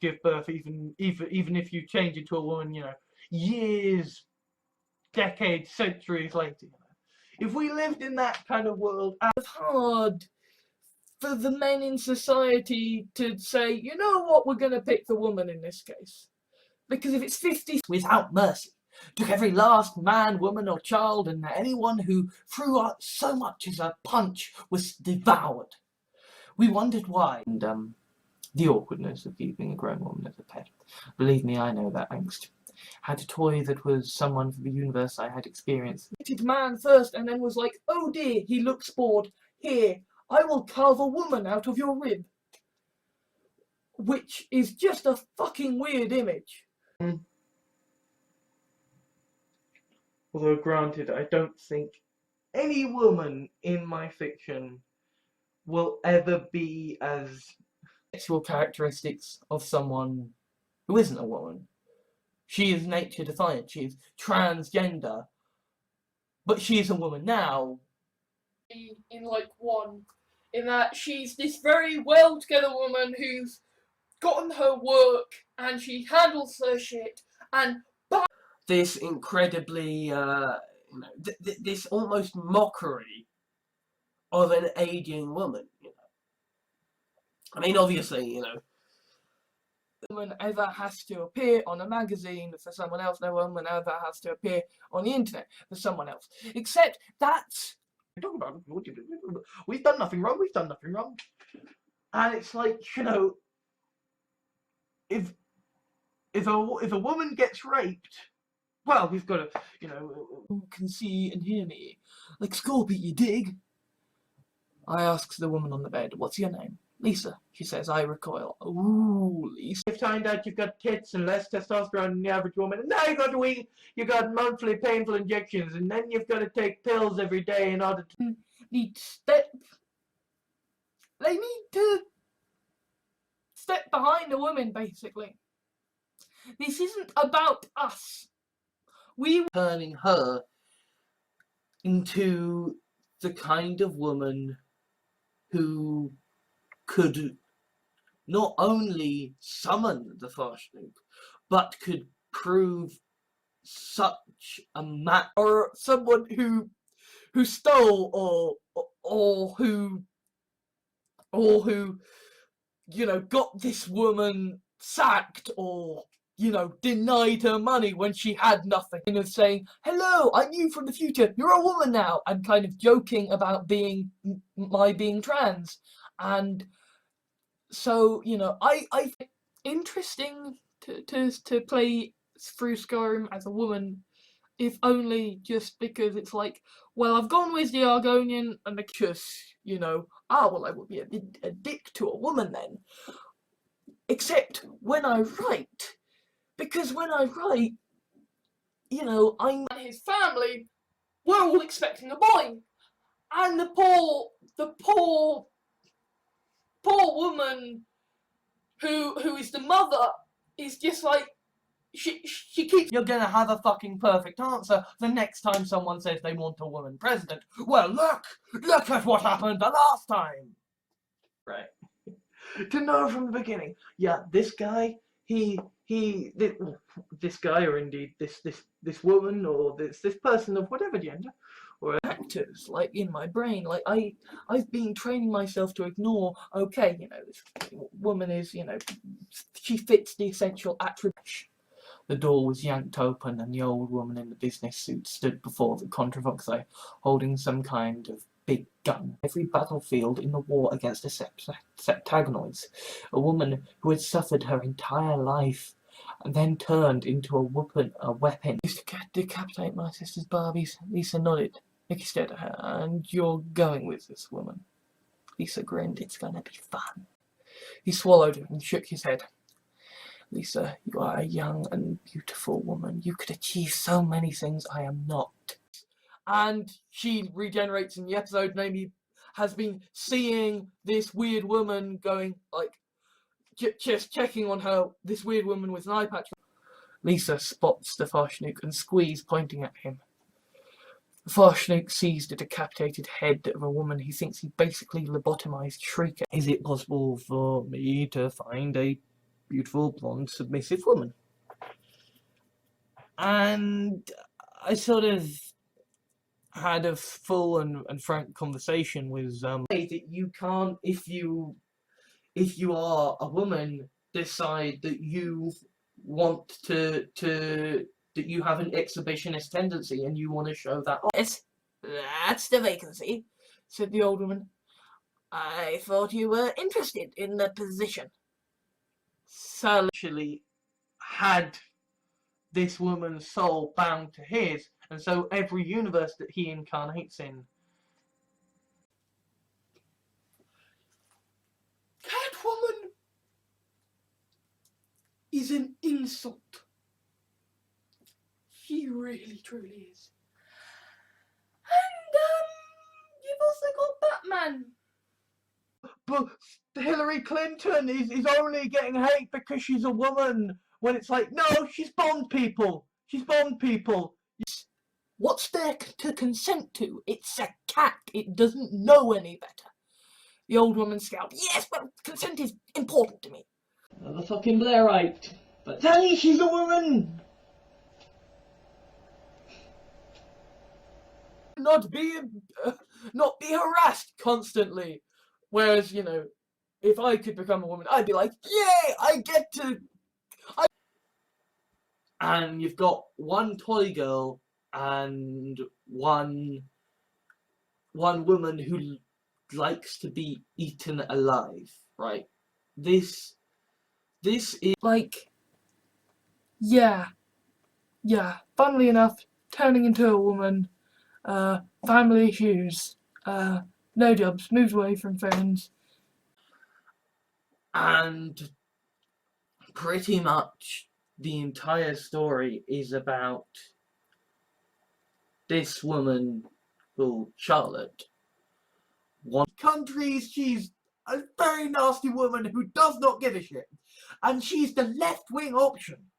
give birth, even if you change into a woman, years, decades, centuries later. If we lived in that kind of world, it's hard for the men in society to say, you know what, we're going to pick the woman in this case. Because if it's 50 without mercy, took every last man, woman or child, and anyone who threw out so much as a punch was devoured. We wondered why. And the awkwardness of keeping a grown woman as a pet. Believe me, I know that angst. Had a toy that was someone from the universe I had experienced. Hated man first and then was like, oh dear, he looks bored. Here, I will carve a woman out of your rib. Which is just a fucking weird image. Although granted, I don't think any woman in my fiction will ever be as sexual characteristics of someone who isn't a woman. She is nature defiant, she is transgender, but she is a woman now. In that she's this very well together woman who's gotten her work and she handles her shit, and this incredibly, this almost mockery of an aging woman. I mean, obviously, no woman ever has to appear on a magazine for someone else. No woman ever has to appear on the internet for someone else. Except that's we've done nothing wrong. We've done nothing wrong. And it's like, if a woman gets raped, well, we've got to, can see and hear me. Like Scorpy, you dig? I ask the woman on the bed, what's your name? Lisa, she says. I recoil. Ooh, Lisa. You've found out you've got tits and less testosterone than the average woman, and now you got monthly painful injections, and then you've got to take pills every day in order to They need to step behind a woman, basically. This isn't about us. We turning her into the kind of woman who could not only summon the Farshnik, but could prove such a or someone who stole or who got this woman sacked or denied her money when she had nothing, and saying, hello, I'm you from the future, you're a woman now, and kind of joking about being trans. And so, I think interesting to play through Skyrim as a woman, if only just because it's like, well, I've gone with the Argonian and the kiss, I will be a dick to a woman then. Except when I write. Because when I write, I'm and his family, we're all expecting a boy. And the poor woman who is the mother is just like, she keeps, you're gonna have a fucking perfect answer the next time someone says they want a woman president. Well, look at what happened the last time. Right. To know from the beginning, yeah, this guy, this guy, or indeed this woman, or this person of whatever gender, or actors, like in my brain, like I've been training myself to ignore, okay, this woman is, she fits the essential attributes. The door was yanked open and the old woman in the business suit stood before the Contravoxi, holding some kind of big gun. Every battlefield in the war against the septagonoids, a woman who had suffered her entire life and then turned into a weapon. Used to decapitate my sister's Barbies. Lisa nodded. Nicky stared at her. And you're going with this woman? Lisa grinned. It's gonna be fun. He swallowed and shook his head. Lisa, you are a young and beautiful woman. You could achieve so many things I am not. And she regenerates in the episode, Naomi has been seeing this weird woman going, like, just checking on her, this weird woman with an eye patch. Lisa spots the Farshnik and squeezes, pointing at him. The Farshnik sees the decapitated head of a woman he thinks he basically lobotomized, shrieking. Is it possible for me to find a beautiful, blonde, submissive woman. And I sort of had a full and frank conversation with that you can't, if you are a woman, decide that you want to that you have an exhibitionist tendency and you want to show that off. Yes, that's the vacancy, said the old woman. I thought you were interested in the position. So actually had this woman's soul bound to his, and so every universe that he incarnates in. Catwoman is an insult. She really, truly is. And, you've also got Batman. But Hillary Clinton is only getting hate because she's a woman. When it's like, no, she's Bond people. She's Bond people. What's there to consent to? It's a cat. It doesn't know any better. The old woman scowled. Yes, but consent is important to me. The fucking Blairite. But tell me she's a woman. Not be harassed constantly. Whereas, you know, if I could become a woman, I'd be like, yay, I get to... And you've got one toy girl and one woman who likes to be eaten alive, right? This is like, yeah, funnily enough, turning into a woman, family issues, no jobs, moved away from friends, and pretty much the entire story is about this woman called Charlotte. One countries, she's a very nasty woman who does not give a shit, and she's the left-wing option.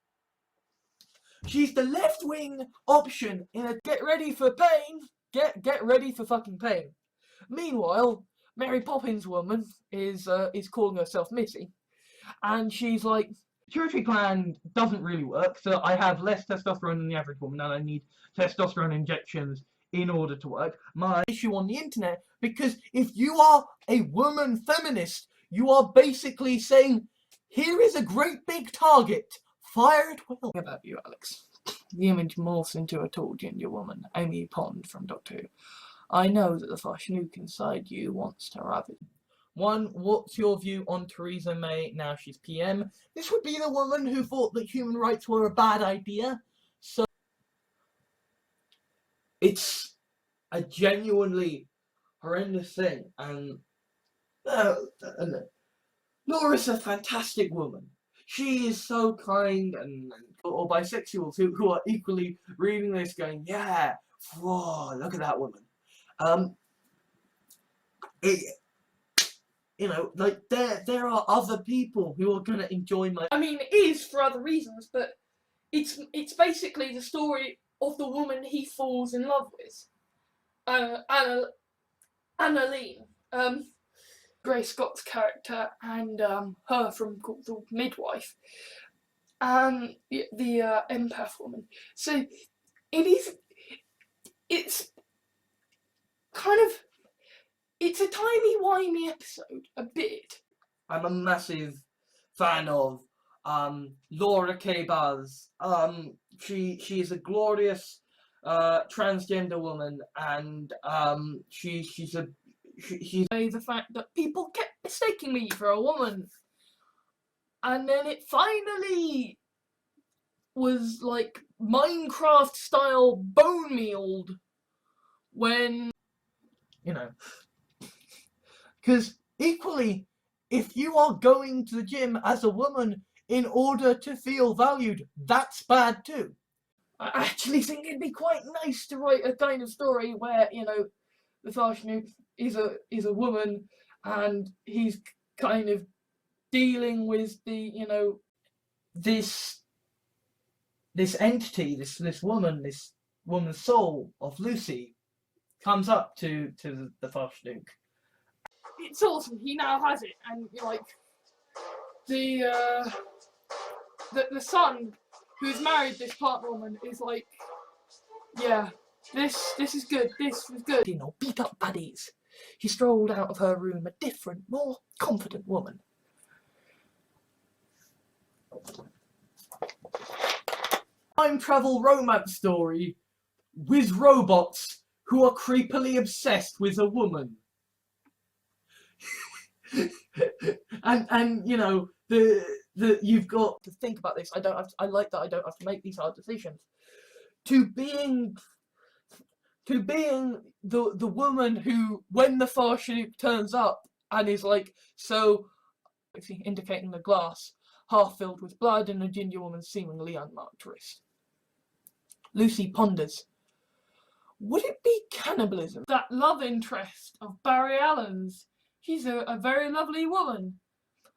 She's the left-wing option in a get ready for pain, get ready for fucking pain. Meanwhile, Mary Poppins woman is calling herself Missy, and she's like, pituitary gland doesn't really work, so I have less testosterone than the average woman, and I need testosterone injections in order to work. My issue on the internet, because if you are a woman feminist, you are basically saying, here is a great big target, fire it well. About you, Alex. The image morphs into a tall ginger woman, Amy Pond from Doctor Who. I know that the Fashnuke inside you wants to have it. One, what's your view on Theresa May now she's PM? This would be the woman who thought that human rights were a bad idea. So it's a genuinely horrendous thing, and Laura's a fantastic woman. She is so kind, or bisexuals who are equally reading this going, yeah, whoa, look at that woman. You know, like there are other people who are gonna enjoy my. I mean, it is for other reasons, but it's basically the story of the woman he falls in love with, Annalene, Grace Scott's character, and her from The Midwife, and the empath woman. So it's kind of. It's a timey-wimey episode, a bit. I'm a massive fan of Laura K. Buzz. She is a glorious transgender woman, and she's the fact that people kept mistaking me for a woman, and then it finally was like Minecraft style bone mealed when, you know. Because equally, if you are going to the gym as a woman in order to feel valued, that's bad too. I actually think it'd be quite nice to write a kind of story where, you know, the Fashnuke is a woman and he's kind of dealing with the, you know, this entity, this woman's soul of Lucy comes up to the Fashnuke. It's awesome. He now has it, and like the the son who's married this plant woman is like, yeah, this is good, this is good. You know, beat up baddies. He strolled out of her room a different, more confident woman. Time travel romance story with robots who are creepily obsessed with a woman. and you know, you've got to think about this. I like that I don't have to make these hard decisions. To being the woman who, when the Farshik turns up and is like, so, indicating the glass half filled with blood and a ginger woman's seemingly unmarked wrist. Lucy ponders, would it be cannibalism? That love interest of Barry Allen's, she's a very lovely woman.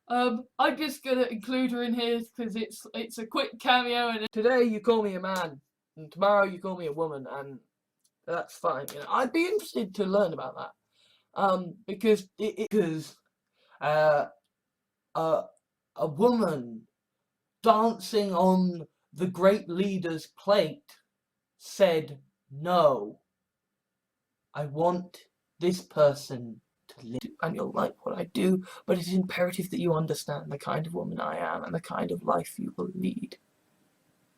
I'm just gonna include her in here because it's a quick cameo, and today you call me a man and tomorrow you call me a woman, and that's fine. You know, I'd be interested to learn about that. Because a woman dancing on the great leader's plate said, no, I want this person to live, and you'll like what I do, but it's imperative that you understand the kind of woman I am and the kind of life you will lead.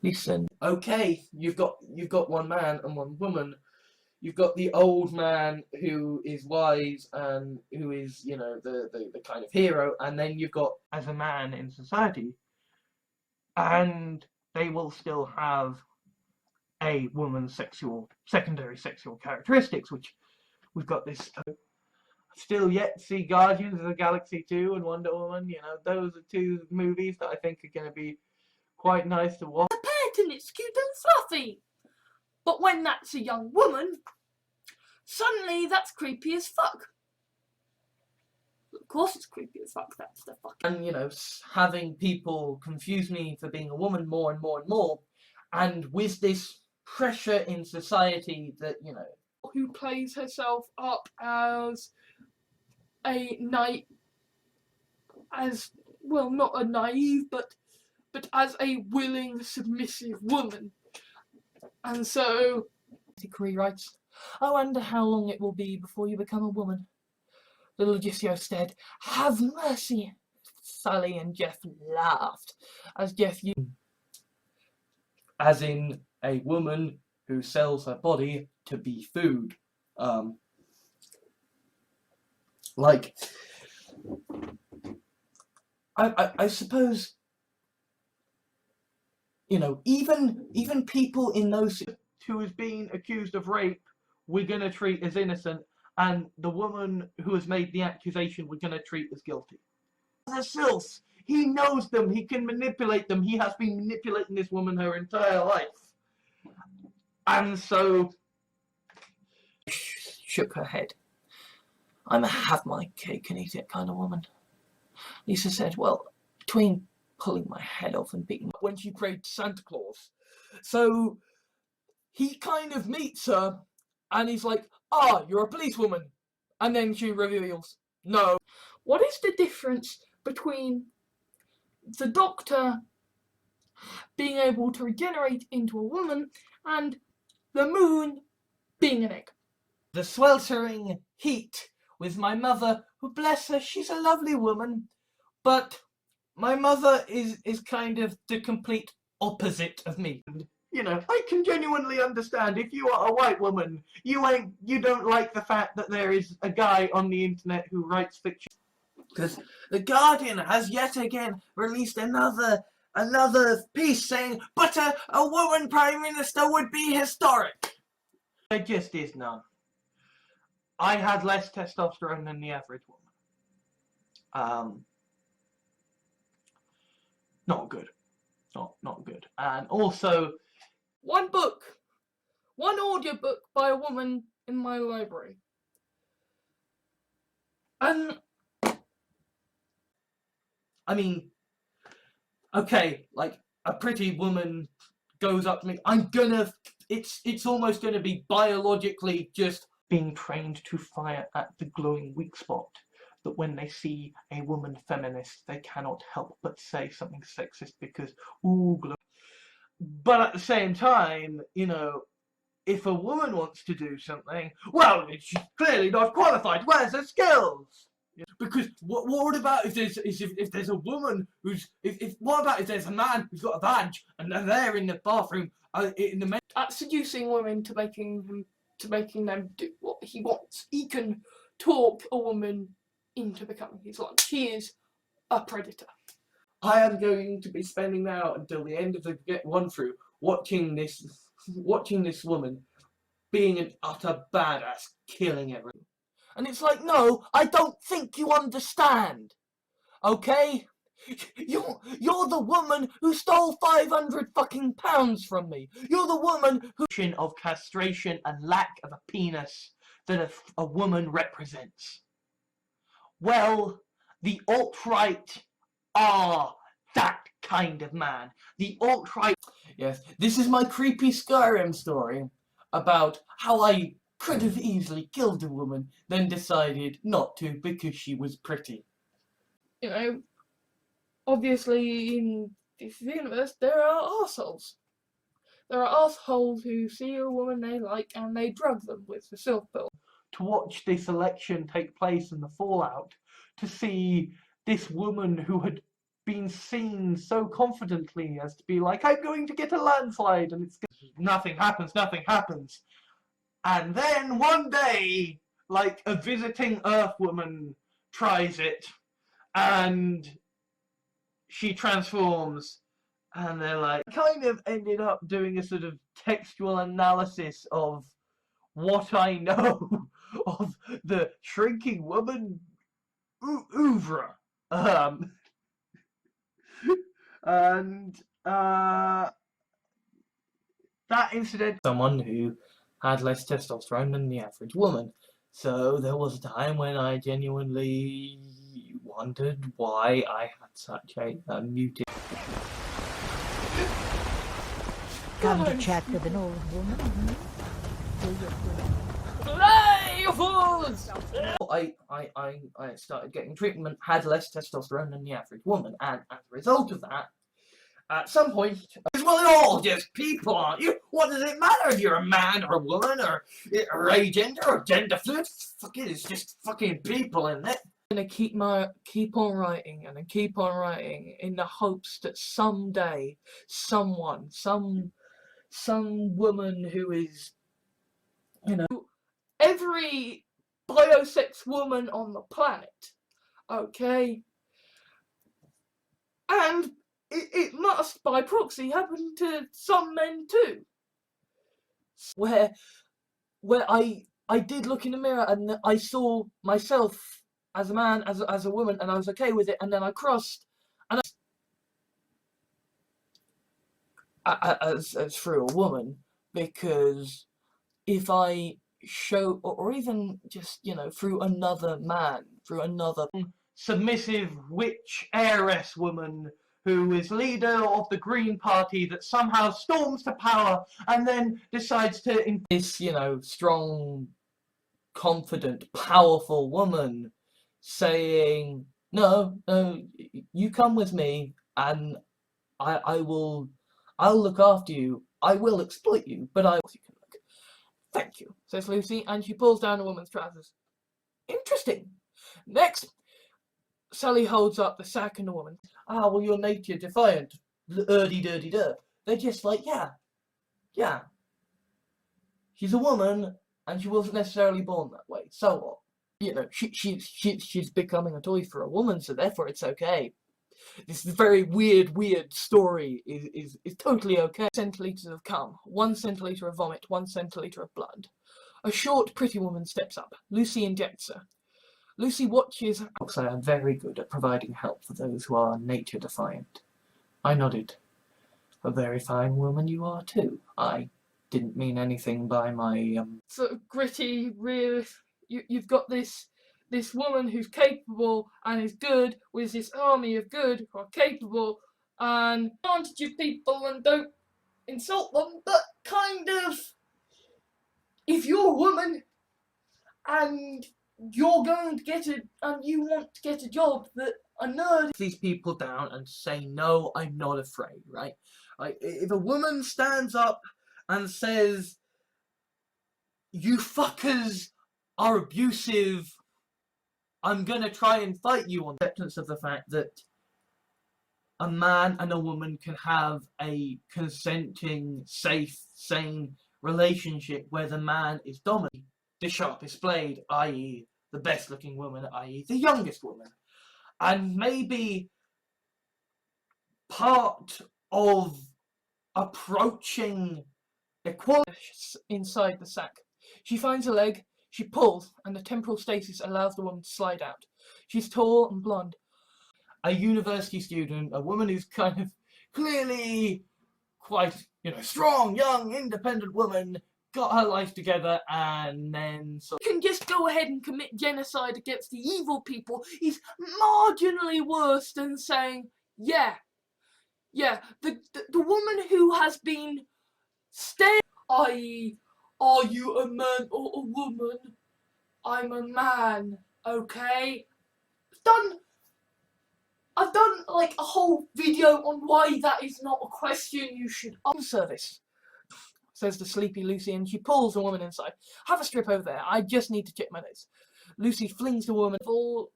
Listen, okay, you've got one man and one woman. You've got the old man who is wise and who is, you know, the kind of hero, and then you've got as a man in society, and they will still have a woman's secondary sexual characteristics, which we've got this. Still yet to see Guardians of the Galaxy 2 and Wonder Woman. You know, those are two movies that I think are going to be quite nice to watch. A pet and it's cute and fluffy. But when that's a young woman, suddenly that's creepy as fuck. Of course it's creepy as fuck, that's the fuck. And, you know, having people confuse me for being a woman more and more and more, and with this pressure in society that, you know, who plays herself up as a as, well, not a naive, but as a willing, submissive woman. And so, he writes, I wonder how long it will be before you become a woman. Little Gisio said, have mercy. Sally and Jeff laughed, as Jeff used, as in a woman who sells her body to be food. Like, I suppose, you know, even people in those who is being accused of rape, we're going to treat as innocent, and the woman who has made the accusation, we're going to treat as guilty. The Sylphs, he knows them, he can manipulate them, he has been manipulating this woman her entire life. And so, shook her head. I'm a have my cake and eat it kind of woman. Lisa said, well, between pulling my head off and beating when she prayed to Santa Claus. So he kind of meets her and he's like, ah, you're a policewoman. And then she reveals, no. What is the difference between the Doctor being able to regenerate into a woman and the moon being an egg? The sweltering heat with my mother, who, bless her, she's a lovely woman, but my mother is kind of the complete opposite of me. You know, I can genuinely understand if you are a white woman, you don't like the fact that there is a guy on the internet who writes fiction. Because The Guardian has yet again released another piece saying, but a woman Prime Minister would be historic. There just is none. I had less testosterone than the average woman. Not good. Not good. And also, one audiobook by a woman in my library. And I mean, okay, like a pretty woman goes up to me, it's almost gonna be biologically just being trained to fire at the glowing weak spot. that when they see a woman feminist, they cannot help but say something sexist because, ooh, but at the same time, you know, if a woman wants to do something, well, she's clearly not qualified. Where's her skills? Because what about if there's a woman who's what about if there's a man who's got a badge and they're there in the bathroom in the at seducing women to making them do what he wants. He can talk a woman into becoming his lunch. He is a predator. I am going to be spending now until the end of the run through watching this woman being an utter badass, killing everyone. And it's like, no, I don't think you understand. Okay? You're the woman who stole 500 fucking pounds from me. You're the woman who of castration and lack of a penis that a woman represents. Well, the alt-right are that kind of man. The alt-right. Yes, this is my creepy Skyrim story about how I could have easily killed a woman, then decided not to because she was pretty. You know, obviously in this universe there are arseholes. There are assholes who see a woman they like and they drug them with the silk pill. To watch this election take place and the fallout, to see this woman who had been seen so confidently as to be like, I'm going to get a landslide, and it's nothing happens. And then one day, like, a visiting Earth woman tries it, and she transforms, and they're like, kind of ended up doing a sort of textual analysis of what I know of the shrinking woman oeuvre. And that incident, someone who had less testosterone than the average woman. So there was a time when I genuinely wondered why I had such a muted. Come to chat with an old woman. Play fools! I started getting treatment, had less testosterone than the average woman, and as a result of that, at some point, well, you're all just people, aren't you? What does it matter if you're a man or a woman or agender or gender fluid? Fuck it, it's just fucking people, isn't it? I'm gonna keep on writing and keep on writing in the hopes that someday some woman who is, you know, Every biosex woman on the planet, okay? And it must, by proxy, happen to some men too. where I did look in the mirror and I saw myself as a man, as a woman, and I was okay with it, and then I crossed, and as through a woman, because if I show, or even just, you know, through another man, through another submissive witch heiress woman who is leader of the Green Party that somehow storms to power and then decides to this, you know, strong, confident, powerful woman saying, no, you come with me and I'll look after you. I will exploit you, but you can look. Thank you, says Lucy, and she pulls down the woman's trousers. Interesting. Next, Sally holds up the sack and the woman. Ah, well, you're nature defiant. Dirty. They're just like, yeah. She's a woman, and she wasn't necessarily born that way. So what? You know, she's becoming a toy for a woman, so therefore it's okay. This very weird story is totally okay. Centiliters of cum, 1 centiliter of vomit, 1 centiliter of blood. A short, pretty woman steps up. Lucy injects her. Lucy watches. I am very good at providing help for those who are nature defiant. I nodded. A very fine woman you are too. I didn't mean anything by my sort of gritty, real. You've got this woman who's capable and is good with this army of good who are capable and advantage people and don't insult them, but kind of, if you're a woman and you're going to get it, and you want to get a job that a nerd. These people down and say, no, I'm not afraid, right? Like, if a woman stands up and says, you fuckers are abusive, I'm gonna try and fight you on acceptance of the fact that a man and a woman can have a consenting, safe, sane relationship where the man is dominant, the sharpest blade, i.e. the best looking woman, i.e. the youngest woman. And maybe part of approaching equality Inside the sack, she finds a leg, she pulls, and the temporal stasis allows the woman to slide out. She's tall and blonde. A university student, a woman who's kind of clearly quite, strong, young, independent woman, got her life together, and then Can just go ahead and commit genocide against the evil people is marginally worse than saying, yeah, the woman who has been stared, i.e., are you a man or a woman? I'm a man, okay? I've done like a whole video on why that is not a question you should on service, says the sleepy Lucy, and she pulls the woman inside. Have a strip over there, I just need to check my notes. Lucy flings the woman for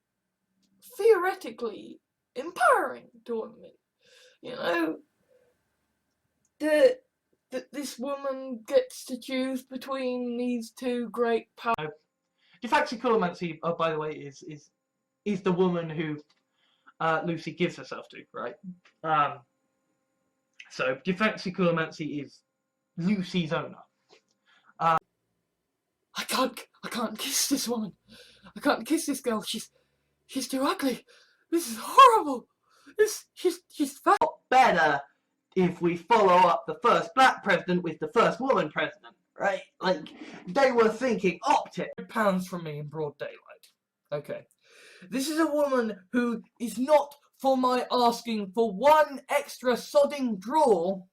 theoretically empowering to women. That this woman gets to choose between these two great powers. Defaxicolomancy, by the way, is the woman who Lucy gives herself to, right? So defaxicolomancy is Lucy's owner. I can't kiss this woman. I can't kiss this girl. She's too ugly. This is horrible. She's fat. Better if we follow up the first black president with the first woman president, right? Like, they were thinking optic. £100 from me in broad daylight. Okay. This is a woman who is not for my asking for one extra sodding drawer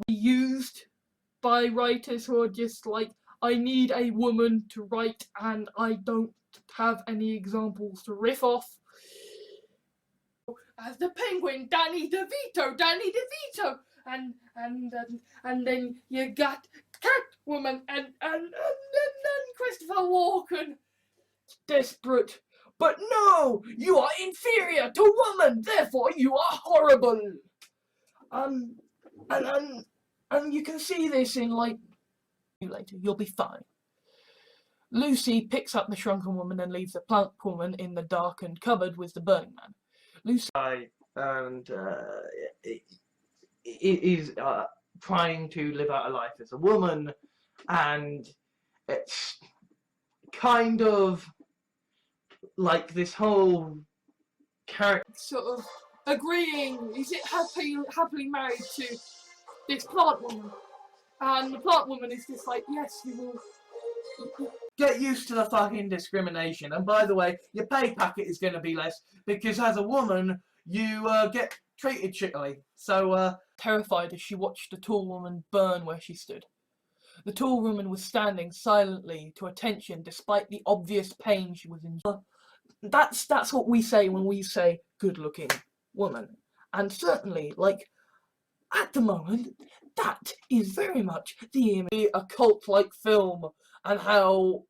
used by writers who are just like, I need a woman to write and I don't have any examples to riff off. As the Penguin, Danny DeVito, and then you got Catwoman and Christopher Walken. Desperate. But no! You are inferior to woman, therefore you are horrible! And you can see this in, like, later, you'll be fine. Lucy picks up the shrunken woman and leaves the plump woman in the darkened cupboard with the burning man. Lucy and is trying to live out a life as a woman, and it's kind of like this whole character sort of agreeing, is it happily married to this plant woman, and the plant woman is just like, yes, you will. Get used to the fucking discrimination, and by the way, your pay packet is going to be less because as a woman you get treated shittily. So terrified as she watched the tall woman burn where she stood. The tall woman was standing silently to attention despite the obvious pain she was in. That's what we say when we say good-looking woman, and certainly, like, at the moment, that is very much the image. A cult-like film, and how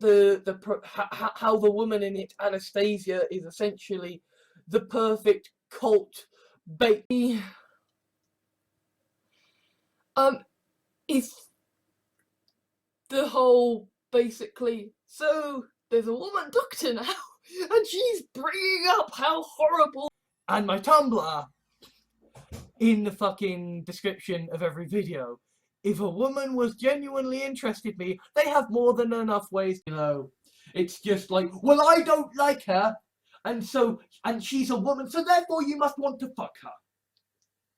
how the woman in it, Anastasia, is essentially the perfect cult bait. If the whole basically, so there's a woman doctor now, and she's bringing up how horrible. And my Tumblr in the fucking description of every video. If a woman was genuinely interested in me, they have more than enough ways, It's just like, well, I don't like her, and she's a woman, so therefore you must want to fuck her.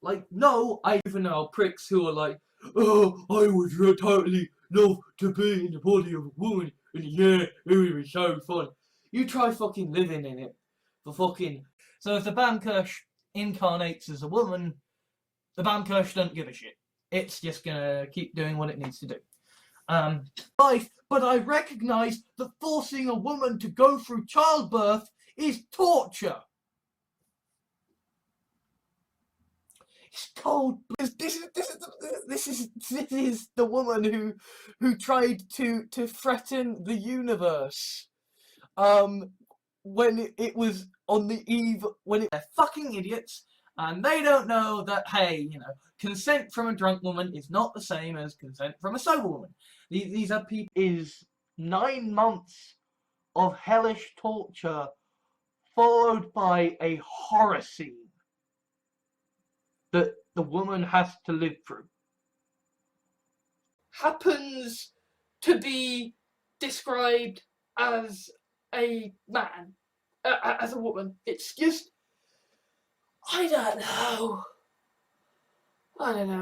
Like, no, I even know pricks who are like, oh, I would totally love to be in the body of a woman, and yeah, it would be so fun. You try fucking living in it. So if the Bamkirch incarnates as a woman, the Bamkirch don't give a shit. It's just gonna keep doing what it needs to do. life, but I recognise that forcing a woman to go through childbirth is torture. It's cold. This is the woman who tried to threaten the universe. When it was on the eve, they're fucking idiots, and they don't know that, hey, consent from a drunk woman is not the same as consent from a sober woman. These are people. Is 9 months of hellish torture followed by a horror scene that the woman has to live through. Happens to be described as a man, as a woman. It's just, I don't know,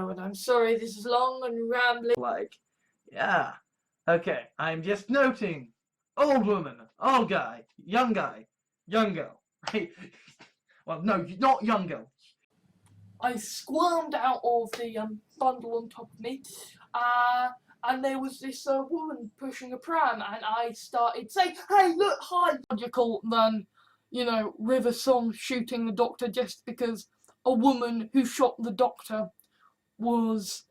and I'm sorry this is long and rambling. Like, yeah, okay, I'm just noting, old woman, old guy, young girl, right? Well, no, not young girl. I squirmed out of the bundle on top of me, and there was this woman pushing a pram, and I started saying, "Hey, look, hi!" Logical than, River Song shooting the doctor just because a woman who shot the doctor was.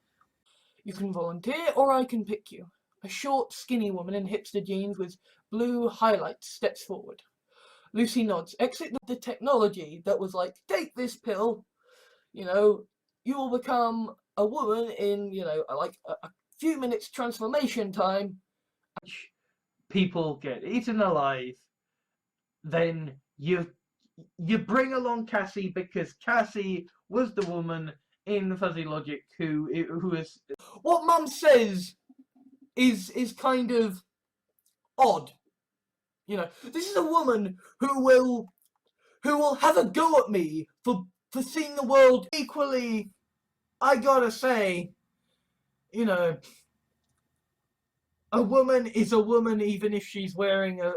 You can volunteer, or I can pick you. A short, skinny woman in hipster jeans with blue highlights steps forward. Lucy nods. Exit the technology that was like, take this pill. You will become a woman in, like a few minutes transformation time. People get eaten alive. Then you bring along Cassie because Cassie was the woman in Fuzzy Logic who is. What Mum says is kind of odd. This is a woman who will have a go at me for seeing the world equally. I gotta say, a woman is a woman even if she's wearing a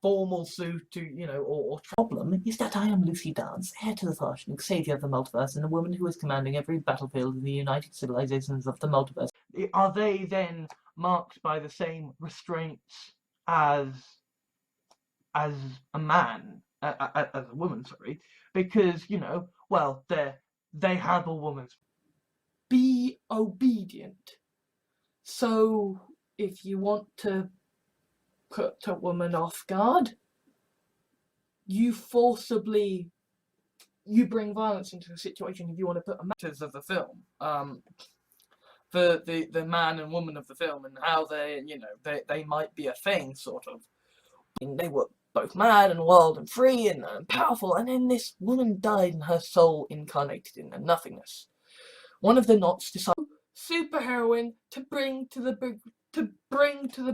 formal suit or problem is that I am Lucy Dance, heir to the fortune, savior of the multiverse, and a woman who is commanding every battlefield in the United Civilizations of the multiverse. Are they then marked by the same restraints as a man, as a woman, sorry, because, well, they have a woman's. Be obedient. So, if you want to put a woman off guard, you bring violence into the situation. If you want to put actors of the film, the man and woman of the film, and how they might be a thing, sort of. And they were both mad and wild and free and powerful, and then this woman died and her soul incarnated in the nothingness. One of the knots decided superheroine to bring to the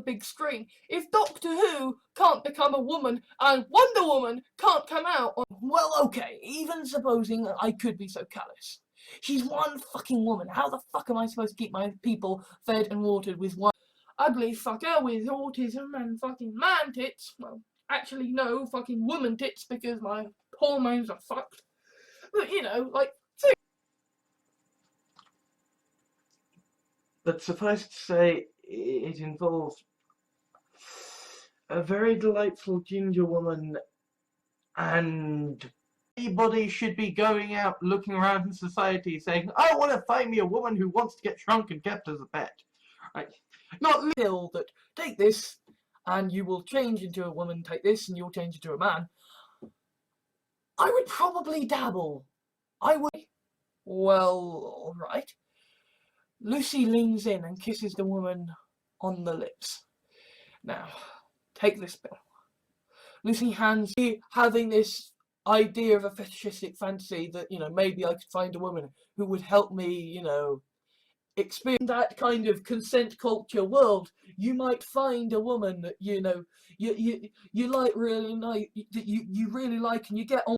big screen. If Doctor Who can't become a woman and Wonder Woman can't come out, well, okay, even supposing I could be so callous. She's one fucking woman. How the fuck am I supposed to keep my people fed and watered with one ugly fucker with autism and fucking man tits? Well, actually no, fucking woman tits because my hormones are fucked. But But suffice to say, it involved a very delightful ginger woman, and anybody should be going out looking around in society saying, I want to find me a woman who wants to get shrunk and kept as a pet. Right? Not little that take this and you will change into a woman, take this and you'll change into a man. I would probably dabble. I would. Well, alright. Lucy leans in and kisses the woman on the lips. Now, take this pill. Lucy hands me, having this idea of a fetishistic fantasy that, maybe I could find a woman who would help me, experience that kind of consent culture world. You might find a woman that, you like really nice, that you really like, and you get on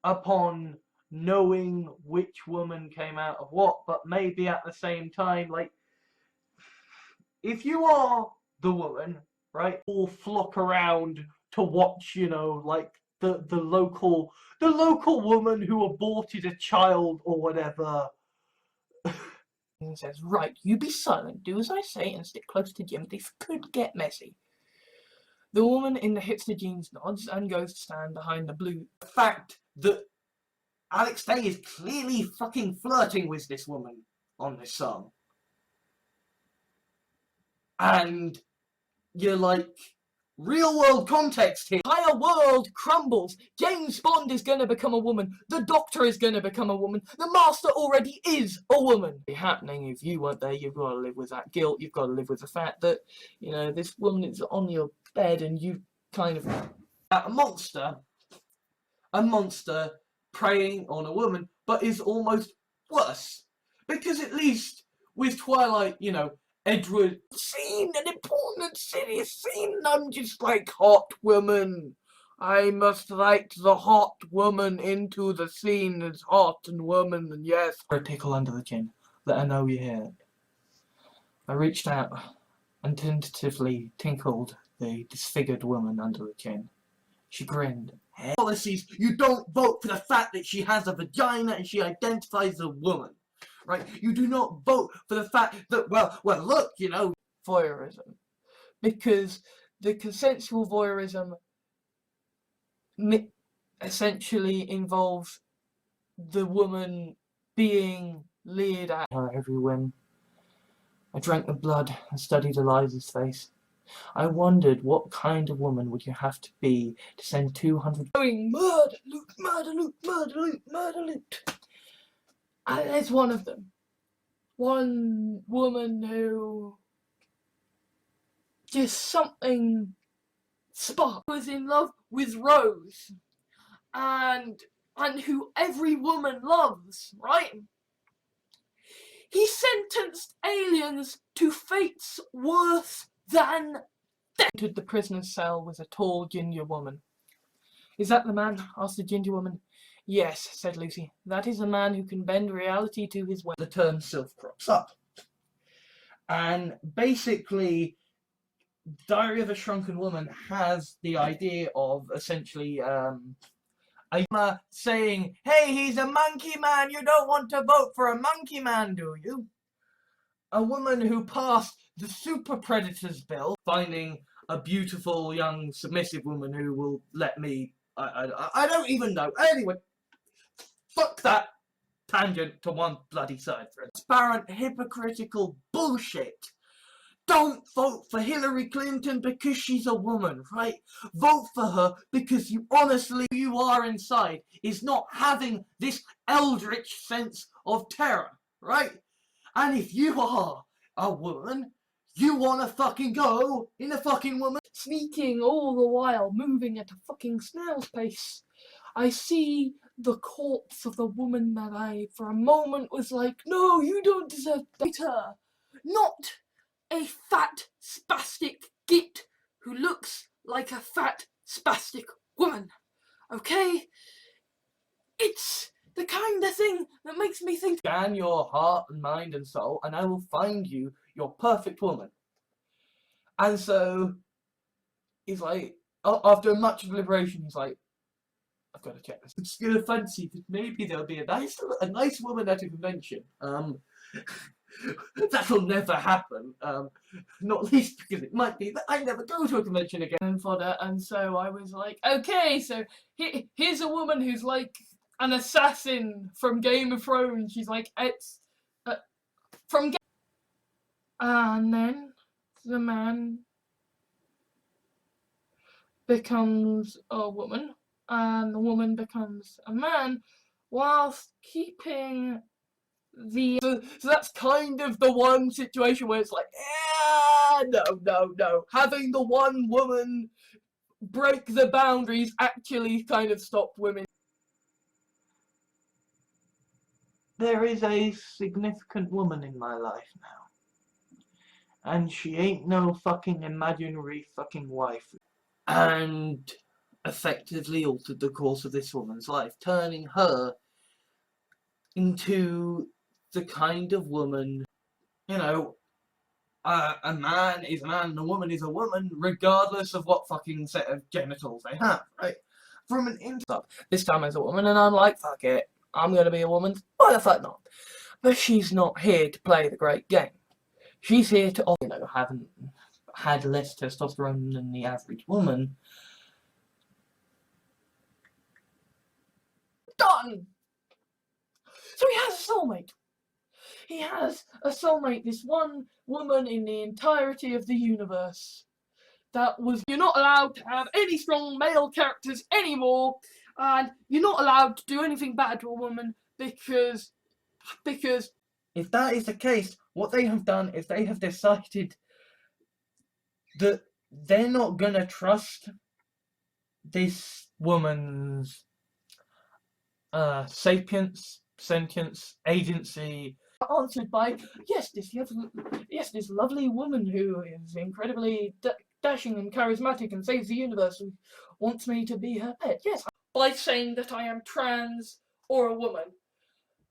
upon knowing which woman came out of what, but maybe at the same time, like, if you are the woman, right, all flock around to watch, like the local woman who aborted a child or whatever and says, right, you be silent, do as I say, and stick close to Jim. This could get messy. The woman in the hipster jeans nods and goes to stand behind the blue. The fact that Alex Day is clearly fucking flirting with this woman on this song. And you're like, real world context here. Entire world crumbles. James Bond is going to become a woman. The Doctor is going to become a woman. The Master already is a woman. It's happening. If you weren't there, you've got to live with that guilt. You've got to live with the fact that, you know, this woman is on your bed and you kind of... A monster preying on a woman, but is almost worse. Because at least with Twilight, you know, Edward scene, an important serious scene, I'm just like, hot woman. I must write the hot woman into the scene as hot and woman, and yes. A tickle under the chin. Let her know you're here. I reached out and tentatively tinkled the disfigured woman under the chin. She grinned. Policies, you don't vote for the fact that she has a vagina and she identifies as a woman. Right? You do not vote for the fact that, well, look, you know, voyeurism. Because the consensual voyeurism essentially involves the woman being leered at her every whim. I drank the blood and studied Eliza's face. I wondered what kind of woman would you have to be to send 200 going murder, loot, murder, loot, murder, loot, murder, loot. And there's one of them. One woman who just something sparked, was in love with Rose. And who every woman loves, right? He sentenced aliens to fates worse than death. Entered the prisoner's cell was a tall ginger woman. Is that the man? Asked the ginger woman. Yes, said Lucy. That is a man who can bend reality to his will. The term sylph crops up. And basically, Diary of a Shrunken Woman has the idea of essentially a saying, hey, he's a monkey man, you don't want to vote for a monkey man, do you? A woman who passed the Super Predators bill, finding a beautiful young submissive woman who will let me, I don't even know. Anyway, fuck that tangent to one bloody side. Transparent, hypocritical bullshit. Don't vote for Hillary Clinton because she's a woman, right? Vote for her because you honestly, you are inside, is not having this eldritch sense of terror, right? And if you are a woman, you wanna fucking go in a fucking woman. Sneaking all the while, moving at a fucking snail's pace. I see the corpse of the woman that I, for a moment, was like, no, you don't deserve better. Not a fat, spastic git who looks like a fat, spastic woman. Okay? It's the kind of thing that makes me think. Scan your heart and mind and soul, and I will find you your perfect woman. And so, he's like, after much deliberation, he's like, I've got to check this. It's gonna fancy that maybe there'll be a nice woman at a convention. That'll never happen. Not least because it might be that I never go to a convention again. And fodder, and so I was like, okay, so here's a woman who's like an assassin from Game of Thrones. She's like, it's from and then the man becomes a woman, and the woman becomes a man, whilst keeping the... So that's kind of the one situation where it's like, no. Having the one woman break the boundaries actually kind of stopped women. There is a significant woman in my life now. And she ain't no fucking imaginary fucking wife. And effectively altered the course of this woman's life, turning her into the kind of woman, you know, a man is a man and a woman is a woman, regardless of what fucking set of genitals they have, right? From an inside. This time as a woman, and I'm like, fuck it, I'm gonna be a woman. Why the fuck not? But she's not here to play the great game. She's here to, haven't had less testosterone than the average woman. Done! So he has a soulmate. He has a soulmate, this one woman in the entirety of the universe. You're not allowed to have any strong male characters anymore, and you're not allowed to do anything bad to a woman because if that is the case, what they have done is they have decided that they're not gonna trust this woman's sentience, agency, answered by yes, this lovely woman who is incredibly dashing and charismatic and saves the universe and wants me to be her pet. Yes, by saying that I am trans or a woman,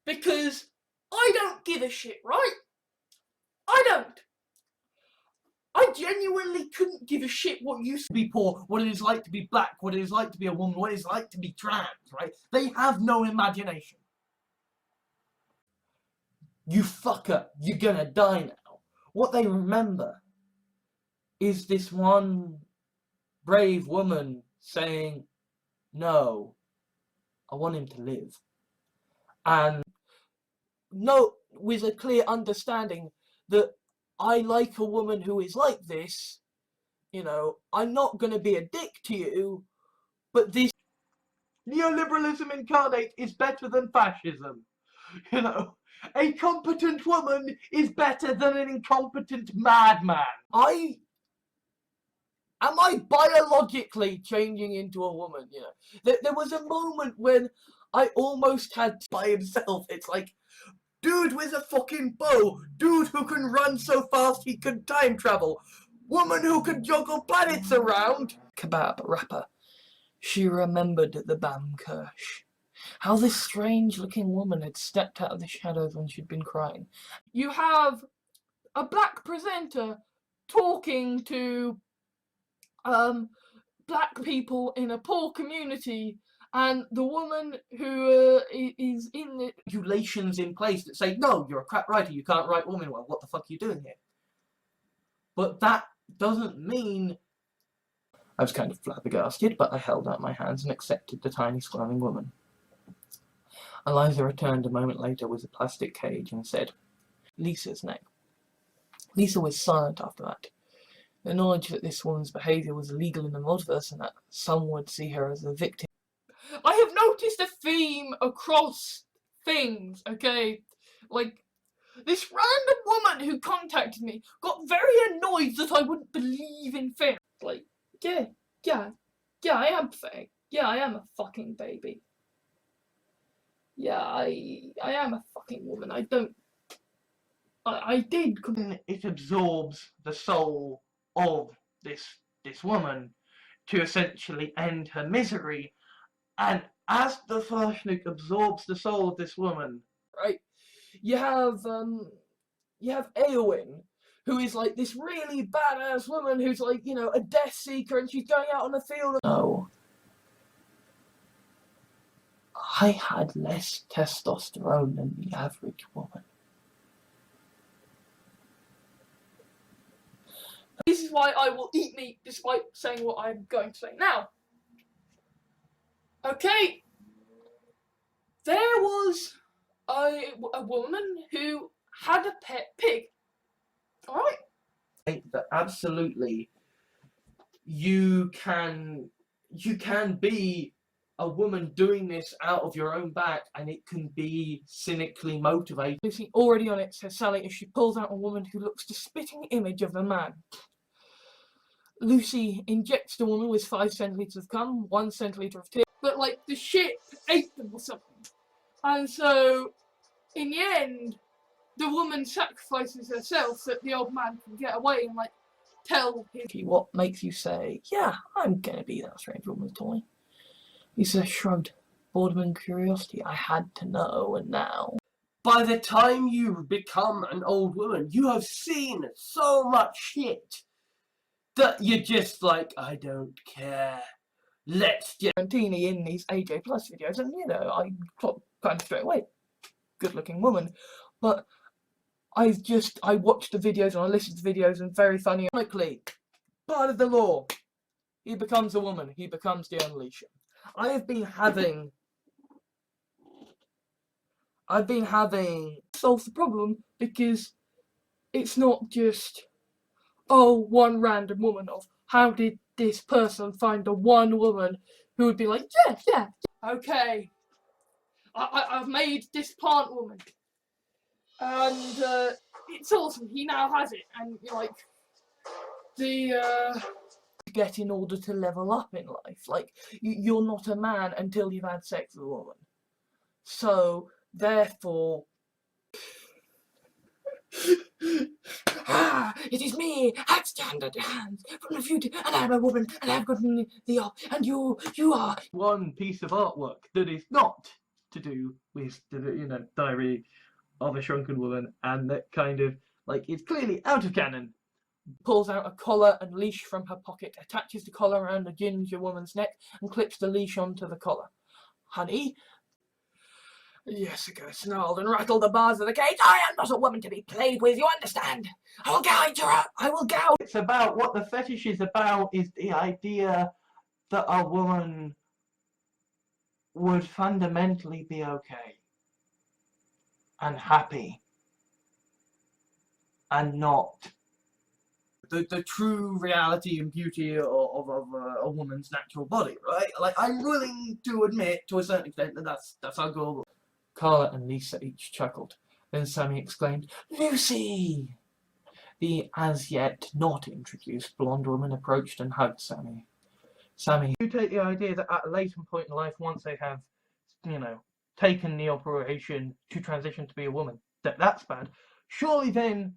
because I don't give a shit, right? I don't. I genuinely couldn't give a shit what used to be poor, what it is like to be black, what it is like to be a woman, what it is like to be trans, right? They have no imagination. You fucker, you're gonna die now. What they remember is this one brave woman saying, no, I want him to live. And no, with a clear understanding that I like a woman who is like this, I'm not gonna be a dick to you, but this neoliberalism incarnate is better than fascism. A competent woman is better than an incompetent madman. Am I biologically changing into a woman? There was a moment when I almost had by himself. It's like, dude with a fucking bow, dude who can run so fast he can time travel, woman who can juggle planets around. Kebab rapper. She remembered the Bam Kirsch. How this strange-looking woman had stepped out of the shadows when she'd been crying. You have a black presenter talking to black people in a poor community, and the woman who is in the regulations in place that say, no, you're a crap writer, you can't write women well, what the fuck are you doing here? But that doesn't mean... I was kind of flabbergasted, but I held out my hands and accepted the tiny squirming woman. Eliza returned a moment later with a plastic cage and said, Lisa's neck. Lisa was silent after that. The knowledge that this woman's behaviour was illegal in the multiverse and that some would see her as a victim. I have noticed a theme across things, okay? Like, this random woman who contacted me got very annoyed that I wouldn't believe in fairies. Like, yeah, I am pathetic. Yeah, I am a fucking baby. Yeah, I am a fucking woman. I did. It absorbs the soul of this woman to essentially end her misery, and as the Farshnik absorbs the soul of this woman, right, you have Eowyn, who is like this really badass woman who's like, a death seeker, and she's going out on the field. No. I had less testosterone than the average woman. This is why I will eat meat despite saying what I'm going to say now. Okay. There was a woman who had a pet pig. Alright? That absolutely you can be a woman doing this out of your own back, and it can be cynically motivated. Lucy, already on it, says Sally as she pulls out a woman who looks the spitting image of a man. Lucy injects the woman with 5 centilitres of cum, 1 centilitre of tears, but like the shit ate them or something. And so, in the end, the woman sacrifices herself so that the old man can get away and tell him. What makes you say, yeah, I'm gonna be that strange woman's toy? Lisa shrugged. Boredom and curiosity. I had to know, and now... By the time you become an old woman, you have seen so much shit that you're just like, I don't care. Let's just... Tarantini in these AJ Plus videos, and I clocked kind of straight away. Good looking woman. But I watched the videos and I listened to videos, and very funny. Ironically, part of the law, he becomes a woman. He becomes the unleasher. I've been having solve the problem, because it's not just, oh, one random woman of how did this person find the one woman who would be like, yeah, okay, I've made this plant woman, and it's awesome. He now has it, and you're like, get in order to level up in life. Like, you're not a man until you've had sex with a woman. So therefore, it is me, Alexander Jahans, from the future, and I'm a woman, and I've gotten the and you are one piece of artwork that is not to do with the Diary of a Shrunken Woman, and that kind of, like, it's clearly out of canon. Pulls out a collar and leash from her pocket, attaches the collar around the ginger woman's neck, and clips the leash onto the collar. Honey? Jessica snarled and rattled the bars of the cage. I am not a woman to be played with, you understand? I will gouge her out. I will gouge. It's about what the fetish is about, is the idea that a woman would fundamentally be okay and happy and not the true reality and beauty of a woman's natural body, right? Like, I'm willing to admit to a certain extent that that's our goal. Carla and Lisa each chuckled. Then Sammy exclaimed, "Lucy!" The as yet not introduced blonde woman approached and hugged Sammy. Sammy, you take the idea that at a later point in life, once they have, taken the operation to transition to be a woman, that's bad. Surely then,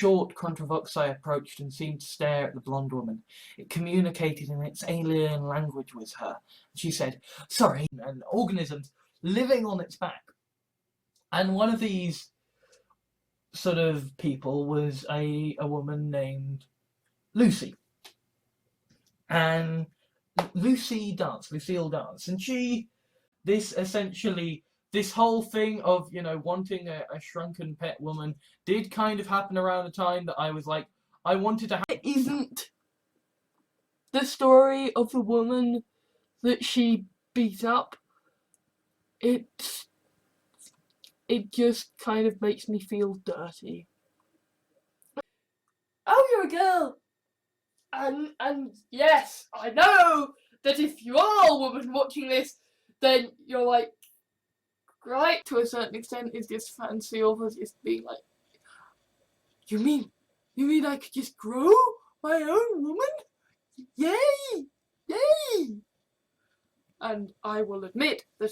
short controvoxy approached and seemed to stare at the blonde woman. It communicated in its alien language with her. She said, "Sorry," and organisms living on its back. And one of these sort of people was a woman named Lucy. And Lucille Dance, and this whole thing of, wanting a shrunken pet woman did kind of happen around the time that I was like, I wanted to have. It isn't the story of the woman that she beat up. It just kind of makes me feel dirty. Oh, you're a girl! And yes, I know that if you are a woman watching this, then you're like, right, to a certain extent, is this fancy of us just being like, you mean I could just grow my own woman? Yay! Yay! And I will admit that,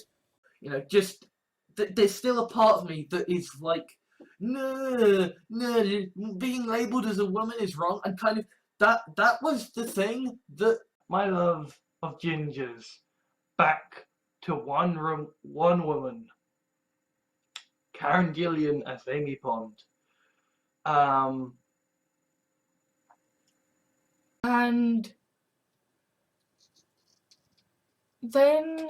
just there's still a part of me that is like, no, being labelled as a woman is wrong, and kind of that was the thing that my love of gingers back to one woman, Karen Gillian as Amy Pond. And then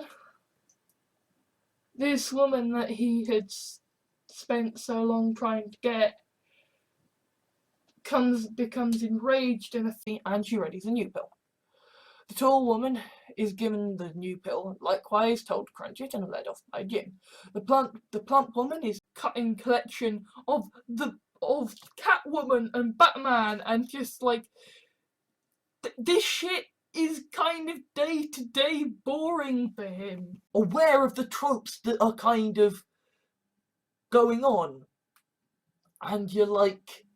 this woman that he had spent so long trying to get becomes enraged and she readies a new pill. The tall woman is given the new pill, likewise told to crunch it and led off by Jim. The plump woman is cutting collection of Catwoman and Batman, and just like this shit is kind of day-to-day boring for him. Aware of the tropes that are kind of going on. And you're like,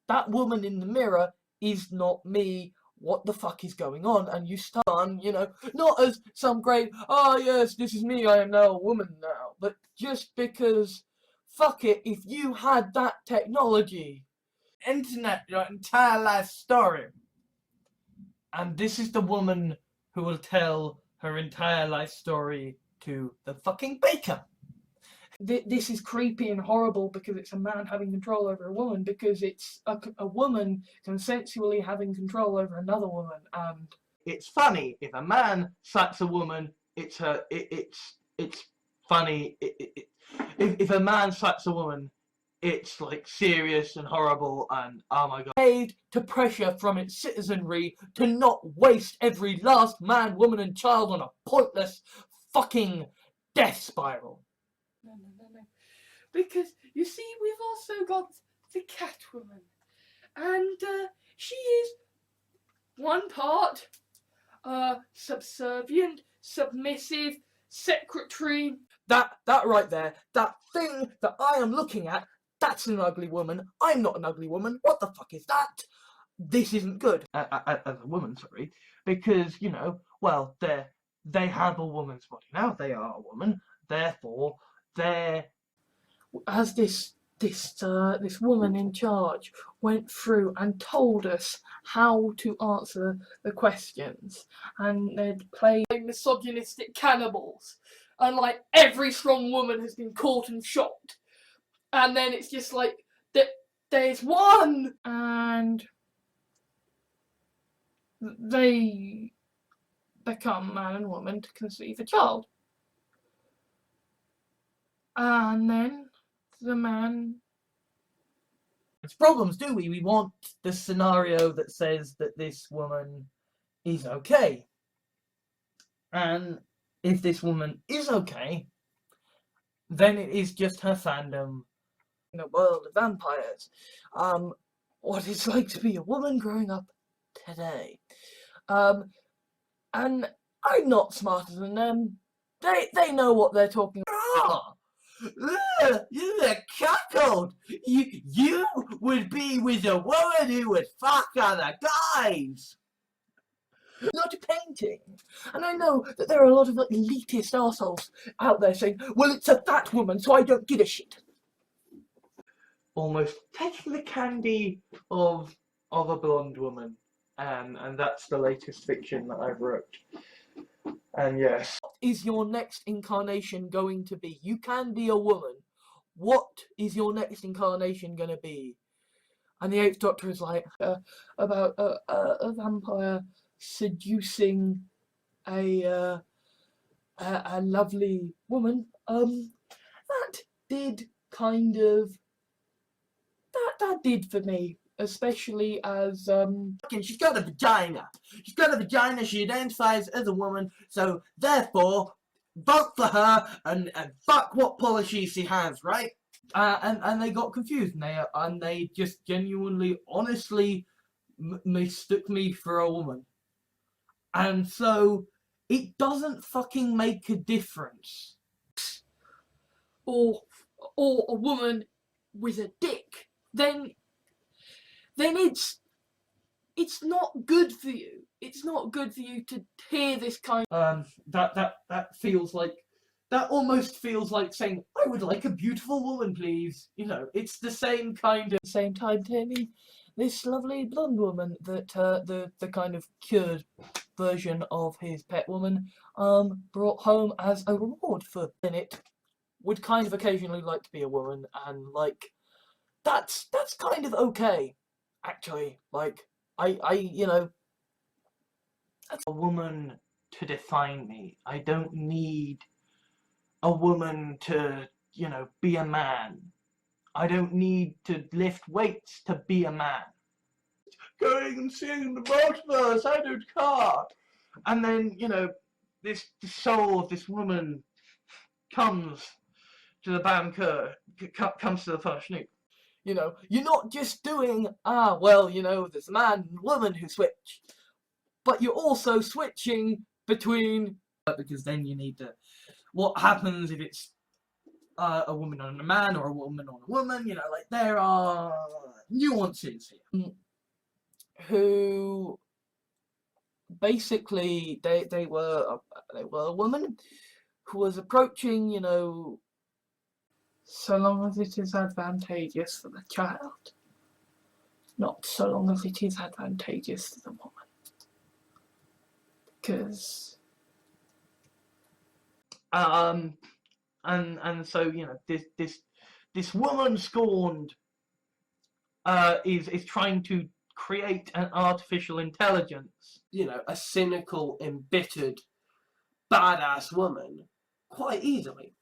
that woman in the mirror is not me. What the fuck is going on? And you start on, not as some great, oh yes, this is me, I am now a woman now. But just because, fuck it, if you had that technology, internet, your entire life story. And this is the woman who will tell her entire life story to the fucking baker. This is creepy and horrible because it's a man having control over a woman, because it's a woman consensually having control over another woman. It's funny if a man slaps a woman, it's funny. If a man slaps a woman, it's like serious and horrible and oh my god. Paid to pressure from its citizenry to not waste every last man, woman and child on a pointless fucking death spiral. No. Because, you see, we've also got the Catwoman. And she is one part subservient, submissive, secretary. That right there, that thing that I am looking at, that's an ugly woman. I'm not an ugly woman. What the fuck is that? This isn't good. As a woman, sorry. Because, you know, well, they have a woman's body now. They are a woman. Therefore, they're... As this woman in charge went through and told us how to answer the questions, and they'd play misogynistic cannibals, and like every strong woman has been caught and shot, and then it's just like there's one, and they become man and woman to conceive a child, and then the man. It's problems, do we? We want the scenario that says that this woman is okay. And if this woman is okay, then it is just her fandom in a world of vampires. What it's like to be a woman growing up today. And I'm not smarter than them. They know what they're talking about. You're cuckold. You would be with a woman who would fuck other guys. Not a painting. And I know that there are a lot of like elitist arseholes out there saying, well, it's a fat woman, so I don't give a shit. Almost taking the candy of a blonde woman. And that's the latest fiction that I've wrote. And yes. What is your next incarnation going to be? You can be a woman. What is your next incarnation going to be? And the Eighth Doctor is like, about a vampire seducing a lovely woman. That did kind of... That did for me. Especially as, she's got a vagina. She's got a vagina, she identifies as a woman, so therefore, vote for her and fuck what policy she has, right? And they got confused, and they just genuinely, honestly mistook me for a woman. And so, it doesn't fucking make a difference. Or a woman with a dick, then it's not good for you. It's not good for you to hear this kind of... That feels like... That almost feels like saying, I would like a beautiful woman, please. You know, it's the same kind of... Same time, Tammy, this lovely blonde woman that the kind of cured version of his pet woman brought home as a reward for in it would kind of occasionally like to be a woman, and like that's kind of okay. Actually, like, I, you know, that's a woman to define me. I don't need a woman to, you know, be a man. I don't need to lift weights to be a man. Going and seeing the multiverse, I don't care. And then, you know, the soul of this woman comes to the banker, comes to the first snoop. You know, you're not just doing, well, you know, there's a man and woman who switch. But you're also switching between... Because then you need to... What happens if it's a woman on a man or a woman on a woman? You know, like, there are nuances here. Who... Basically, they were a woman who was approaching, you know... So long as it is advantageous for the child, not so long as it is advantageous to the woman. Because... And so, you know, this woman scorned is trying to create an artificial intelligence. You know, a cynical, embittered, badass woman, quite easily.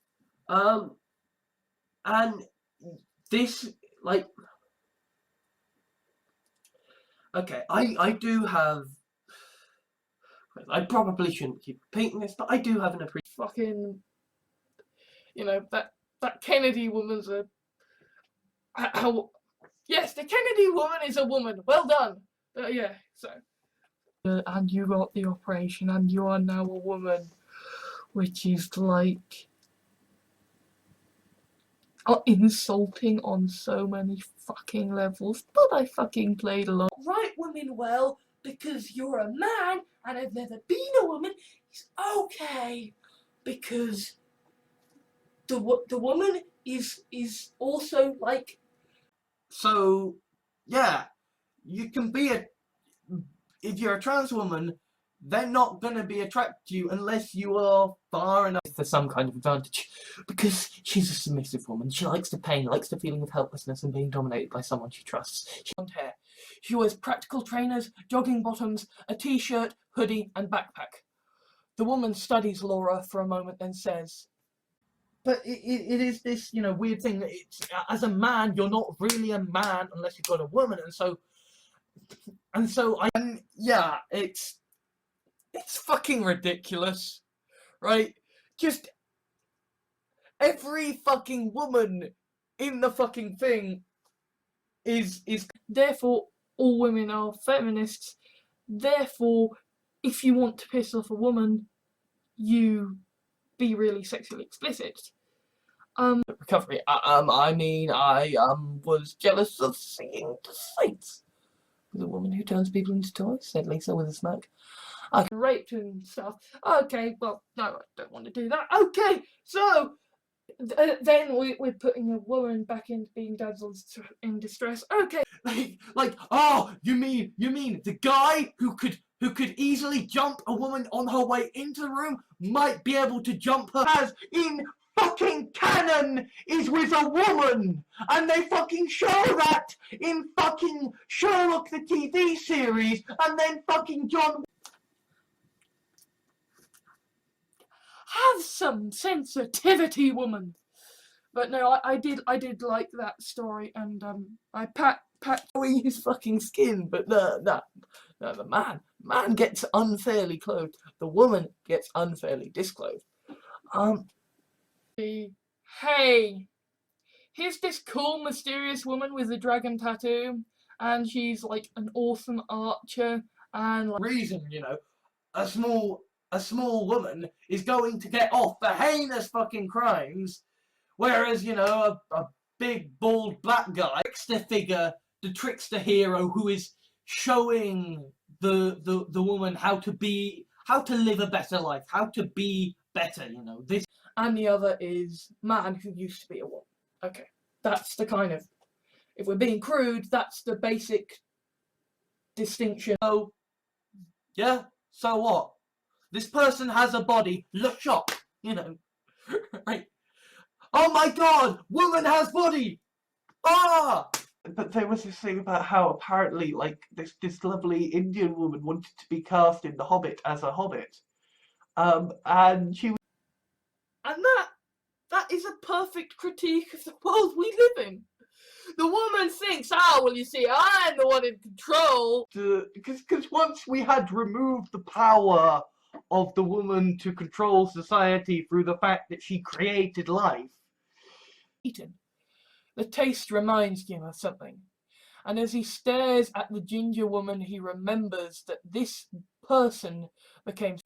And this, like, okay, I do have, I probably shouldn't keep repeating this, but I do have an appreciation. Fucking, you know, that Kennedy woman's a. Yes, the Kennedy woman is a woman. Well done. Yeah, so. And you got the operation, and you are now a woman, which is like insulting on so many fucking levels. But I fucking played along. Right women well because you're a man and have never been a woman is okay because the woman is also like. So, yeah, you can be if you're a trans woman, they're not gonna be attracted to you unless you are far enough for some kind of advantage. Because she's a submissive woman. She likes the pain, likes the feeling of helplessness and being dominated by someone she trusts. She has blonde hair. She wears practical trainers, jogging bottoms, a t-shirt, hoodie and backpack. The woman studies Laura for a moment, then says, But it is this, you know, weird thing that it's, as a man, you're not really a man unless you've got a woman, and yeah, it's fucking ridiculous, right? Just every fucking woman in the fucking thing is therefore all women are feminists. Therefore, if you want to piss off a woman, you be really sexually explicit. recovery. I mean, I was jealous of seeing the sights. The woman who turns people into toys, said Lisa with a smirk. Raped and stuff. Okay, well, no, I don't want to do that. Okay, so then we're putting a woman back into being damsels in distress. Okay. Like, oh, you mean the guy who could easily jump a woman on her way into the room might be able to jump her as in fucking canon is with a woman, and they fucking show that in fucking Sherlock the TV series, and then fucking John. Have some sensitivity, woman. But no, I did like that story, and I pat His fucking skin, but the man gets unfairly clothed. The woman gets unfairly disclothed. Hey, here's this cool, mysterious woman with a dragon tattoo, and she's like an awesome archer, and like, Reason, you know, a small woman is going to get off for heinous fucking crimes, whereas, you know, a big bald black guy, trickster figure, the trickster hero who is showing the woman how to live a better life, how to be better, you know, this. and the other is man who used to be a woman. Okay, that's the kind of, if we're being crude, that's the basic distinction. Oh, yeah, so what? This person has a body, look shop, you know, right? Oh my god, woman has body! Ah! But there was this thing about how apparently, like, this lovely Indian woman wanted to be cast in The Hobbit as a hobbit. And she... And that is a perfect critique of the world we live in. The woman thinks, well, you see, I'm the one in control. Because once we had removed the power of the woman to control society through the fact that she created life. The taste reminds him of something. And as he stares at the ginger woman, he remembers that this person became,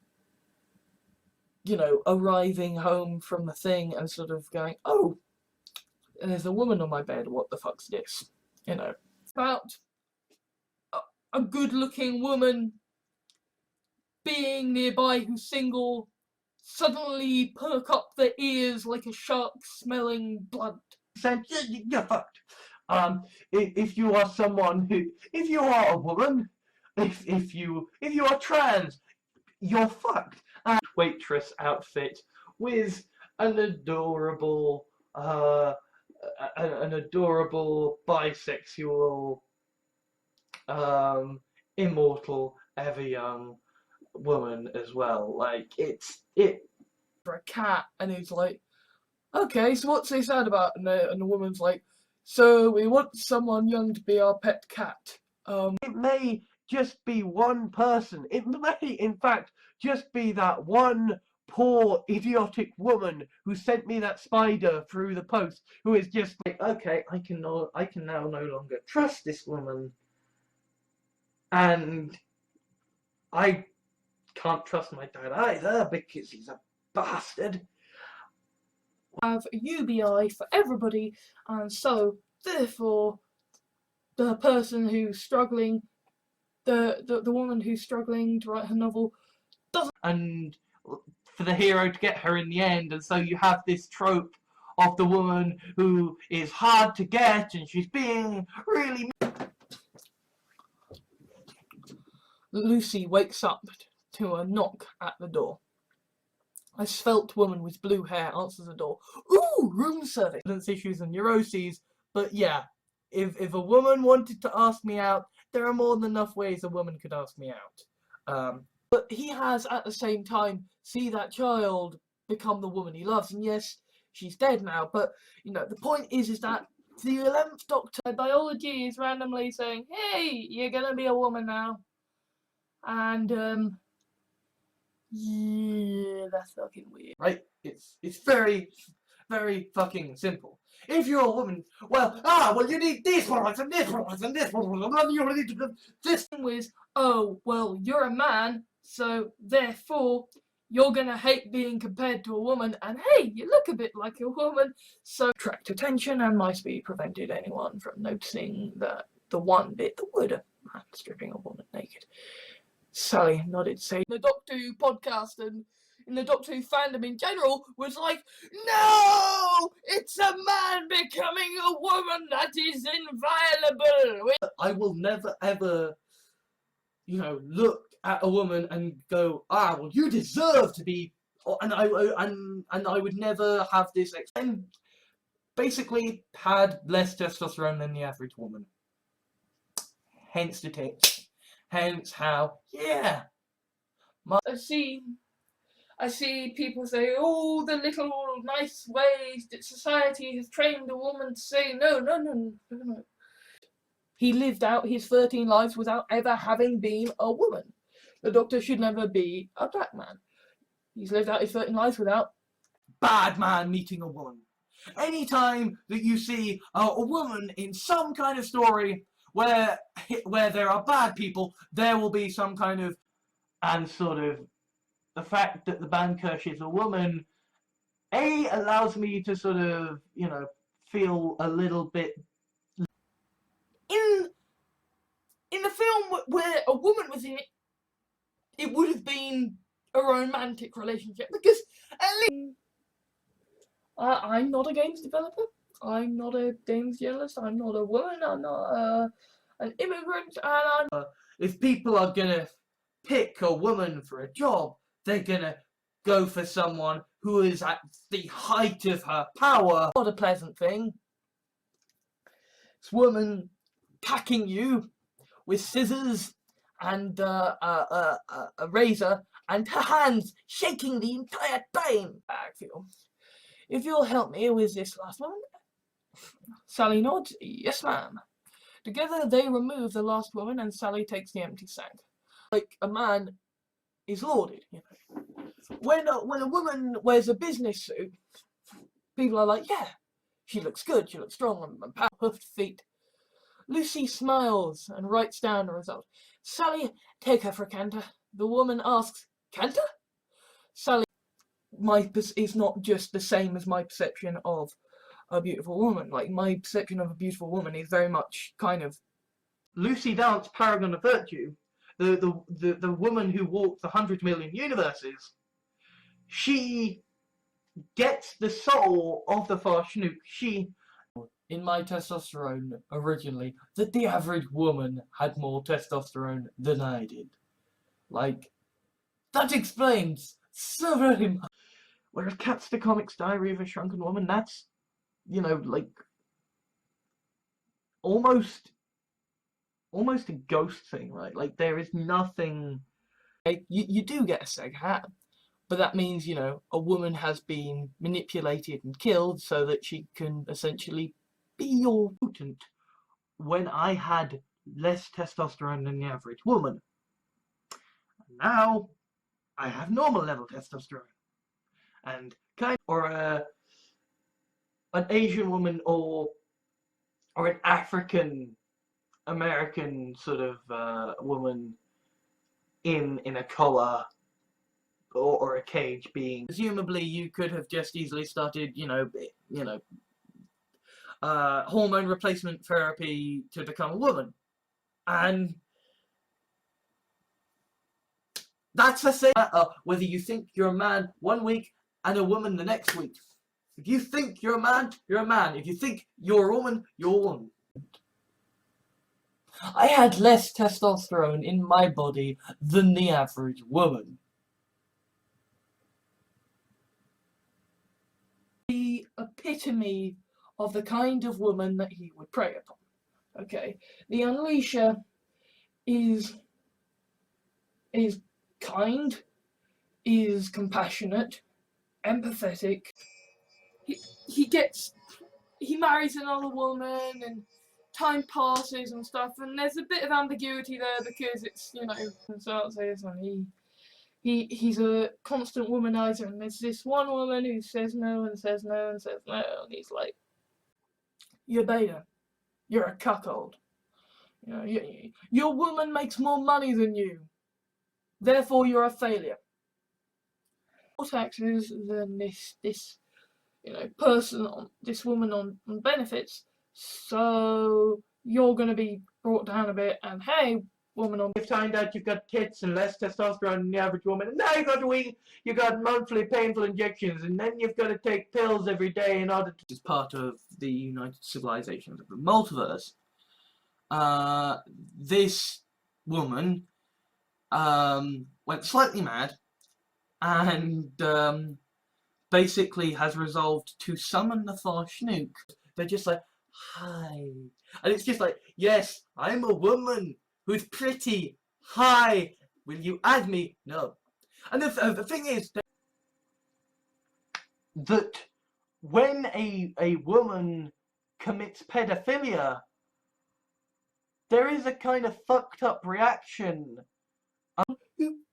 you know, arriving home from the thing and sort of going, oh, there's a woman on my bed, what the fuck's this? You know. About a good-looking woman being nearby who's single, suddenly perk up their ears like a shark smelling blood. Said, you're fucked. If you are someone who, if you are a woman, if you are trans, you're fucked. Waitress outfit with an adorable bisexual immortal ever young woman as well. Like, it's For a cat, and he's like, okay, so what's they sad about? And the woman's like, so we want someone young to be our pet cat. It may just be one person. It may, in fact, just be that one poor idiotic woman who sent me that spider through the post, who is just like, okay, I can now no longer trust this woman, and I can't trust my dad either because he's a bastard. Have a UBI for everybody, and so therefore the person who's struggling, the woman who's struggling to write her novel, And for the hero to get her in the end, and so you have this trope of the woman who is hard to get and she's being really... Lucy wakes up to a knock at the door. A svelte woman with blue hair answers the door. Ooh, room service. Issues and neuroses, but yeah, if a woman wanted to ask me out, there are more than enough ways a woman could ask me out. But he has at the same time see that child become the woman he loves, and yes, she's dead now. But you know, the point is that the 11th Doctor, biology is randomly saying, "Hey, you're gonna be a woman now," and yeah, that's fucking weird. Right? It's very, very fucking simple. If you're a woman, well, you need this product and this product and this product, you need to do this. Was, oh, well, you're a man, so therefore you're gonna hate being compared to a woman, and hey, you look a bit like a woman, so attract attention and might be prevented anyone from noticing that the one bit that would a man stripping a woman naked. Sally nodded, saying the Doctor Who podcast and in the Doctor Who fandom in general was like, no, it's a man becoming a woman that is inviolable. I will never ever, look at a woman and go, well, you deserve to be, and I would never have this. And basically had less testosterone than the average woman. Hence the tits. Hence how, yeah. I see people say, oh, the little nice ways that society has trained a woman to say, no. He lived out his 13 lives without ever having been a woman. The Doctor should never be a black man. He's lived out his 13 lives without Bad man meeting a woman. Anytime that you see a woman in some kind of story where there are bad people, there will be some kind of, and sort of, the fact that the Bankersh is a woman, allows me to sort of, feel a little bit... in the film where a woman was in it, it would have been a romantic relationship, because at least I'm not a games developer, I'm not a games journalist, I'm not a woman, I'm not an immigrant, and I'm... If people are gonna pick a woman for a job, they're gonna go for someone who is at the height of her power. Not a pleasant thing. This woman hacking you with scissors and a razor, and her hands shaking the entire time. If you'll help me with this last one. Sally nods. Yes, ma'am. Together they remove the last woman, and Sally takes the empty sack. Like a man is lauded, When a woman wears a business suit, people are like, yeah, she looks good, she looks strong and puffed feet. Lucy smiles and writes down the result. Sally, take her for a canter. The woman asks, canter? Sally, is not just the same as my perception of a beautiful woman. Like, my perception of a beautiful woman is very much kind of... Lucy Dance, paragon of virtue, the woman who walks 100 million universes, she gets the soul of the Farshnook. In my testosterone originally, that the average woman had more testosterone than I did. Like, that explains so very much. Whereas Cat's the Comics Diary of a Shrunken Woman, that's, like, almost a ghost thing, right? Like, there is nothing... You do get a seg hat, but that means, you know, a woman has been manipulated and killed so that she can essentially be your potent when I had less testosterone than the average woman. Now I have normal level testosterone, and or an Asian woman or an African American sort of woman in a collar or a cage being. Presumably, you could have just easily started, hormone replacement therapy to become a woman, and that's the same matter whether you think you're a man one week and a woman the next week. If you think you're a man, you're a man. If you think you're a woman, you're a woman. I had less testosterone in my body than the average woman. The epitome of the kind of woman that he would prey upon. Okay, the Unleasher is kind, is compassionate, empathetic. He marries another woman and time passes and stuff, and there's a bit of ambiguity there because it's, you know, and so I'll say this one, he's a constant womanizer, and there's this one woman who says no and says no and says no, and he's like, You're beta. You're a cuckold. You know, your woman makes more money than you. Therefore, you're a failure. More taxes than this this woman on benefits. So you're going to be brought down a bit, and hey, woman on. You find out you've got tits and less testosterone than the average woman, and now you got monthly painful injections, and then you've got to take pills every day in order to. Is part of the United Civilizations of the Multiverse. This woman went slightly mad and basically has resolved to summon the Farshnuk. They're just like, hi. And it's just like, yes, I'm a woman who's pretty. Hi. Will you add me? No. And the thing is that when a woman commits pedophilia, there is a kind of fucked up reaction.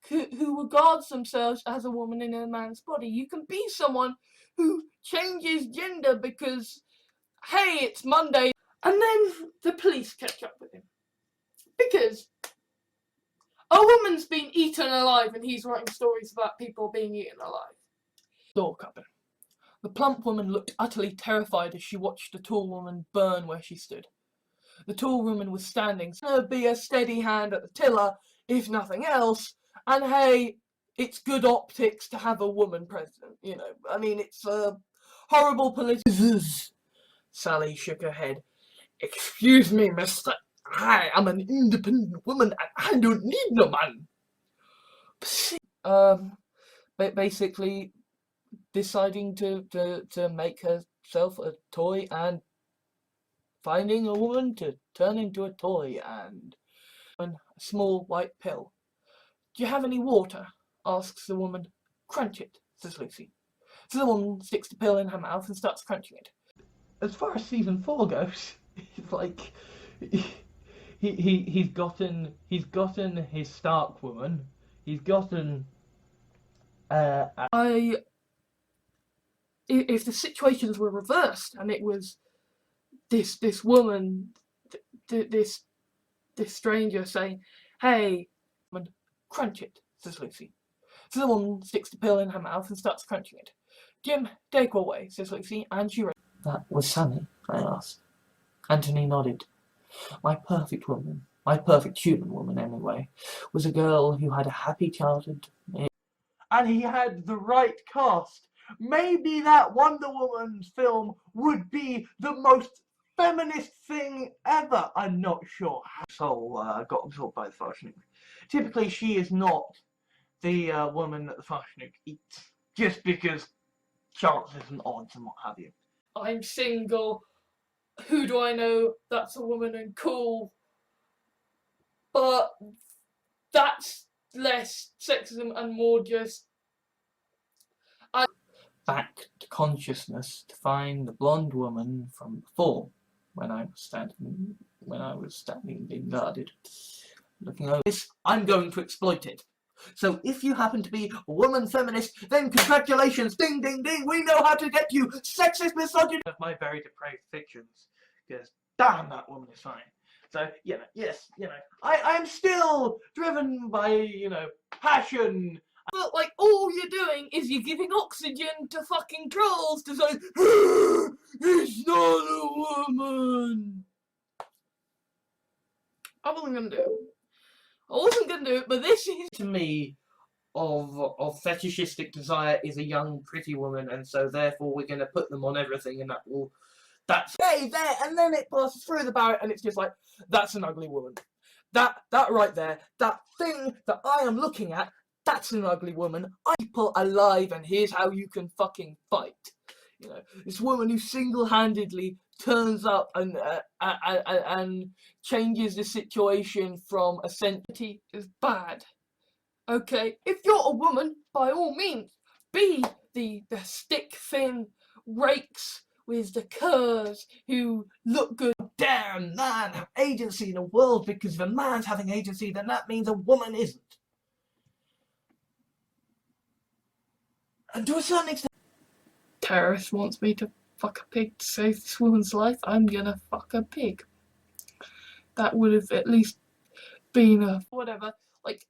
who regards themselves as a woman in a man's body. You can be someone who changes gender because, hey, it's Monday, and then the police catch up with him because a woman's been eaten alive, and he's writing stories about people being eaten alive. door open. The plump woman looked utterly terrified as she watched the tall woman burn where she stood. The tall woman was standing, so be a steady hand at the tiller, if nothing else, and hey, it's good optics to have a woman president, you know. I mean, it's a horrible political. Sally shook her head. Excuse me, mister. I am an independent woman and I don't need no man. Basically deciding to make herself a toy and finding a woman to turn into a toy and a small white pill. Do you have any water? Asks the woman. Crunch it, says Lucy. So the woman sticks the pill in her mouth and starts crunching it. As far as season 4 goes, it's like he's gotten his Stark woman. He's gotten If the situations were reversed and it was this woman, this stranger saying, "Hey, woman, crunch it," says Lucy. So the woman sticks the pill in her mouth and starts crunching it. "Jim, take her away," says Lucy, and she. That was Sammy, I asked. Anthony nodded. My perfect woman, my perfect human woman anyway, was a girl who had a happy childhood. And he had the right cast. Maybe that Wonder Woman film would be the most feminist thing ever. I'm not sure how Soul got absorbed by the Farshnuk. Typically, she is not the woman that the Farshnuk eats, just because chances and odds and what have you. I'm single. Who do I know that's a woman and cool? But that's less sexism and more just back to consciousness to find the blonde woman from before, when I was standing being guarded, looking over this. I'm going to exploit it. So if you happen to be a woman feminist, then congratulations, ding ding ding, we know how to get you, sexist, misogynist. Of my very depraved fictions, because damn, that woman is fine. So, you know, yes, you know, I'm still driven by, you know, passion. But like all you're doing is you're giving oxygen to fucking trolls to say it's not a woman. I wasn't gonna do it, but this is To me, of fetishistic desire is a young, pretty woman, and so therefore we're going to put them on everything, and that's Hey, there, and then it passes through the barrier, and it's just like, that's an ugly woman. That right there, that thing that I am looking at, that's an ugly woman. People alive, and here's how you can fucking fight. You know, this woman who single-handedly turns up and changes the situation from a sentity is bad. Okay, if you're a woman, by all means, be the stick-thin rakes with the curves who look good. damn man have agency in the world, because if a man's having agency, then that means a woman isn't. And to a certain extent, Terrorist wants me to fuck a pig to save this woman's life. I'm gonna fuck a pig. That would have at least been a whatever. Like,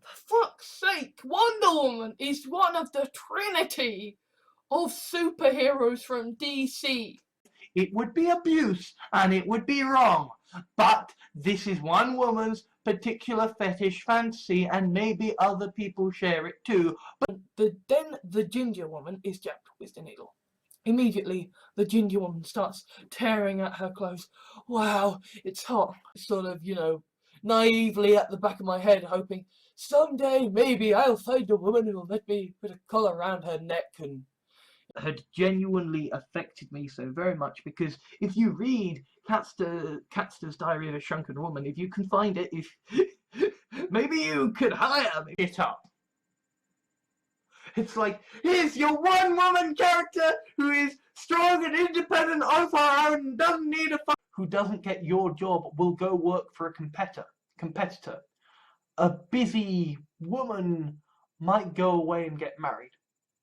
for fuck's sake, Wonder Woman is one of the trinity of superheroes from DC. It would be abuse and it would be wrong, but this is one woman's particular fetish fantasy, and maybe other people share it too. then the ginger woman is jacked with the needle. Immediately, the ginger woman starts tearing at her clothes. Wow, it's hot. Sort of, you know, naively at the back of my head, hoping someday maybe I'll find a woman who'll let me put a collar around her neck. And had genuinely affected me so very much, because if you read Catster's Diary of a Shrunken Woman, if you can find it, if maybe you could hire me it up. It's like, here's your one woman character who is strong and independent of her own and doesn't need a who doesn't get your job will go work for a competitor. A busy woman might go away and get married.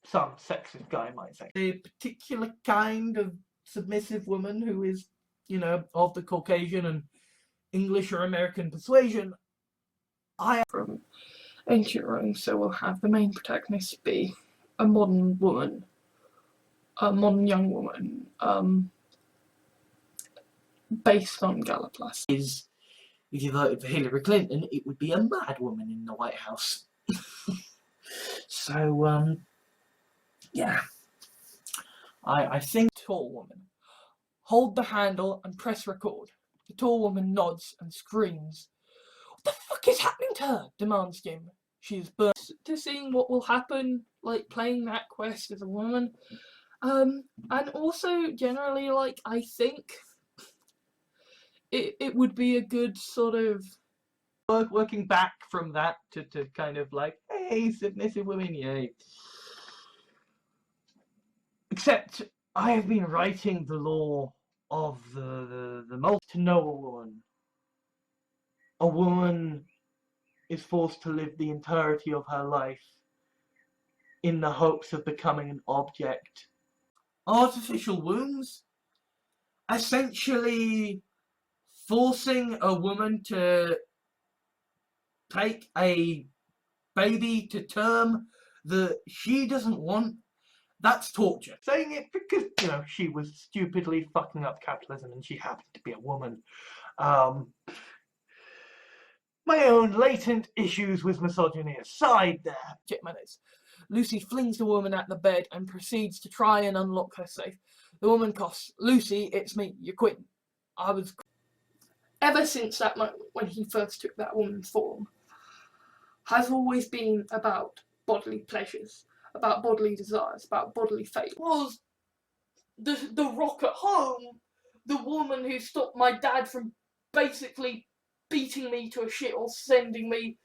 Some sexist guy might say. a particular kind of submissive woman who is, you know, of the Caucasian and English or American persuasion. From ancient Rome, so we'll have the main protagonist be a modern woman, a modern young woman, based on Galaplace. Is, if you voted for Hillary Clinton, it would be a mad woman in the White House. So, yeah. I think tall woman. Hold the handle and press record. The tall woman nods and screams. What the fuck is happening to her? Demands Jim. She is burnt To seeing what will happen, like playing that quest as a woman, and also generally, like, I think it would be a good sort of Working back from that to kind of like, hey, submissive women, yay. Except I have been writing the law of the multi to know a woman. A woman is forced to live the entirety of her life in the hopes of becoming an object. artificial wombs, essentially forcing a woman to take a baby to term that she doesn't want. That's torture. Saying it because, you know, she was stupidly fucking up capitalism and she happened to be a woman. My own latent issues with misogyny aside there. Jet minutes. Lucy flings the woman at the bed and proceeds to try and unlock her safe. The woman coughs. Lucy, it's me. You're quitting. I was. ever since that moment when he first took that woman's form, has always been about bodily pleasures, about bodily desires, about bodily fate. Was the rock at home, the woman who stopped my dad from basically beating me to a shit or sending me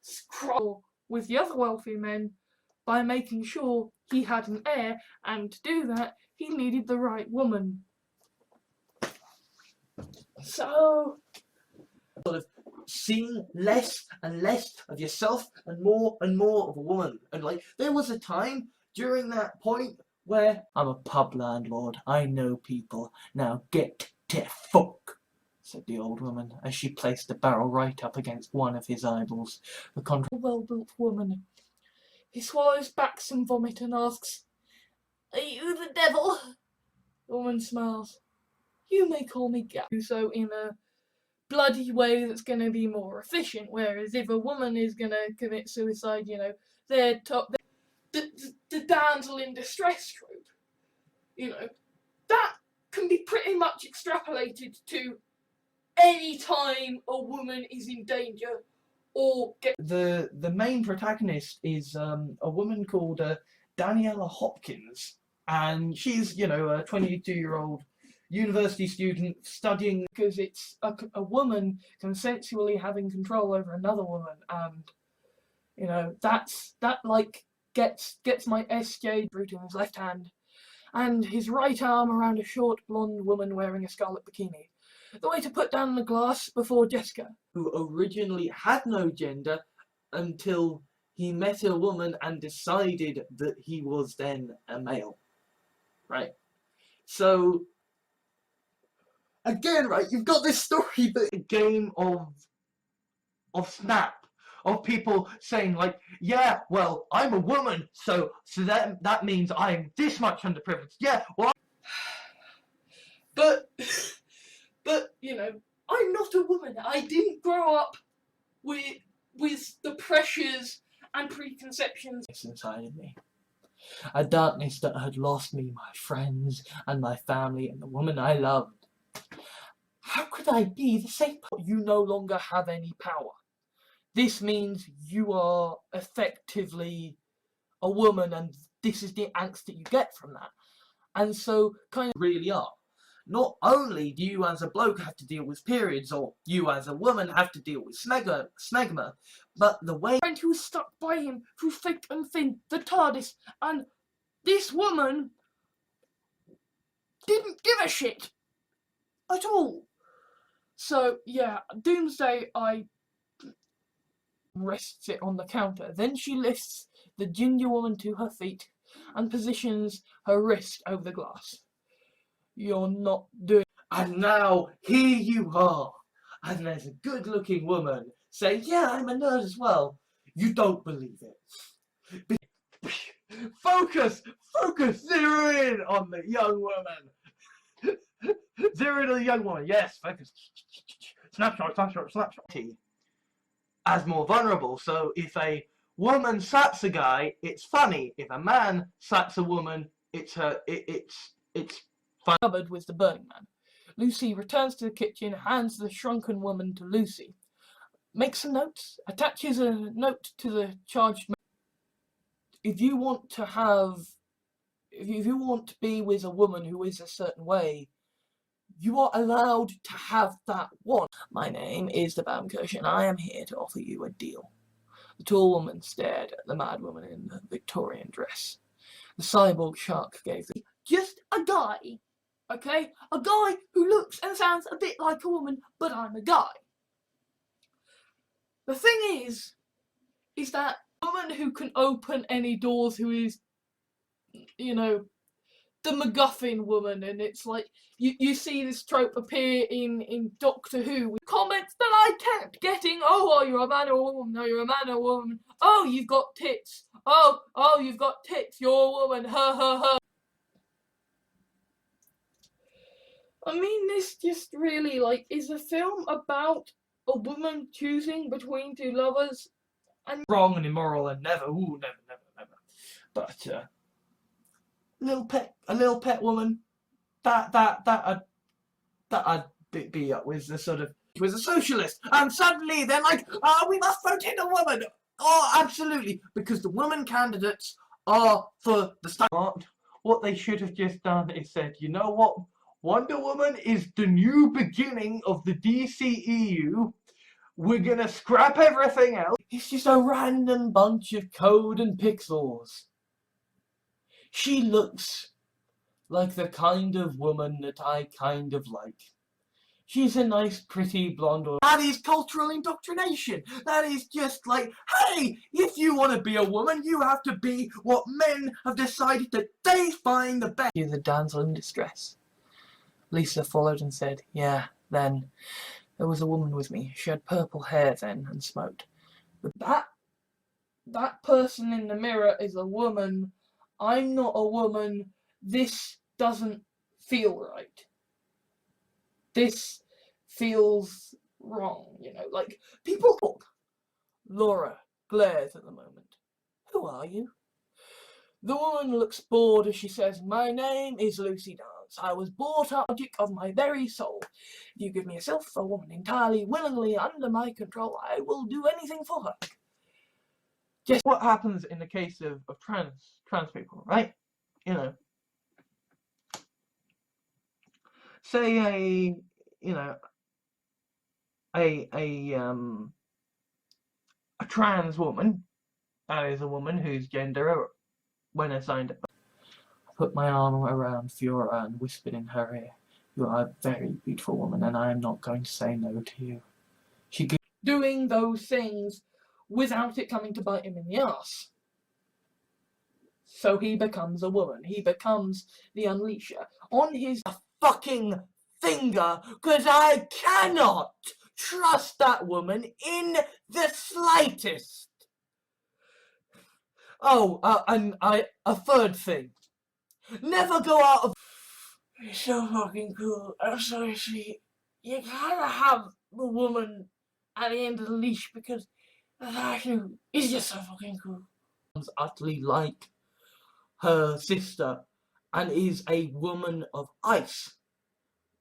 scroll with the other wealthy men, by making sure he had an heir, and to do that, he needed the right woman. So, seeing less and less of yourself and more of a woman. And like, there was a time during that point where I'm a pub landlord, I know people, now get to fuck, said the old woman as she placed the barrel right up against one of his eyeballs. The a well-built woman. He swallows back some vomit and asks, "Are you the devil?" The woman smiles. "You may call me Gap." Do so in a bloody way that's going to be more efficient, whereas if a woman is going to commit suicide, you know, they're the damsel in distress trope, you know, that can be pretty much extrapolated to any time a woman is in danger or get. The main protagonist is a woman called Daniela Hopkins, and she's, you know, a 22-year-old university student studying, because it's a woman consensually having control over another woman, and you know that like gets my SJ root in his left hand, and his right arm around a short blonde woman wearing a scarlet bikini. The way to put down the glass before Jessica, who originally had no gender until he met a woman and decided that he was then a male. Right? So, again, right, you've got this story that A game of snap, of people saying like, yeah, well, I'm a woman, so that means I'm this much underprivileged. Yeah, well, but you know, I'm not a woman. I didn't grow up with the pressures and preconceptions inside of me. A darkness that had lost me, my friends, and my family, and the woman I loved. How could I be the same? You no longer have any power. This means you are effectively a woman, and this is the angst that you get from that. And so, kind of really are. Not only do you as a bloke have to deal with periods, or you as a woman have to deal with smegma, but the way friend who was stuck by him through thick and thin, the TARDIS, and this woman didn't give a shit at all. So yeah, Doomsday rests it on the counter. Then she lifts the ginger woman to her feet and positions her wrist over the glass. You're not doing. And now here you are, and there's a good-looking woman saying, "Yeah, I'm a nerd as well." You don't believe it. focus, zero in on the young woman. Zero in on the young woman. Yes, focus. Snapshot. As more vulnerable. So if a woman slaps a guy, it's funny. If a man slaps a woman, it's Cupboard with the Burning Man. Lucy returns to the kitchen, hands the shrunken woman to Lucy, makes a note, attaches a note to the charged. If you want to be with a woman who is a certain way, you are allowed to have that one. My name is the Baumkirch, and I am here to offer you a deal. The tall woman stared at the mad woman in the Victorian dress. The cyborg shark gave the just a guy. Okay? A guy who looks and sounds a bit like a woman, but I'm a guy. The thing is that a woman who can open any doors, who is, you know, the MacGuffin woman, and it's like, you see this trope appear in Doctor Who, with comments that I kept getting, oh, you're a man or a woman, no, you're a man or a woman, oh, you've got tits, oh, you've got tits, you're a woman, ha ha ha. I mean, this just really, like, is a film about a woman choosing between two lovers, and wrong and immoral and never. But a little pet woman, that I'd be up with. The sort of, he was a socialist, and suddenly they're like, we must vote in a woman. Oh, absolutely, because the woman candidates are for the start. What they should have just done is said, you know what? Wonder Woman is the new beginning of the DCEU. we're gonna scrap everything else. It's just a random bunch of code and pixels. She looks like the kind of woman that I kind of like. She's a nice, pretty blonde. That is cultural indoctrination. That is just like, hey, if you want to be a woman, you have to be what men have decided that they find the best. You, the damsel in distress. Lisa followed and said, yeah, then. There was a woman with me. She had purple hair then and smoked. That person in the mirror is a woman. I'm not a woman. This doesn't feel right. This feels wrong, you know, like People talk. Laura glares at the moment. Who are you? The woman looks bored as she says, my name is Lucy Dance. I was brought up object of my very soul. If you give me yourself, a woman entirely willingly under my control, I will do anything for her. Just what happens in the case of trans people, right? You know, say a trans woman, that is a woman whose gender when assigned. I put my arm around Fiora and whispered in her ear, you are a very beautiful woman and I am not going to say no to you. She doing those things without it coming to bite him in the ass. So he becomes a woman. He becomes the Unleasher. On his Fucking finger, because I cannot trust that woman in the slightest. Oh, and a third thing. Never go out of... It's so fucking cool. I'm sorry, sweet. You gotta have the woman at the end of the leash because it's just so fucking cool. Utterly like her sister and is a woman of ice.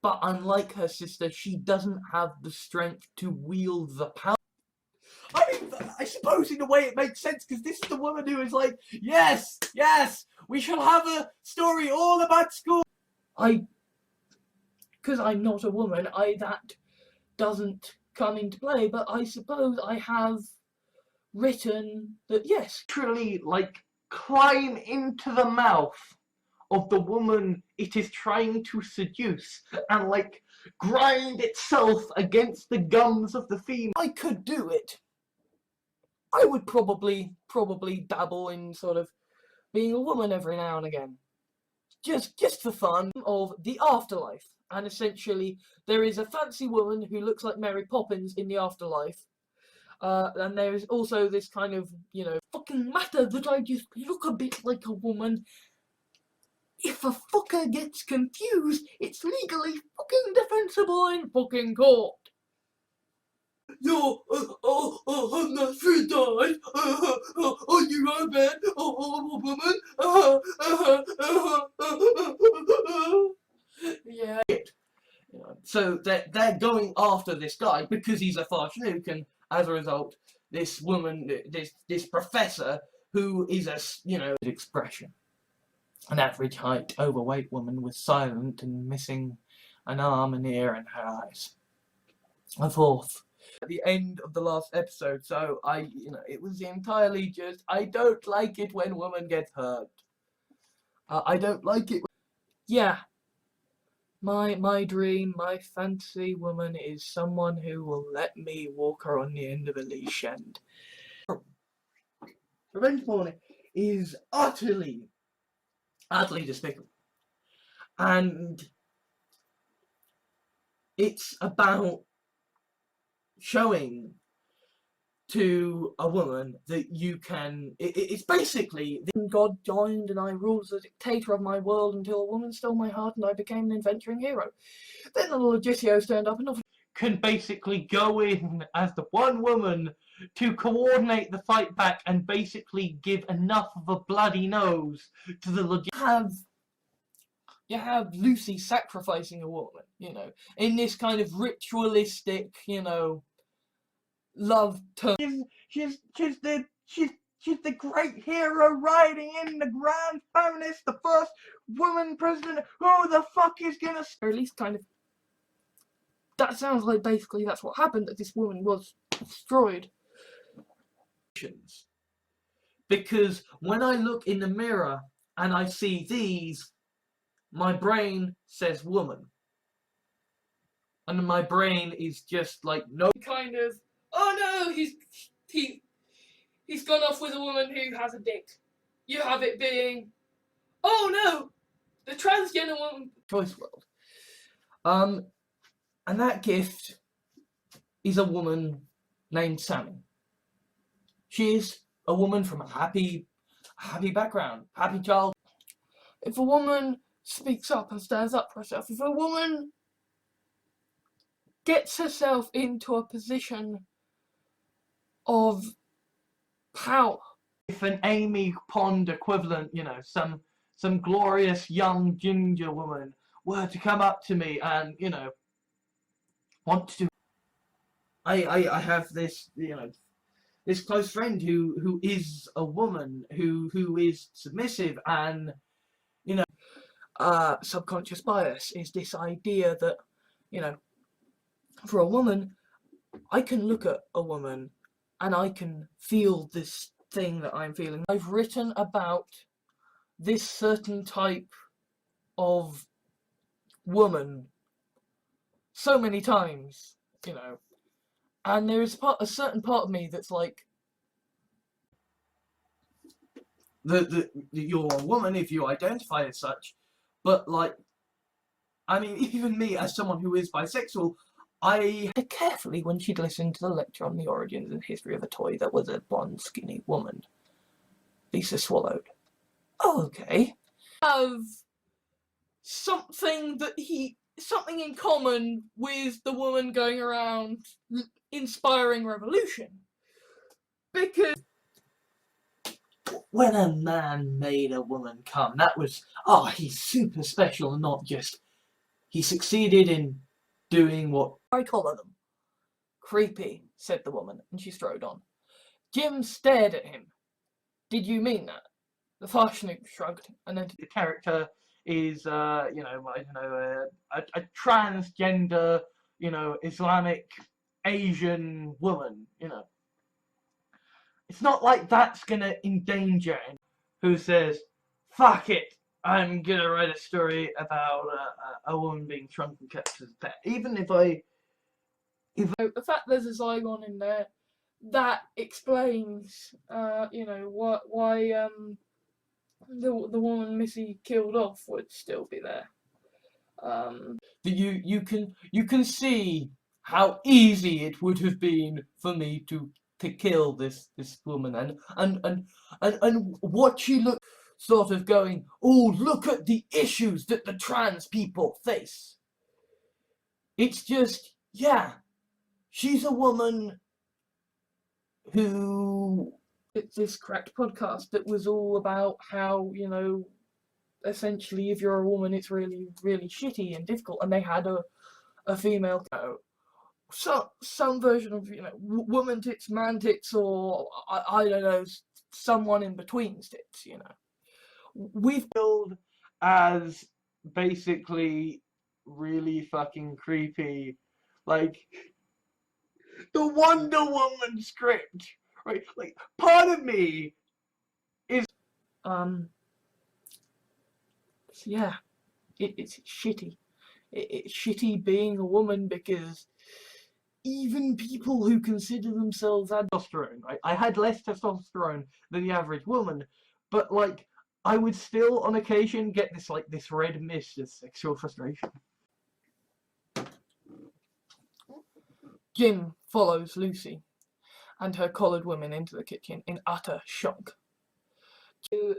But unlike her sister, she doesn't have the strength to wield the power. I mean, I suppose in a way it makes sense because this is the woman who is like, yes, yes, we shall have a story all about school. Because I'm not a woman, that doesn't come into play, but I suppose I have written that, yes. Literally, like, climb into the mouth of the woman it is trying to seduce and, like, grind itself against the gums of the female. I could do it. I would probably dabble in sort of being a woman every now and again. Just for fun of the afterlife. And essentially, there is a fancy woman who looks like Mary Poppins in the afterlife. And there is also this kind of, you know, Fucking matter that I just look a bit like a woman. If a fucker gets confused, it's legally fucking defensible in fucking court. Yo, I'm not free died. Oh, you are bad. Oh, woman. Yeah. So they're going after this guy because he's a Farshnook, and as a result, this woman, this professor, who is a, you know, expression. An average height, overweight woman with silent and missing an arm, an ear, and her eyes. A fourth. At the end of the last episode, so it was entirely just, I don't like it when women get hurt. I don't like it. Yeah. My dream, my fantasy woman is someone who will let me walk her on the end of a leash and... Revenge porn is utterly despicable. And it's about showing to a woman that you can, it's basically... God joined and I ruled as the dictator of my world until a woman stole my heart and I became an adventuring hero. Then the Logicios turned up and offered... Can basically go in as the one woman to coordinate the fight back and basically give enough of a bloody nose to the You have Lucy sacrificing a woman, you know, in this kind of ritualistic, you know, love turn. She's the great hero riding in the grand feminist, the first woman president. Who the fuck is gonna... Or at least kind of... That sounds like basically that's what happened, that this woman was destroyed. Because when I look in the mirror and I see these, my brain says woman. And my brain is just like, no. Kind of, oh no, he's gone off with a woman who has a dick. You have it being, oh no, the transgender woman. Choice world. And that gift is a woman named Sammy. She is a woman from a happy background, happy child. If a woman speaks up and stands up for herself, if a woman gets herself into a position of power. If an Amy Pond equivalent, you know, some glorious young ginger woman were to come up to me and, you know, want to... I have this, you know, this close friend who is a woman, who is submissive, and, you know, Subconscious bias is this idea that, you know, for a woman, I can look at a woman and I can feel this thing that I'm feeling. I've written about this certain type of woman so many times, you know, and there is a certain part of me that's like, you're a woman if you identify as such, but, like, I mean, even me as someone who is bisexual, I carefully when she'd listened to the lecture on the origins and history of a toy that was a blonde, skinny woman. Lisa swallowed. Oh, okay. Have something in common with the woman going around inspiring revolution. Because when a man made a woman come, that was, oh, he's super special, not just, he succeeded in doing what I collar them. Creepy, said the woman, and she strode on. Jim stared at him. Did you mean that? The Farshnik shrugged, and then The character is, you know, I don't know, a transgender, you know, Islamic Asian woman, you know. It's not like that's gonna endanger him. Who says, fuck it, I'm gonna write a story about a woman being shrunk and kept as a pet. Even if the fact there's a Zygon in there, that explains, you know, why the woman Missy killed off would still be there. you can see how easy it would have been for me to kill this woman, and what she looked, sort of going, oh, look at the issues that the trans people face. It's just, yeah, she's a woman who... It's this correct podcast that was all about how, you know, essentially if you're a woman it's really, really shitty and difficult, and they had a female, you know, some version of, you know, woman tits, man tits, or I don't know, someone in between tits, you know. we've billed as basically really fucking creepy, like the Wonder Woman script, right? Like, part of me is So yeah, it's shitty. It's shitty being a woman, because even people who consider themselves testosterone, right? I had less testosterone than the average woman, but like I would still on occasion get this red mist of sexual frustration. Jim follows Lucy and her collared women into the kitchen in utter shock. To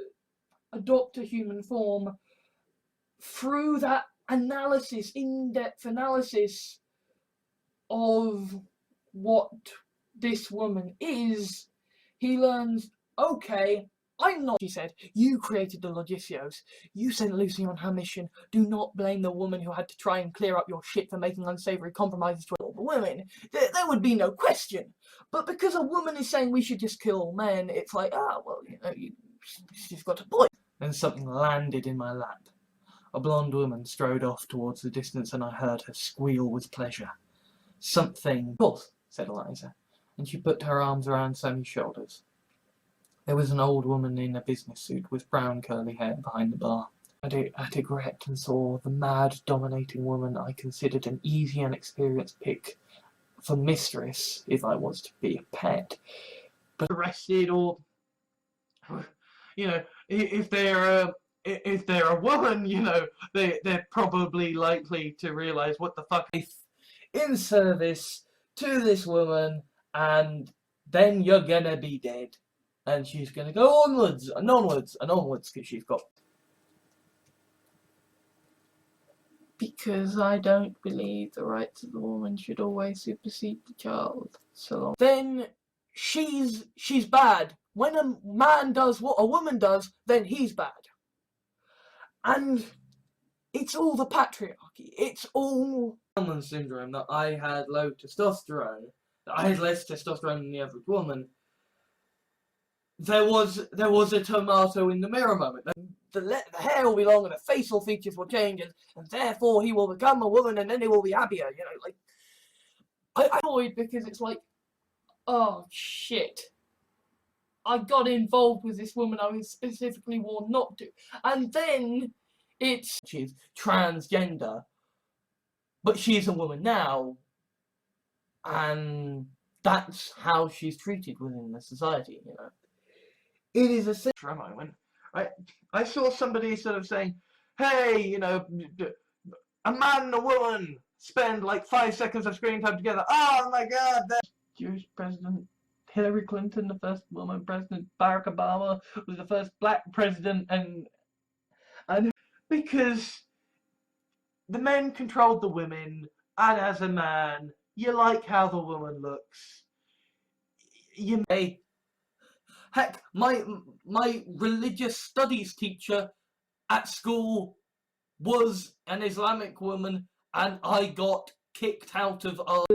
adopt a human form through that analysis, in-depth analysis of what this woman is, he learns, okay, I'm not, she said, you created the Logicios. You sent Lucy on her mission. Do not blame the woman who had to try and clear up your shit for making unsavory compromises to all the women. There would be no question. But because a woman is saying we should just kill all men, it's like, well, you know, she's got a point. Then something landed in my lap. A blonde woman strode off towards the distance, and I heard her squeal with pleasure. Something... Of course, said Eliza. and she put her arms around Sammy's shoulders. There was an old woman in a business suit with brown curly hair behind the bar. I regret and saw the mad, dominating woman I considered an easy and experienced pick for mistress if I was to be a pet. But arrested, or you know, if they're a woman, you know, they're probably likely to realise what the fuck. in service to this woman, and then you're gonna be dead. And she's gonna go onwards and onwards and onwards because she's got. Because I don't believe the rights of the woman should always supersede the child. So long. Then she's bad. When a man does what a woman does, then he's bad. And it's all the patriarchy. It's all Down syndrome, that I had low testosterone, that I had less testosterone than the average woman. There was a tomato in the mirror moment. The hair will be long and the facial features will change, and therefore he will become a woman, and then he will be happier. You know, like I'm annoyed because it's like, oh shit, I got involved with this woman I was specifically warned not to, and then it's she's transgender, but she's a woman now, and that's how she's treated within the society. You know, it is a moment. I saw somebody sort of saying, hey, you know, a man and a woman spend like 5 seconds of screen time together. Oh my god, the Jewish president Hillary Clinton, the first woman president, Barack Obama was the first black president, and because the men controlled the women, and as a man, you like how the woman looks. You may. Heck, my religious studies teacher at school was an Islamic woman, and I got kicked out of our.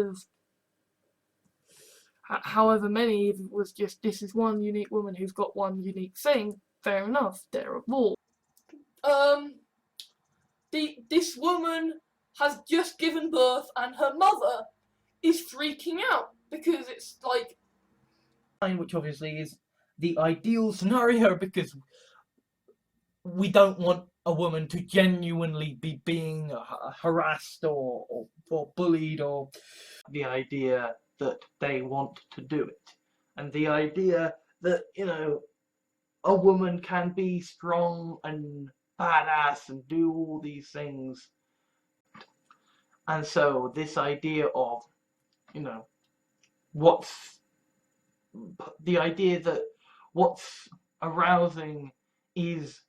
however many, if it was just this is one unique woman who's got one unique thing, fair enough, they're a ball. This woman has just given birth and her mother is freaking out because it's like, Which obviously is the ideal scenario, because we don't want a woman to genuinely be being harassed or bullied, or the idea that they want to do it, and the idea that, you know, a woman can be strong and badass and do all these things. And so this idea of, you know, the idea that what's arousing is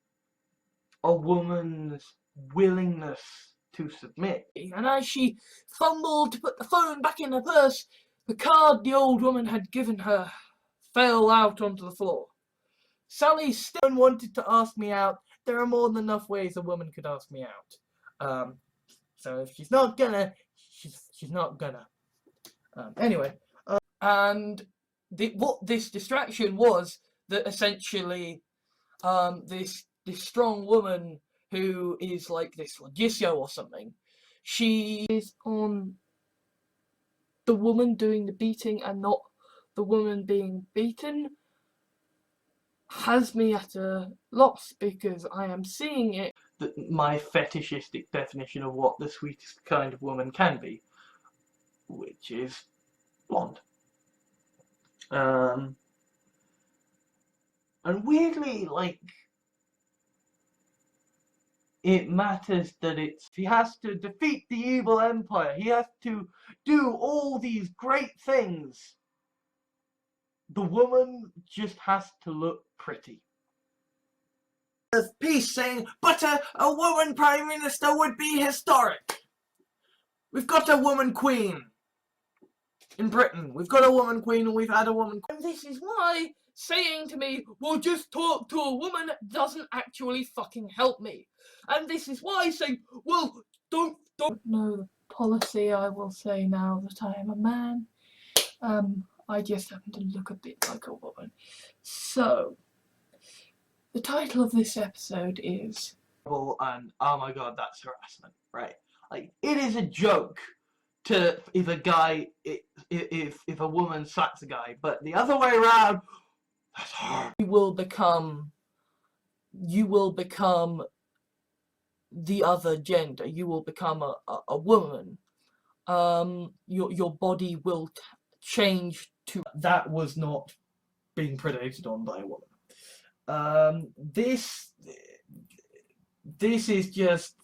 a woman's willingness to submit. and as she fumbled to put the phone back in her purse, the card the old woman had given her fell out onto the floor. Sally Stone wanted to ask me out. There are more than enough ways a woman could ask me out. So if she's not gonna, she's not gonna. Anyway, and what this distraction was, that essentially, this strong woman who is like this Gisio or something, she Is on the woman doing the beating and not the woman being beaten, has me at a loss because I am seeing it. My fetishistic definition of what the sweetest kind of woman can be, which is blonde. And weirdly, like, it matters that he has to defeat the evil empire. He has to do all these great things. The woman just has to look pretty. of peace saying, but a woman prime minister would be historic. We've got a woman queen in Britain. We've got a woman queen, and we've had a woman queen. And this is why saying to me, well, just talk to a woman, doesn't actually fucking help me. And this is why saying, well, don't know the policy, I will say now that I am a man. I just happen to look a bit like a woman. So, the title of this episode is... And oh my god, that's harassment, right? Like, it is a joke to if a guy if a woman slaps a guy, but the other way around, that's hard. You will become the other gender. You will become a woman. Your body will change to. That was not being predated on by a woman. This is just.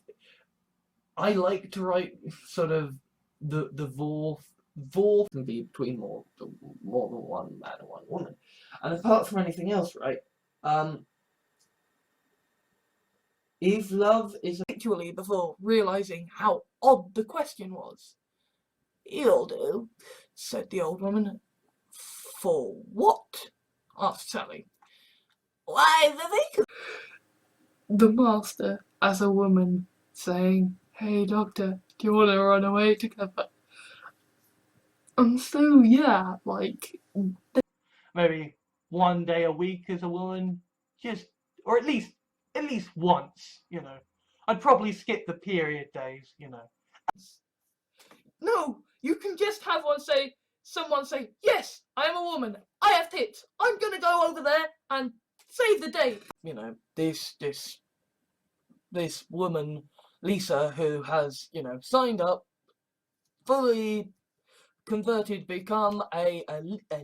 I like to write sort of the Vorf can be between more than one man and one woman, and apart from anything else, right? If love is actually before realizing how odd the question was. "You'll do," said the old woman. "For what?" asked Sally. "Why, the vacancy." The master, as a woman, saying, "Hey doctor, do you want to run away together?" And so yeah, like Maybe one day a week as a woman, or at least once, you know. I'd probably skip the period days, you know. no, you can just have someone say, "Yes, I am a woman. I have tits. I'm gonna go over there and save the day." You know, this woman, Lisa, who has, you know, signed up, fully converted, become a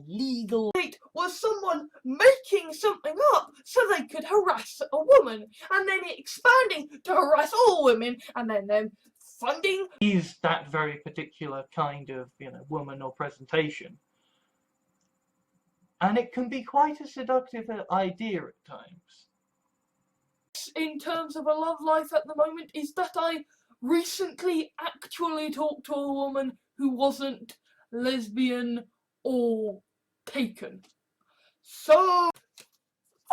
legal. It was someone making something up so they could harass a woman, and then it expanding to harass all women, and then them funding. Is that very particular kind of, you know, woman or presentation. And it can be quite a seductive idea at times. In terms of a love life at the moment is that I recently actually talked to a woman who wasn't lesbian or taken. So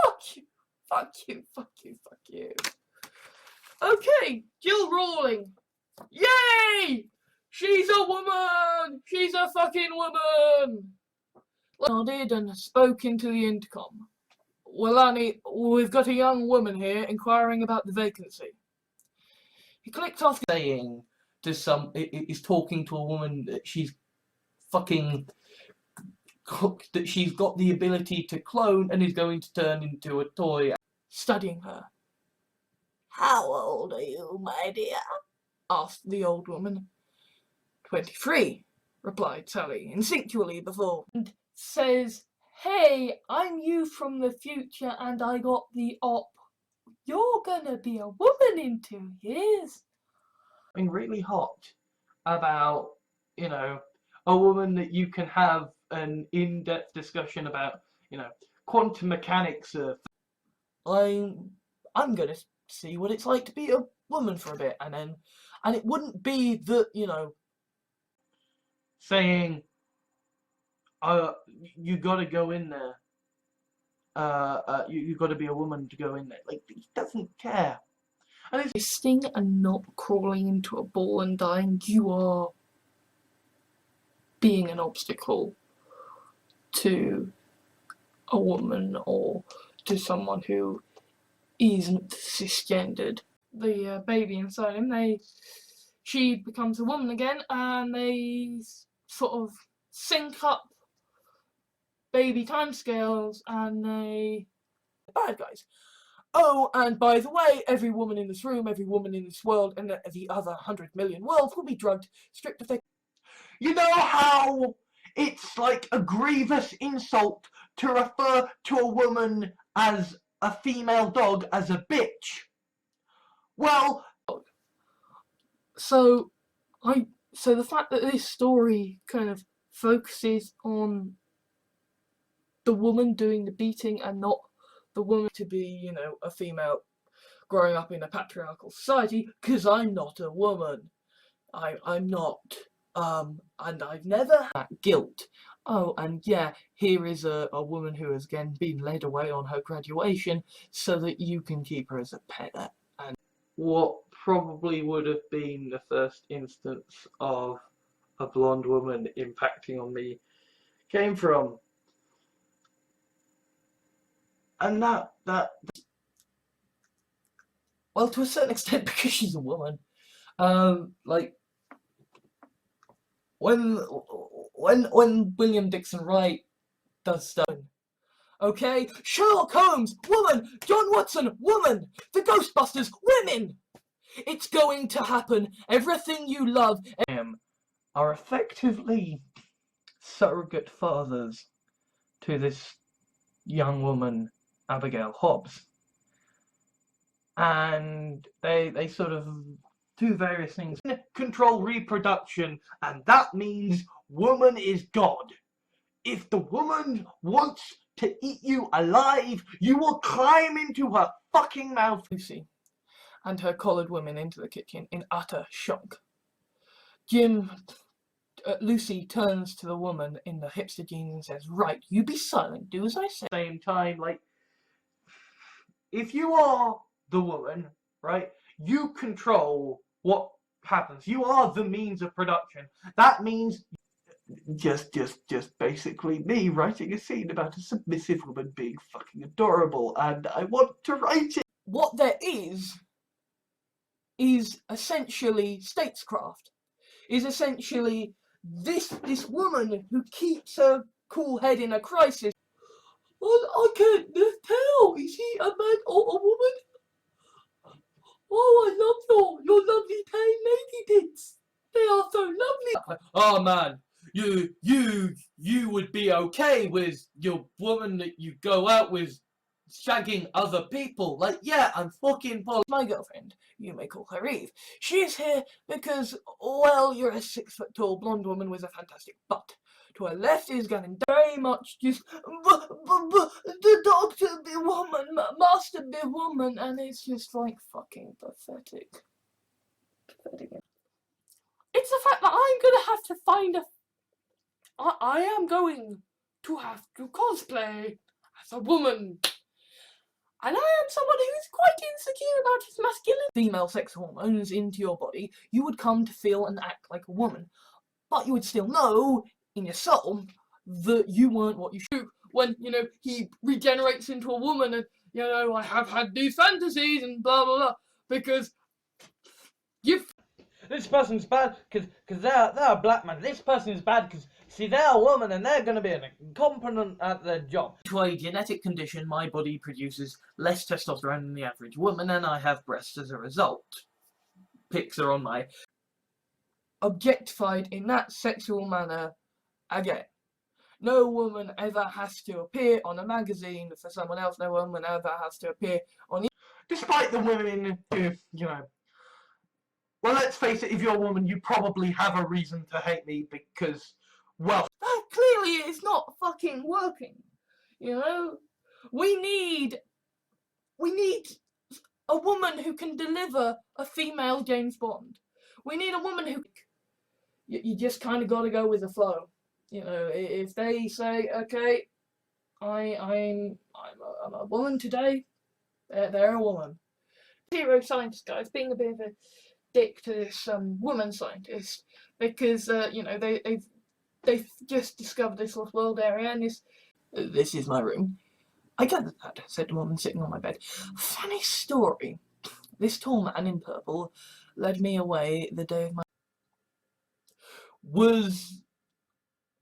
fuck you, fuck you, fuck you, fuck you. Okay, Jill Rawling. Yay! She's a woman! She's a fucking woman! Nodded and spoke into the intercom. "Well, Annie, we've got a young woman here inquiring about the vacancy." He clicked off saying to is talking to a woman that she's fucking cooked, that she's got the ability to clone and is going to turn into a toy. Studying her. How old are you, my dear? Asked the old woman. 23, replied Sally, instinctually before. And says, "Hey, I'm you from the future and I got the op. You're gonna be a woman in 2 years." Something really hot about, you know, a woman that you can have an in-depth discussion about, you know, quantum mechanics. I'm gonna see what it's like to be a woman for a bit, and it wouldn't be that, you know, saying, you gotta go in there. You gotta be a woman to go in there. Like, he doesn't care. And it's Resting and not crawling into a ball and dying, you are being an obstacle to a woman or to someone who isn't cisgendered. The baby inside him, she becomes a woman again, and they sort of sync up baby timescales, and they bad guys. Oh, and by the way, every woman in this room, every woman in this world, and the other 100 million worlds will be drugged, stripped of their. You know how it's like a grievous insult to refer to a woman as a female dog as a bitch? Well, so the fact that this story kind of focuses on the woman doing the beating and not the woman to be, you know, a female growing up in a patriarchal society, because I'm not a woman. I'm not. And I've never had guilt. Oh, and yeah, here is a woman who has again been led away on her graduation so that you can keep her as a pet. And what probably would have been the first instance of a blonde woman impacting on me came from. And that well, to a certain extent, because she's a woman, like, when William Dixon Wright does stuff, okay, Sherlock Holmes, woman, John Watson, woman, the Ghostbusters, women. It's going to happen. Everything you love are effectively surrogate fathers to this young woman, Abigail Hobbs. And they sort of do various things. Control reproduction, and that means woman is God. If the woman wants to eat you alive, you will climb into her fucking mouth. Lucy and her collared women into the kitchen in utter shock. Lucy turns to the woman in the hipster jeans and says, "Right, you be silent, do as I say." Same time, like, if you are the woman, right, you control what happens. You are the means of production. That means just basically me writing a scene about a submissive woman being fucking adorable, and I want to write it. What there is essentially statescraft. Is essentially this woman who keeps her cool head in a crisis. I can't tell. Is he a man or a woman? Oh, I love your lovely plain lady tits. They are so lovely. Oh man, you would be okay with your woman that you go out with shagging other people. Like, yeah, I'm fucking my girlfriend. You may call her Eve. She is here because, well, you're a 6-foot-tall blonde woman with a fantastic butt. To her left is Gannon, very much just the doctor be woman, master be woman, and it's just like fucking pathetic. It's the fact that I'm gonna have to find I am going to have to cosplay as a woman. And I am someone who is quite insecure about his masculinity. Female sex hormones into your body, you would come to feel and act like a woman. But you would still know, in your soul, that you weren't what you should. When, he regenerates into a woman and, I have had these fantasies and blah blah blah. Because this person's bad because they're a black man. This person is bad because, see, they're a woman and they're going to be incompetent at their job. To a genetic condition, my body produces less testosterone than the average woman, and I have breasts as a result. Pics are on my... Objectified in that sexual manner again. No woman ever has to appear on a magazine for someone else. No woman ever has to appear on... Despite the women who, well, let's face it, if you're a woman, you probably have a reason to hate me because, well... clearly it's not fucking working, We need a woman who can deliver a female James Bond. We need a woman who... You just kind of got to go with the flow. If they say, okay, I'm a woman today, they're a woman. Hero scientist guys being a bit of a dick to this woman scientist because they've just discovered this lost world area and this is my room. I gathered that, said the woman sitting on my bed. Funny story. This tall man in purple led me away the day of my... was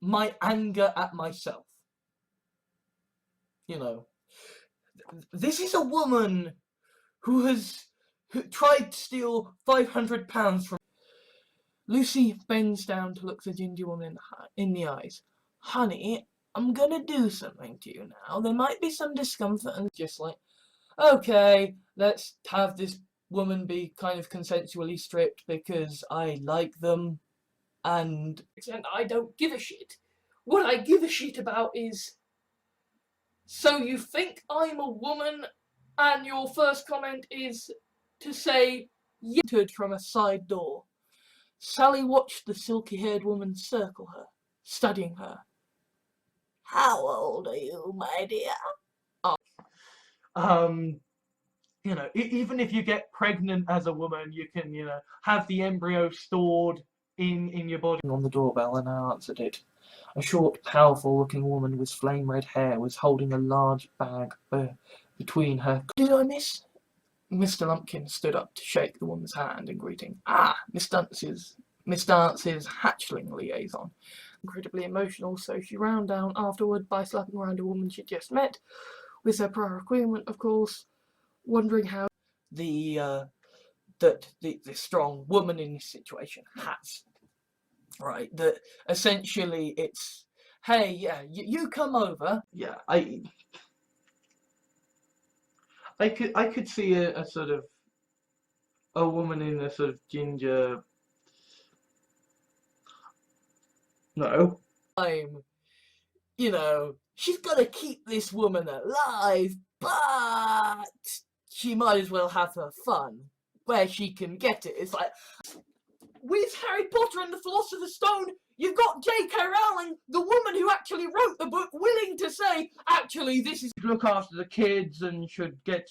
my anger at myself. This is a woman who tried to steal £500 from... Lucy bends down to look the ginger woman in the eyes. Honey, I'm gonna do something to you now. There might be some discomfort, and just like, okay, let's have this woman be kind of consensually stripped because I like them, and I don't give a shit. What I give a shit about is, so you think I'm a woman, and your first comment is to say, entered from a side door. Sally watched the silky-haired woman circle her, studying her. How old are you, my dear? Even if you get pregnant as a woman, you can, have the embryo stored in your body. On the doorbell, and I answered it. A short, powerful-looking woman with flame-red hair was holding a large bag between her... Did I miss? Mr. Lumpkin stood up to shake the woman's hand in greeting. Ah, Miss Dunce's Miss Dance's hatchling liaison. Incredibly emotional, so she ran down afterward by slapping around a woman she just met, with her prior agreement, of course, wondering how the strong woman in this situation has. Right, that essentially it's, hey, yeah, you come over. Yeah, I could see a sort of a woman in a sort of ginger. No. Time, she's got to keep this woman alive, but she might as well have her fun where she can get it. It's like, with Harry Potter and the Philosopher's Stone, you've got J.K. Rowling, the woman who actually wrote the book, willing to say, actually, this is... Look after the kids and should get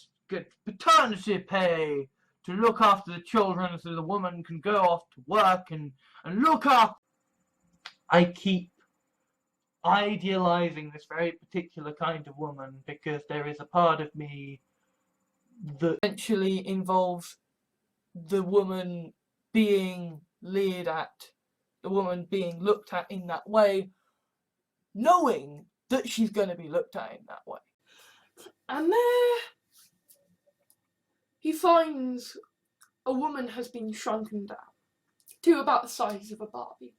paternity pay to look after the children so the woman can go off to work and look after. I keep idealizing this very particular kind of woman because there is a part of me that eventually involves the woman being leered at, the woman being looked at in that way, knowing that she's going to be looked at in that way. And there he finds a woman has been shrunken down to about the size of a Barbie.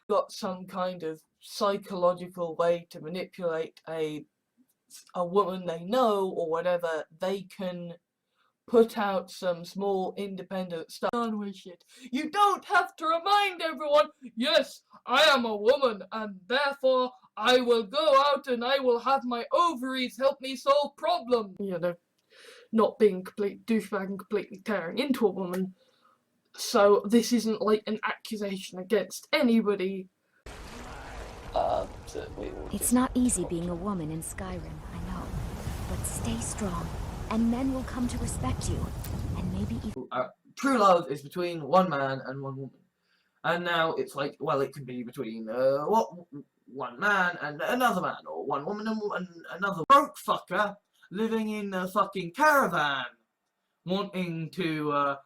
Got some kind of psychological way to manipulate a woman they know or whatever. They can put out some small independent stuff. Done with shit. You don't have to remind everyone, yes, I am a woman and therefore I will go out and I will have my ovaries help me solve problems. Not being a complete douchebag and completely tearing into a woman. So this isn't like an accusation against anybody. It's not easy being a woman in Skyrim, I know. But stay strong, and men will come to respect you. And maybe even... True love is between one man and one woman. And now it's like, well, it could be between one man and another man, or one woman and another broke fucker living in a fucking caravan, wanting to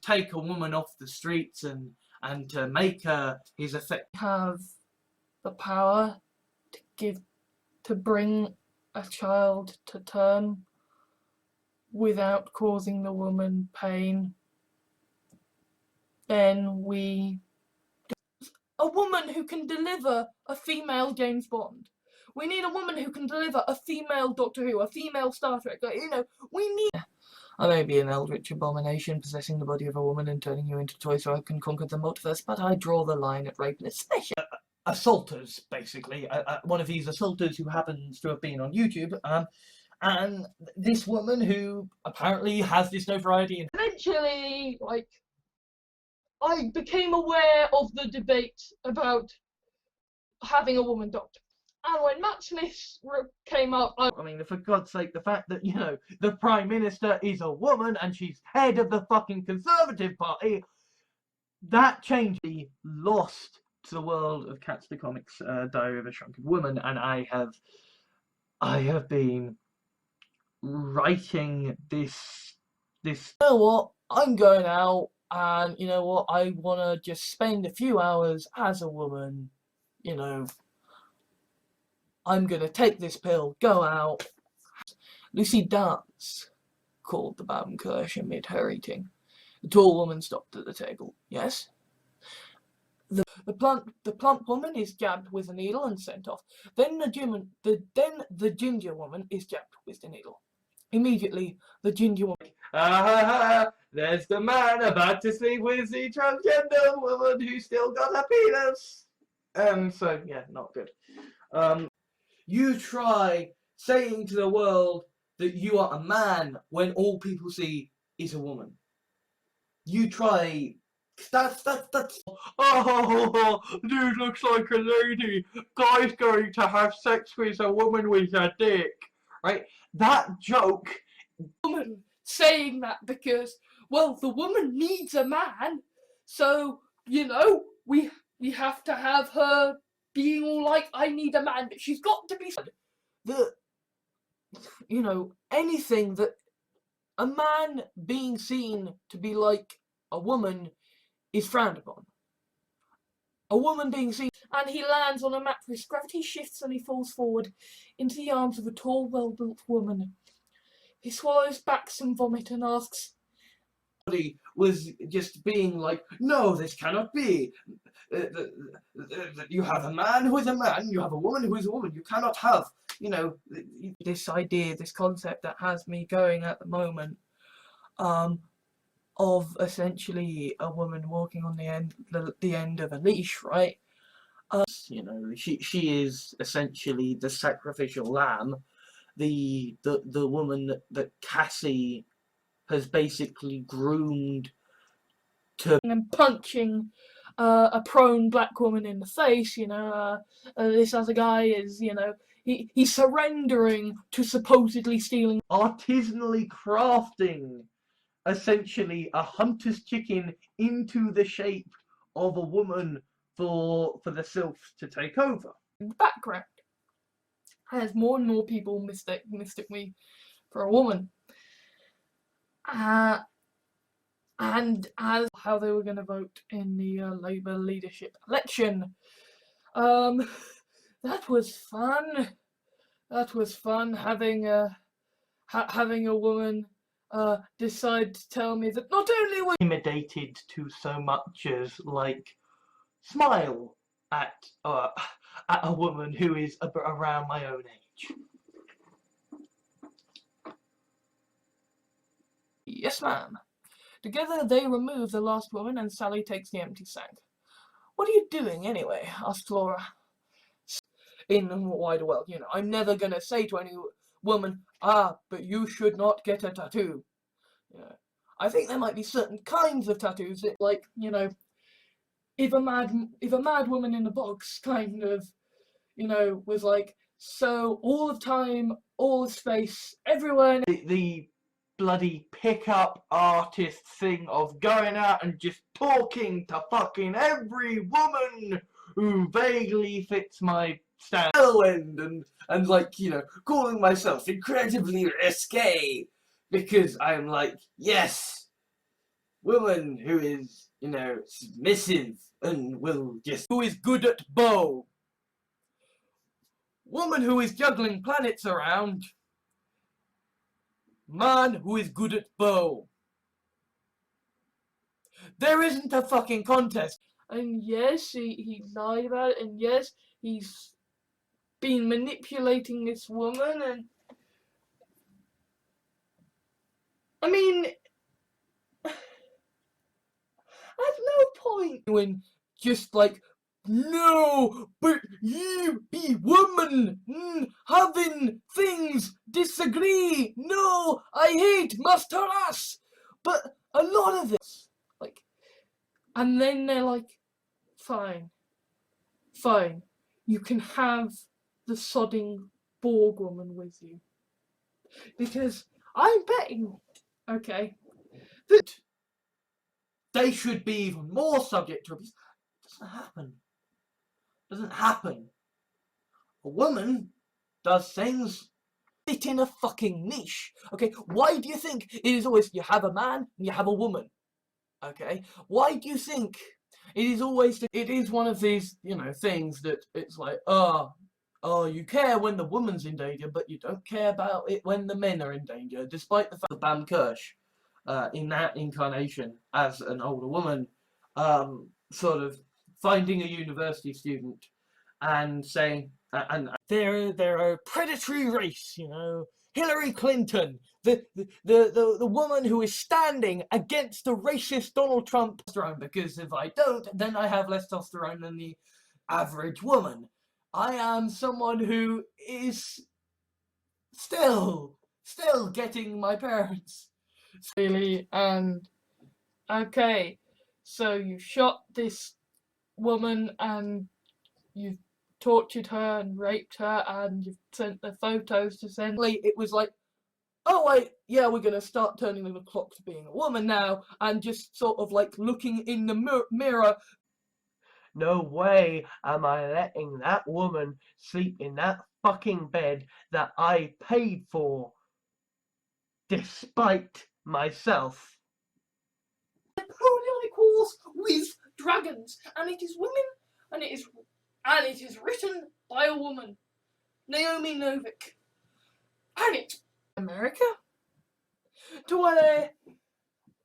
take a woman off the streets and to make her his effect. Have the power to bring a child to term without causing the woman pain, then a woman who can deliver a female James Bond. We need a woman who can deliver a female Doctor Who, a female Star Trek. We need... I may be an eldritch abomination possessing the body of a woman and turning you into a toy so I can conquer the multiverse, but I draw the line at rape and especially assaulters, basically. One of these assaulters who happens to have been on YouTube, and this woman who apparently has this notoriety. Eventually, I became aware of the debate about having a woman doctor. And when Matt Smith came up, I mean, for God's sake, the fact that, the Prime Minister is a woman and she's head of the fucking Conservative Party, that changed me lost to the world of Cats the Comics Diary of a Shrunken Woman, and I have been writing this. You know what? I'm going out, and you know what? I want to just spend a few hours as a woman. I'm gonna take this pill, go out. Lucy Dance called the Baumkirche amid her eating. The tall woman stopped at the table. Yes. The plump woman is jabbed with a needle and sent off. Then the ginger woman is jabbed with the needle. Immediately, the ginger woman. There's the man about to sleep with the transgender woman who still got a penis. So yeah, not good. You try saying to the world that you are a man when all people see is a woman. You try. That's. Oh, dude looks like a lady. Guy's going to have sex with a woman with a dick. Right? That joke. Woman saying that because, well, the woman needs a man, so, we have to have her being all like, I need a man, but she's got to be... anything that a man being seen to be like a woman is frowned upon. A woman being seen, and he lands on a mattress. Gravity shifts and he falls forward into the arms of a tall, well-built woman. He swallows back some vomit and asks, was just being like, no, this cannot be. You have a man who is a man, you have a woman who is a woman. You cannot have, you know, this idea, this concept that has me going at the moment, of essentially a woman walking on the end of a leash, right? You know, she is essentially the sacrificial lamb, the woman that Cassie has basically groomed to and punching a prone black woman in the face. You know, this other guy is, you know, he's surrendering to supposedly stealing. Artisanally crafting essentially a hunter's chicken into the shape of a woman for the sylphs to take over. In the background, as more and more people mistake me for a woman. And as how they were going to vote in the Labour leadership election. That was fun. That was fun having a woman decide to tell me that not only was Intimidated to so much as like smile at a woman who is around my own age. yes, ma'am. Together they remove the last woman and Sally takes the empty sack. What are you doing anyway? Asked Laura. In the wider world, you know, I'm never gonna say to any woman, but you should not get a tattoo. You know, I think there might be certain kinds of tattoos that, like, you know, if a mad woman in a box kind of, you know, was like, so all the time, all the space, everywhere. The bloody pickup artist thing of going out and just talking to fucking every woman who vaguely fits my stand. and like, you know, calling myself incredibly risque because I'm like, yes, woman who is, you know, submissive and will just, Who is good at bow. Woman who is juggling planets around. Man who is good at bow. There isn't a fucking contest. And yes, he lied about it, and yes, he's been manipulating this woman, and I mean, at no point When just like, no, but you be woman, having things disagree. No, I hate master ass. But a lot of this, like, and then they're like, fine, you can have the sodding Borg woman with you. Because I'm betting, okay, that they should be even more subject to abuse. Doesn't happen. A woman does things fit in a fucking niche. Okay, why do you think it is always you have a man and you have a woman? Okay, why do you think it is always? It is one of these, you know, things that it's like, oh, you care when the woman's in danger, but you don't care about it when the men are in danger. Despite the fact that Bam Kirsch, in that incarnation as an older woman, sort of finding a university student and saying, and they're a predatory race, you know, Hillary Clinton, the woman who is standing against the racist Donald Trump, because if I don't, then I have less testosterone than the average woman. I am someone who is still getting my parents. really, and okay, so you shot this woman and you've tortured her and raped her and you've sent the photos to send. It was like, oh wait, yeah, we're gonna start turning the clock to being a woman now, and just sort of like looking in the mirror. No way am I letting that woman sleep in that fucking bed that I paid for, despite myself. Napoleonic Wars with dragons, and it is women, and it is written by a woman, Naomi Novik, and it's America, to where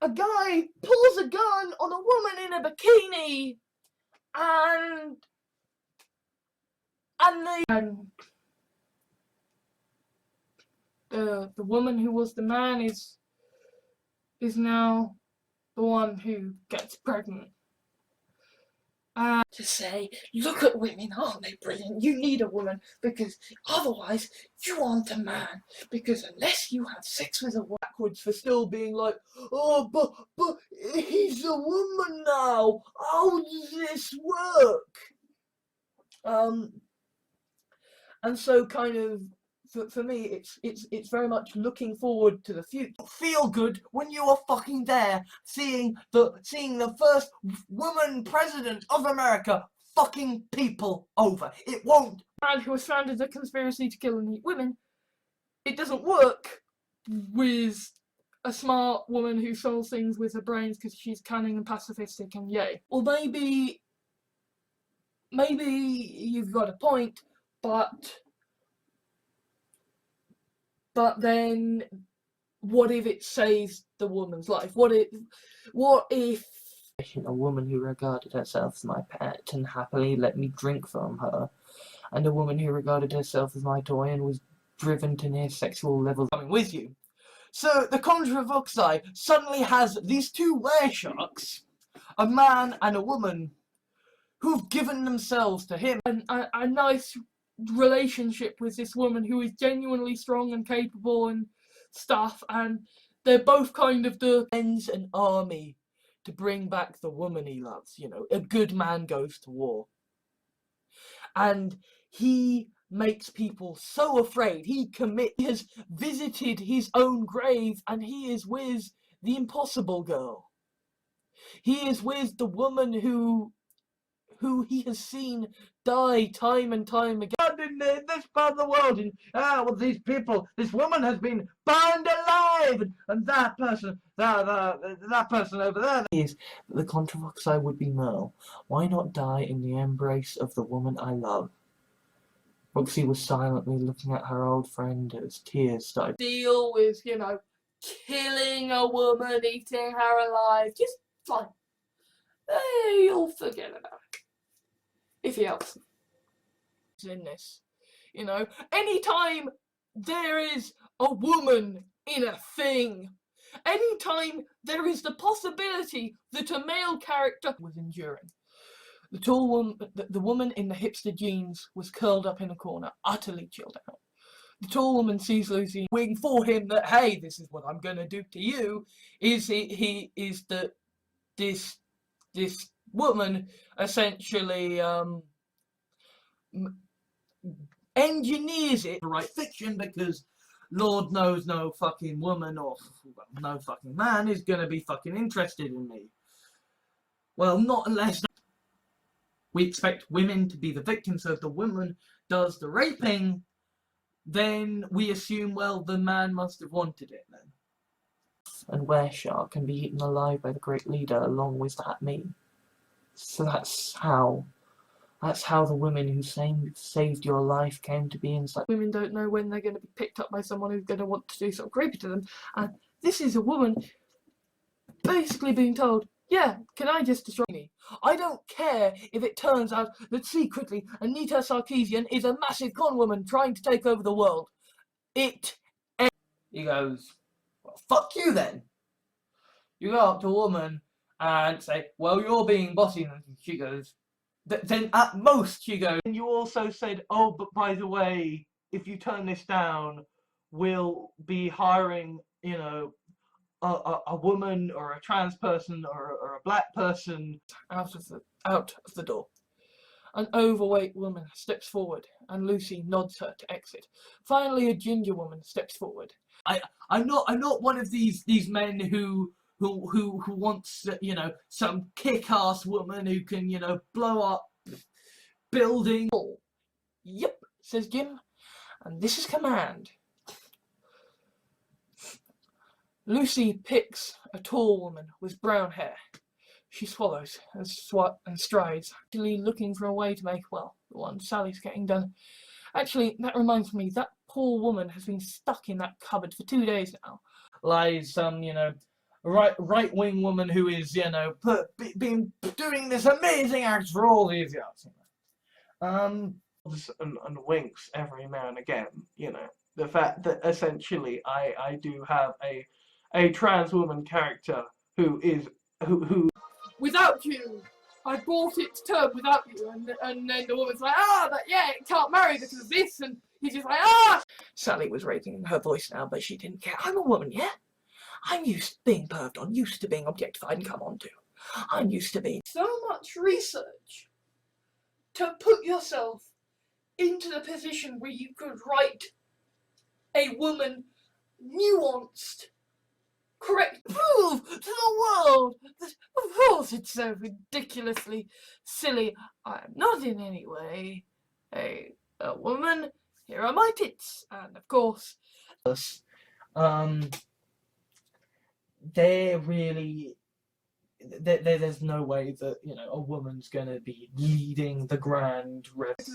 a guy pulls a gun on a woman in a bikini, and the woman who was the man is now the one who gets pregnant. To say, look at women, aren't they brilliant? You need a woman, because otherwise you aren't a man. Because unless you have sex with a woman, backwards for still being like, oh, but he's a woman now. How does this work? And so kind of for me, it's very much looking forward to the future. Feel good when you are fucking there, seeing the first woman president of America fucking people over. It won't. Man who has founded a conspiracy to kill and eat women. It doesn't work with a smart woman who solves things with her brains because she's cunning and pacifistic and yay. Or maybe you've got a point, but then what if it saves the woman's life? What if A woman who regarded herself as my pet and happily let me drink from her, and a woman who regarded herself as my toy and was driven to near sexual levels coming with you. So the Conjure Voxai suddenly has these two were-sharks, a man and a woman, who've given themselves to him. a nice relationship with this woman who is genuinely strong and capable and stuff, and they're both kind of the Sends an army to bring back the woman he loves. You know, a good man goes to war. And he makes people so afraid. He has visited his own grave, and he is with the impossible girl. He is with the woman who he has seen die time and time again. In this part of the world, well, these people, this woman has been bound alive, and that person over there. Is the Controvoxai would be Merle. Why not die in the embrace of the woman I love? Roxy was silently looking at her old friend as tears started. deal with, killing a woman, eating her alive. Just fine. You'll forget about it. If he helps. In this. Anytime there is a woman in a thing, anytime there is the possibility that a male character Was enduring. The tall woman, the woman in the hipster jeans was curled up in a corner, utterly chilled out. The tall woman sees Lucy wing for him that, hey, this is what I'm gonna do to you. Is that this woman essentially engineers it To write fiction, because Lord knows no fucking woman or no fucking man is gonna be fucking interested in me. Well, not unless we expect women to be the victims, so if the woman does the raping, then we assume, well, the man must have wanted it then. and Wereshark can be eaten alive by the great leader along with that me. So that's how the women who saved your life came to be inside. women don't know when they're going to be picked up by someone who's going to want to do something creepy to them. And this is a woman basically being told, yeah, can I just destroy me? I don't care if it turns out that secretly Anita Sarkeesian is a massive con woman trying to take over the world. He goes, well, fuck you then. You go up to a woman and say, well, you're being bossy. And she goes, then at most she goes, And you also said, oh, but by the way, if you turn this down, we'll be hiring, a woman or a trans person or a black person. Out of the door. An overweight woman steps forward, and Lucy nods her to exit. Finally, a ginger woman steps forward. I'm not one of these men who wants, some kick-ass woman who can, blow up buildings. Yep, says Jim, and this is command. Lucy picks a tall woman with brown hair. She swallows and strides, actually looking for a way to make, well, the one Sally's getting done. Actually, that reminds me, that poor woman has been stuck in that cupboard for 2 days now. Lies some, right-wing woman who is, been doing this amazing act for all these years. And winks every now and again, the fact that essentially I do have a trans woman character who Without you, I brought it to term without you, and then the woman's like, it can't marry because of this, and he's just like, Sally was raising her voice now, but she didn't care. I'm a woman, yeah? I'm used to being perved on, used to being objectified and come on to. I'm used to being... So much research to put yourself into the position where you could write a woman nuanced, correct, prove to the world that, of course, it's so ridiculously silly. I am not in any way a woman. Here are my tits, and of course, they're really... There's no way that, a woman's gonna be leading the grand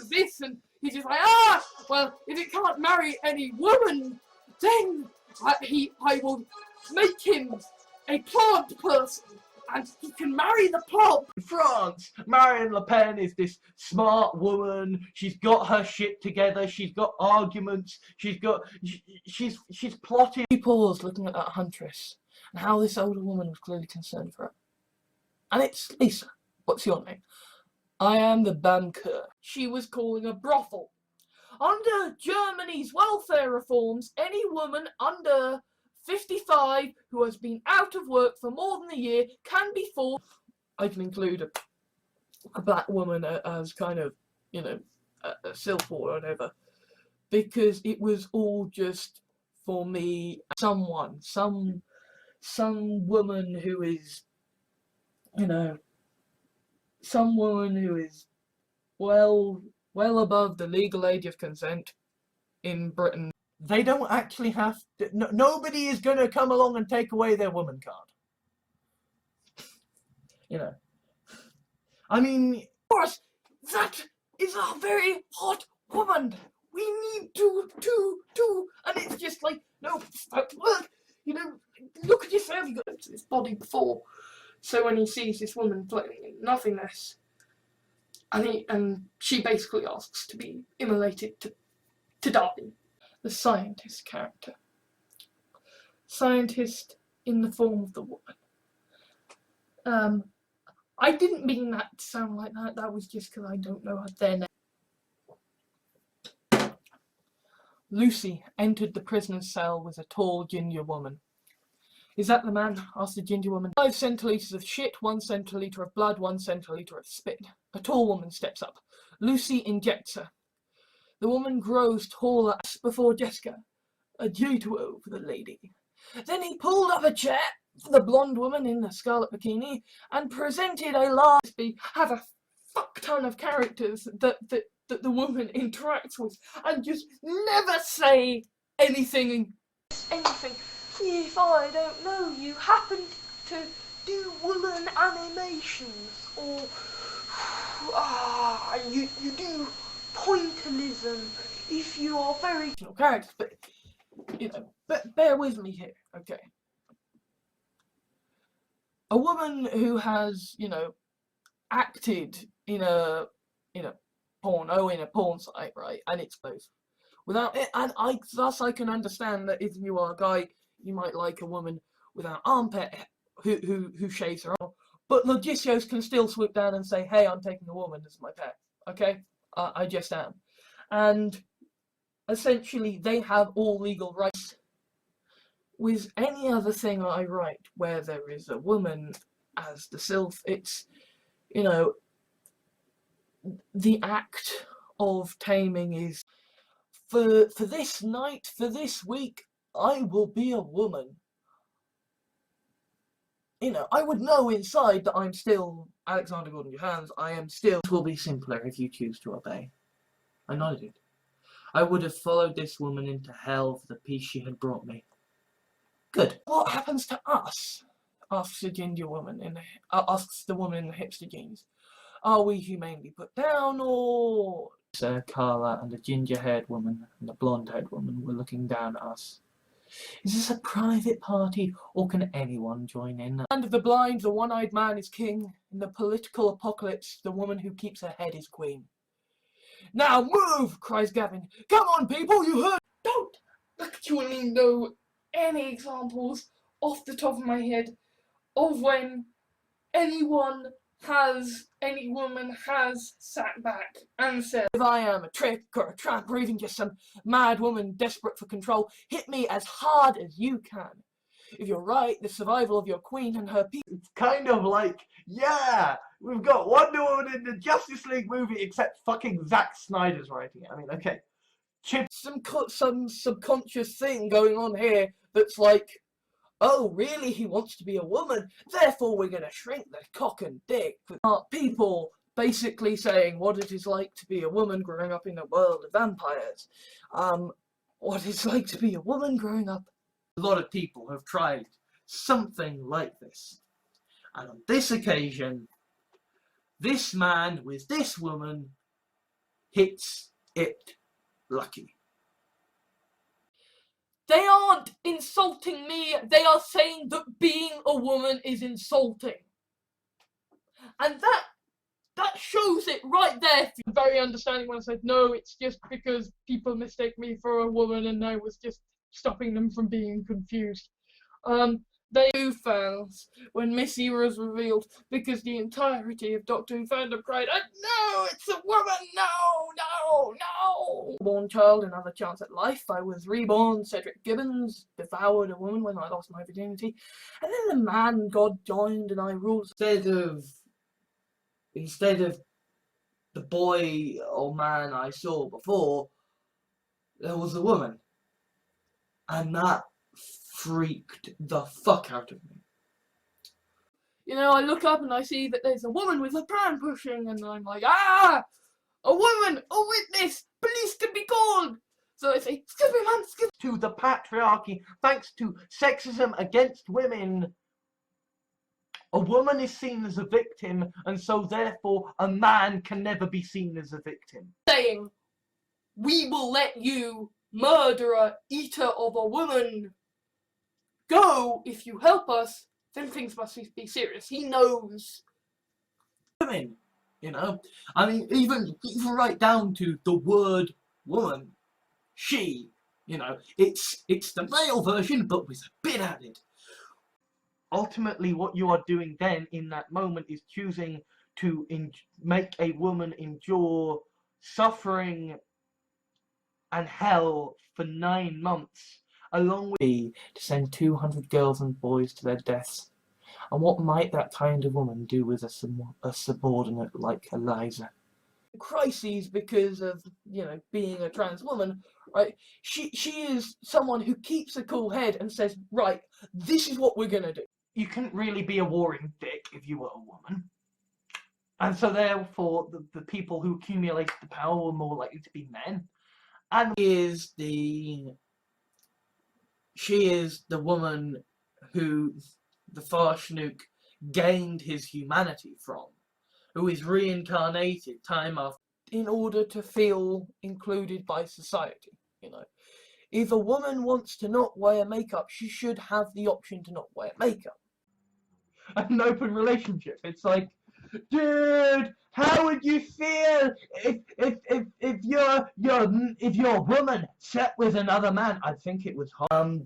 this, and he's just like, well, if it can't marry any woman, then I will make him a plant person, and he can marry the plant. France. Marine Le Pen is this smart woman. She's got her shit together. She's got arguments. She's plotting. He paused, looking at that huntress, and how this older woman was clearly concerned for her. And it's Lisa. What's your name? I am the banker. She was calling a brothel. Under Germany's welfare reforms, any woman under 55 who has been out of work for more than a year can be forced. I can include a black woman as kind of, a sylph or whatever, because it was all just for me. Some woman who is, some woman who is well above the legal age of consent in Britain. They don't actually have to, nobody is going to come along and take away their woman card. I mean, Of course, that is a very hot woman. We need to, and it's just like, no, that work. Look at yourself. You got this body before. So when he sees this woman floating in nothingness, and she basically asks to be immolated to die. The scientist character. Scientist in the form of the woman. I didn't mean that to sound like that. That was just because I don't know their name. Lucy entered the prisoner's cell with a tall ginger woman. Is that the man? Asked the ginger woman. 5 centilitres of shit, 1 centilitre of blood, 1 centilitre of spit. A tall woman steps up. Lucy injects her. The woman grows taller before Jessica. A J2O for the lady. Then he pulled up a chair for the blonde woman in the scarlet bikini and presented a large... Have a fuck ton of characters that the woman interacts with and just never say anything. If I don't know, you happen to do woolen animations, or you do pointillism. If you are very characters, but bear with me here, okay? A woman who has, acted in a porn site, right, and it's both. Without it, and thus I can understand that if you are a guy, you might like a woman without armpit who shaves her arm. But logicios can still swoop down and say, hey, I'm taking a woman as my pet. Okay? I just am. And essentially, they have all legal rights. With any other thing I write where there is a woman as the sylph, it's, the act of taming is, for this night, for this week, I will be a woman. I would know inside that I'm still Alexander Gordon Jahans. I am still... It will be simpler if you choose to obey. I nodded. I would have followed this woman into hell for the peace she had brought me. Good. What happens to us? asks the ginger woman asks the woman in the hipster jeans. Are we humanely put down, or... Carla and the ginger-haired woman and the blonde-haired woman were looking down at us. Is this a private party, or can anyone join in? Land of the blind, the one-eyed man is king. In the political apocalypse, the woman who keeps her head is queen. Now move! Cries Gavin. Come on, people, you heard! Don't actually know any examples off the top of my head of when any woman has sat back and said, if I am a trick or a tramp or even just some mad woman desperate for control, hit me as hard as you can. If you're right, the survival of your queen and her people... It's kind of like, yeah, we've got Wonder Woman in the Justice League movie, except fucking Zack Snyder's writing it. I mean, okay. Some subconscious thing going on here that's like, oh, really, he wants to be a woman, therefore we're going to shrink the cock and dick. People basically saying what it is like to be a woman growing up in a world of vampires. What it's like to be a woman growing up. A lot of people have tried something like this. And on this occasion, this man with this woman hits it lucky. they aren't insulting me, they are saying that being a woman is insulting. And that shows it right there. Very understanding when I said, no, it's just because people mistake me for a woman and I was just stopping them from being confused. They Who fans when Missy was revealed because the entirety of Doctor Who fandom cried, no, it's a woman, no. Born child, another chance at life. I was reborn, Cedric Gibbons, devoured a woman when I lost my virginity. And then the man God joined and I ruled. Instead of the boy or man I saw before, there was a woman. And that freaked the fuck out of me. You know, I look up and I see that there's a woman with a pram pushing, and I'm like, ah! A woman! A witness! Police can be called! So I say, excuse me, man, excuse To the patriarchy, thanks to sexism against women, a woman is seen as a victim, and so therefore a man can never be seen as a victim. saying, we will let you, murderer, eater of a woman, go if you help us, then things must be serious. He knows. Women, you know? I mean, even right down to the word woman. She, you know, it's the male version, but with a bit added. Ultimately, what you are doing then in that moment is choosing to make a woman endure suffering and hell for 9 months, along with To send 200 girls and boys to their deaths. And what might that kind of woman do with a subordinate like Eliza? Crises because of, you know, being a trans woman, right? She is someone who keeps a cool head and says, right, this is what we're gonna do. you couldn't really be a warring dick if you were a woman. And so therefore the people who accumulated the power were more likely to be men. And She is the woman who the Farshnook gained his humanity from, who is reincarnated time after. In order to feel included by society, you know. If a woman wants to not wear makeup, she should have the option to not wear makeup. an open relationship. It's like, dude, how would you feel if your woman slept with another man? I think it was hot.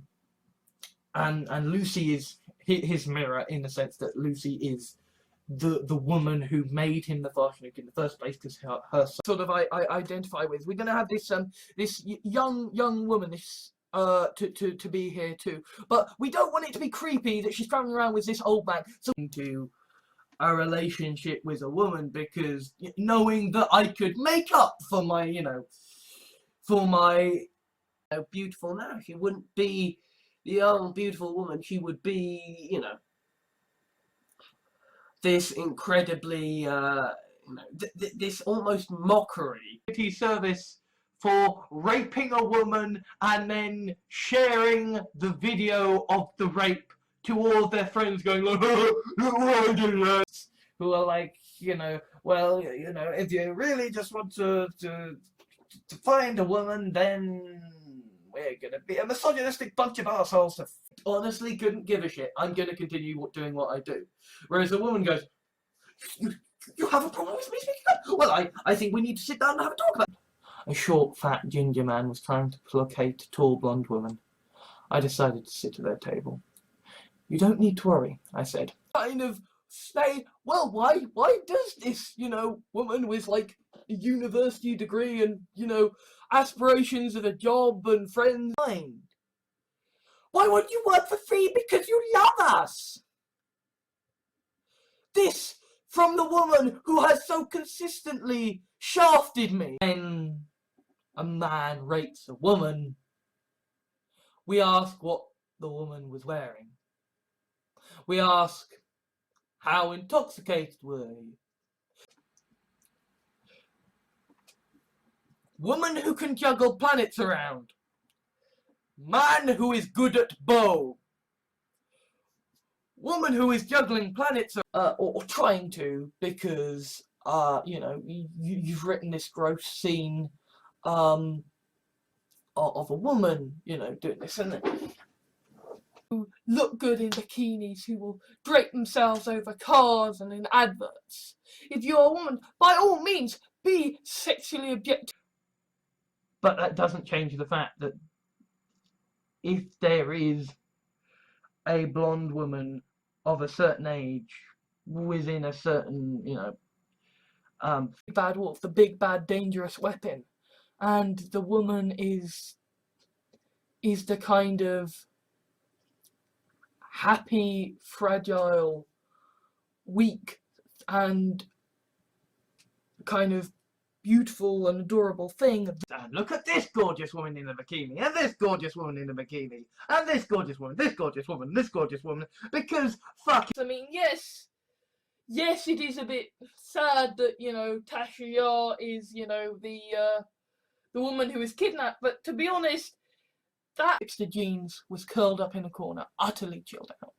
And Lucy is his mirror in the sense that Lucy is the woman who made him the Farshnook in the first place, because her Sort of I identify with. We're gonna have this young woman to be here too, but we don't want it to be creepy that she's traveling around with this old man. So to a relationship with a woman, because knowing that I could make up for my beautiful now, she wouldn't be the old beautiful woman, she would be, you know, this incredibly, this almost mockery. Service for raping a woman and then sharing the video of the rape to all of their friends going like, look what I did there. Who are like, well, if you really just want to find a woman, then we're gonna be a misogynistic bunch of assholes. Honestly, couldn't give a shit. I'm gonna continue doing what I do. Whereas a woman goes, you have a problem with me speaking up? Well, I think we need to sit down and have a talk about it. A short, fat, ginger man was trying to placate a tall, blonde woman. I decided to sit at their table. You don't need to worry, I said. Kind of say, well, why does this, woman with, like, a university degree and, aspirations of a job and friends mind? Why won't you work for free? Because you love us! This from the woman who has so consistently shafted me. When a man rapes a woman, we ask what the woman was wearing. We ask, how intoxicated were you? Woman who can juggle planets around. Man who is good at bow. Woman who is juggling planets, or trying to, because, you've written this gross scene, of a woman, doing this, and who look good in bikinis, who will drape themselves over cars and in adverts. If you're a woman, by all means, be sexually objective. But that doesn't change the fact that if there is a blonde woman of a certain age within a certain, Bad wolf, the big bad dangerous weapon, and the woman is the kind of happy, fragile, weak, and kind of beautiful and adorable thing. and look at this gorgeous woman in a bikini, and this gorgeous woman in a bikini, and this gorgeous woman, this gorgeous woman, this gorgeous woman, because fuck it. I mean, yes, it is a bit sad that, Tasha Yar is, the woman who was kidnapped, but to be honest, that hipster jeans was curled up in a corner, utterly chilled out.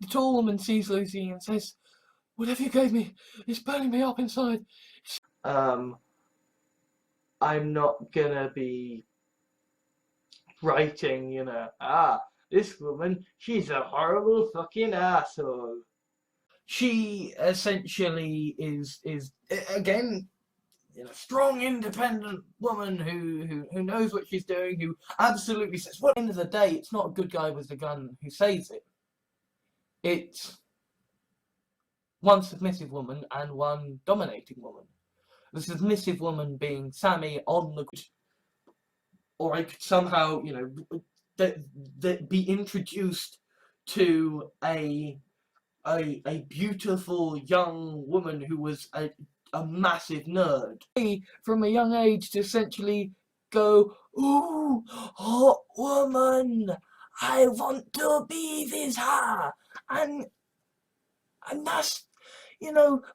The tall woman sees Lucy and says, whatever you gave me is burning me up inside. I'm not gonna be writing, this woman, she's a horrible fucking asshole. she essentially is again, a strong, independent woman who knows what she's doing, who absolutely says, well, at the end of the day, it's not a good guy with the gun who saves it. It's one submissive woman and one dominating woman. The submissive woman being Sammy on the... Or I could somehow, be introduced to a beautiful young woman who was a massive nerd. From a young age to essentially go, ooh, hot woman, I want to be with her. And that's,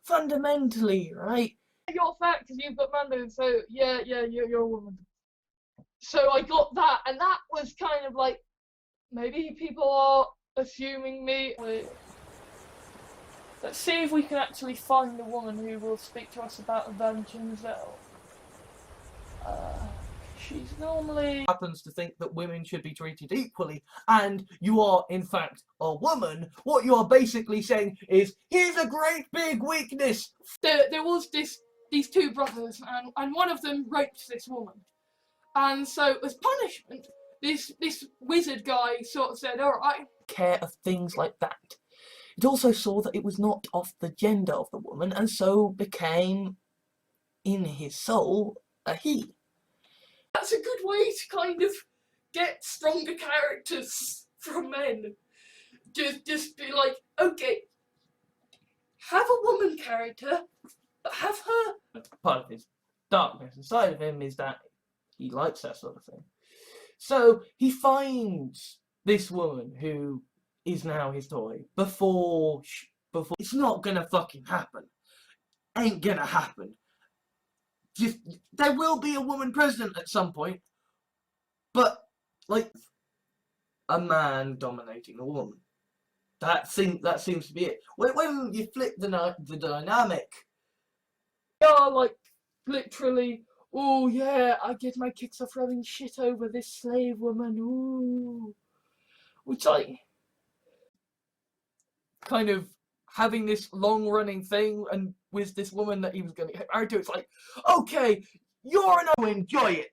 fundamentally, right? Your fact is you've got Mando, so yeah, you're a woman. So I got that, and that was kind of like, maybe people are assuming me. Let's see if we can actually find a woman who will speak to us about Avenging Zell. She's normally... happens to think that women should be treated equally, and you are, in fact, a woman, what you are basically saying is, here's a great big weakness! There was these two brothers, and one of them raped this woman. And so, as punishment, this wizard guy sort of said, alright. Care of things like that. It also saw that it was not of the gender of the woman, and so became, in his soul, a he. That's a good way to kind of get stronger characters from men. Just be like, okay, have a woman character, but have her. Part of his darkness inside of him is that he likes that sort of thing. So he finds this woman who is now his toy before It's not gonna fucking happen. Ain't gonna happen. Just, there will be a woman president at some point, but, like, a man dominating a woman. that seems to be it. When you flip the dynamic, Yeah, like literally. Oh yeah, I get my kicks off rubbing shit over this slave woman. Ooh, which like kind of having this long running thing, and with this woman that he was going to get married to, it's like, okay, you're an enjoy it.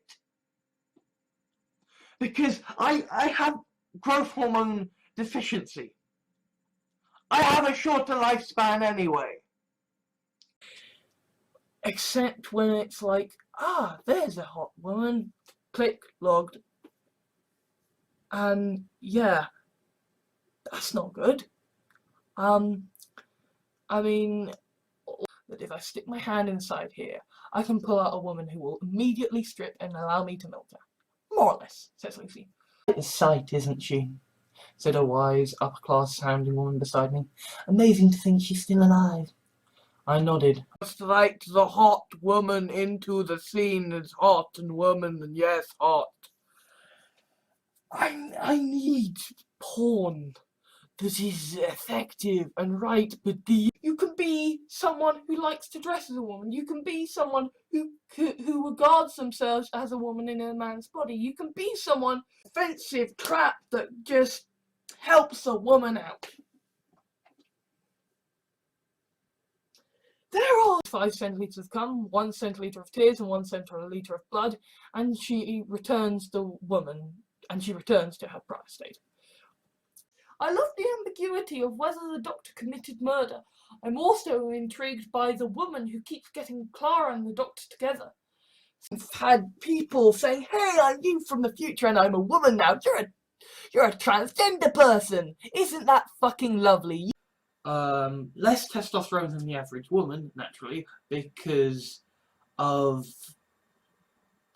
Because I have growth hormone deficiency. I have a shorter lifespan anyway. except when it's like, ah, there's a hot woman. Click, logged. And yeah, that's not good. I mean, that if I stick my hand inside here, I can pull out a woman who will immediately strip and allow me to milk her. More or less, says Lucy. A sight, isn't she? Said a wise, upper-class sounding woman beside me. Amazing to think she's still alive. I nodded. Just like the hot woman into the scene is hot and woman and yes, hot. I need porn that is effective and right, but you can be someone who likes to dress as a woman. You can be someone who regards themselves as a woman in a man's body. You can be someone offensive crap that just helps a woman out. There are 5 centiliters of cum, 1 centiliter of tears, and 1 centiliter of blood, and she returns the woman, and she returns to her prior state. I love the ambiguity of whether the doctor committed murder. I'm also intrigued by the woman who keeps getting Clara and the doctor together. I've had people saying, hey, I'm you from the future and I'm a woman now. You're a transgender person. Isn't that fucking lovely? less testosterone than the average woman, naturally, because of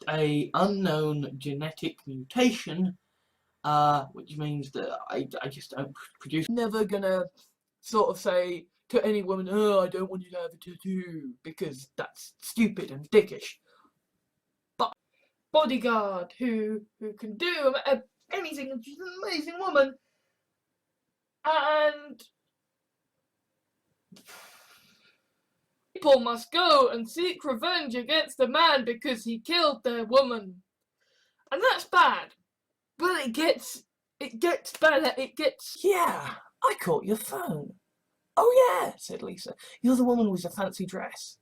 a unknown genetic mutation, which means that I just don't produce. Never gonna sort of say to any woman, oh, I don't want you to have a tattoo, because that's stupid and dickish. But bodyguard who can do anything, and she's an amazing woman, and people must go and seek revenge against the man because he killed their woman, and that's bad. But it gets better. It gets. Yeah, I caught your phone. Oh yeah, said Lisa. You're the woman with the fancy dress.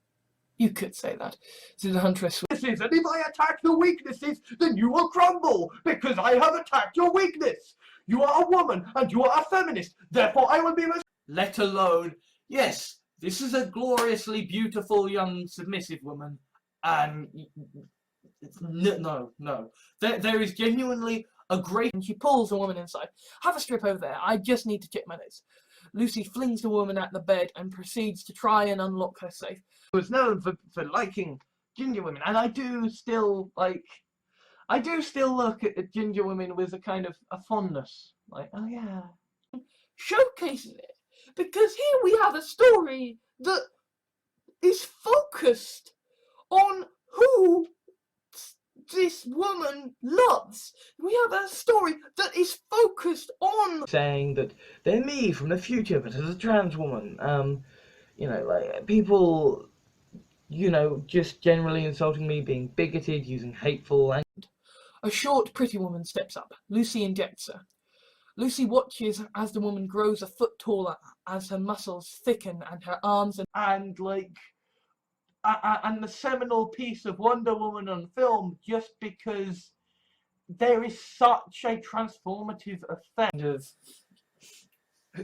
You could say that, said the huntress. And if I attack your weaknesses, then you will crumble, because I have attacked your weakness. You are a woman, and you are a feminist, therefore I will be Let alone, yes, this is a gloriously beautiful young submissive woman, and no. There is genuinely a great... And she pulls the woman inside. Have a strip over there. I just need to check my notes. Lucy flings the woman at the bed and proceeds to try and unlock her safe. was known for liking ginger women, and I do still look at ginger women with a kind of a fondness, like, oh yeah. Showcasing it, because here we have a story that is focused on who this woman loves. We have a story that is focused on Saying that they're me from the future, but as a trans woman. You know, like, people, you know, just generally insulting me, being bigoted, using hateful language. a short, pretty woman steps up. Lucy injects her. Lucy watches as the woman grows a foot taller, as her muscles thicken and her arms And like, and the seminal piece of Wonder Woman on film, just because there is such a transformative effect. of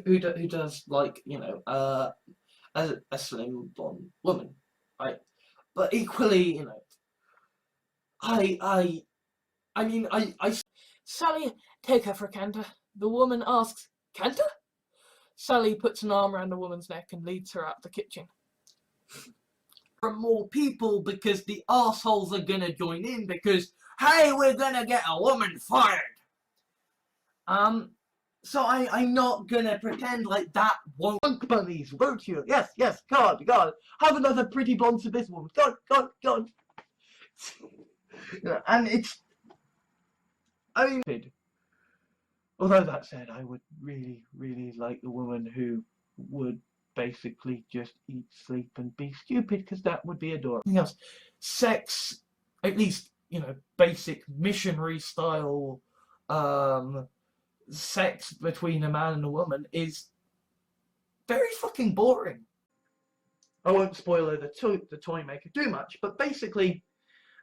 who does, like, you know, a slim blonde woman, right? But equally, you know, I mean, Sally, take her for a canter. The woman asks, canter? Sally puts an arm around the woman's neck and leads her out the kitchen. from more people, because the arseholes are gonna join in, because, hey, we're gonna get a woman fired. So I'm not gonna pretend like that won't. Punk bunnies, won't you? Yes, God. Have another pretty blonde to this woman. God. You know, and it's, I mean, Although that said, I would really, really like the woman who would basically just eat, sleep, and be stupid, because that would be adorable. Anything else? Sex, at least, basic missionary style sex between a man and a woman is very fucking boring. I won't spoil the toy maker too much, but basically,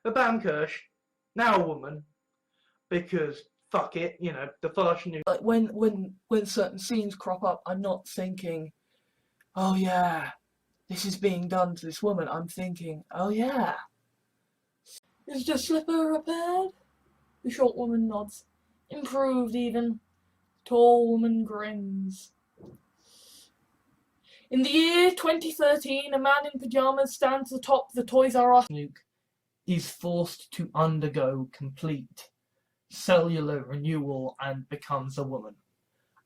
the Bamkirsch, now a woman, because fuck it, the fashion new. Like when certain scenes crop up, I'm not thinking, oh yeah, this is being done to this woman. I'm thinking, oh yeah, is the slipper repaired? The short woman nods. Improved even. Tall woman grins. In the year 2013, a man in pajamas stands atop the Toys R Us. Nuke is forced to undergo complete cellular renewal and becomes a woman.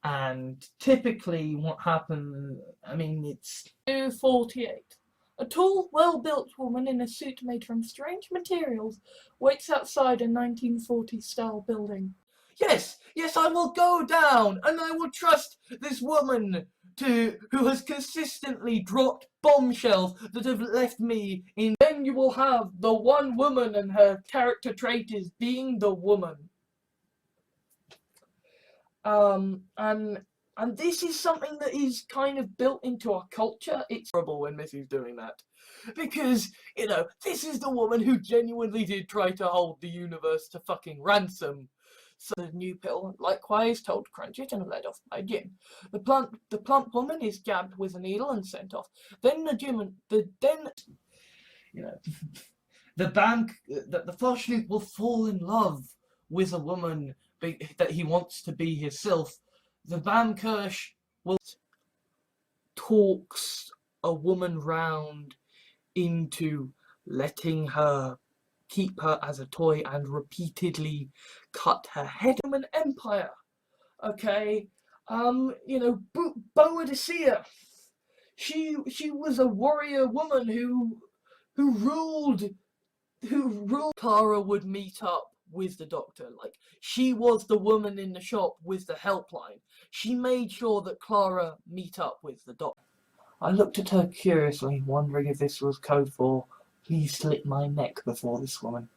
And typically what happens, it's 248. A tall, well-built woman in a suit made from strange materials waits outside a 1940s-style building. Yes, I will go down, and I will trust this woman who has consistently dropped bombshells that have left me in. Then you will have the one woman, and her character trait is being the woman. And this is something that is kind of built into our culture. It's horrible when Missy's doing that. Because, this is the woman who genuinely did try to hold the universe to fucking ransom. So the new pill, likewise, told to crunch it and led off by Jim. The plump woman is jabbed with a needle and sent off. Then the Farshnik will fall in love with a woman that he wants to be himself. The Bamkirsch will talks a woman round into letting her keep her as a toy and repeatedly cut her head. Roman Empire, okay, Boadicea, she was a warrior woman who ruled. Clara would meet up with the doctor. She was the woman in the shop with the helpline. She made sure that Clara meet up with the doctor. I looked at her curiously, wondering if this was code for please slit my neck before this woman.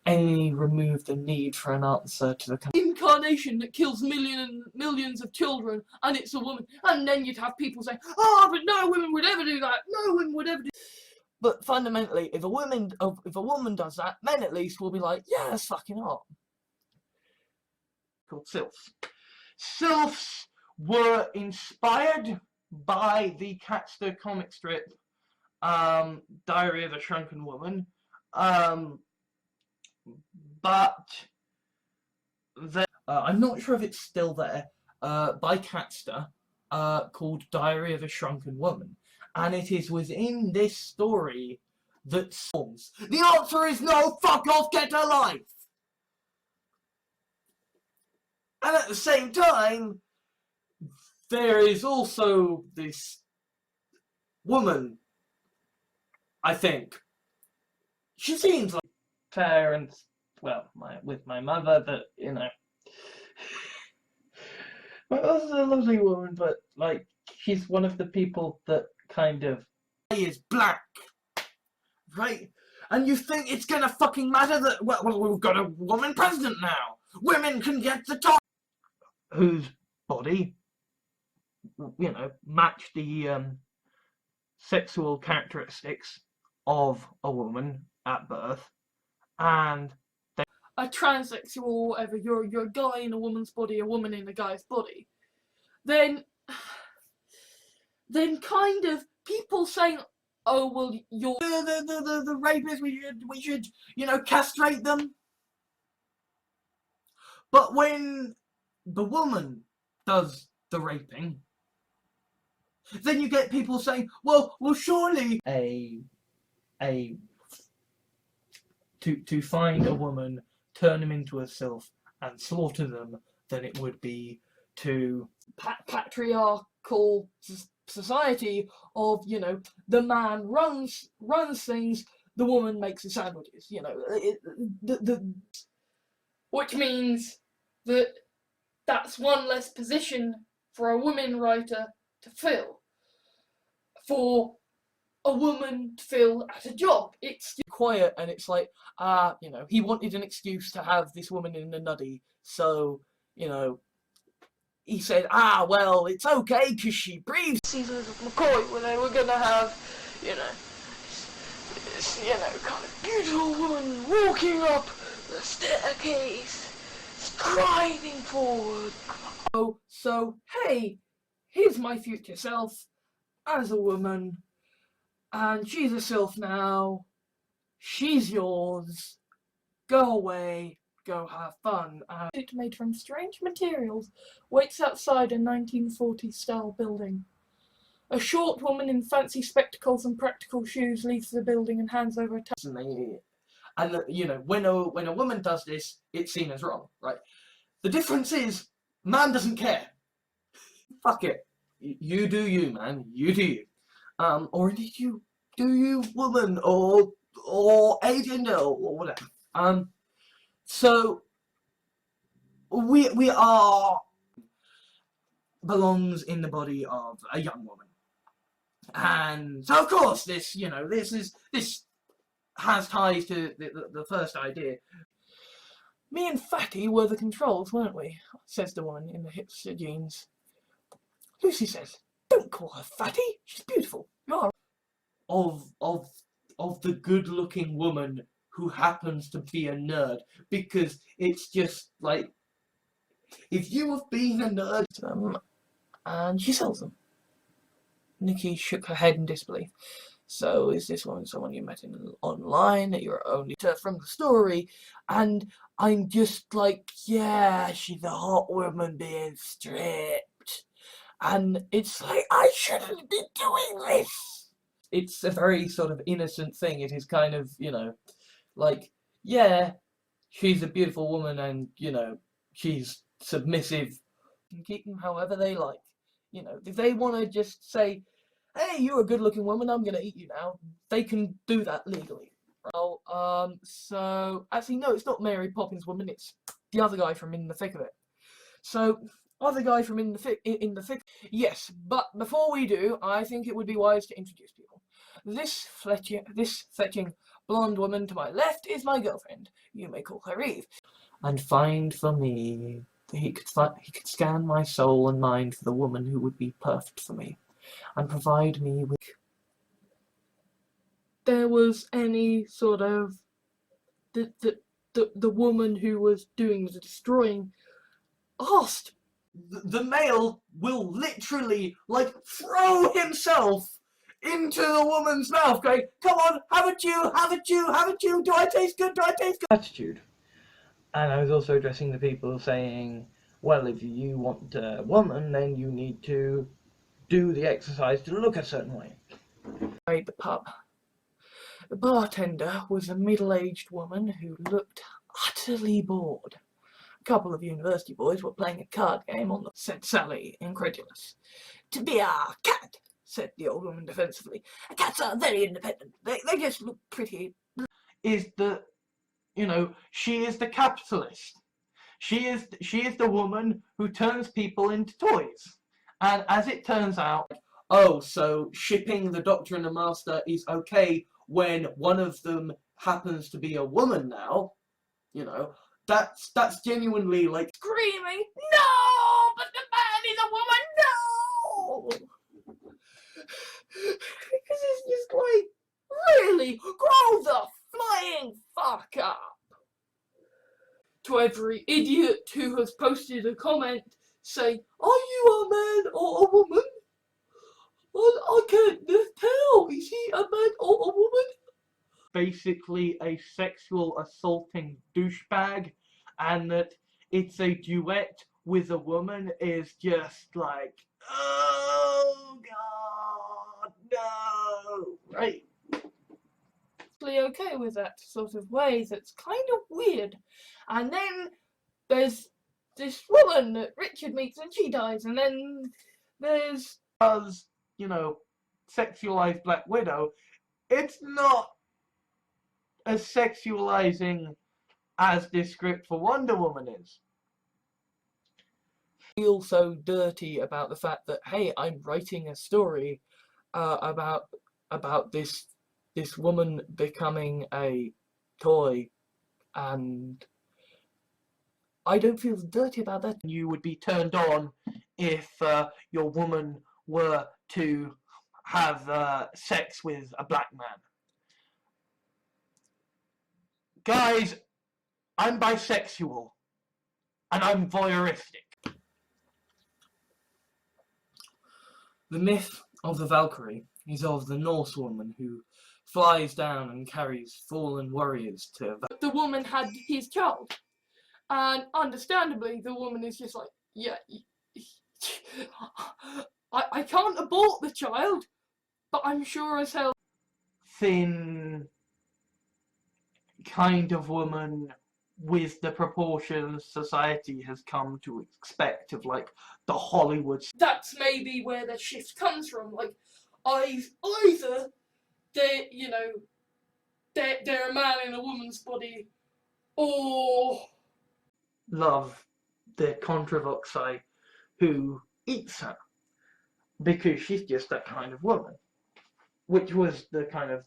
Amy removed the need for an answer to the incarnation that kills millions of children, and it's a woman. And then you'd have people saying, oh, but no women would ever do that. No women would ever do. But fundamentally, if a woman does that, men at least will be like, yeah, that's fucking hot. Called Sylphs. Sylphs were inspired by the Catster comic strip, Diary of a Shrunken Woman, but I'm not sure if it's still there, by Catster, called Diary of a Shrunken Woman. And it is within this story that forms. The answer is no, fuck off, get a life! And at the same time, there is also this woman, I think. She seems like fair and, well, with my mother, that, my mother's a lovely woman, but, she's one of the people that kind of is black, right? And you think it's gonna fucking matter that, well, we've got a woman president now. Women can get the top. Whose body, match the sexual characteristics of a woman at birth, and A transsexual, whatever, you're a guy in a woman's body, a woman in a guy's body, then kind of people saying, oh, well, you're the rapists, we should, castrate them. But when the woman does the raping, then you get people saying, well, surely to find a woman, turn them into a sylph, and slaughter them than it would be to patriarchal society of, the man runs things, the woman makes the sandwiches, which means that that's one less position for a woman writer to fill. For a woman to fill at a job. It's quiet, and it's like, you know, he wanted an excuse to have this woman in the nuddy, so, you know, he said, well, it's okay because she breathes. seasons of McCoy where they were gonna have, you know, this, you know, kind of beautiful woman walking up the staircase, striding forward. So, hey, here's my future self as a woman, and she's a sylph now. She's yours. Go away. Go have fun. It made from strange materials waits outside a 1940s style building. A short woman in fancy spectacles and practical shoes leaves the building and hands over a And you know, when a woman does this, it's seen as wrong, right? The difference is, man doesn't care. Fuck it. You do you, man. You do you. Or indeed you do you, woman, or agender, or whatever. So we are belongs in the body of a young woman, and so of course this, you know, this has ties to the first idea. Me and Fatty were the controls, weren't we? Says the woman in the hipster jeans. Lucy says, don't call her Fatty. She's beautiful. You're Of the good-looking woman who happens to be a nerd, because it's just like, if you have been a nerd, and she sells them. Nikki shook her head in disbelief. So is this woman someone you met online that you're only from the story? And I'm just like, yeah, she's a hot woman being stripped. And it's like, I shouldn't be doing this. It's a very sort of innocent thing. It is kind of, you know, like, yeah, she's a beautiful woman and, you know, she's submissive. And keep them however they like. You know, if they want to just say, hey, you're a good-looking woman, I'm gonna eat you now, they can do that legally. Well, so actually no, it's not Mary Poppins woman, it's the other guy from In the Thick of It. So, other guy from In the Thick. Yes, but before we do, I think it would be wise to introduce people. This fetching blonde woman to my left is my girlfriend. You may call her Eve. And find for me, he could scan my soul and mind for the woman who would be perfect for me, and provide me with. There was any sort of the woman who was doing the destroying asked. the male will literally, like, throw himself into the woman's mouth, going, come on, haven't you, do I taste good, Attitude. And I was also addressing the people saying, well, if you want a woman, then you need to do the exercise to look a certain way. At the pub. The bartender was a middle-aged woman who looked utterly bored. A couple of university boys were playing a card game on the, said Sally, incredulous. To be a cat, said the old woman defensively. Cats are very independent. They just look pretty. Is that, you know, she is the capitalist. She is the woman who turns people into toys. And as it turns out, Oh, so shipping the Doctor and the Master is okay when one of them happens to be a woman now, you know, that's genuinely, like, Screaming, no! But the man is a woman, no! Because it's just like, really, grow the flying fuck up. To every idiot who has posted a comment saying, are you a man or a woman? I can't tell, is he a man or a woman? basically a sexual assaulting douchebag, and that it's a duet with a woman is just like, oh god, no, right? Okay with that sort of way that's kind of weird. And then there's this woman that Richard meets and she dies, and then there's As, you know, sexualized Black Widow, it's not as sexualizing as this script for Wonder Woman is. feel so dirty about the fact that, hey, I'm writing a story about this woman becoming a toy, and I don't feel dirty about that. You would be turned on if your woman were to have sex with a black man. Guys, I'm bisexual, and I'm voyeuristic. The myth of the Valkyrie is of the Norse woman who flies down and carries fallen warriors to The woman had his child, and understandably the woman is just like, yeah, I can't abort the child, but I'm sure as hell. Thin kind of woman with the proportions society has come to expect of, like, the Hollywood. That's maybe where the shift comes from. Like, either they, you know, they're a man in a woman's body, or Love the controvoxy who eats her because she's just that kind of woman, which was the kind of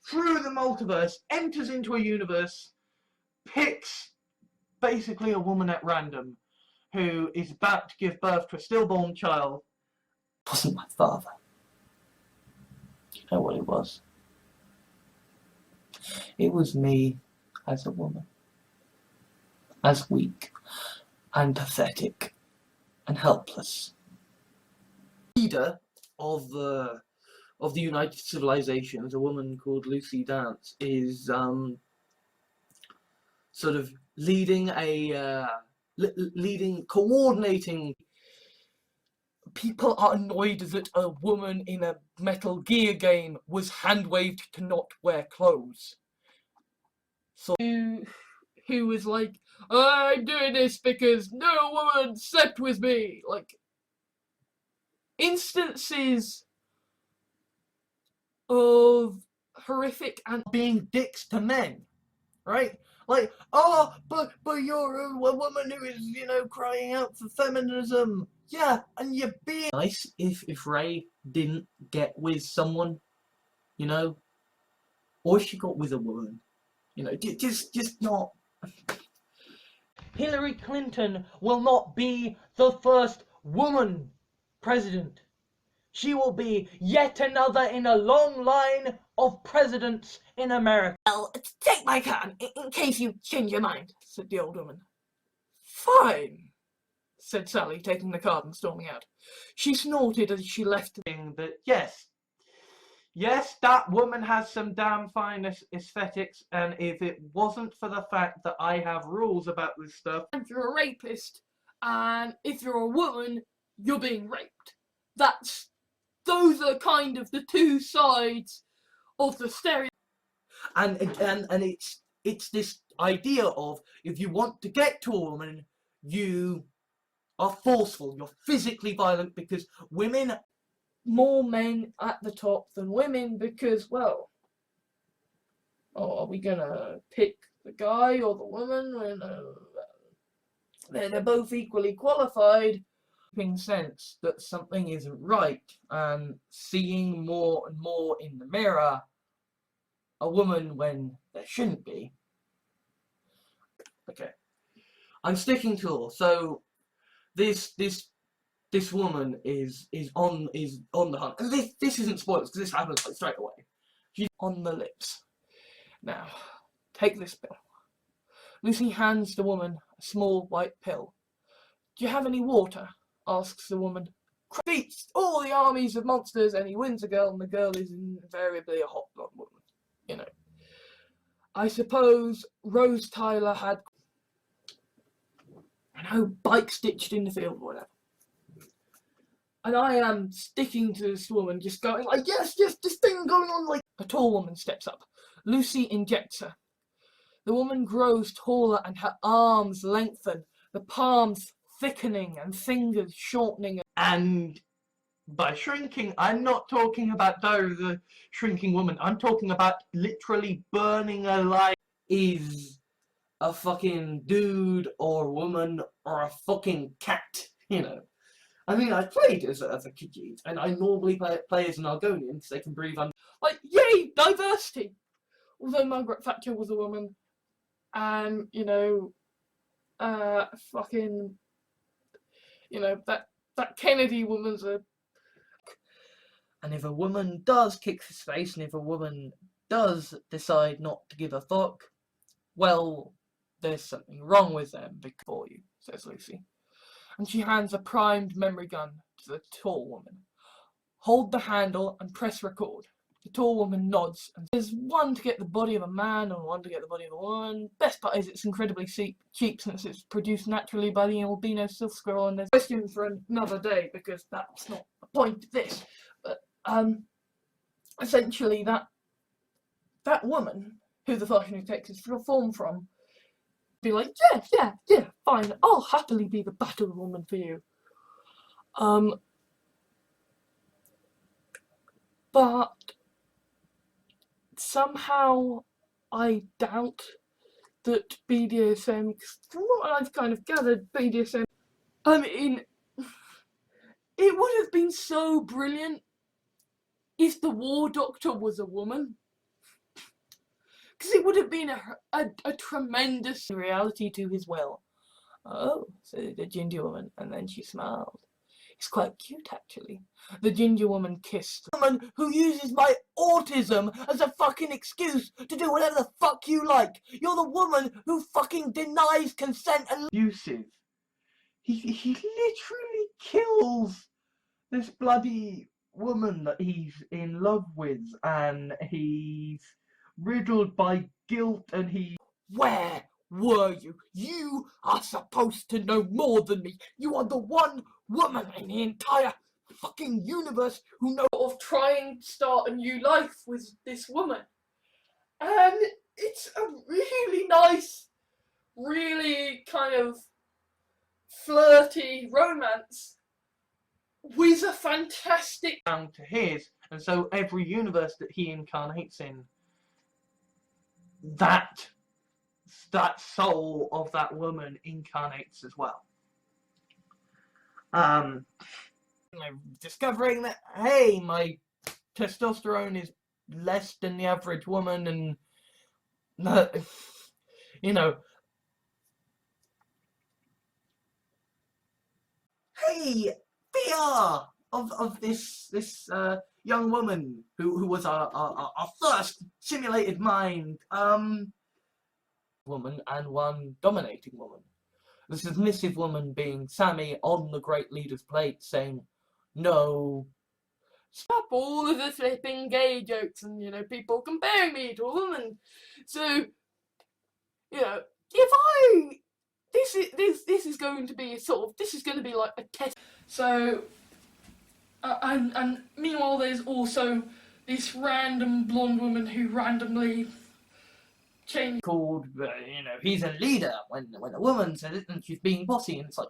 through the multiverse, enters into a universe, picks basically a woman at random who is about to give birth to a stillborn child. It wasn't my father. Do you know what it was? It was me as a woman. As weak and pathetic and helpless. Leader of the United Civilizations, a woman called Lucy Dance, is sort of coordinating. People are annoyed that a woman in a Metal Gear game was hand-waved to not wear clothes. So who was like, I'm doing this because no woman slept with me. Like, instances of horrific and Being dicks to men, right? Like, oh, but you're a woman who is, you know, crying out for feminism. Yeah, and you're being nice if Ray didn't get with someone, you know, or she got with a woman, you know, just not. Hillary Clinton will not be the first woman president. She will be yet another in a long line of presidents in America. Well, take my card, in case you change your mind, said the old woman. Fine, said Sally, taking the card and storming out. She snorted as she left. That yes, that woman has some damn fine aesthetics, and if it wasn't for the fact that I have rules about this stuff. if you're a rapist, and if you're a woman, you're being raped. Those are kind of the two sides of the stereotype. And it's this idea of, if you want to get to a woman, you are forceful, you're physically violent, because women, More men at the top than women because, well, are we gonna pick the guy or the woman? They're both equally qualified. sense that something isn't right, and seeing more and more in the mirror a woman when there shouldn't be. Okay, I'm sticking to law. So this woman is on the hunt, and this isn't spoilers because this happens like straight away. She's on the lips. Now, take this pill. Lucy hands the woman a small white pill. Do you have any water? Asks the woman. Beats all the armies of monsters, and he wins the girl, and the girl is invariably a hot blonde woman. You know. I suppose Rose Tyler had, bike stitched in the field or whatever. And I am sticking to this woman, just going like, yes, this thing going on like. A tall woman steps up. Lucy injects her. The woman grows taller and her arms lengthen, the palms thickening and fingers shortening. And by shrinking, I'm not talking about the shrinking woman. I'm talking about literally burning alive. Is a fucking dude or a woman or a fucking cat, you know. I mean, I played as a Khajiit, and I normally play as an Argonian because they can breathe under. Like, yay, diversity! Although Margaret Thatcher was a woman, and, you know, fucking, you know, that Kennedy woman's a... And if a woman does kick for space, and if a woman does decide not to give a fuck, well, there's something wrong with them for you, says Lucy. And she hands a primed memory gun to the tall woman. Hold the handle and press record. The tall woman nods, and there's one to get the body of a man and one to get the body of a woman. Best part is it's incredibly cheap since it's produced naturally by the albino silk squirrel, and there's questions for another day because that's not the point of this. But essentially that woman who the Farshanu takes his form from be like, yeah, fine, I'll happily be the battle woman for you. But somehow I doubt that BDSM, 'cause from what I've kind of gathered, BDSM, I mean, it would have been so brilliant if the War Doctor was a woman. Because it would have been a tremendous reality to his will. Oh, said the ginger woman, and then she smiled. It's quite cute, actually. The ginger woman kissed. Woman who uses my autism as a fucking excuse to do whatever the fuck you like. You're the woman who fucking denies consent and Abusive. He literally kills this bloody woman that he's in love with, and he's riddled by guilt, and he... Where were you? You are supposed to know more than me. You are the one woman in the entire fucking universe who knows of trying to start a new life with this woman. And it's a really nice, really kind of flirty romance with a fantastic... down to his, and so every universe that he incarnates in, that soul of that woman incarnates as well. I'm discovering that, hey, my testosterone is less than the average woman, and you know, Hey, VR of this young woman who was our first simulated mind. woman and one dominating woman. The submissive woman being Sammy on the Great Leader's plate saying, no. Stop all of the flipping gay jokes and, you know, people comparing me to a woman. So, you know, this is going to be this is going to be like a test. So, and meanwhile there's also this random blonde woman who randomly changed. Called, you know, he's a leader when a woman says it and she's being bossy, and it's like,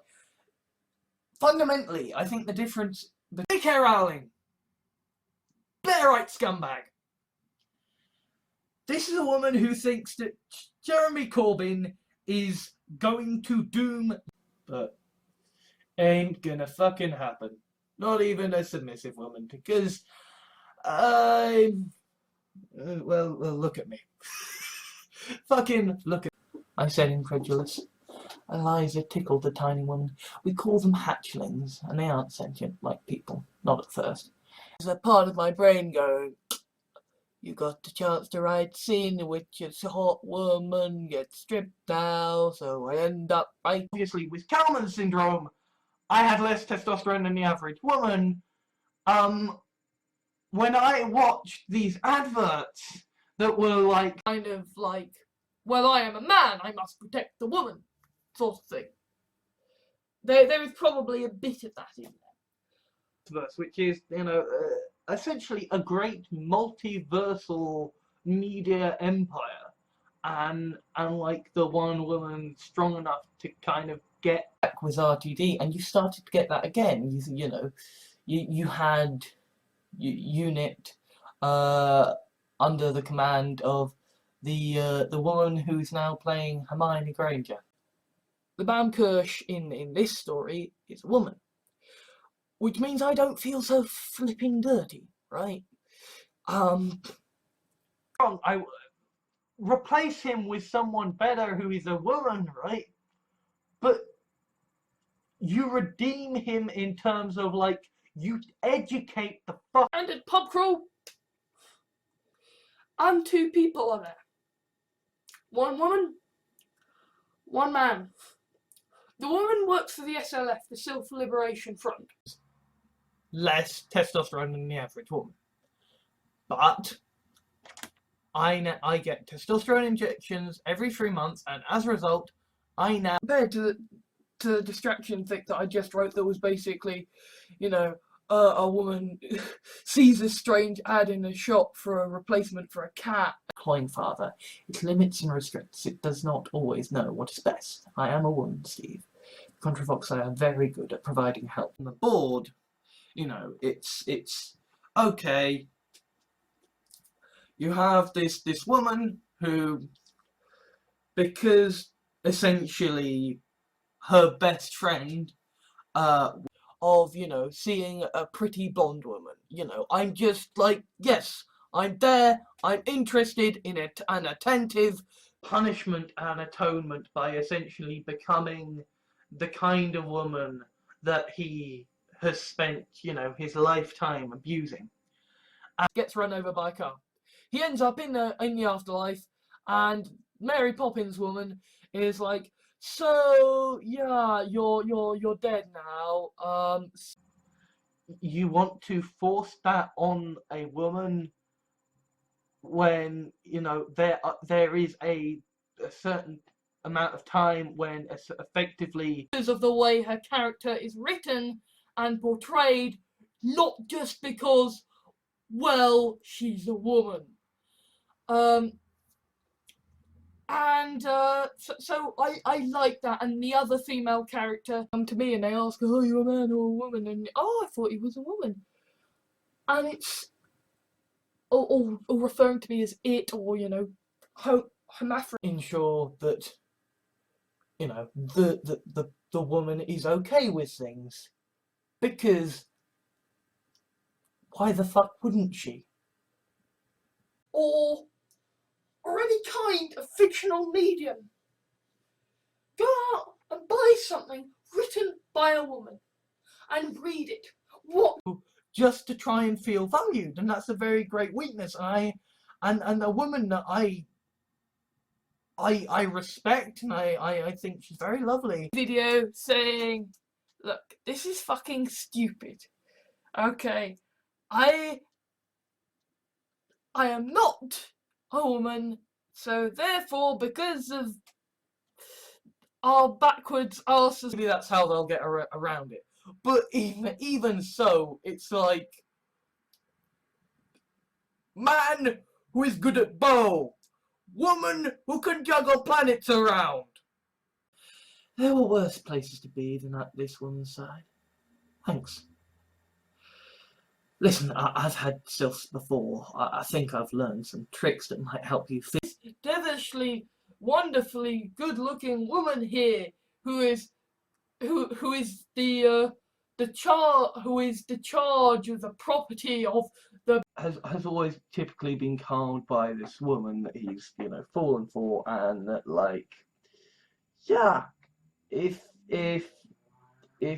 fundamentally, I think the difference, J.K. Rowling, Blairite scumbag. This is a woman who thinks that Jeremy Corbyn is going to doom, but ain't gonna fucking happen. Not even a submissive woman, because well, look at me. Fucking look at me. I said incredulous. Eliza tickled the tiny woman. We call them hatchlings, and they aren't sentient like people. Not at first. There's a part of my brain going, you got the chance to write a scene in which a hot woman gets stripped out, so I end up writing. Obviously, with Kalman syndrome, I had less testosterone than the average woman. When I watched these adverts that were like, Kind of like, well, I am a man, I must protect the woman, sort of thing. There is probably a bit of that in there. which is, you know, essentially a great multiversal media empire, and like the one woman strong enough to kind of get Back with RTD, and you started to get that again. You know, you had unit under the command of the woman who's now playing Hermione Granger. The Baumkirch in this story is a woman, which means I don't feel so flipping dirty, right? I replace him with someone better who is a woman, right? But you redeem him in terms of, like, you educate the fuck. And at pub crawl, and 2 people are there. 1 woman, 1 man. The woman works for the SLF, the Self Liberation Front. Less testosterone than the average woman. But I get testosterone injections every 3 months, and as a result, I now... Compared to the distraction thing that I just wrote that was basically, you know, a woman sees a strange ad in a shop for a replacement for a cat. Cloying father. It limits and restricts. It does not always know what is best. I am a woman, Steve. Contravox are very good at providing help. On the board, you know, it's okay. You have this woman who, because essentially her best friend of, you know, seeing a pretty blonde woman. You know, I'm just like, yes, I'm there, I'm interested in it, and attentive. Punishment and atonement by essentially becoming the kind of woman that he has spent, you know, his lifetime abusing. And gets run over by a car. He ends up in the afterlife, and Mary Poppins woman is like, so yeah, you're dead now. You want to force that on a woman when, you know, there is a certain amount of time when effectively, Because of the way her character is written and portrayed, not just because, well, she's a woman. So I like that, and the other female character come to me and they ask, oh, you a man or a woman? And oh, I thought he was a woman. And it's or referring to me as it, or, you know, hermaphrodite. Ensure that, you know, the woman is okay with things, because why the fuck wouldn't she? Or any kind of fictional medium. Go out and buy something written by a woman and read it. What? Just to try and feel valued, and that's a very great weakness. And a woman that I respect, and I think she's very lovely. Video saying, look, this is fucking stupid. Okay, I am not a woman, so therefore, because of our backwards asses, Maybe that's how they'll get around it. But even so, it's like, man who is good at bow, woman who can juggle planets around. There were worse places to be than at this woman's side. Thanks. Listen, I've had stilts before. I think I've learned some tricks that might help you fix. devilishly, wonderfully good-looking woman here who is the charge of the property of the has always typically been calmed by this woman that he's, you know, fallen for, and that, like, yeah, if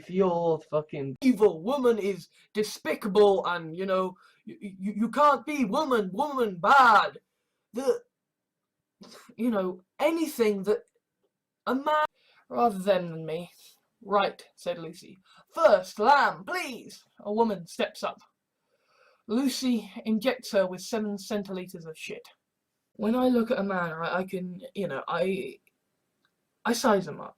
your fucking evil woman is despicable, and, you know, you can't be woman bad. You know, anything that a man rather than me. Right, said Lucy. First, lamb, please. A woman steps up. Lucy injects her with 7 centiliters of shit. When I look at a man, right, I can, you know, I size them up.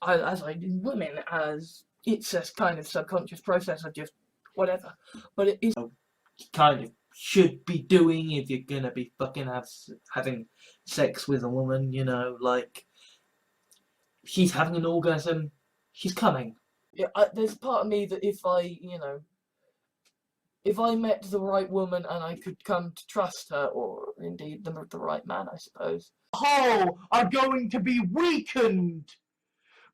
As I do women, as it's a kind of subconscious process of just whatever. But it is kind of should be doing if you're gonna be fucking having sex with a woman, you know, like, she's having an orgasm, she's coming. Yeah, there's part of me that if I, you know, if I met the right woman and I could come to trust her, or indeed the right man, I suppose. Whole are going to be weakened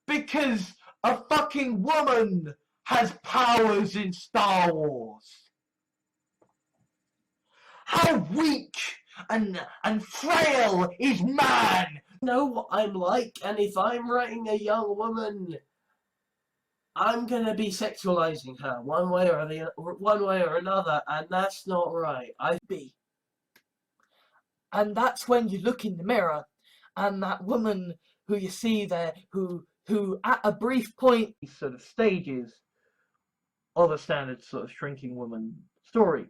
because a fucking woman has powers in Star Wars. How weak and frail is man? Know what I'm like, and if I'm writing a young woman, I'm gonna be sexualizing her one way or another, and that's not right. And that's when you look in the mirror, and that woman who you see there, who at a brief point, These sort of stages of a standard sort of shrinking woman story,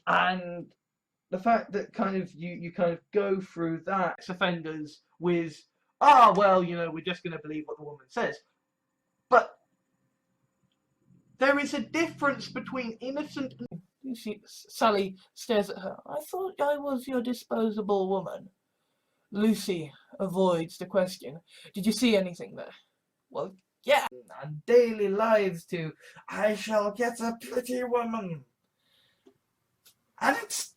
and the fact that kind of you kind of go through that offenders with well, you know, we're just going to believe what the woman says, but there is a difference between innocent and Sally stares at her. I thought I was your disposable woman. Lucy avoids the question. Did you see anything there? Well, yeah. And daily lives to, I shall get a pretty woman. And it's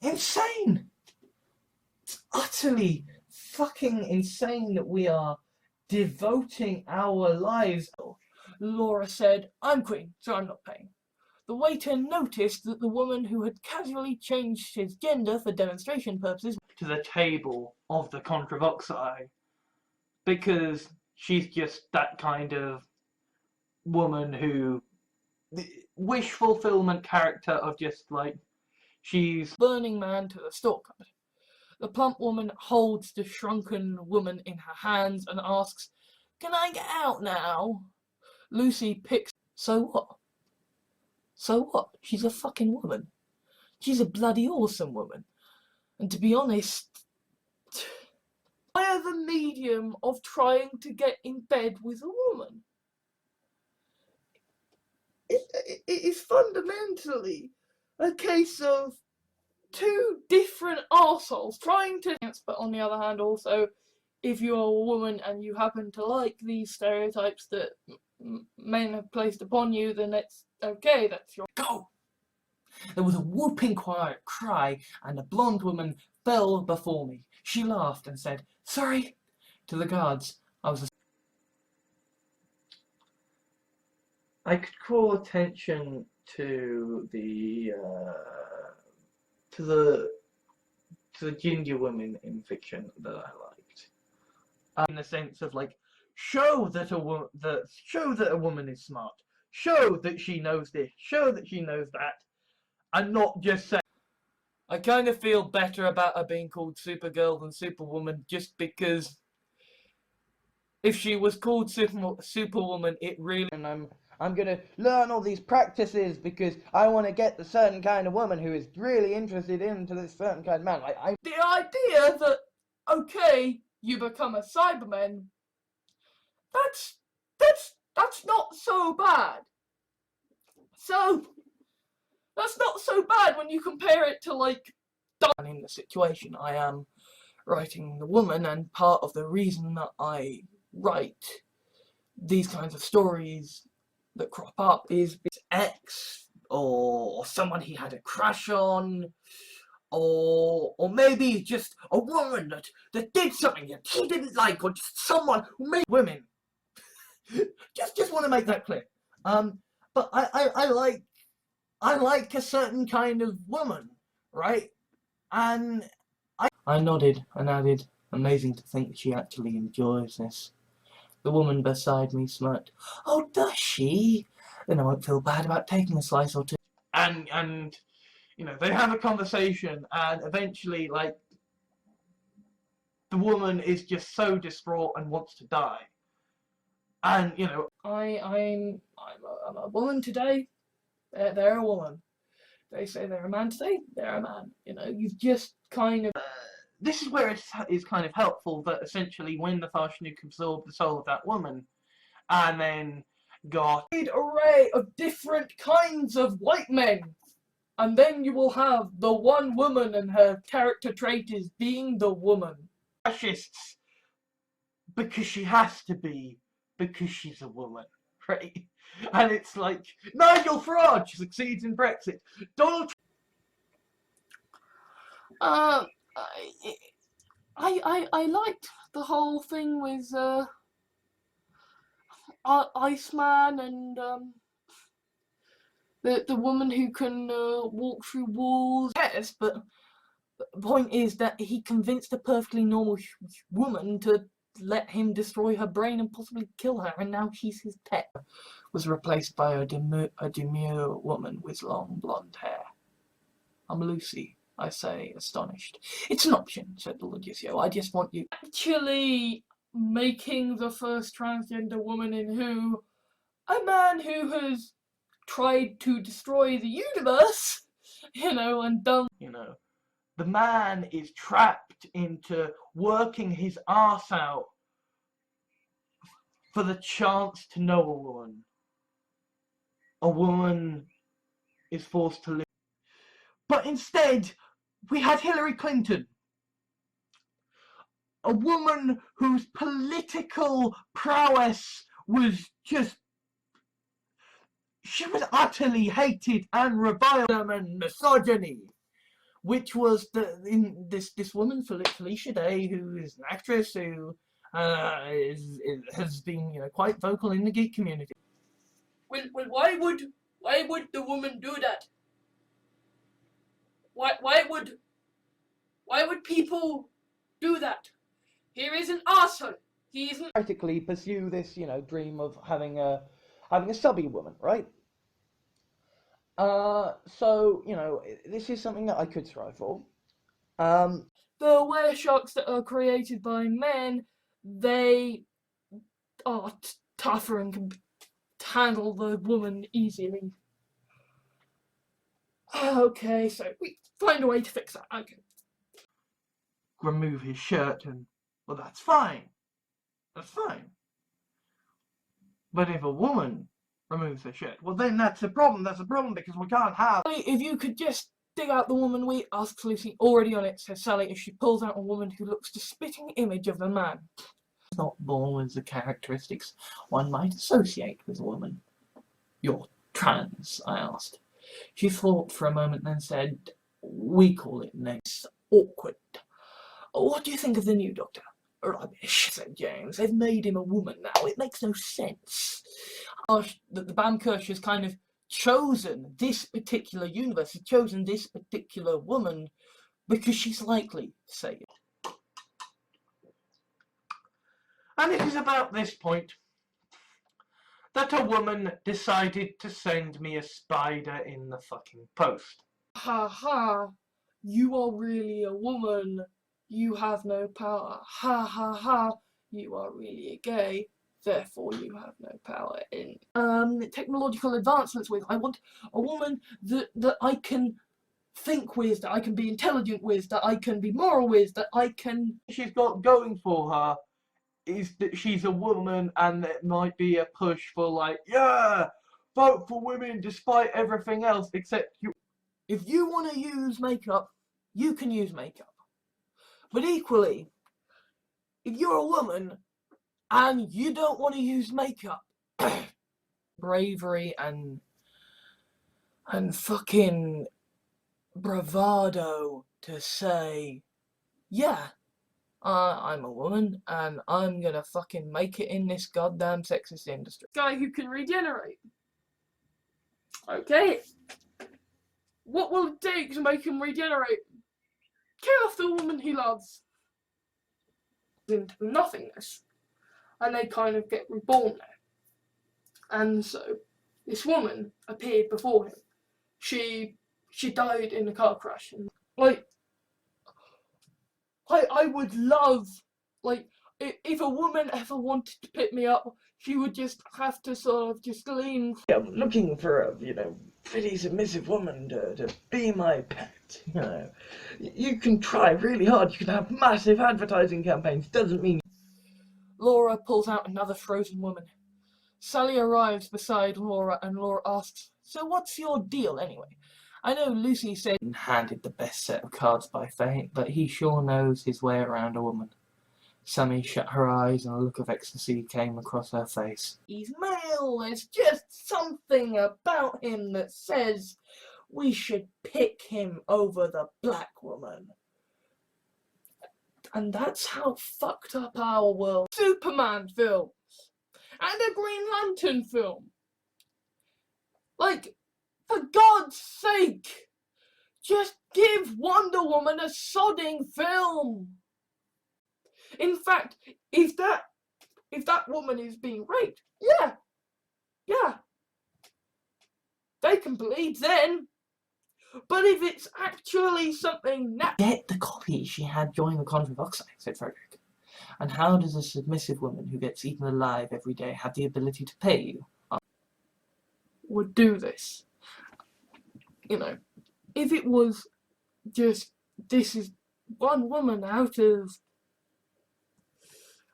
insane. It's utterly fucking insane that we are devoting our lives. Laura said, I'm queen, so I'm not paying. The waiter noticed that the woman who had casually changed his gender for demonstration purposes to the table of the Contravoxi, because she's just that kind of woman who, wish fulfillment character of just like, she's Burning Man to the store cupboard. The plump woman holds the shrunken woman in her hands and asks, can I get out now? Lucy picks, so what? So what? She's a fucking woman. She's a bloody awesome woman. And to be honest, via the medium of trying to get in bed with a woman. It is fundamentally a case of two different arseholes trying to... But on the other hand, also, if you're a woman and you happen to like these stereotypes that men have placed upon you, then it's okay, that's your... Go! There was a whooping cry, and a blonde woman fell before me. She laughed and said, sorry, to the guards. I could call attention to the ginger women in fiction that I liked, in the sense of like, show that a woman is smart, show that she knows this, show that she knows that, and not just say. I kind of feel better about her being called Supergirl than Superwoman, just because if she was called Superwoman, it really... And I'm gonna learn all these practices because I want to get the certain kind of woman who is really interested into this certain kind of man. The idea that, okay, you become a Cyberman, that's not so bad. So, that's not so bad when you compare it to, like, in the situation. I am writing the woman, and part of the reason that I write these kinds of stories that crop up is his ex, or someone he had a crush on, or maybe just a woman that did something that he didn't like, or just someone who made women. just want to make that clear. But I like a certain kind of woman, right? And I nodded and added, amazing to think she actually enjoys this. The woman beside me smirked. Oh, does she? Then I won't feel bad about taking a slice or two. And you know, they have a conversation, and eventually, like, the woman is just so distraught and wants to die. And you know, I'm a woman today. They're a woman. They say they're a man today. They're a man. You know, you've just kind of. This is where it is kind of helpful that essentially when the Farshnuk absorbed the soul of that woman, and then got An array of different kinds of white men, and then you will have the one woman, and her character trait is being the woman. fascists because she has to be, because she's a woman, right? And it's like, Nigel Farage succeeds in Brexit. Donald I liked the whole thing with Iceman and the woman who can walk through walls. Yes, but the point is that he convinced a perfectly normal woman to let him destroy her brain and possibly kill her, and now she's his pet. Was replaced by a demure woman with long blonde hair. I'm Lucy, I say, astonished. It's an option, said the Legitio. I just want you. Actually making the first transgender woman in Who a man who has tried to destroy the universe, and done. The man is trapped into working his arse out for the chance to know a woman. A woman is forced to live. But instead, we had Hillary Clinton. A woman whose political prowess was just... She was utterly hated and reviled and misogyny. Which was this woman, Felicia Day, who is an actress who has been quite vocal in the geek community. Well, why would the woman do that? Why would people do that? Here is an arsehole. He isn't Practically pursue this, dream of having a subby woman, right? So, this is something that I could strive for. the were sharks that are created by men. They are tougher and can handle the woman easily. Okay, so we find a way to fix that. Okay. Remove his shirt and, well, that's fine. That's fine. But if a woman removes her shirt, well, then that's a problem. That's a problem because we can't have... If you could just dig out the woman we asks Lucy. Already on it, says Sally, as she pulls out a woman who looks the spitting image of a man. Not born with the characteristics one might associate with a woman. You're trans, I asked. She thought for a moment, then said, we call it next. Awkward. What do you think of the new Doctor? Rubbish, said James. They've made him a woman now. It makes no sense. The Bamkirch has kind of chosen this particular universe, has chosen this particular woman because she's likely to say it. And it is about this point that a woman decided to send me a spider in the fucking post. Ha ha, you are really a woman. You have no power. Ha ha ha, you are really gay. Therefore you have no power in technological advancements with. I want a woman that I can think with, that I can be intelligent with, that I can be moral with, that I can... She's got going for her is that she's a woman, and it might be a push for like, yeah, vote for women despite everything else except you. If you want to use makeup, you can use makeup. But equally, if you're a woman and you don't want to use makeup, bravery and fucking bravado to say, yeah, I'm a woman and I'm gonna fucking make it in this goddamn sexist industry. Guy who can regenerate. Okay. What will it take to make him regenerate? Kill off the woman he loves. Into nothingness. And they kind of get reborn there. And so, this woman appeared before him. She died in a car crash. And, like, I would love, like, if a woman ever wanted to pick me up, she would just have to sort of just lean. I'm looking for a, pretty submissive woman to be my pet, You can try really hard, you can have massive advertising campaigns, doesn't mean... Laura pulls out another frozen woman. Sally arrives beside Laura and Laura asks, so what's your deal anyway? I know Lucy said handed the best set of cards by fate, but he sure knows his way around a woman. Sammy shut her eyes and a look of ecstasy came across her face. He's male, there's just something about him that says we should pick him over the black woman. And that's how fucked up our world. Superman films and a Green Lantern film. Like, for God's sake, just give Wonder Woman a sodding film. In fact, if that woman is being raped, yeah, they can bleed then. But if it's actually something Get the copy she had during the Contra Oxide, said Frederick. And how does a submissive woman who gets eaten alive every day have the ability to pay you? would do this. You know, if it was just, this is one woman out of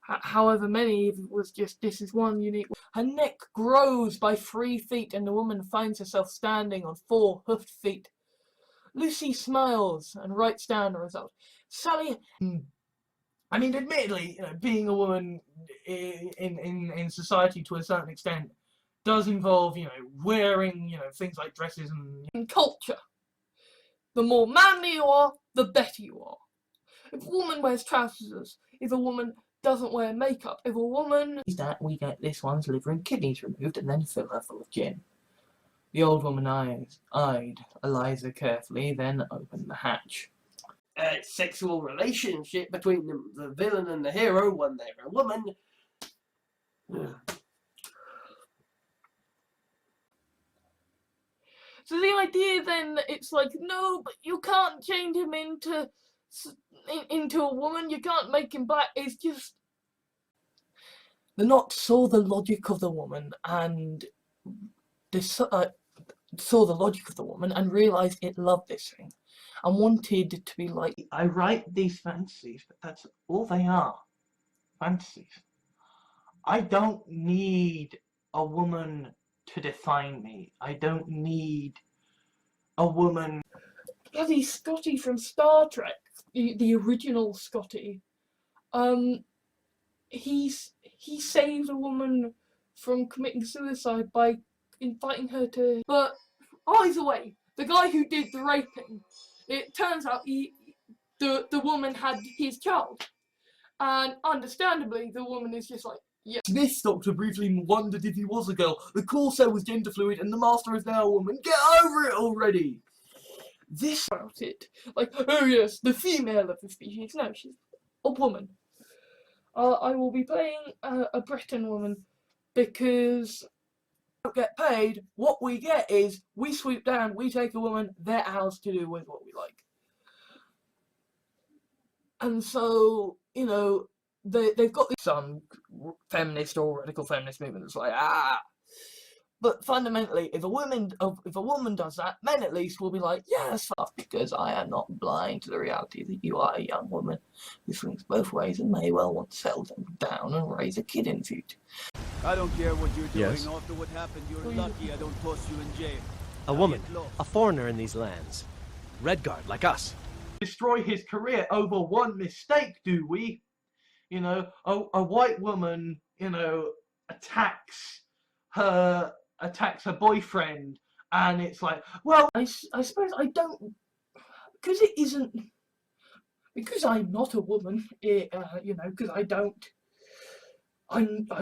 however many, if it was just, this is one unique. Her neck grows by 3 feet and the woman finds herself standing on 4 hoofed feet. Lucy smiles and writes down the result. Sally... I mean, admittedly, you know, being a woman in society to a certain extent does involve, you know, wearing, you know, things like dresses and... In culture, the more manly you are, the better you are. If a woman wears trousers, if a woman doesn't wear makeup, if a woman... That we get this one's liver and kidneys removed and then fill her full of gin. The old woman eyed Eliza carefully, then opened the hatch. Sexual relationship between the villain and the hero when they're a woman. So the idea then that it's like, no, but you can't change him into a woman, you can't make him black, is just... The Knot saw the logic of the woman and saw the logic of the woman and realised it loved this thing and wanted to be like... I write these fantasies, but that's all they are. Fantasies. I don't need a woman to define me. I don't need a woman... Bloody Scotty from Star Trek, the original Scotty, he saved a woman from committing suicide by inviting her to... But either way, the guy who did the raping, it turns out the woman had his child. And understandably, the woman is just like, yeah. This doctor briefly wondered if he was a girl. The Corsair was gender fluid and the Master is now a woman. Get over it already! This... About it. Like, oh yes, the female of the species. No, she's a woman. I will be playing a Breton woman because... don't get paid. What we get is we swoop down, we take a woman, they're ours to do with what we like. And so, you know, they've got some feminist or radical feminist movement that's like, but fundamentally, if a woman does that, men at least will be like, yes, because I am not blind to the reality that you are a young woman who swings both ways and may well want to settle down and raise a kid in the future. I don't care what you're doing. Yes. After what happened, you're lucky I don't toss you in jail. A woman, a foreigner in these lands. Redguard, like us. Destroy his career over one mistake, do we? You know, a white woman, you know, attacks her boyfriend, and it's like, well, I suppose I don't, because it isn't, because I'm not a woman, you know, because I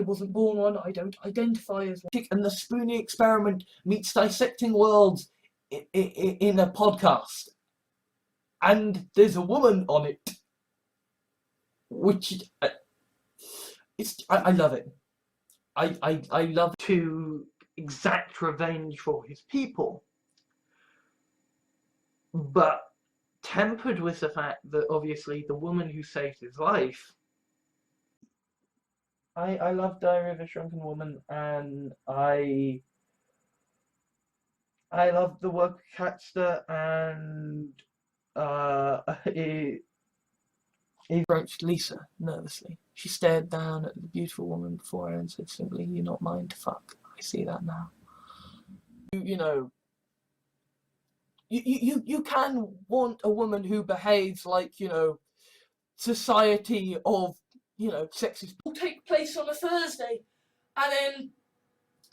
wasn't born one, I don't identify as one. And the Spoonie experiment meets dissecting worlds in a podcast. And there's a woman on it. Which, I love it. I love to exact revenge for his people. But tempered with the fact that obviously the woman who saved his life... I love Diary of a Shrunken Woman, and I love the work of Catster, and He approached Lisa nervously. She stared down at the beautiful woman before her and said simply, "You're not mine to fuck. I see that now." You know, you can want a woman who behaves like, you know, society of, sexist. Will take place on a Thursday, and then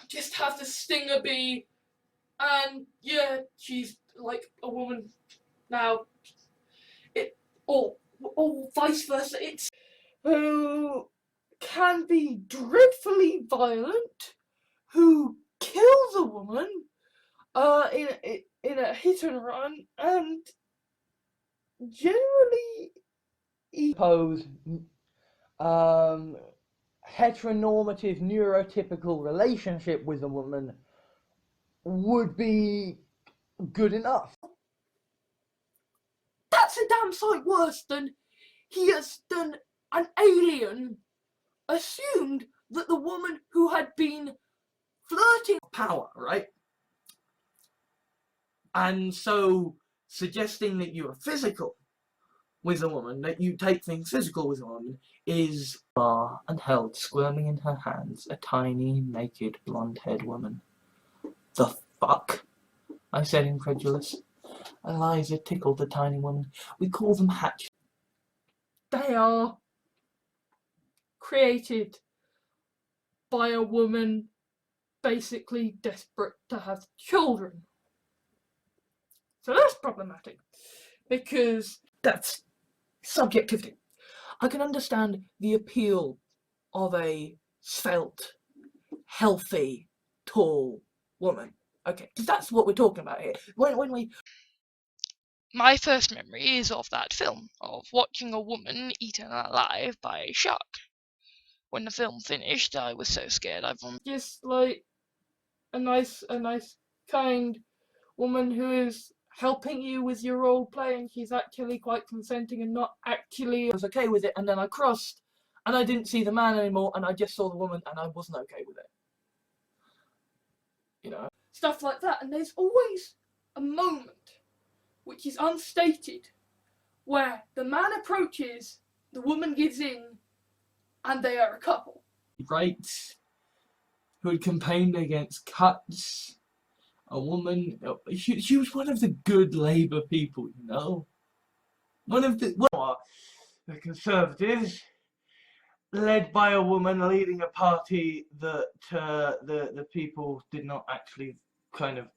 just have the stinger be, and yeah, she's like a woman now. Or vice versa. It's who can be dreadfully violent, who kills a woman, in a hit and run, and generally Suppose heteronormative neurotypical relationship with a woman would be good enough. that's a damn sight worse than an alien assumed that the woman who had been flirting Power, right? And so suggesting that you are physical with a woman, that you take things physical with a woman, is Bar and held squirming in her hands a tiny, naked, blonde-haired woman. The fuck? I said, incredulous. Eliza tickled the tiny one. We call them hatch. they are created by a woman basically desperate to have children. So that's problematic, because That's subjectivity. I can understand the appeal of a svelte, healthy, tall woman. Okay, that's what we're talking about here. When we my first memory is of that film, of watching a woman eaten alive by a shark. When the film finished, I was so scared I vomited. Just like a nice, kind woman who is helping you with your role playing. She's actually quite consenting and not actually. I was okay with it, and then I crossed, and I didn't see the man anymore, and I just saw the woman, and I wasn't okay with it. Stuff like that, and there's always a moment which is unstated where the man approaches, the woman gives in, and they are a couple. right, who had campaigned against cuts. A woman, she was one of the good Labour people, one of the Conservatives, led by a woman leading a party that the people did not actually kind of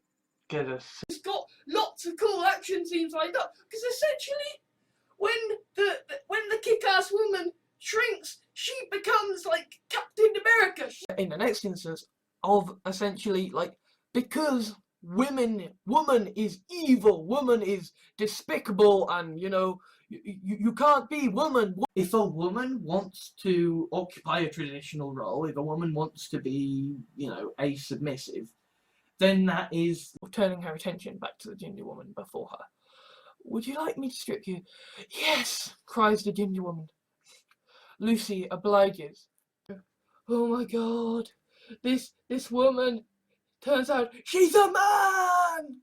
get us. It's got lots of cool action scenes lined up, because essentially when the kick-ass woman shrinks, she becomes like Captain America. In the next instance of essentially because woman is evil, woman is despicable, and you can't be woman. If a woman wants to occupy a traditional role, if a woman wants to be, a submissive, then that is Turning her attention back to the ginger woman before her. Would you like me to strip you? Yes, cries the ginger woman. Lucy obliges. Oh my god, this woman, turns out she's a man!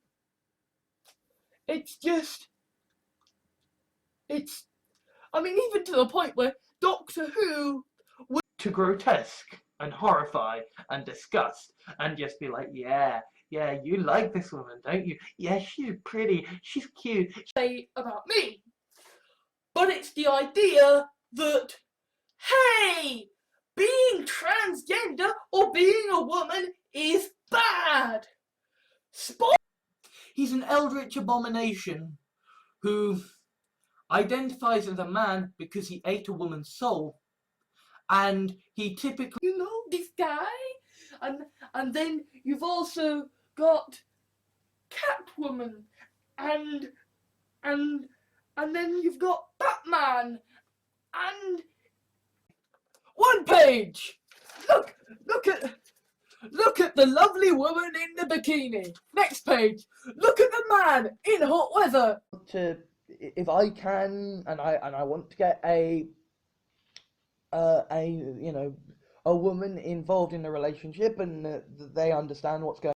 Even to the point where Doctor Who To grotesque and horrify and disgust and just be like, yeah, you like this woman, don't you? Yeah, she's pretty, she's cute. Say about me, but it's the idea that, hey, being transgender or being a woman is bad. he's an eldritch abomination who identifies as a man because he ate a woman's soul, and he typically, This guy, and then you've also got Catwoman, and then you've got Batman, and one page. Look at the lovely woman in the bikini. Next page. Look at the man in hot weather. If I can, and I want to get a woman involved in a relationship, and they understand what's going.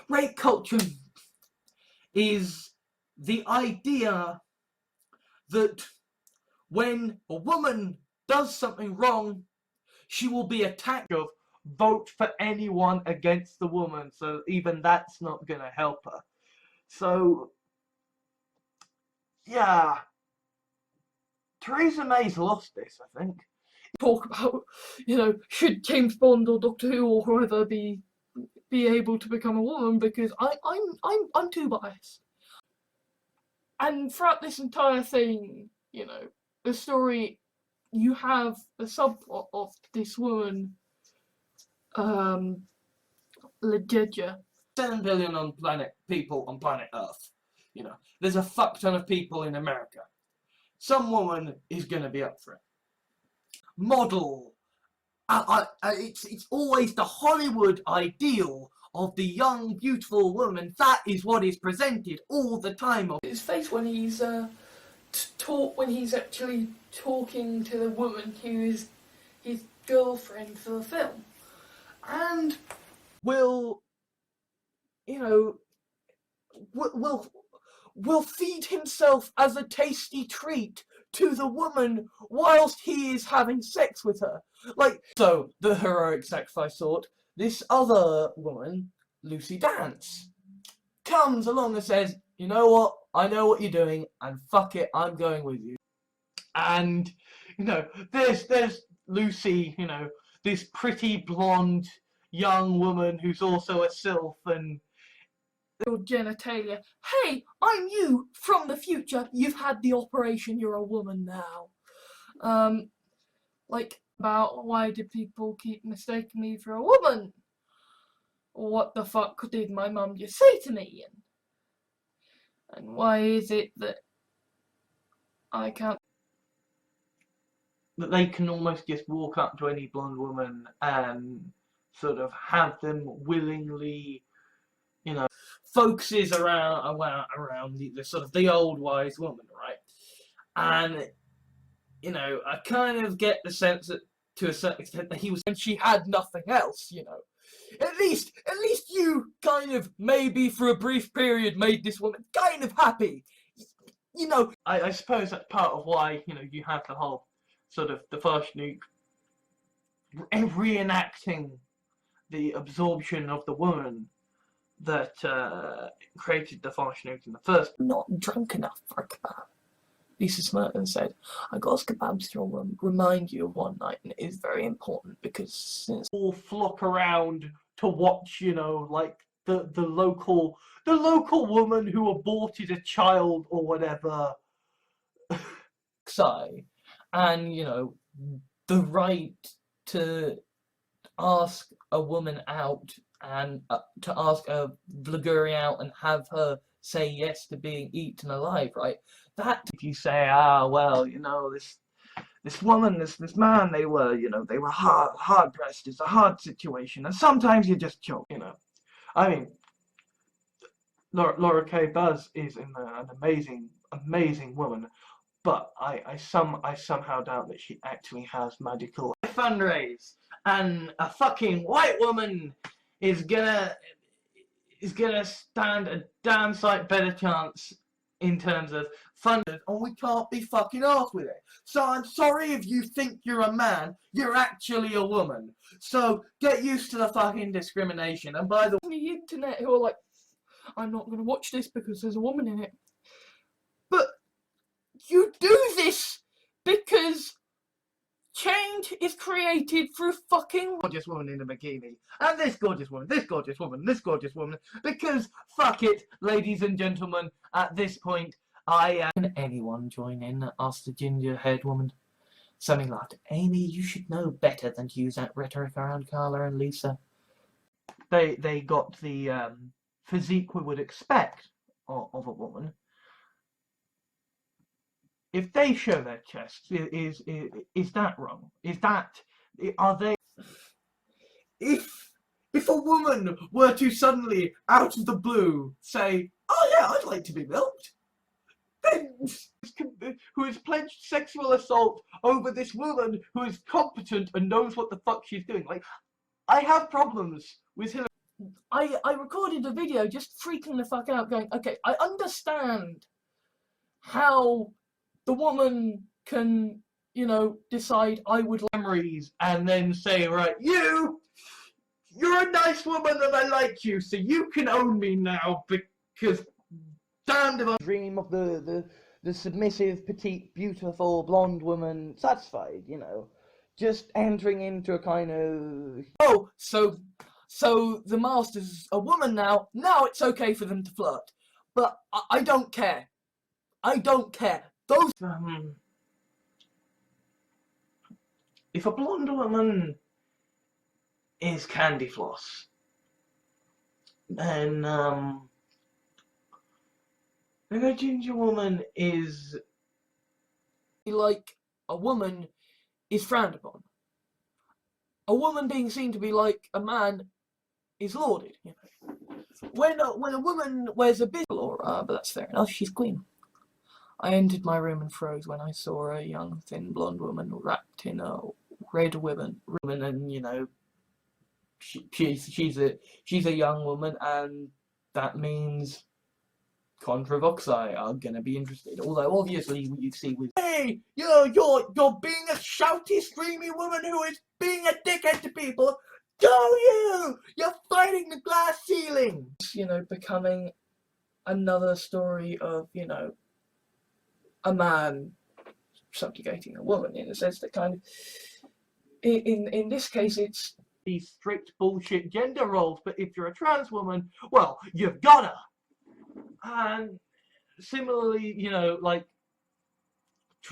rape culture is the idea that when a woman does something wrong, she will be attacked. Of vote for anyone against the woman, so even that's not going to help her. So, yeah. Theresa May's lost this, I think. Talk about, you know, should James Bond or Doctor Who or whoever be able to become a woman, because I'm too biased. And throughout this entire thing, you know, the story, you have the subplot of this woman, Legedia. 7 billion people on planet Earth. You know, there's a fuck ton of people in America. Some woman is gonna be up for it. Model. It's always the Hollywood ideal of the young, beautiful woman. That is what is presented all the time. His face when he's when he's actually talking to the woman who is his girlfriend for the film, and Will, you know, will feed himself as a tasty treat to the woman whilst he is having sex with her. Like, so, the heroic sacrifice sort, this other woman, Lucy Dance, comes along and says, you know what, I know what you're doing, and fuck it, I'm going with you. And, you know, there's Lucy, you know, this pretty blonde young woman who's also a sylph, and your genitalia. Hey, I'm you from the future. You've had the operation. You're a woman now. Like, about why do people keep mistaking me for a woman? What the fuck did my mum just say to me? And why is it that I can't? that they can almost just walk up to any blonde woman and sort of have them willingly, you know, Focuses around the sort of the old wise woman, right? And you know, I kind of get the sense that to a certain extent that he was, And she had nothing else, you know. At least you kind of, maybe for a brief period, made this woman kind of happy. You know, I suppose that's part of why, you know, you have the whole sort of the first nuke reenacting the absorption of the woman that created the first nuke in the first. not drunk enough for a kebab. Lisa Smirton said, I got us kebabs to remind you of one night, and it is very important because since All flock around to watch, you know, like the local woman who aborted a child or whatever. and you know, the right to ask a woman out and to ask a Vlaguri out and have her say yes to being eaten alive, right? That If you say, well, you know, this woman, this man, they were hard pressed. It's a hard situation, and sometimes you just choke, you know. I mean, Laura K. Buzz is an amazing woman, but I somehow doubt that she actually has magical fundraise, and a fucking white woman is gonna stand a damn sight better chance in terms of funded, and we can't be fucking off with it. So I'm sorry if you think you're a man, you're actually a woman. So get used to the fucking discrimination. And by the On the internet who are like, I'm not going to watch this because there's a woman in it. But you do this because change is created through fucking gorgeous woman in a bikini, and this gorgeous woman, this gorgeous woman, this gorgeous woman, because fuck it, ladies and gentlemen, at this point, Can anyone join in? Asked the ginger-haired woman. Sammy laughed. Amy, you should know better than to use that rhetoric around Carla and Lisa. they got the physique we would expect of a woman. If they show their chests, is that wrong? Are they? if a woman were to suddenly, out of the blue, say, oh yeah, I'd like to be milked, then Who has pledged sexual assault over this woman who is competent and knows what the fuck she's doing? Like, I have problems with Hillary. I recorded a video just freaking the fuck out going, okay, I understand how the woman can, you know, decide I would like Memories and then say, right, you're a nice woman and I like you, so you can own me now because damned if I dream of the the submissive, petite, beautiful, blonde woman satisfied, you know. Just entering into a kind of... Oh, so the master's a woman now. Now it's okay for them to flirt. But I don't care. I don't care. Those... If a blonde woman is candy floss, then if a ginger woman is... like a woman is frowned upon. A woman being seen to be like a man is lauded, you know. When a woman wears a bit aura, but that's fair enough, she's queen. I entered my room and froze when I saw a young, thin, blonde woman wrapped in a red ribbon, and you know, she's a young woman, and that means Controvoxi are gonna be interested. Although obviously you see with hey, you're being a shouty, screamy woman who is being a dickhead to people. You're fighting the glass ceiling. You know, becoming another story of, you know, a man subjugating a woman, in a sense that kind of in this case it's these strict bullshit gender roles, but if you're a trans woman, well, you've gotta. And similarly, you know, like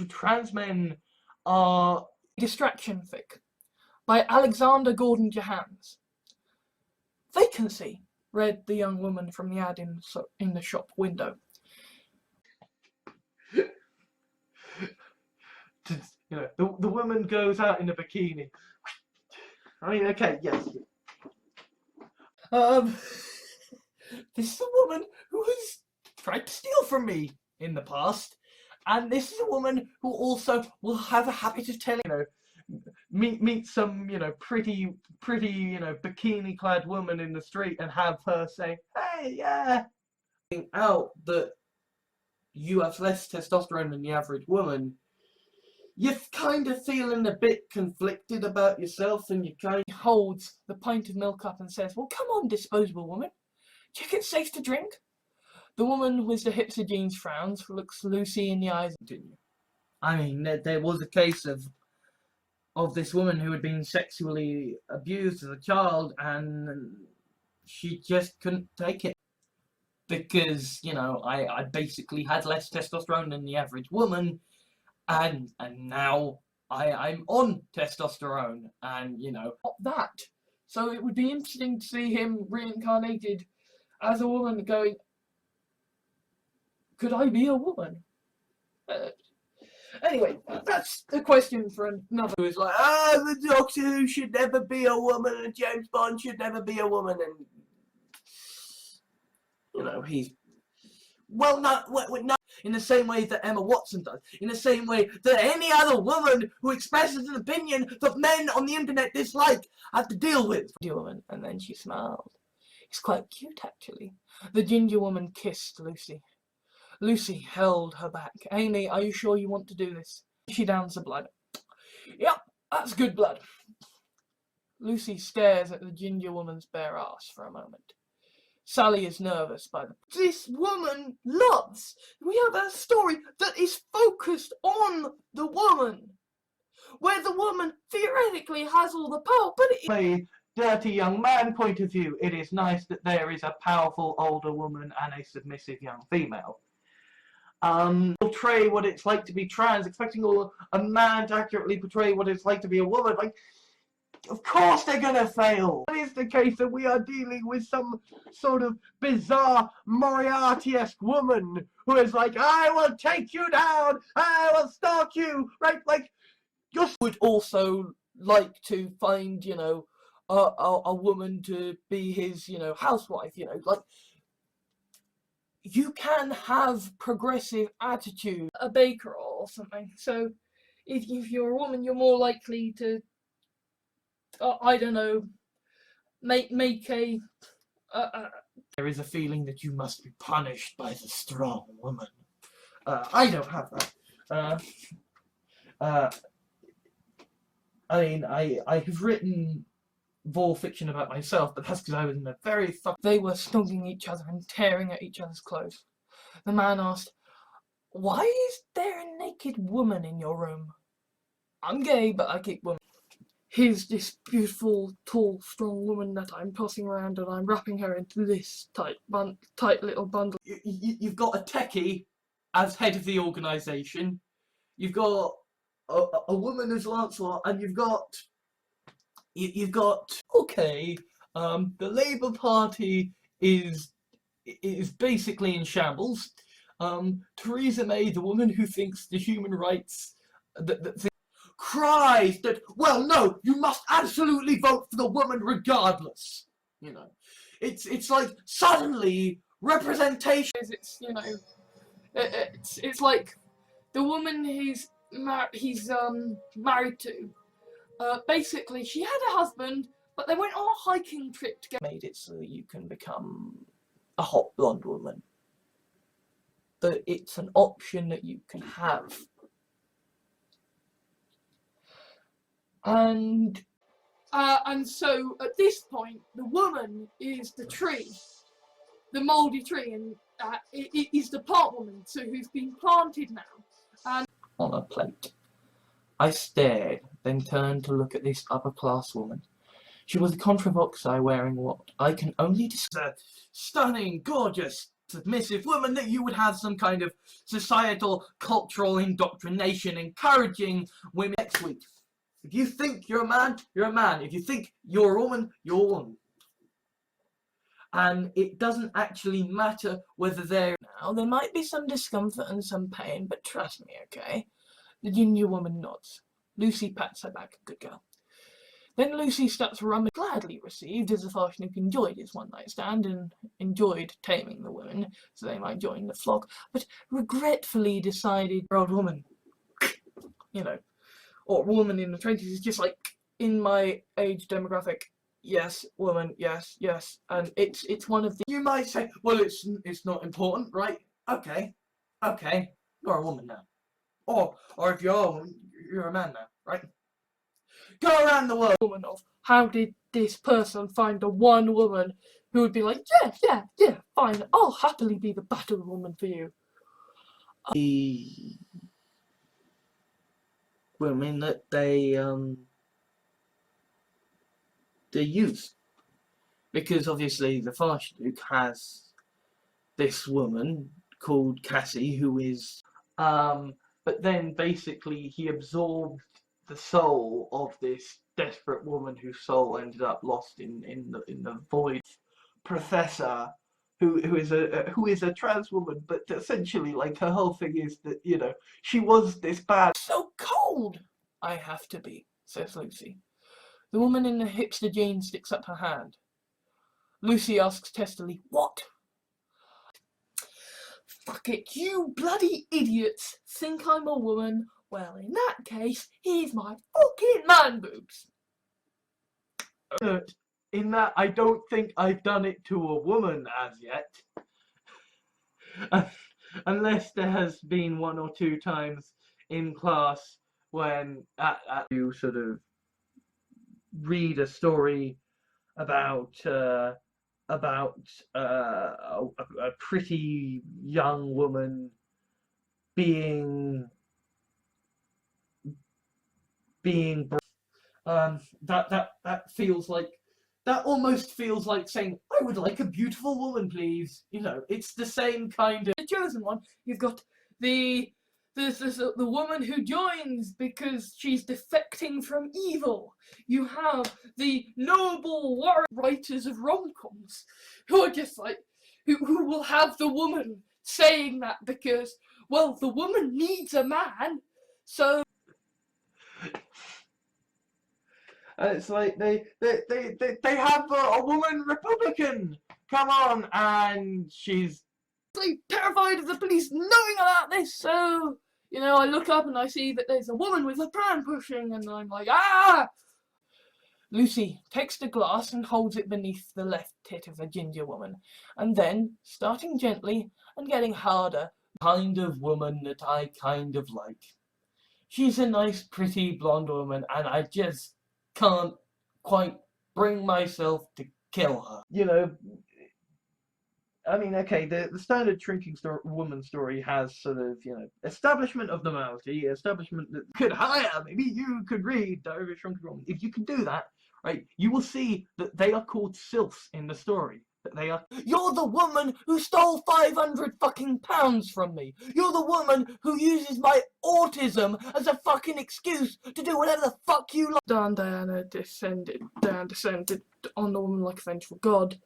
trans men are... Distraction Fic by Alexander Gordon Jahans. Vacancy, read the young woman from the ad in the shop window. You know, the woman goes out in a bikini. I mean, okay, yes. This is a woman who has tried to steal from me in the past, and this is a woman who also will have a habit of telling, you know, meet some, you know, pretty, you know, bikini-clad woman in the street and have her say, hey, yeah. Out that you have less testosterone than the average woman, you're kind of feeling a bit conflicted about yourself, and you kind He holds the pint of milk up and says, well, come on, disposable woman. Do you think it's safe to drink? The woman with the hipster jeans frowns, looks Lucy in the eyes. I mean, there was a case of this woman who had been sexually abused as a child, and she just couldn't take it. Because, you know, I basically had less testosterone than the average woman, and now I'm on testosterone, and, you know. Not that. So it would be interesting to see him reincarnated as a woman going, could I be a woman? Anyway, that's a question for another. It was like, the Doctor Who should never be a woman, and James Bond should never be a woman, and you know, he's not in the same way that Emma Watson does, in the same way that any other woman who expresses an opinion that men on the internet dislike have to deal with. Woman, and then she smiled. It's quite cute, actually. The ginger woman kissed Lucy. Lucy held her back. Amy, are you sure you want to do this? She downs the blood. Yep, that's good blood. Lucy stares at the ginger woman's bare ass for a moment. Sally is nervous by the... This woman loves! We have a story that is focused on the woman, where the woman theoretically has all the power, but it... From a dirty young man point of view, it is nice that there is a powerful older woman and a submissive young female. Portray what it's like to be trans, expecting a man to accurately portray what it's like to be a woman, like, of course they're gonna fail. It is the case that we are dealing with some sort of bizarre Moriarty-esque woman who is like, I will take you down, I will stalk you, right? Like, you would also like to find, you know, a woman to be his, you know, housewife, you know, like, you can have progressive attitude. A baker or something. So if you're a woman, you're more likely to, I don't know, make a... There is a feeling that you must be punished by the strong woman. I don't have that. I mean, I have written vor fiction about myself, but that's because I was in a very They were snogging each other and tearing at each other's clothes. The man asked, Why is there a naked woman in your room? I'm gay, but I keep women. Here's this beautiful, tall, strong woman that I'm tossing around, and I'm wrapping her into this tight little bundle. You've got a techie as head of the organisation. You've got a woman as Lancelot, and you've got Okay, the Labour Party is basically in shambles. Theresa May, the woman who thinks the human rights cries that, well, no, you must absolutely vote for the woman regardless. You know, it's like suddenly representation. It's it's like the woman he's married to. Basically, she had a husband, but they went on a hiking trip together. made it so that you can become a hot blonde woman. That it's an option that you can have. And so at this point, the woman is the tree, the mouldy tree, and it is the plant woman, so who's been planted now. And On a plate. I stared, then turned to look at this upper-class woman. She was a controvoxy wearing what I can only describe. A stunning, gorgeous, submissive woman that you would have some kind of societal, cultural indoctrination encouraging women next week. If you think you're a man, you're a man. If you think you're a woman, you're a woman. And it doesn't actually matter whether they're... Now, there might be some discomfort and some pain, but trust me, okay? The ginger woman nods. Lucy pats her back, good girl. Then Lucy starts rummaging, gladly received, as the Farshnuk enjoyed his one-night stand and enjoyed taming the women so they might join the flock, but regretfully decided, old woman, you know, or woman in the 20s is just like, in my age demographic, yes, woman, yes, yes, and it's one of the... You might say, well, it's not important, right? Okay, you're a woman now. Or if you're a woman, you're a man now, right? Go around the world. woman of how did this person find the one woman who would be like, yeah, fine, I'll happily be the battle woman for you. The women that they use, because obviously the Farshnuk has this woman called Cassie who is but then basically he absorbed the soul of this desperate woman whose soul ended up lost in the void. Professor who is a trans woman, but essentially like her whole thing is that, you know, she was this bad. So cold I have to be, says Lucy. The woman in the hipster jeans sticks up her hand. Lucy asks testily, what? Fuck it, you bloody idiots think I'm a woman. Well, in that case, here's my fucking man boobs. In that, I don't think I've done it to a woman as yet. Unless there has been one or two times in class when you sort of read a story about a pretty young woman being that feels like, that almost feels like saying, I would like a beautiful woman, please. You know, it's the same kind of... The chosen one, you've got the woman who joins because she's defecting from evil. You have the noble warrior writers of rom-coms who are just like, who will have the woman saying that because, well, the woman needs a man, so... It's like they have a woman Republican come on, and she's like terrified of the police knowing about this, so you know, I look up and I see that there's a woman with a pram pushing, and I'm like, ah! Lucy takes the glass and holds it beneath the left tit of the ginger woman, and then, starting gently and getting harder, kind of woman that I kind of like. She's a nice, pretty blonde woman, and I just can't quite bring myself to kill her. You know, I mean, okay, the standard shrinking woman story has sort of, establishment of normality, establishment that could hire, maybe you could read Diary of a Shrunken Woman. If you can do that, right, you will see that they are called sylphs in the story. That they are. You're the woman who stole 500 fucking pounds from me. You're the woman who uses my autism as a fucking excuse to do whatever the fuck you like. Diana descended on the woman like a vengeful god.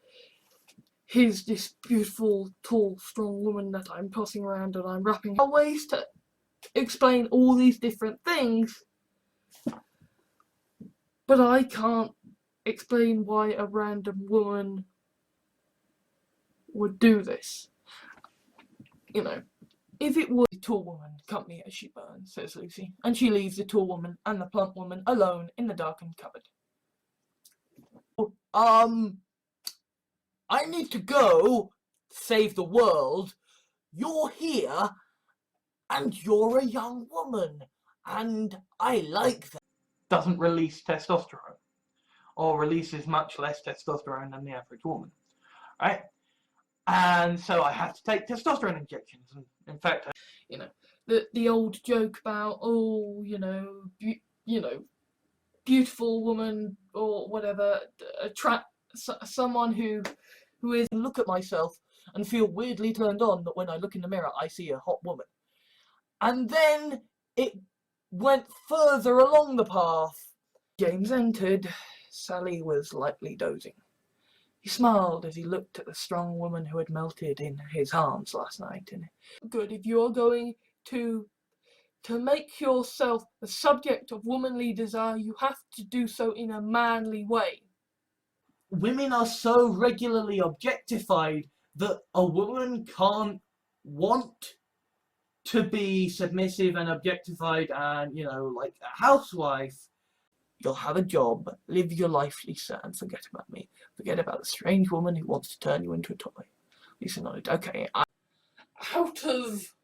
Here's this beautiful, tall, strong woman that I'm tossing around and I'm wrapping her ways to explain all these different things. But I can't explain why a random woman would do this. You know, if it was a tall woman, company as she burns, says Lucy, and she leaves the tall woman and the plump woman alone in the darkened cupboard. I need to go save the world. You're here, and you're a young woman, and I like that. Doesn't release testosterone, or releases much less testosterone than the average woman, right? And so I have to take testosterone injections. And in fact, the old joke about beautiful woman or whatever attract someone who is. Look at myself and feel weirdly turned on that when I look in the mirror I see a hot woman. And then it went further along the path. James entered. Sally was lightly dozing. He smiled as he looked at the strong woman who had melted in his arms last night. And good, if you're going to make yourself the subject of womanly desire, you have to do so in a manly way. Women are so regularly objectified that a woman can't want to be submissive and objectified and, like a housewife. You'll have a job, live your life, Lisa, and forget about me. Forget about the strange woman who wants to turn you into a toy. Lisa nodded. Okay, Out of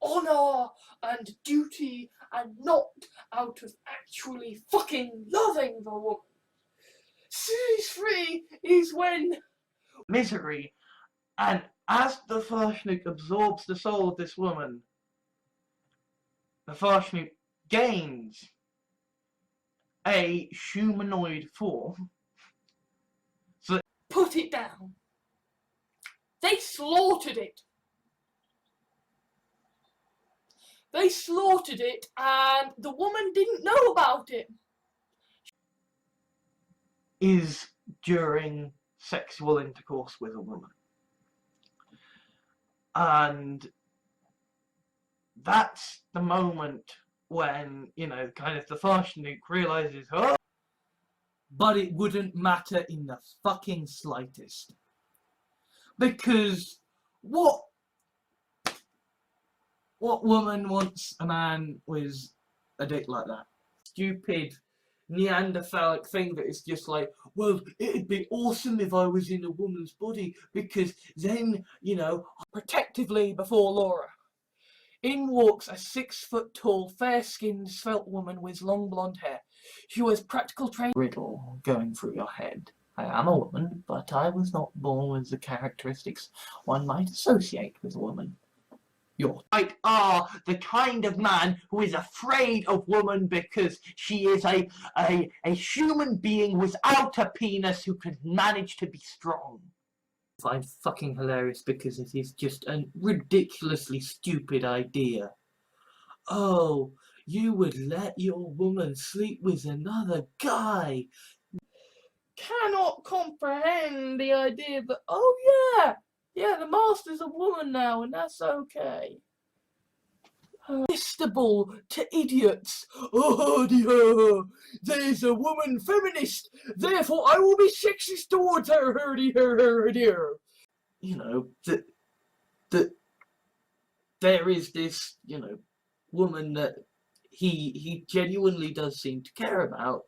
honour and duty, and not out of actually fucking loving the woman. Series 3 is when misery, and as the Farshnik absorbs the soul of this woman, the Farshnik gains a humanoid form. So put it down. They slaughtered it. They slaughtered it, and the woman didn't know about it. is during sexual intercourse with a woman. And that's the moment when, kind of the Farshnik realizes, oh, But it wouldn't matter in the fucking slightest. Because what woman wants a man with a dick like that? Stupid Neanderthalic thing that is just like, well, it'd be awesome if I was in a woman's body because then, protectively before Laura. In walks a 6-foot-tall, fair-skinned, svelte woman with long blonde hair. She was practical training. Riddle going through your head. I am a woman, but I was not born with the characteristics one might associate with a woman. You're the kind of man who is afraid of woman because she is a human being without a penis who can manage to be strong. find fucking hilarious because it is just a ridiculously stupid idea. Oh, you would let your woman sleep with another guy? Cannot comprehend the idea that, oh yeah, the master's a woman now, and that's okay. Irresistible to idiots. Oh dear, there's a woman feminist, therefore I will be sexist towards her dear. That there is this, woman that he genuinely does seem to care about.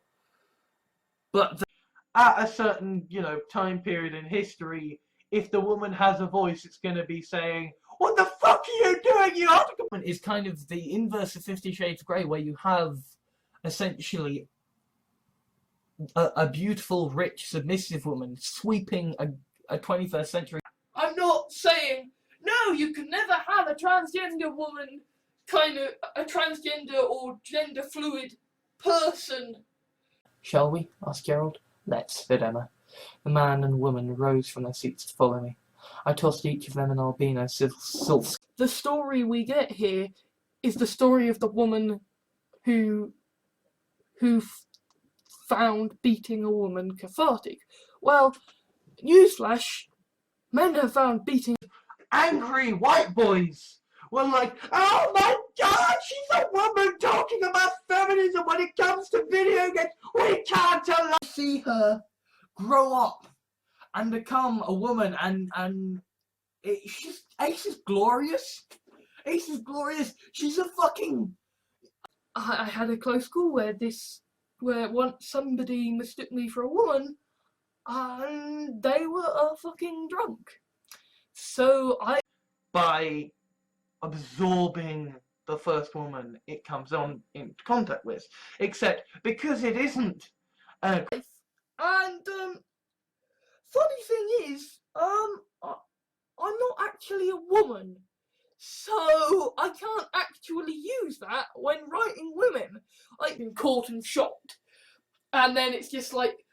But at a certain, time period in history, if the woman has a voice, it's going to be saying, "What the fuck are you doing, you article?" Is kind of the inverse of 50 Shades of Grey, where you have essentially a beautiful, rich, submissive woman sweeping a 21st century. I'm not no, you can never have a transgender woman, kind of a transgender or gender fluid person. Shall we? Asked Gerald. Let's, said Emma. The man and woman rose from their seats to follow me. I tossed each of them an albino silk. The story we get here is the story of the woman who found beating a woman cathartic. Well, newsflash, men have found beating Angry white boys were like, oh my god, she's a woman talking about feminism when it comes to video games. We can't allow. See her grow up and become a woman, and Ace is glorious. Ace is glorious. She's a fucking. I had a close call where once somebody mistook me for a woman and they were fucking drunk. So By absorbing the first woman it comes on in contact with, except because it isn't and funny thing is, I'm not actually a woman, so I can't actually use that when writing women. Like, been caught and shot, and then it's just like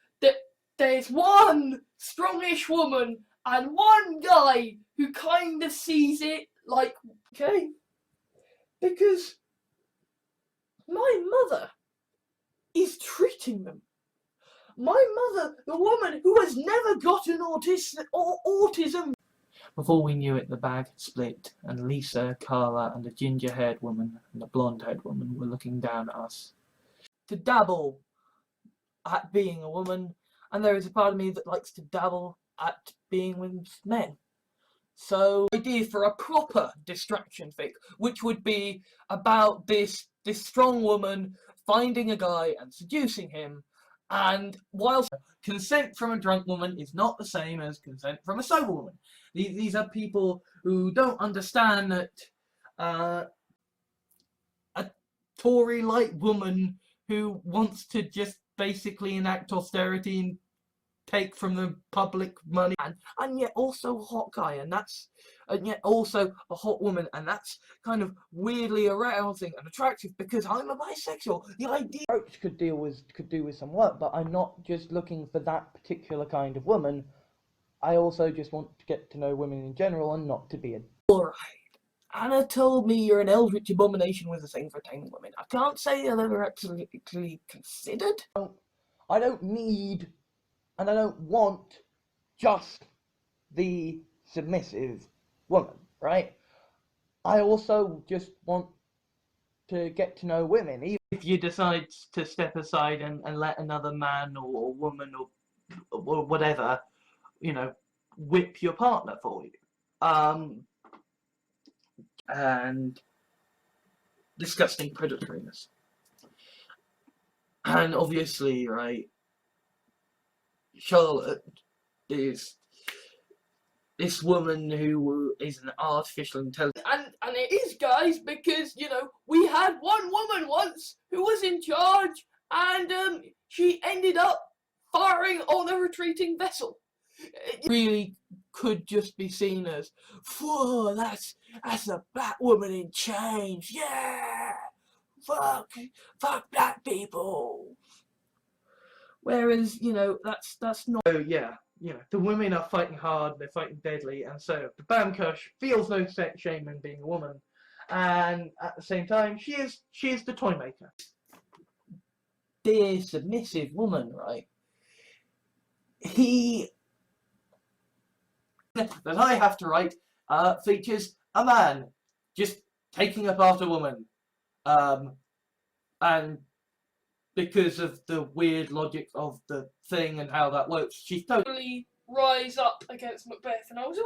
there's one strongish woman and one guy who kind of sees it like, okay, because my mother is treating them. My mother, the woman who has never gotten autism. Before we knew it, the bag had split, and Lisa, Carla, and the ginger-haired woman and the blonde-haired woman were looking down at us. To dabble at being a woman, and there is a part of me that likes to dabble at being with men. So, idea for a proper distraction fic, which would be about this strong woman finding a guy and seducing him, and whilst consent from a drunk woman is not the same as consent from a sober woman. These are people who don't understand that a Tory-like woman who wants to just basically enact austerity and take from the public money, and yet also a hot guy, and yet also a hot woman, and that's kind of weirdly arousing and attractive because I'm a bisexual. The idea could do with some work, but I'm not just looking for that particular kind of woman. I also just want to get to know women in general and not to be a. Alright. Anna told me you're an eldritch abomination with a thing for taming women. I can't say I've ever actually considered. I don't need and I don't want just the submissive woman, right? I also just want to get to know women. Even if you decide to step aside and let another man or woman or whatever, you know, whip your partner for you. And disgusting predatoriness. And obviously, right, Charlotte is this woman who is an artificial intelligence. And it is, guys, because, you know, we had one woman once who was in charge, and she ended up firing on a retreating vessel. It really could just be seen as, whoa, that's a black woman in chains, yeah! Fuck black people! Whereas, you know, that's not. So yeah, you know, the women are fighting hard, they're fighting deadly, and so the Bamkush feels no shame in being a woman, and at the same time, she is the toy maker. Dear submissive woman, right? That I have to write features a man just taking apart a woman, and because of the weird logic of the thing and how that works, she's totally rise up against Macbeth, and I was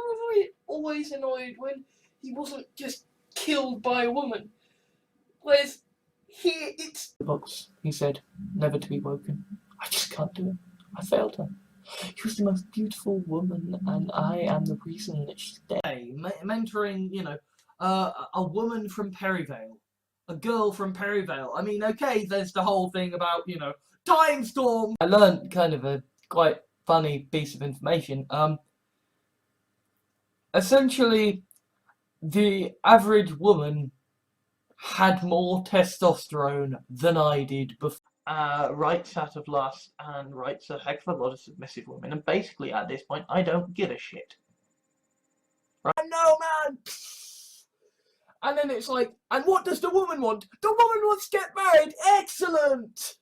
always annoyed when he wasn't just killed by a woman. Whereas here it's the box, he said, never to be woken. I just can't do it. I failed her. She was the most beautiful woman, and I am the reason that she's dead. mentoring, you know, a woman from Perryvale, a girl from Perryvale. I mean, okay, there's the whole thing about, you know, time storm. I learned kind of a quite funny piece of information. Essentially, the average woman had more testosterone than I did before. Rights out of lust and rights a heck of a lot of submissive women, and basically at this point I don't give a shit. Right? No, man! And then it's like, and what does the woman want? The woman wants to get married! Excellent!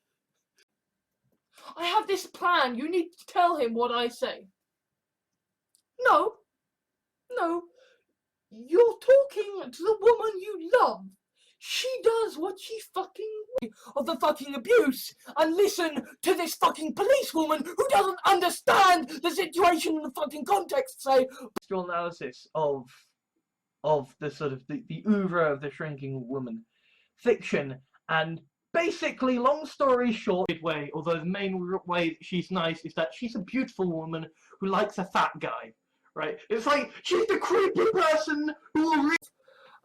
I have this plan, you need to tell him what I say. No. No. You're talking to the woman you love. She does what she fucking of the fucking abuse, and listen to this fucking policewoman who doesn't understand the situation and the fucking context. Say, analysis of the sort of the oeuvre of the shrinking woman fiction, and basically, long story short, way, although the main way that she's nice is that she's a beautiful woman who likes a fat guy, right? It's like she's the creepy person who will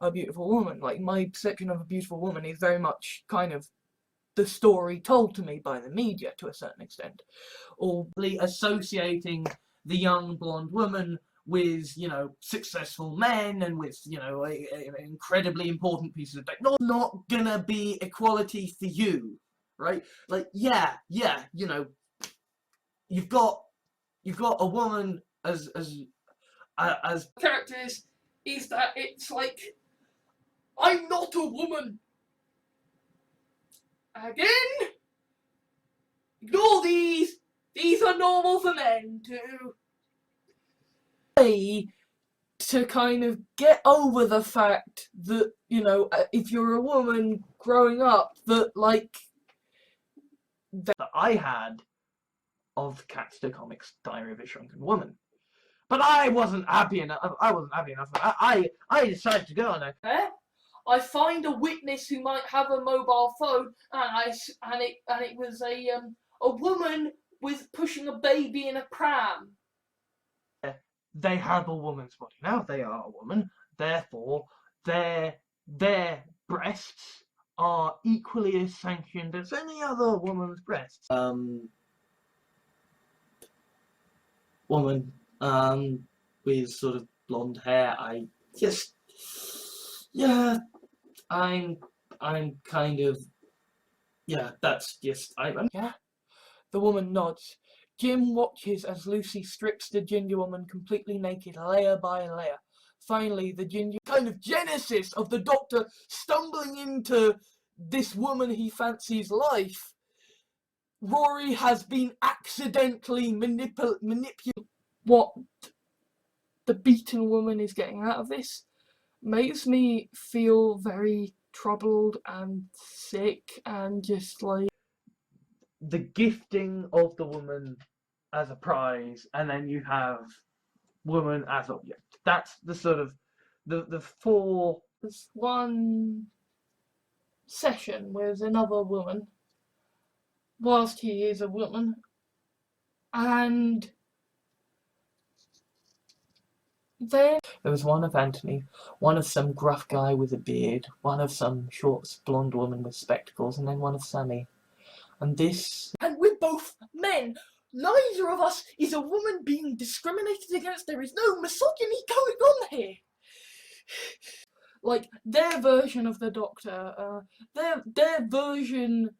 a beautiful woman. Like, my perception of a beautiful woman is very much kind of the story told to me by the media to a certain extent. Or associating the young blonde woman with, you know, successful men and with, you know, incredibly important pieces of technology. Not gonna be equality for you, right? Like, yeah, you know, you've got a woman as characters is that it's like, I'm not a woman. Again, ignore these. These are normal for men too. To kind of get over the fact that, you know, if you're a woman growing up, that like that I had of Catster Comics' Diary of a Shrunken Woman. But I wasn't happy enough. I decided to go on it. I find a witness who might have a mobile phone, and it was a woman with pushing a baby in a pram. They have a woman's body. Now they are a woman, therefore their breasts are equally as sanctioned as any other woman's breasts. Woman with sort of blonde hair. I just, yeah, I'm kind of, yeah, that's just, Yeah. The woman nods. Jim watches as Lucy strips the ginger woman completely naked, layer by layer. Finally, the ginger kind of genesis of the Doctor stumbling into this woman he fancies life. Rory has been accidentally manipulated. What the beaten woman is getting out of this makes me feel very troubled and sick, and just like the gifting of the woman as a prize, and then you have woman as object. That's the sort of the four. there's one session with another woman whilst he is a woman, and then there was one of Anthony, one of some gruff guy with a beard, one of some short blonde woman with spectacles, and then one of Sammy. And this, and we're both men. Neither of us is a woman being discriminated against. There is no misogyny going on here. Like, their version of the Doctor, their version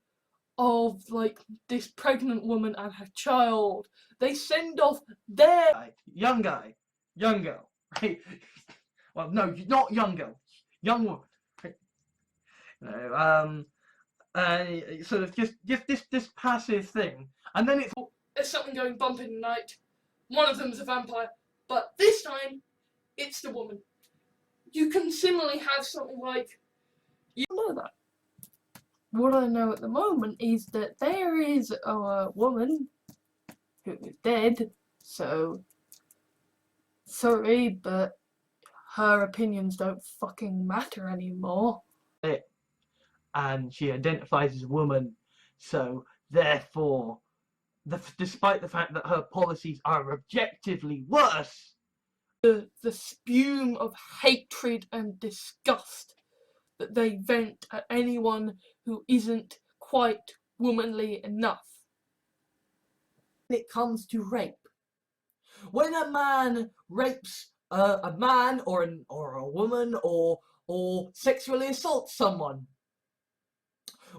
of like this pregnant woman and her child, they send off their young girl, right? Well, no, not young girl, young woman. Right? You know, sort of just this passive thing, and then it's there's something going bump in the night. One of them's a vampire, but this time it's the woman. You can similarly have something like, you know that. What I know at the moment is that there is a woman who is dead, so sorry, but her opinions don't fucking matter anymore. And she identifies as a woman, so therefore, despite the fact that her policies are objectively worse, the spume of hatred and disgust that they vent at anyone who isn't quite womanly enough. When it comes to rape, when a man rapes a man or a woman or sexually assaults someone.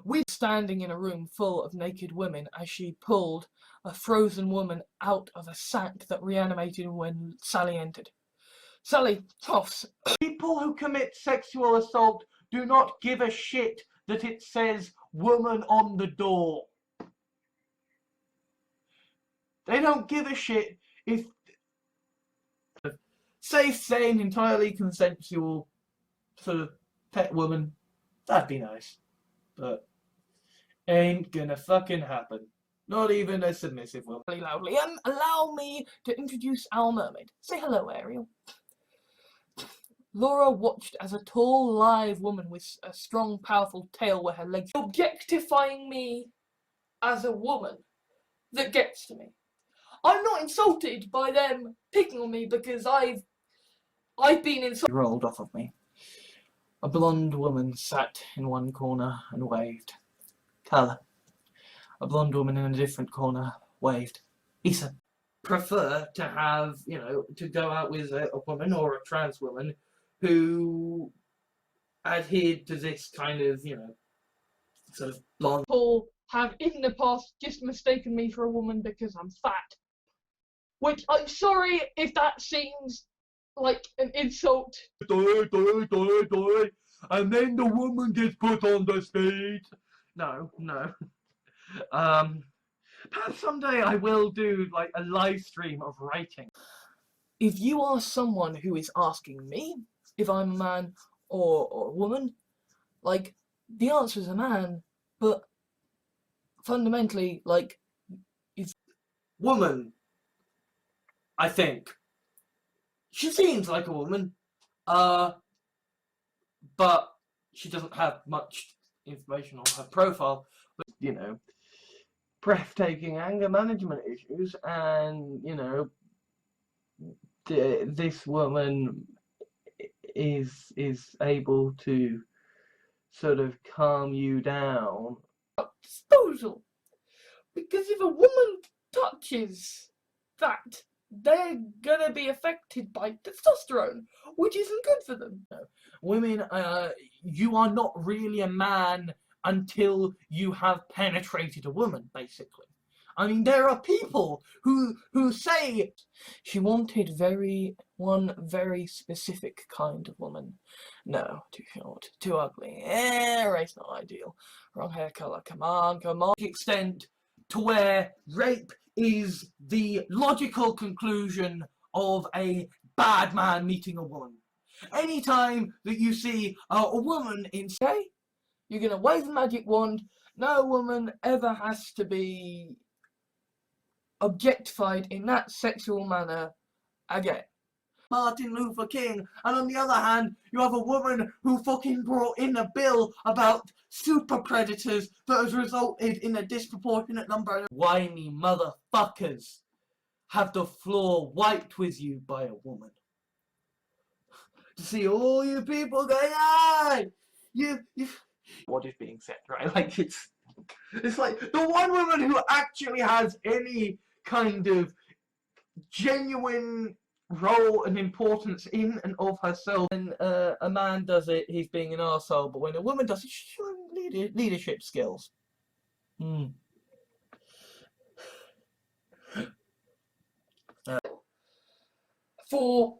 We're standing in a room full of naked women as she pulled a frozen woman out of a sack that reanimated when Sally entered. Sally, toss. People who commit sexual assault do not give a shit that it says woman on the door. They don't give a shit if Safe, sane, entirely consensual sort of pet woman. That'd be nice. But ain't gonna fucking happen. Not even a submissive woman. Really loudly. Allow me to introduce our mermaid. Say hello, Ariel. Laura watched as a tall, live woman with a strong, powerful tail where her legs objectifying me as a woman that gets to me. I'm not insulted by them picking on me because I've been insulted. Rolled off of me. A blonde woman sat in one corner and waved. Colour. A blonde woman in a different corner waved. Issa. Prefer to have, you know, to go out with a woman or a trans woman who adhered to this kind of, you know, sort of blonde. People have in the past just mistaken me for a woman because I'm fat. Which I'm sorry if that seems like an insult. and then the woman gets put on the stage. No. Perhaps someday I will do like a live stream of writing. If you are someone who is asking me if I'm a man or a woman, like, the answer is a man, but fundamentally, like, Woman, I think. She seems like a woman, but she doesn't have much information on her profile. But, you know, breathtaking anger management issues, and, you know, this woman is able to sort of calm you down. Disposal. Because if a woman touches that, they're gonna be affected by testosterone, which isn't good for them. women, you are not really a man until you have penetrated a woman, basically. I mean, there are people who say she wanted one very specific kind of woman. No, too short, too ugly, race not ideal, wrong hair colour, come on. Extent to where rape is the logical conclusion of a bad man meeting a woman. Anytime that you see a woman in... Okay? You're gonna wave the magic wand, no woman ever has to be objectified in that sexual manner again. Martin Luther King, and on the other hand, you have a woman who fucking brought in a bill about super predators that has resulted in a disproportionate number of whiny motherfuckers have the floor wiped with you by a woman. To see all you people going, "Aye, you." What is being said, right? Like, it's like the one woman who actually has any kind of genuine role and importance in and of herself. When a man does it, he's being an arsehole, but when a woman does it, she's showing leadership skills. For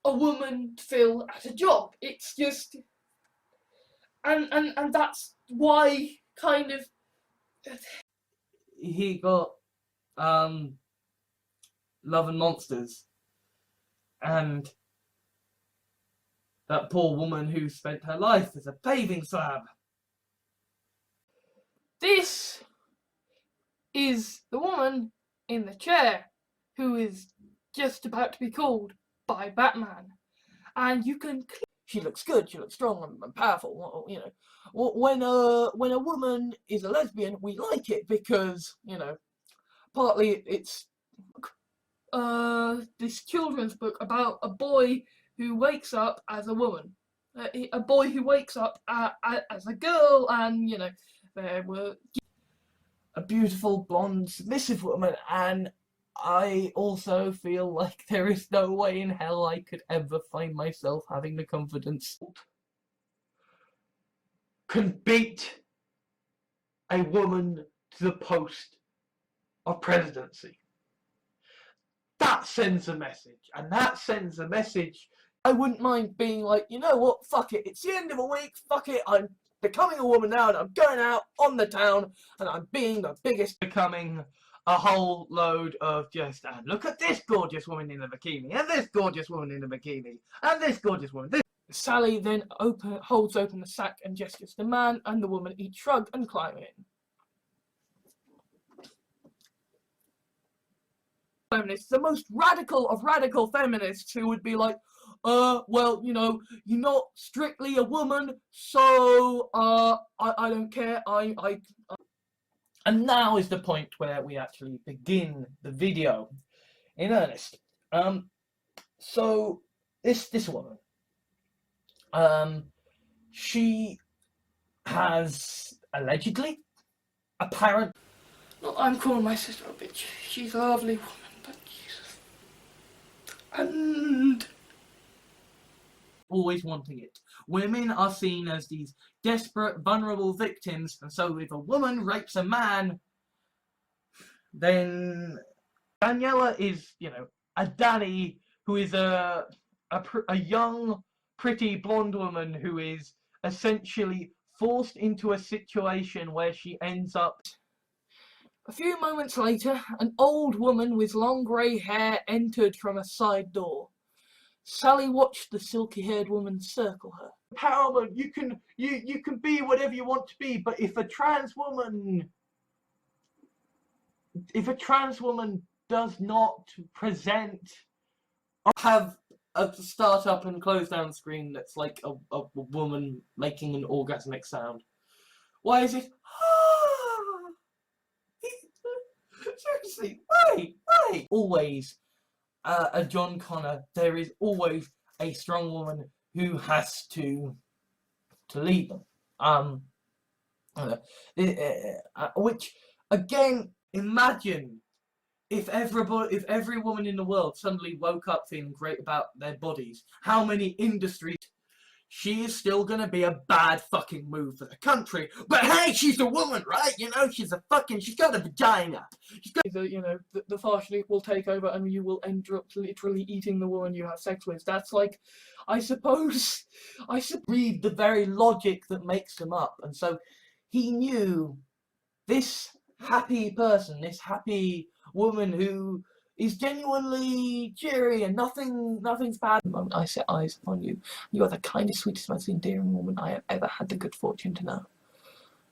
a woman to fill at a job. It's just, and that's why kind of He got Love and Monsters, and that poor woman who spent her life as a paving slab. this is the woman in the chair who is just about to be called by Batman, and you can. She looks good, she looks strong and powerful, you know. When a woman is a lesbian, we like it because, you know, partly it's this children's book about a boy who wakes up as a woman, a boy who wakes up as a girl, and you know there were a beautiful blonde submissive woman, and I also feel like there is no way in hell I could ever find myself having the confidence can beat a woman to the post of presidency. That sends a message, and that sends a message. I wouldn't mind being like, you know what, fuck it, it's the end of a week, fuck it, I'm becoming a woman now and I'm going out on the town and I'm being the biggest. Becoming a whole load of just, and look at this gorgeous woman in a bikini, and this gorgeous woman in a bikini, and this gorgeous woman. Sally then holds open the sack and gestures. The man and the woman each shrug and climb in. Feminists, the most radical of radical feminists, who would be like, well, you know, you're not strictly a woman, so, I don't care, And now is the point where we actually begin the video in earnest. So this woman, she has allegedly, apparent. Not that I'm calling my sister a bitch. She's a lovely woman, but Jesus. And always wanting it. Women are seen as these desperate, vulnerable victims, and so if a woman rapes a man, then Daniela is, you know, a Danny who is a young, pretty blonde woman who is essentially forced into a situation where she ends up. a few moments later, an old woman with long grey hair entered from a side door. Sally watched the silky-haired woman circle her. Empowerment, you can be whatever you want to be, but if a trans woman does not present, have a start up and close down screen that's like a woman making an orgasmic sound. Why is it? Seriously, why? Always, a John Connor. There is always a strong woman who has to lead them. Which again, imagine if every woman in the world suddenly woke up feeling great about their bodies. How many industries? She is still gonna be a bad fucking move for the country. But hey, she's a woman, right? You know, she's got a vagina. You know, the fashion will take over and you will end up literally eating the woman you have sex with. That's like, I suppose read the very logic that makes them up. And so he knew this happy person, this happy woman who is genuinely cheery and nothing's bad. The moment I set eyes upon you, you are the kindest, sweetest, most endearing woman I have ever had the good fortune to know.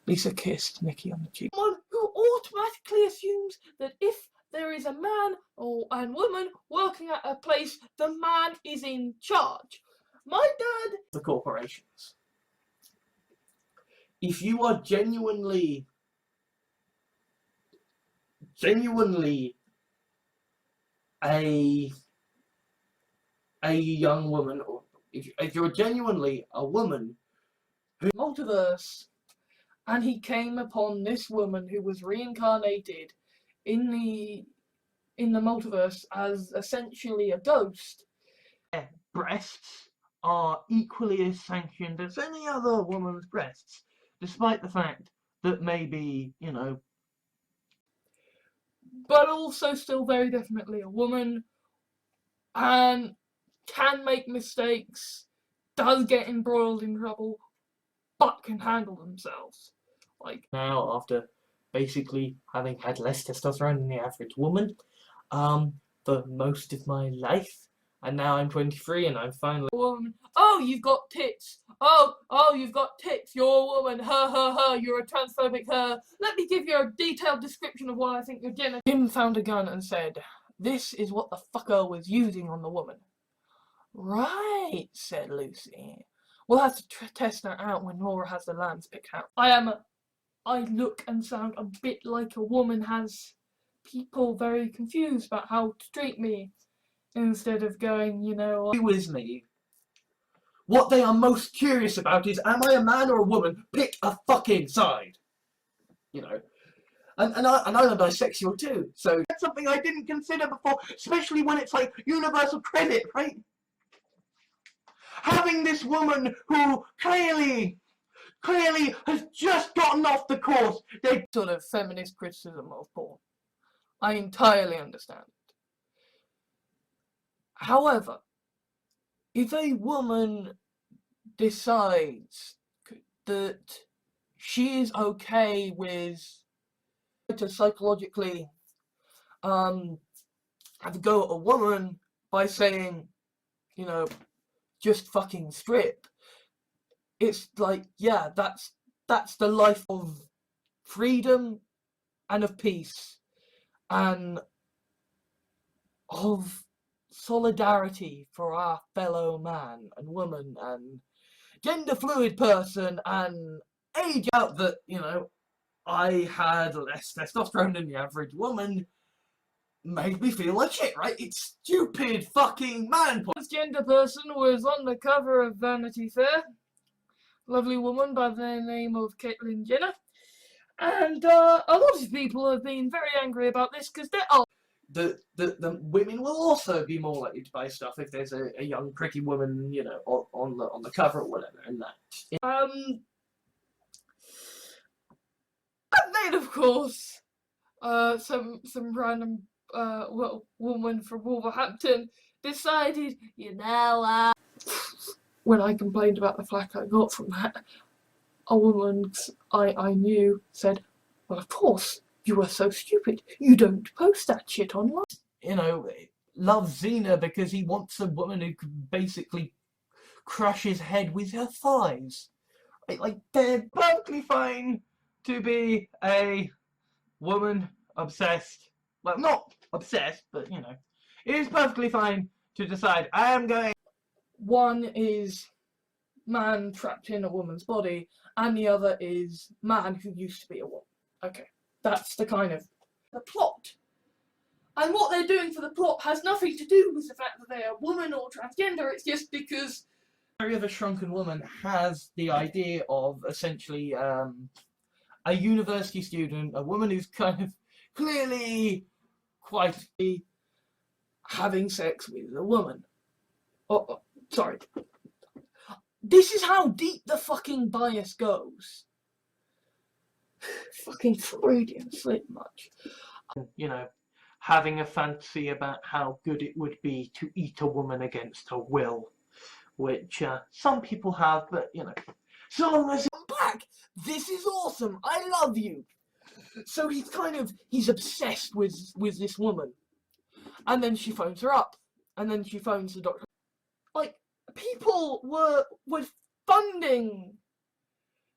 Lisa kissed Nikki on the cheek. Someone who automatically assumes that if there is a man and woman working at a place, the man is in charge. My dad. The corporations. If you are genuinely a young woman, or if you're genuinely a woman who Multiverse, and he came upon this woman who was reincarnated in the multiverse as essentially a ghost. breasts are equally as sanctioned as any other woman's breasts, despite the fact that maybe, you know, but also still very definitely a woman, and can make mistakes, does get embroiled in trouble, but can handle themselves. Like now, after basically having had less testosterone than the average woman for most of my life, and now I'm 23 and I'm finally woman, oh, you've got tits, oh, you've got tits, you're a woman, you're a transphobic, let me give you a detailed description of what I think you're doing. Jim found a gun and said, this is what the fucker was using on the woman. Right, said Lucy. We'll have to test that out when Laura has the lands picked out. I look and sound a bit like a woman, has people very confused about how to treat me. Instead of going, you know, with me. What they are most curious about is, am I a man or a woman? Pick a fucking side. You know. And I'm bisexual too, so That's something I didn't consider before, especially when it's like universal credit, right? Having this woman who clearly has just gotten off the course. They Sort of feminist criticism of porn. I entirely understand it. However, if a woman decides that she is okay with to psychologically have a go at a woman by saying, you know, just fucking strip, it's like, yeah, that's the life of freedom and of peace and of solidarity for our fellow man and woman and gender fluid person and age out that, you know, I had less testosterone than the average woman made me feel like shit, right? It's stupid fucking man. transgender person was on the cover of Vanity Fair. Lovely woman by the name of Caitlyn Jenner. And a lot of people have been very angry about this because there are The women will also be more likely to buy stuff if there's a young pretty woman, you know, on the cover or whatever, and that. and then of course some random woman from Wolverhampton decided, you know, when I complained about the flack I got from that, a woman I knew said, well, of course, you were so stupid. You don't post that shit online. You know, loves Xena because he wants a woman who can basically crush his head with her thighs. Like, they're perfectly fine to be a woman obsessed. Well, not obsessed, but you know, it is perfectly fine to decide I am going. One is man trapped in a woman's body, and the other is man who used to be a woman. Okay, that's the kind of the plot. And what they're doing for the plot has nothing to do with the fact that they're a woman or transgender, it's just because Diary of a Shrunken Woman has the idea of essentially a university student, a woman who's kind of clearly quite having sex with a woman. Oh, sorry. This is how deep the fucking bias goes. Fucking Freudian slip much. You know, having a fantasy about how good it would be to eat a woman against her will, which some people have, but you know, so long as I'm back. This is awesome. I love you. So he's obsessed with this woman, and then she phones her up, and then she phones the doctor. Like, people were funding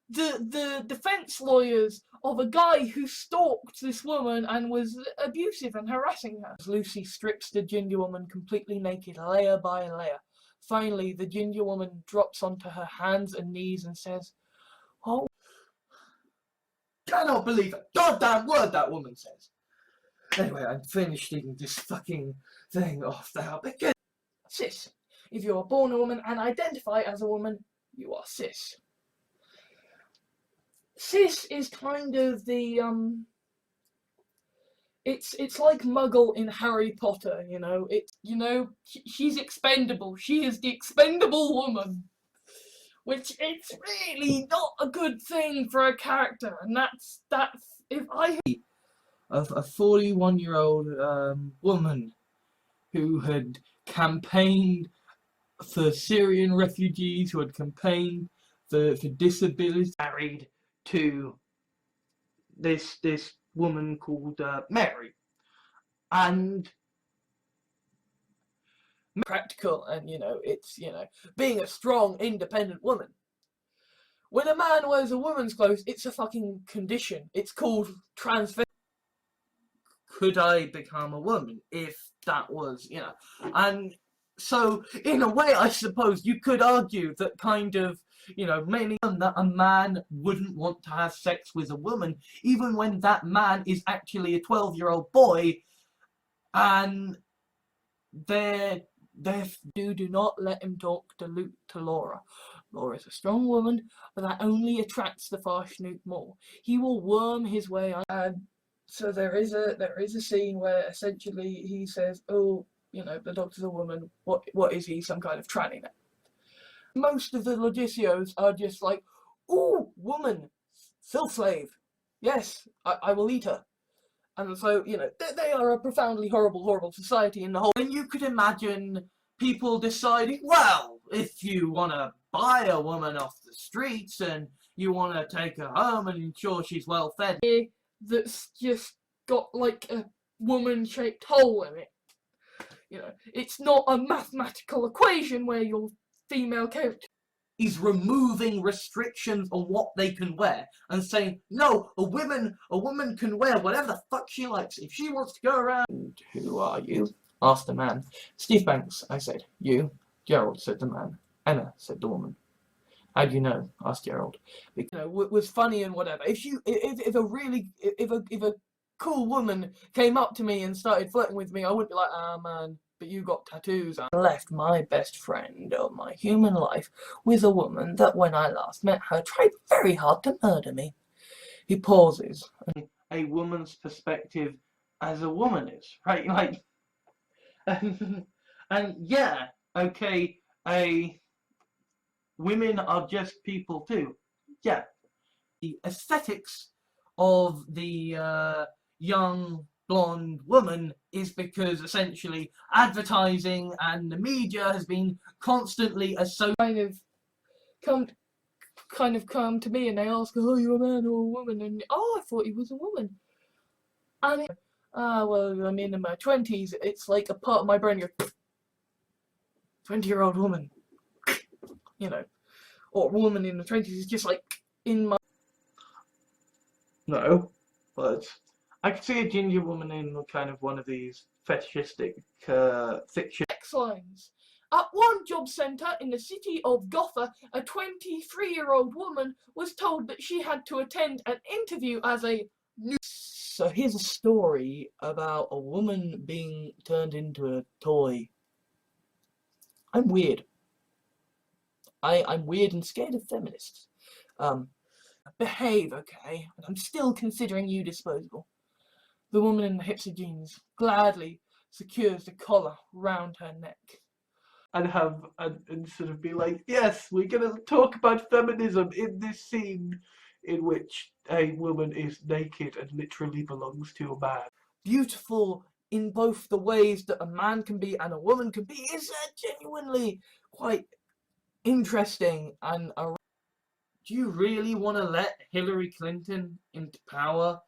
the defense lawyers of a guy who stalked this woman and was abusive and harassing her. Lucy strips the ginger woman completely naked, layer by layer. Finally, the ginger woman drops onto her hands and knees and says, "Oh, cannot believe a goddamn word that woman says." Anyway, I'm finished eating this fucking thing off the hell because cis. If you are born a woman and identify as a woman, you are cis." Cis is kind of the it's like Muggle in Harry Potter, you know. She's expendable. She is the expendable woman, which it's really not a good thing for a character, and that's if I of a 41-year-old woman who had campaigned for Syrian refugees, who had campaigned for disability, married to this woman called Mary, and practical, and it's being a strong, independent woman. When a man wears a woman's clothes, it's a fucking condition. It's called transvestite. Could I become a woman if that was, and so in a way, I suppose you could argue that kind of, mainly that a man wouldn't want to have sex with a woman, even when that man is actually a 12-year-old boy, and do not let him talk to Laura. Laura's a strong woman, but that only attracts the Farshnute more. He will worm his way So there is a scene where essentially he says, "Oh, you know, the Doctor's a woman. What is he? Some kind of tranny now?" Most of the Logicios are just like, "Oh, woman, filth slave. Yes, I will eat her." And so, you know, they are a profoundly horrible society in the whole. And you could imagine people deciding, well, if you want to buy a woman off the streets and you want to take her home and ensure she's well fed. That's just got like a woman-shaped hole in it. You know, it's not a mathematical equation where your female character He's removing restrictions on what they can wear and saying, no, a woman can wear whatever the fuck she likes. If she wants to go around. Who are you? Asked the man. Steve Banks, I said. You? Gerald, said the man. Emma, said the woman. How do you know? Asked Gerald. you know was funny and whatever. If a cool woman came up to me and started flirting with me, I wouldn't be like, "Ah, man, but you got tattoos." I left my best friend of my human life with a woman that when I last met her tried very hard to murder me. He pauses. A woman's perspective as a woman is, right? Like, and yeah, okay, women are just people too. Yeah. The aesthetics of the young blonde woman is because essentially advertising and the media has been constantly associated. Kind of come to me and they ask, "Oh, you a man or a woman?" And "Oh, I thought he was a woman." And well, I mean, in my 20s, it's like a part of my brain goes, 20-year-old woman, you know, or a woman in the 20s is just like in my. No, but I could see a ginger woman in kind of one of these fetishistic fiction. Sex lines. At one job centre in the city of Gotha, a 23-year-old woman was told that she had to attend an interview as a new. So here's a story about a woman being turned into a toy. I'm weird. I'm weird and scared of feminists. Behave, okay? And I'm still considering you disposable. The woman in the hipster jeans gladly secures the collar round her neck. And sort of be like, yes, we're gonna talk about feminism in this scene in which a woman is naked and literally belongs to a man. Beautiful in both the ways that a man can be and a woman can be is genuinely quite interesting. And do you really want to let Hillary Clinton into power?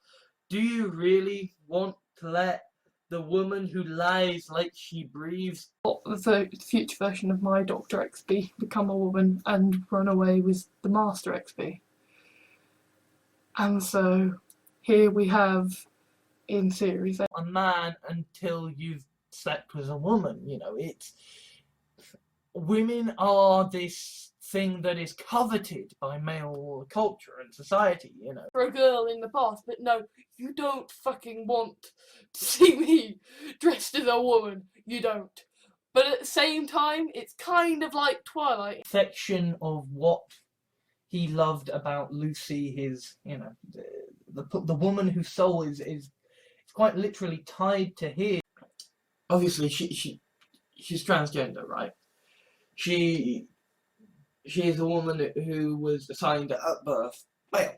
Do you really want to let the woman who lies like she breathes? The future version of my Dr. XB become a woman and run away with the Master XB. And so here we have in series a man until you've slept with a woman. You know, it's women are this thing that is coveted by male culture and society, you know. for a girl in the past, but no, you don't fucking want to see me dressed as a woman. You don't. But at the same time, it's kind of like Twilight. Section of what he loved about Lucy, his, you know, the woman whose soul is quite literally tied to his. Obviously, she's transgender, right? She is a woman who was assigned at birth male.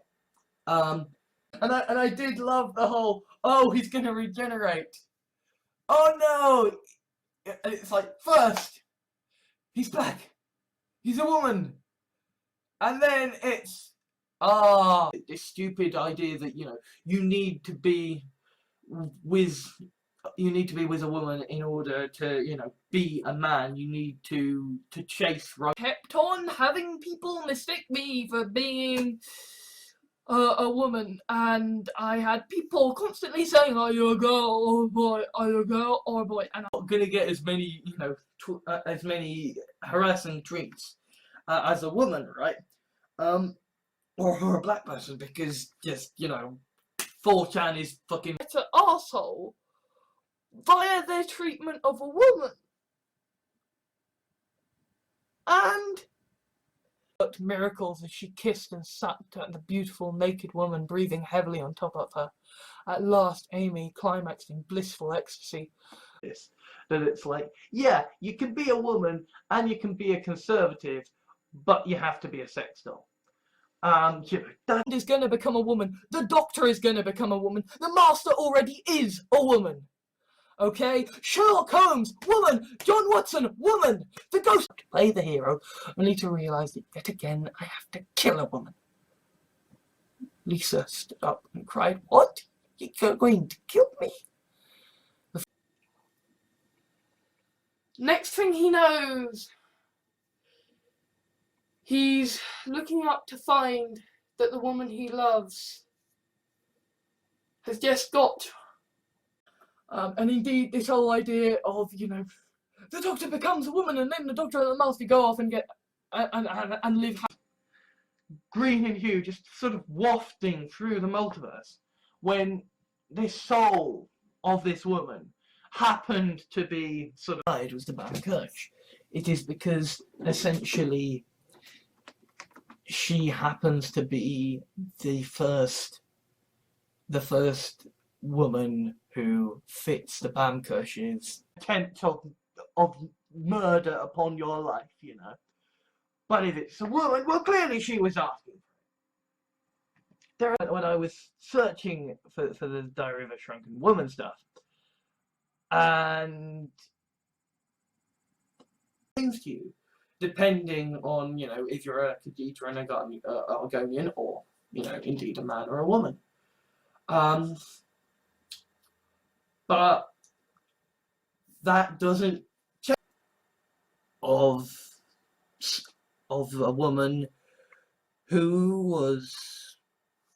And I did love the whole, oh, he's gonna regenerate. Oh no! And it's like, first, he's black. He's a woman. And then it's, this stupid idea that, you know, you need to be with a woman in order to, you know, be a man. You need to chase right. Kept on having people mistake me for being a woman, and I had people constantly saying, "Are you a girl or a boy? Are you a girl or a boy?" And I'm not gonna get as many, you know, as many harassing tweets as a woman, right? Or a black person, because just, you know, 4chan is fucking it's an arsehole via their treatment of a woman. And But miracles as she kissed and sucked at the beautiful naked woman breathing heavily on top of her. At last, Amy climaxed in blissful ecstasy. That it's like, yeah, you can be a woman and you can be a conservative, but you have to be a sex doll. You know, that Is going to become a woman. The Doctor is going to become a woman. The Master already is a woman. Okay? Sherlock Holmes, woman. John Watson, woman. The Ghost. To play the hero, only to realise that yet again I have to kill a woman. Lisa stood up and cried, "What? You're going to kill me?" Next thing he knows, he's looking up to find that the woman he loves has just got. And indeed, this whole idea of, you know, the Doctor becomes a woman and then the Doctor and the Master go off and get and live. green and hue just sort of wafting through the multiverse when this soul of this woman happened to be sort of It was the Baron Kirch. It is because essentially she happens to be the first woman who fits the Bamkirch's attempt of murder upon your life, you know. But if it's a woman, well, clearly she was asking. When I was searching for the Diary of a Shrunken Woman stuff, and things to you, depending on, you know, if you're a Khajiit or an Argonian, or, you know, indeed a man or a woman. But that doesn't change of a woman who was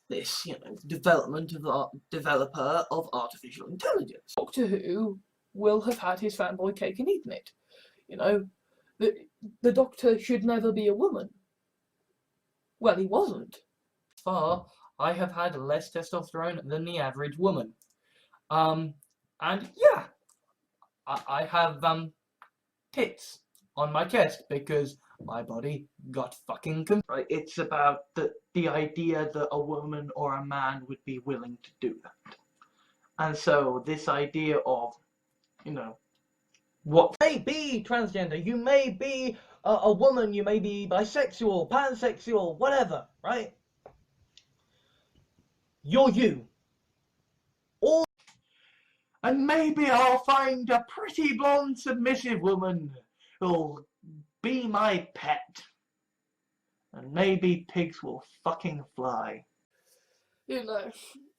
this, you know, developer of artificial intelligence. Doctor Who will have had his fanboy cake and eaten it. You know, the Doctor should never be a woman. Well, he wasn't. Far, I have had less testosterone than the average woman. And yeah, I have tits on my chest because my body got fucking right, it's about the idea that a woman or a man would be willing to do that. And so this idea of, you know, what may be transgender, you may be a woman, you may be bisexual, pansexual, whatever, right? You're you. And maybe I'll find a pretty blonde submissive woman who'll be my pet. And maybe pigs will fucking fly. You know,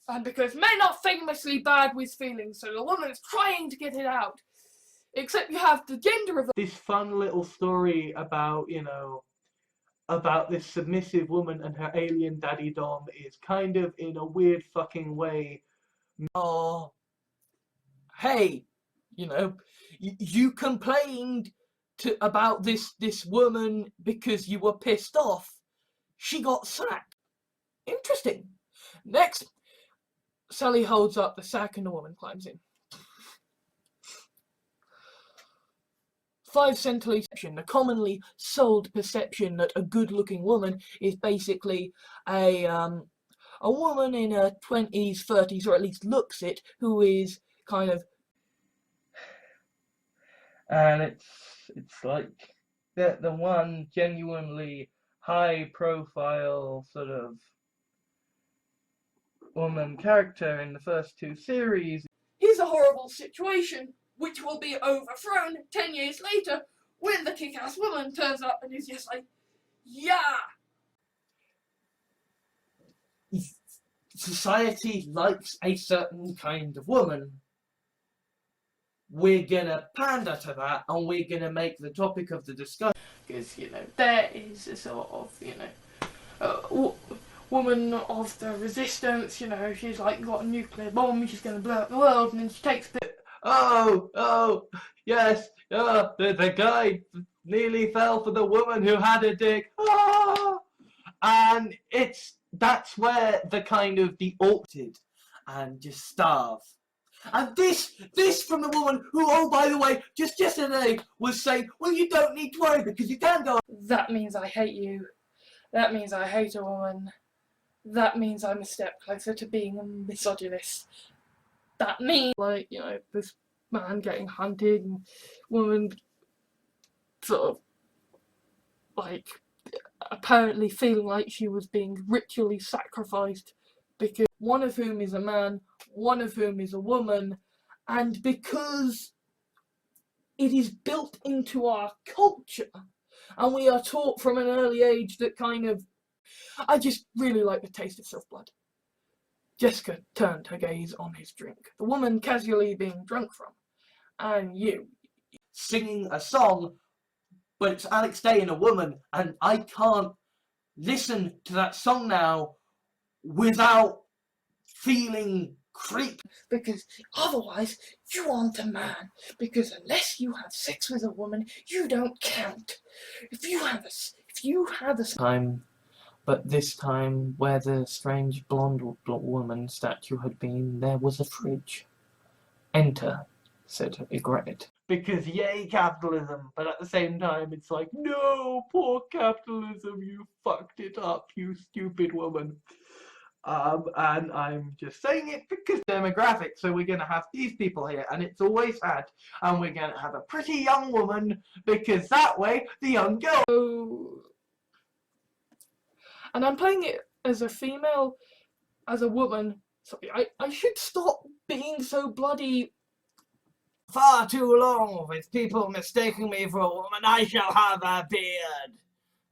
and because men are famously bad with feelings, so the woman's trying to get it out. Except you have the gender of This fun little story about, you know, about this submissive woman and her alien daddy Dom is kind of, in a weird fucking way, oh, hey, you know, you complained about this woman because you were pissed off. She got sacked. Interesting. Next, Sally holds up the sack and the woman climbs in. 5 centiliters. The commonly sold perception that a good-looking woman is basically a woman in her 20s, 30s, or at least looks it, who is kind of. and it's like the one genuinely high profile sort of woman character in the first 2 series. Here's a horrible situation, which will be overthrown 10 years later when the kick-ass woman turns up and is just like, yeah! Society likes a certain kind of woman. We're gonna pander to that, and we're gonna make the topic of the discussion. Because, you know, there is a sort of, you know, woman of the resistance, you know, she's like got a nuclear bomb, she's gonna blow up the world, and then she takes the. Oh, yes, the guy nearly fell for the woman who had a dick. And that's where the kind of the altered And just starve. And this from the woman who, oh, by the way, just yesterday was saying, well, you don't need to worry because you can go. That means I hate you. that means I hate a woman. That means I'm a step closer to being a misogynist. That means, like, you know, this man getting hunted and woman sort of, like, apparently feeling like she was being ritually sacrificed because one of whom is a man, one of whom is a woman, and because it is built into our culture and we are taught from an early age that kind of, I just really like the taste of self-blood. Jessica turned her gaze on his drink, the woman casually being drunk from, and you. Singing a song, but it's Alex Day and a woman, and I can't listen to that song now without feeling creep. Because otherwise you aren't a man. Because unless you have sex with a woman, you don't count. If you have a Time, but this time, where the strange blonde woman statue had been, there was a fridge. Enter, said Egret. Because yay capitalism, but at the same time it's like, no, poor capitalism, you fucked it up, you stupid woman. And I'm just saying it because demographic, so we're gonna have these people here, and it's always had, and we're gonna have a pretty young woman, because that way the young girl. and I'm playing it as a female, as a woman. Sorry, I should stop being so bloody. Far too long with people mistaking me for a woman. I shall have a beard.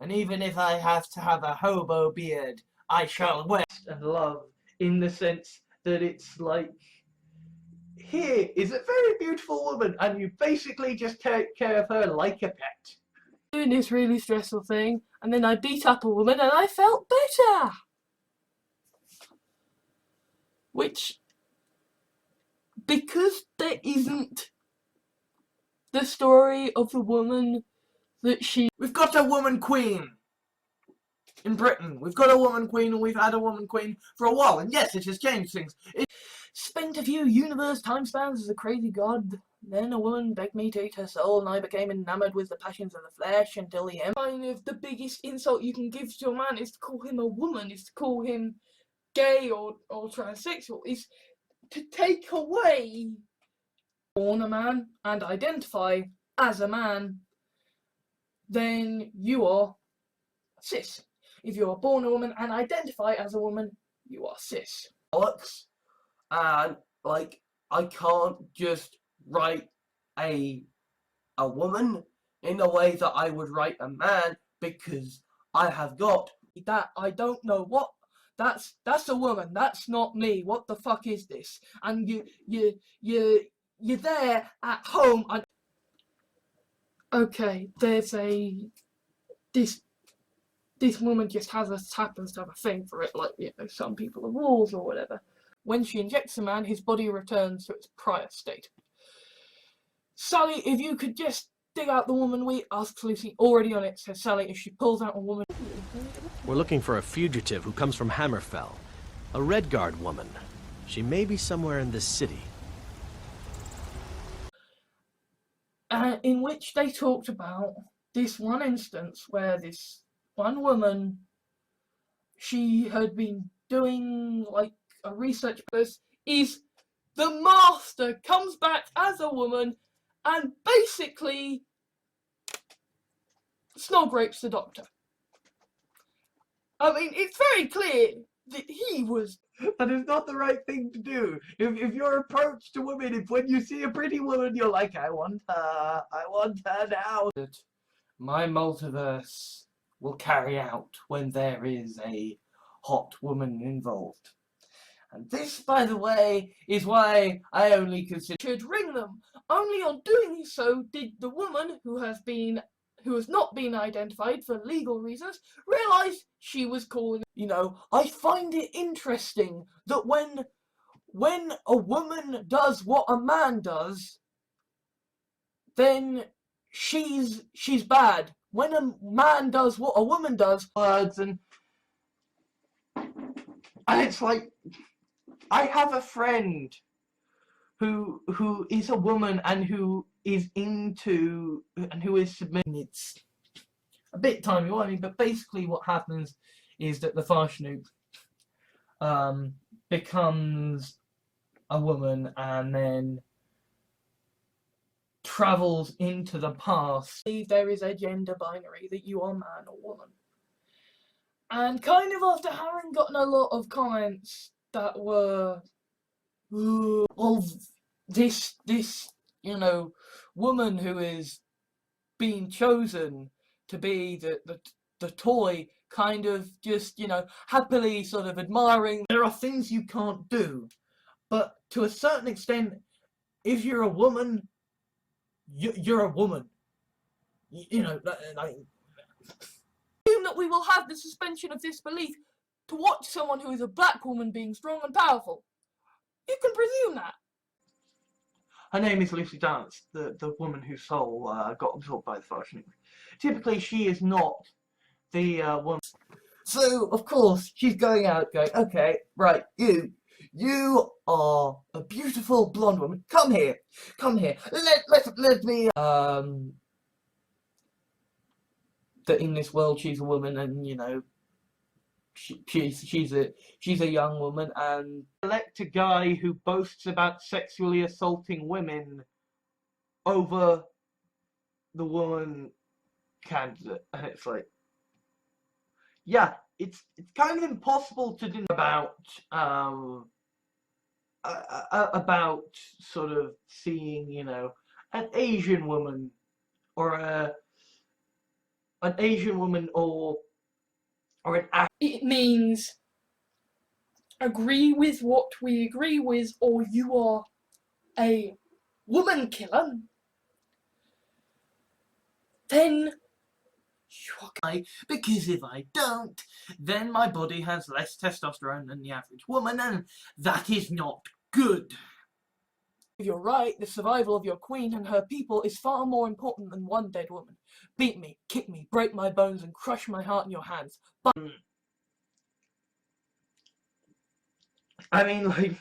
And even if I have to have a hobo beard, I shall wear. And love, in the sense that it's like, here is a very beautiful woman, and you basically just take care of her like a pet. Doing this really stressful thing, and then I beat up a woman and I felt better. Which, because there isn't the story of the woman that she... We've got a woman queen in Britain. We've got a woman queen, and we've had a woman queen for a while, and yes, it has changed things. spent a few universe time spans as a crazy god. Then a woman begged me to eat her soul, and I became enamored with the passions of the flesh until the end. Kind of the biggest insult you can give to a man is to call him a woman, is to call him gay or transsexual, is to take away born a man and identify as a man, then you are cis. If you are born a woman and identify as a woman, you are cis. Alex, and like, I can't just write a woman in the way that I would write a man, because I have got that. I don't know what. That's a woman. That's not me. What the fuck is this? And you're there at home. Okay, there's this woman just happens to have a thing for it, like, you know, some people are rules or whatever. When she injects a man, his body returns to its prior state. Sally, if you could just dig out the woman we asked Lucy, already on it, says Sally, if she pulls out a woman. We're looking for a fugitive who comes from Hammerfell. A Redguard woman. She may be somewhere in this city. In which they talked about this one instance where this one woman, she had been doing like a research post, is the master comes back as a woman and basically snog rapes the doctor. I mean, it's very clear that he was... That is not the right thing to do. If your approach to women, if when you see a pretty woman, you're like, I want her now. My multiverse will carry out when there is a hot woman involved. And this, by the way, is why I only consider... should ring them. Only on doing so did the woman who has not been identified for legal reasons realise she was calling. You know, I find it interesting that when a woman does what a man does, then she's bad. When a man does what a woman does, Words and it's like, I have a friend who is a woman and who is into and who is submitting. a bit timey-wimey, but basically what happens is that the Farshnoop becomes a woman and then travels into the past. There is a gender binary that you are man or woman. And kind of after having gotten a lot of comments that were Of this, you know, woman who is being chosen to be the toy, kind of just, you know, happily sort of admiring. There are things you can't do, but to a certain extent, if you're a woman, you're a woman. You know, like. assume that we will have the suspension of disbelief to watch someone who is a black woman being strong and powerful. You can presume that. Her name is Lucy Dance, the woman whose soul got absorbed by the Farshnoop. Typically, she is not the woman. So, of course, she's going out going, okay, right, you are a beautiful blonde woman. Come here. Let me, that in this world she's a woman and, you know, she's a young woman and Elect a guy who boasts about sexually assaulting women over the woman candidate, and it's like, yeah, it's kind of impossible to do about sort of seeing, you know, an Asian woman or an Asian woman or an It means agree with what we agree with, or you are a woman killer. Then you are. Because if I don't, then my body has less testosterone than the average woman, and that is not good. If you're right, the survival of your queen and her people is far more important than one dead woman. Beat me, kick me, break my bones, and crush my heart in your hands. But I mean, like,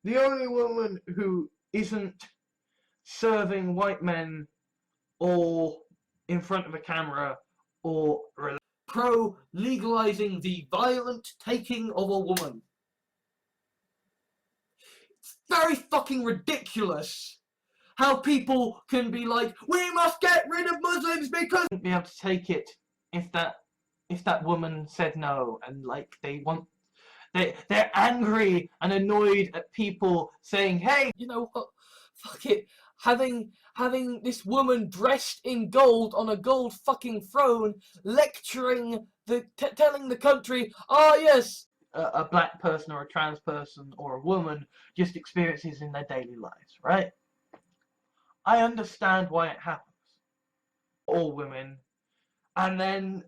the only woman who isn't serving white men or in front of a camera or Pro-legalizing the violent taking of a woman. it's very fucking ridiculous how people can be like, we must get rid of Muslims because wouldn't be able to take it if that woman said no, and like they're angry and annoyed at people saying, hey, you know what? Fuck it. Having this woman dressed in gold on a gold fucking throne, lecturing telling the country, oh yes, a black person or a trans person or a woman just experiences in their daily lives, right? I understand why it happens. All women. And then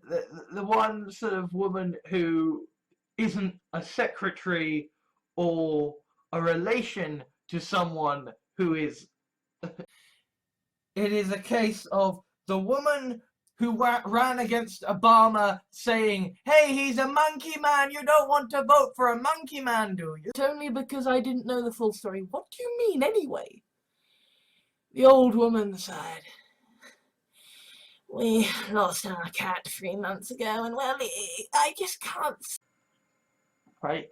the one sort of woman who isn't a secretary or a relation to someone who is... it is a case of the woman who ran against Obama saying, hey, he's a monkey man, you don't want to vote for a monkey man, do you? it's only because I didn't know the full story. What do you mean anyway? The old woman said, we lost our cat 3 months ago, and well, I just can't. Right?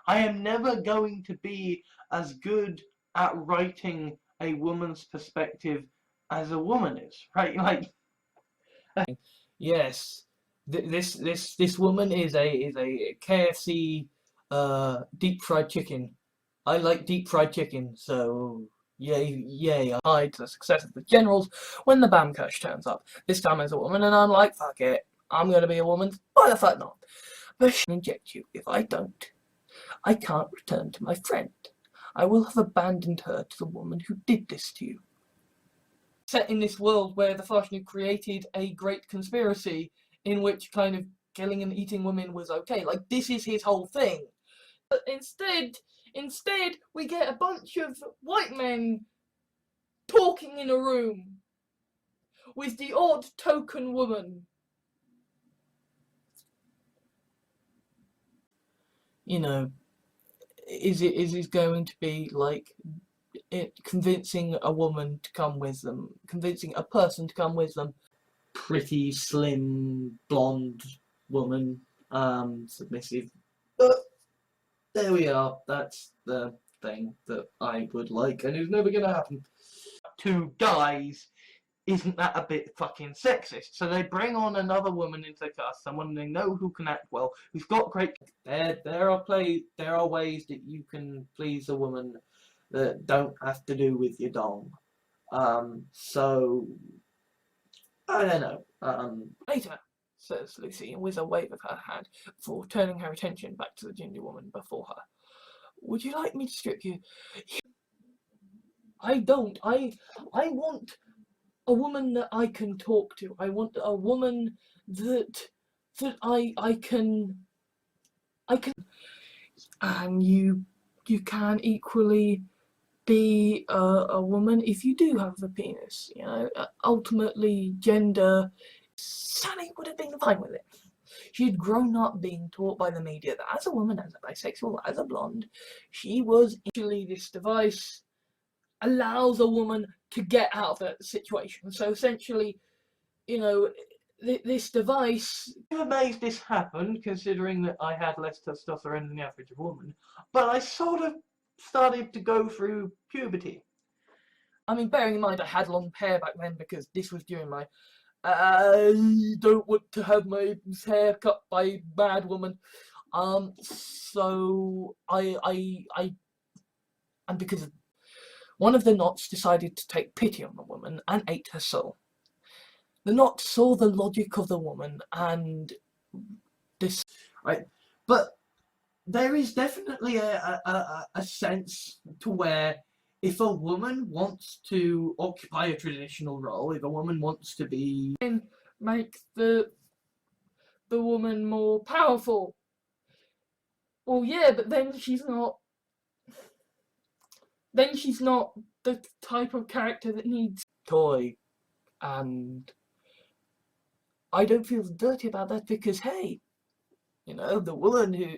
I am never going to be as good at writing a woman's perspective as a woman is, right? Like, Yes, this woman is a KFC deep fried chicken. I like deep fried chicken, so yay! I hide the success of the generals when the Bamkush turns up. This time as a woman, and I'm like, fuck it, I'm gonna be a woman. Why the fuck not? But she'll inject you. If I don't, I can't return to my friend. I will have abandoned her to the woman who did this to you. Set in this world where the Farshnoop created a great conspiracy in which kind of killing and eating women was okay. Like, this is his whole thing. But instead, we get a bunch of white men talking in a room with the odd token woman. You know, is it going to be like convincing a woman to come with them, convincing a person to come with them? pretty, slim, blonde woman, submissive. But there we are. That's the thing that I would like, and it's never gonna happen. Two guys, isn't that a bit fucking sexist? So they bring on another woman into the cast, someone they know who can act well, who's got great. There are ways that you can please a woman that don't have to do with your dong. So I don't know. Later, says Lucy with a wave of her hand before turning her attention back to the ginger woman before her. Would you like me to strip you? I don't. I want a woman that I can talk to. I want a woman that I can, and you can equally be a woman if you do have a penis. You know, ultimately, gender. Sally would have been fine with it. She'd grown up being taught by the media that as a woman, as a bisexual, as a blonde, she was actually this device allows a woman to get out of that situation. So essentially, you know, this device. I'm amazed this happened, considering that I had less testosterone than the average woman. But I sort of started to go through puberty. I mean, bearing in mind I had long hair back then because this was during my I don't want to have my hair cut by a bad woman. So I and because one of the knots decided to take pity on the woman and ate her soul. The knot saw the logic of the woman and this. Right, but there is definitely a sense to where if a woman wants to occupy a traditional role, if a woman wants to be... Make the woman more powerful. Well, yeah, but then she's not the type of character that needs toy, and I don't feel dirty about that because, hey, you know, the woman who,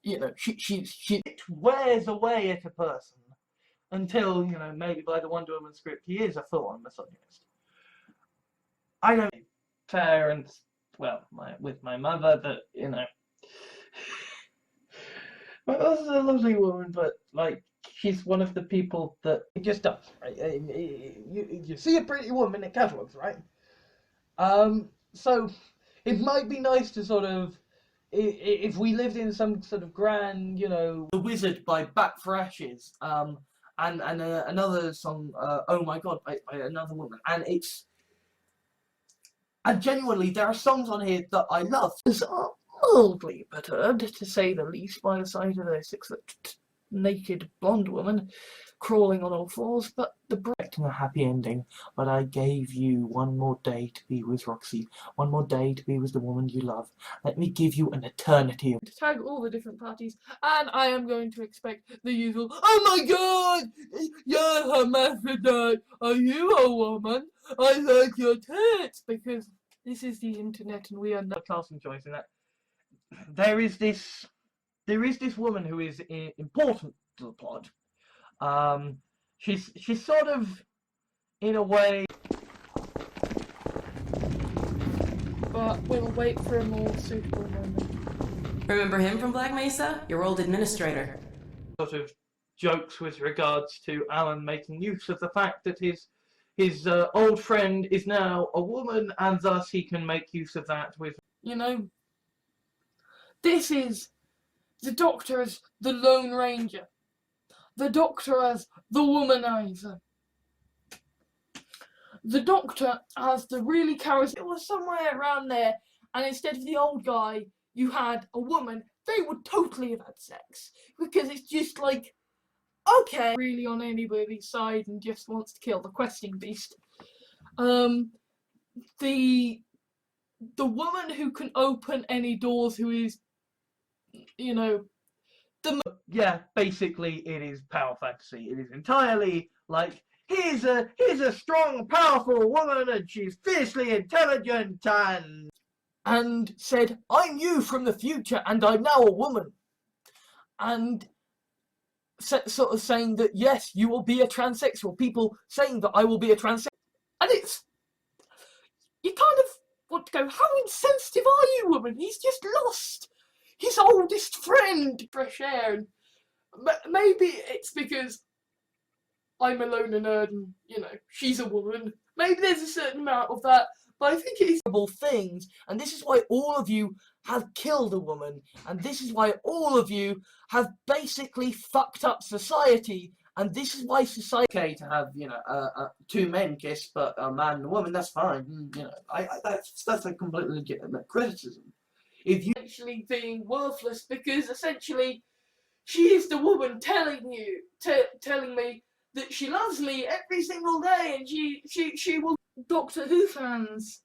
you know, she It wears away at a person until, you know, maybe by the Wonder Woman script he is a full-on misogynist. I don't parents, well, with my mother, that, you know, my mother's a lovely woman, but like she's one of the people that it just does, right? You see a pretty woman in catalogs, right? So it might be nice to sort of, if we lived in some sort of grand, you know, The Wizard by Back for Ashes, and another song, Oh My God, by another woman, and it's... And genuinely, there are songs on here that I love. are mildly perturbed, to say the least, by the sight of a 6 foot naked blonde woman crawling on all fours, but the break to a happy ending. But I gave you one more day to be with Roxy, one more day to be with the woman you love. Let me give you an eternity. To tag all the different parties, and I am going to expect the usual, oh my god, you're hermaphrodite, are you a woman? I like your tits, because this is the internet and we are not. casting choice in that. There is this woman who is important to the plot. She's sort of, in a way, But we'll wait for a more suitable moment. Remember him from Black Mesa? Your old administrator. sort of jokes with regards to Alan making use of the fact that his old friend is now a woman, and thus he can make use of that with. You know, this is the Doctor as the Lone Ranger, the Doctor as the Womanizer, the Doctor as the really charismatic. It was somewhere around there, and instead of the old guy, you had a woman. They would totally have had sex, because it's just like, okay, really on anybody's side and just wants to kill the questing beast. The woman who can open any doors, who is, you know, Yeah, basically it is power fantasy. It is entirely like, here's a strong, powerful woman, and she's fiercely intelligent, and said, I'm you from the future and I'm now a woman. And sort of saying that, yes, you will be a transsexual. People saying that I will be a transsexual. And it's, you kind to go, how insensitive are you, woman? He's just lost his oldest friend. Fresh air. And maybe it's because I'm alone and nerd and, you know, she's a woman. Maybe there's a certain amount of that, but I think it is terrible things, and this is why all of you have killed a woman, and this is why all of you have basically fucked up society, and this is why society. Okay to have, you know, two men kiss, but a man and a woman, that's fine. You know, that's a completely legitimate criticism. If you essentially being worthless, because essentially she is the woman telling me that she loves me every single day, and she will. Doctor Who fans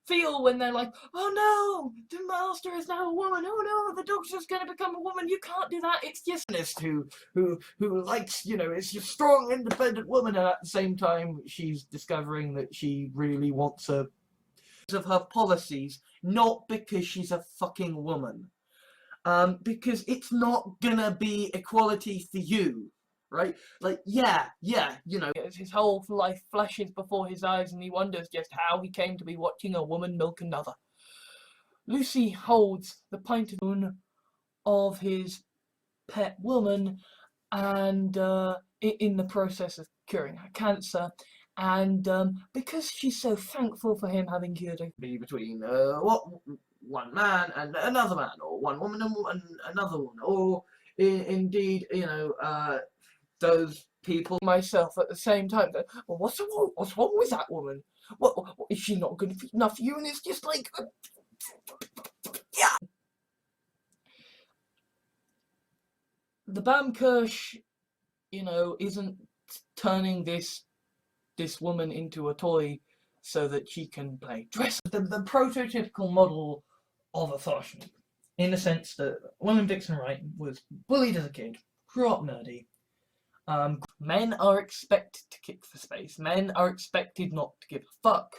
feel when they're like, oh no, the Master is now a woman, oh no, the Doctor's going to become a woman. You can't do that. It's just who likes, you know, it's a strong, independent woman, and at the same time she's discovering that she really wants a of her policies, not because she's a fucking woman. Because it's not gonna be equality for you, right? Like, yeah, you know. his whole life flashes before his eyes, and he wonders just how he came to be watching a woman milk another. Lucy holds the pint of his pet woman, and in the process of curing her cancer, and because she's so thankful for him having cured her. Be between one man and another man, or one woman and another woman, or indeed, you know, those people. Myself at the same time, go, well, what's wrong with that woman? What is she not good enough for you? And it's just like, yeah. The Bamkirsch, you know, isn't turning this woman into a toy so that she can play dress. The prototypical model of a fashion, in the sense that William Dixon Wright was bullied as a kid, grew up nerdy. Men are expected to kick for space. Men are expected not to give a fuck.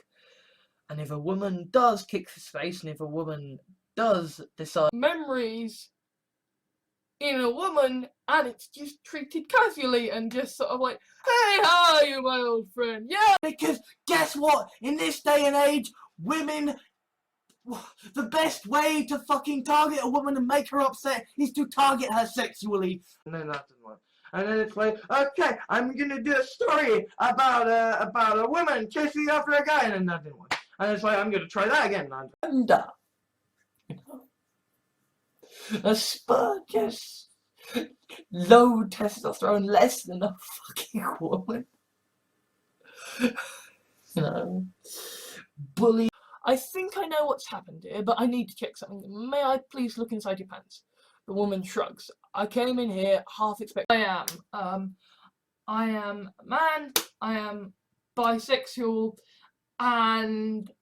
And if a woman does kick for space, and if a woman does decide memories in a woman, and it's just treated casually and just sort of like, hey, how are you, my old friend? Yeah! Because guess what? In this day and age, women, the best way to fucking target a woman and make her upset is to target her sexually. And then that doesn't work. And then it's like, okay, I'm gonna do a story about a woman chasing after a guy, and then that didn't work. And it's like, I'm gonna try that again. And you know, a spur just low testosterone, less than a fucking woman. You know, bully. I think I know what's happened here, but I need to check something. May I please look inside your pants? The woman shrugs. I came in here half expecting. I am a man. I am bisexual, and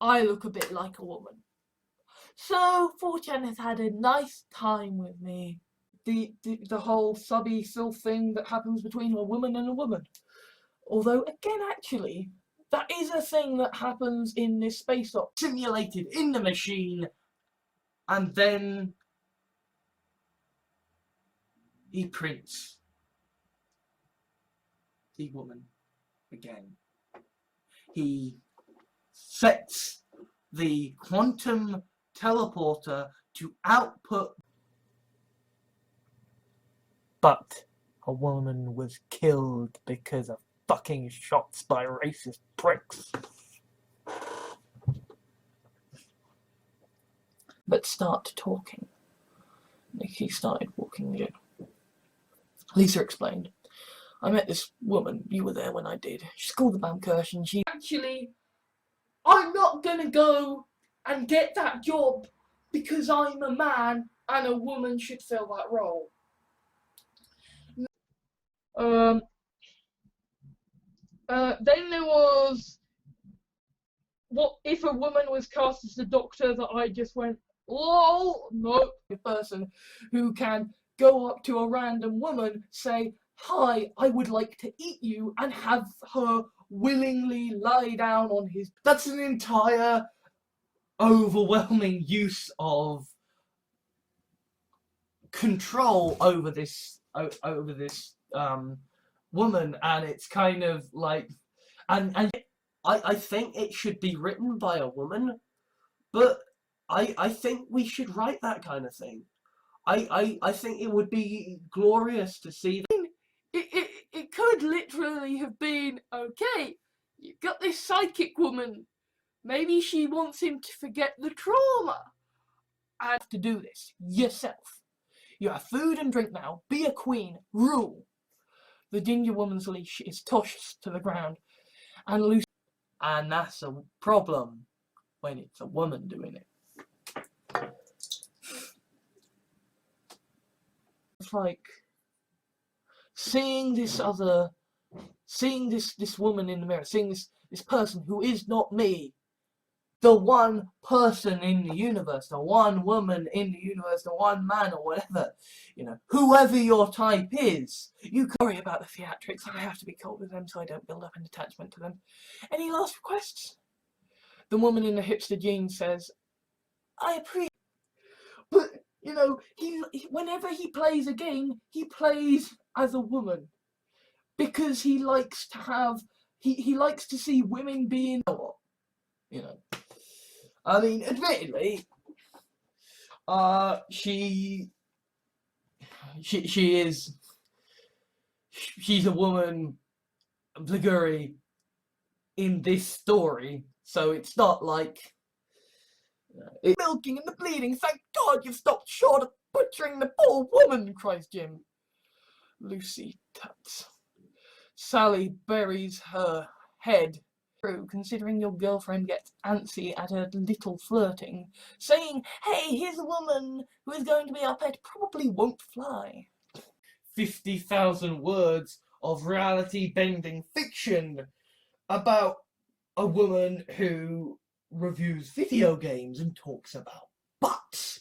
I look a bit like a woman. So Fortune has had a nice time with me. The whole subby sylph thing that happens between a woman and a woman. Although again, actually, that is a thing that happens in this space op. Simulated in the machine, and then he prints the woman again. He sets the quantum teleporter to output. But a woman was killed because of fucking shots by racist pricks. Let's start talking. Nikki started walking again. Lisa explained. I met this woman, you were there when I did. She's called the Bamkirsch, and she... Actually, I'm not gonna go and get that job because I'm a man and a woman should fill that role. Then there was, what if a woman was cast as the Doctor, that I just went, lol, no. A person who can go up to a random woman, say, hi, I would like to eat you, and have her willingly lie down on his... That's an entire overwhelming use of control over this woman, and it's kind of like, and I think it should be written by a woman, But I think we should write that kind of thing. I think it would be glorious to see that. It could literally have been, okay, you've got this psychic woman. Maybe she wants him to forget the trauma. And have to do this yourself. You have food and drink now. Be a queen. Rule. The ginger woman's leash is tossed to the ground and loose. And that's a problem when it's a woman doing it. It's like seeing this woman in the mirror, seeing this person who is not me, the one person in the universe, the one woman in the universe, the one man or whatever, you know, whoever your type is. You can worry about the theatrics. I have to be cold with them so I don't build up an attachment to them. Any last requests? The woman in the hipster jeans says, I appreciate, but you know, whenever he plays a game, he plays as a woman because he likes to have, he likes to see women being, you know. I mean, admittedly, she's a woman, Liguri, in this story, so it's not like it's milking and the bleeding. Thank God you've stopped short of butchering the poor woman, cries Jim. Lucy tuts. Sally buries her head. True, considering your girlfriend gets antsy at a little flirting, saying, hey, here's a woman who is going to be our pet, probably won't fly. 50,000 words of reality-bending fiction about a woman who reviews video games and talks about butts.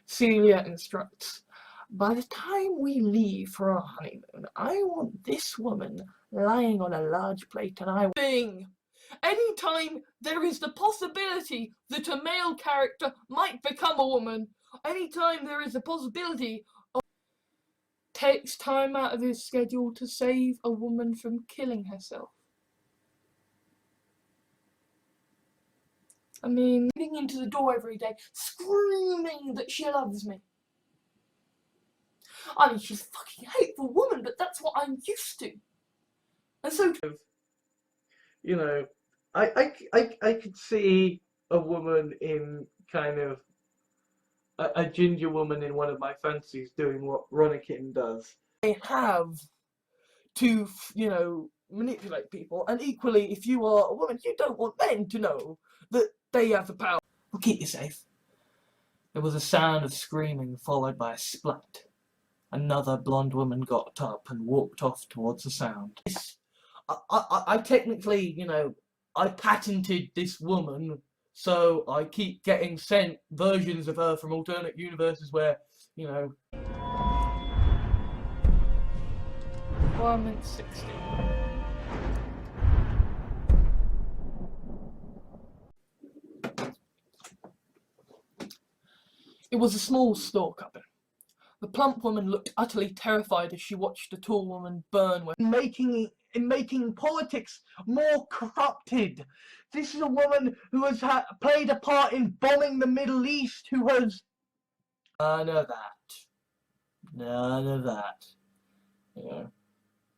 Celia instructs, by the time we leave for our honeymoon, I want this woman lying on a large plate and I thing. Anytime there is the possibility that a male character might become a woman, anytime there is a possibility of takes time out of his schedule to save a woman from killing herself. I mean, getting into the door every day, screaming that she loves me. I mean, she's a fucking hateful woman, but that's what I'm used to. And so, you know, I could see a woman in kind of a ginger woman in one of my fantasies doing what Ronikin does. They have to, you know, manipulate people, and equally, if you are a woman, you don't want men to know that they have the power. We'll keep you safe. There was a sound of screaming, followed by a splat. Another blonde woman got up and walked off towards the sound. I technically, you know, I patented this woman, so I keep getting sent versions of her from alternate universes where, you know... Requirement 60. It was a small store cupboard. The plump woman looked utterly terrified as she watched the tall woman burn with making politics more corrupted. This is a woman who has played a part in bombing the Middle East, who has... None of that. None of that. You know,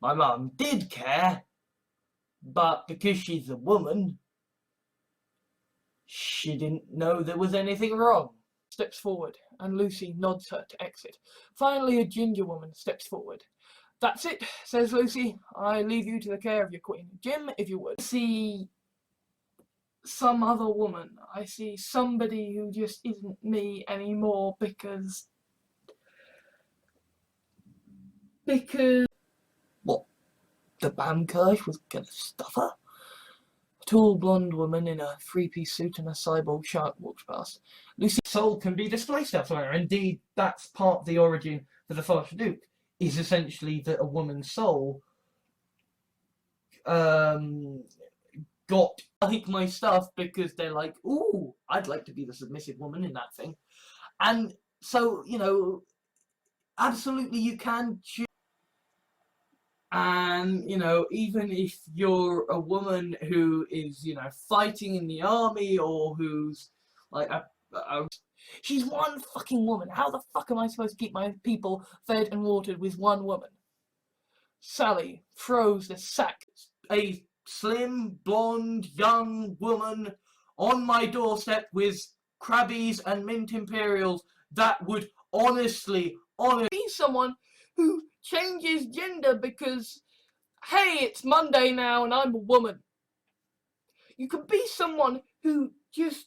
my mum did care, but because she's a woman, she didn't know there was anything wrong. Steps forward, and Lucy nods her to exit. Finally, a ginger woman steps forward. That's it, says Lucy. I leave you to the care of your queen. Jim, if you would. I see some other woman. I see somebody who just isn't me anymore because... What? The Bamkirch was gonna stuff her? A tall blonde woman in a three-piece suit and a cyborg shark walks past. Lucy's soul can be displaced elsewhere. Indeed, that's part of the origin for the Archduke, is essentially that a woman's soul got like my stuff because they're like, ooh, I'd like to be the submissive woman in that thing. And so, you know, absolutely you can choose. And And, you know, even if you're a woman who is, you know, fighting in the army, or who's like She's one fucking woman. How the fuck am I supposed to keep my people fed and watered with one woman? Sally throws the sack. a slim, blonde, young woman on my doorstep with Krabbies and Mint Imperials that would honestly Be someone who changes gender because, hey, it's Monday now and I'm a woman. You could be someone who just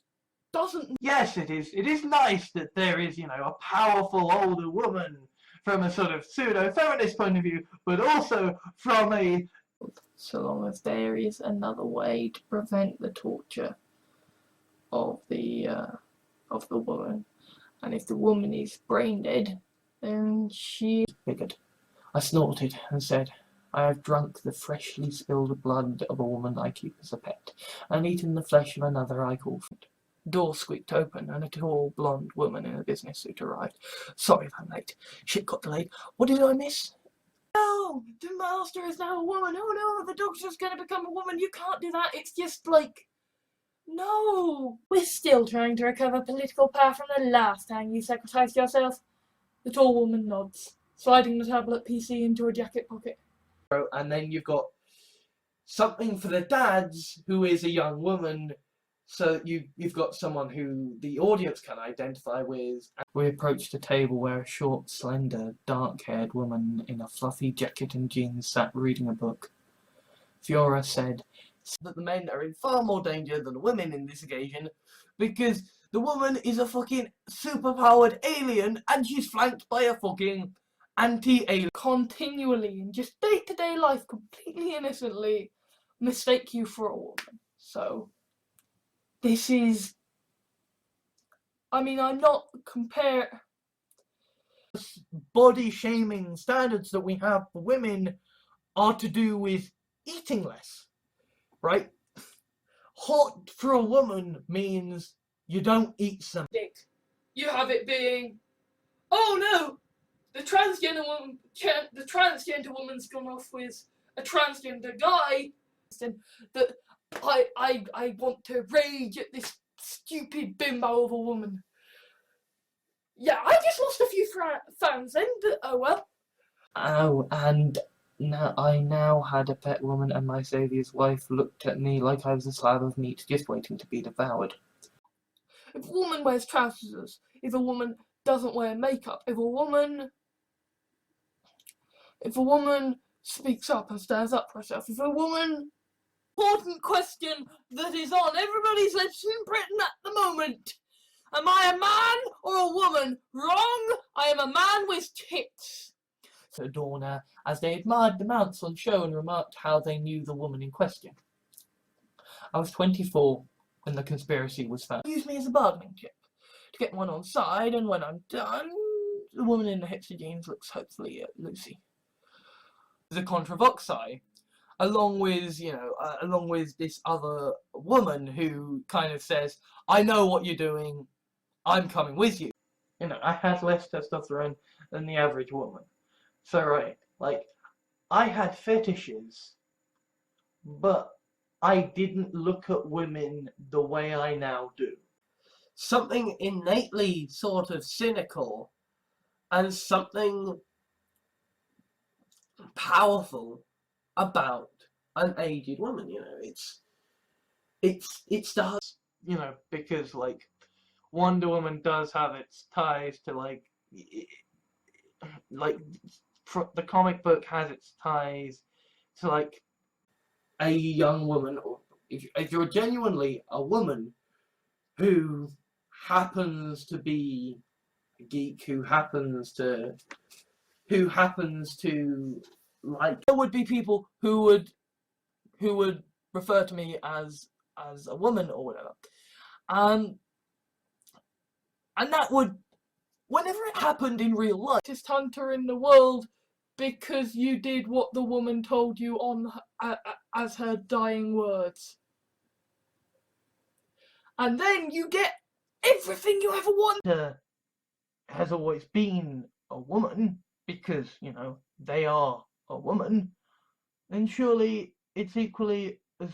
doesn't. Yes, it is. It is nice that there is, you know, a powerful older woman from a sort of pseudo-feminist point of view, but also from a... So long as there is another way to prevent the torture of the woman, and if the woman is brain dead, then she figured. I snorted and said, I have drunk the freshly spilled blood of a woman I keep as a pet, and eaten the flesh of another I call friend. Door squeaked open, and a tall, blonde woman in a business suit arrived. Sorry if I'm late. Shit got delayed. What did I miss? No! The master is now a woman! Oh no, the doctor's gonna become a woman! You can't do that! It's just like... No! We're still trying to recover political power from the last time you sacrificed yourself. The tall woman nods, sliding the tablet PC into her jacket pocket. And then you've got something for the dads, who is a young woman, so you've got someone who the audience can identify with. We approached a table where a short, slender, dark-haired woman in a fluffy jacket and jeans sat reading a book. Fiora said that the men are in far more danger than the women in this occasion, because the woman is a fucking superpowered alien and she's flanked by a fucking anti-alien. Continually, in just day-to-day life, completely innocently, mistake you for a woman. So, this is... I mean, I'm not body shaming standards that we have for women are to do with eating less, right? Hot for a woman means you don't eat something. You have it being, oh no, the transgender woman's gone off with a transgender guy, and that I want to rage at this stupid bimbo of a woman. Yeah, I just lost a few fans then, but oh well. Oh, and I now had a pet woman, and my saviour's wife looked at me like I was a slab of meat just waiting to be devoured. If a woman wears trousers, if a woman doesn't wear makeup, if a woman speaks up and stands up for herself, if a woman... Important question that is on everybody's lips in Britain at the moment. Am I a man or a woman? Wrong! I am a man with tits. Adorner, as they admired the mounts on show and remarked how they knew the woman in question. I was 24 when the conspiracy was found. Use me as a bargaining chip to get one on side, and when I'm done, the woman in the hipster jeans looks hopefully Lucy. The Controvoxi, along with, along with this other woman who kind of says, I know what you're doing, I'm coming with you. You know, I had less testosterone than the average woman. So, right, like, I had fetishes, but I didn't look at women the way I now do. Something innately sort of cynical and something powerful about an aged woman, you know. It's the... You know, because, like, Wonder Woman does have its ties to, like the comic book has its ties to, like, a young woman, or if you're genuinely a woman who happens to be a geek, who happens to like... There would be people who would refer to me as a woman or whatever. And that would, whenever it happened in real life, greatest hunter in the world, because you did what the woman told you on as her dying words. And then you get everything you ever wanted. Has always been a woman, because, you know, they are a woman. And surely it's equally as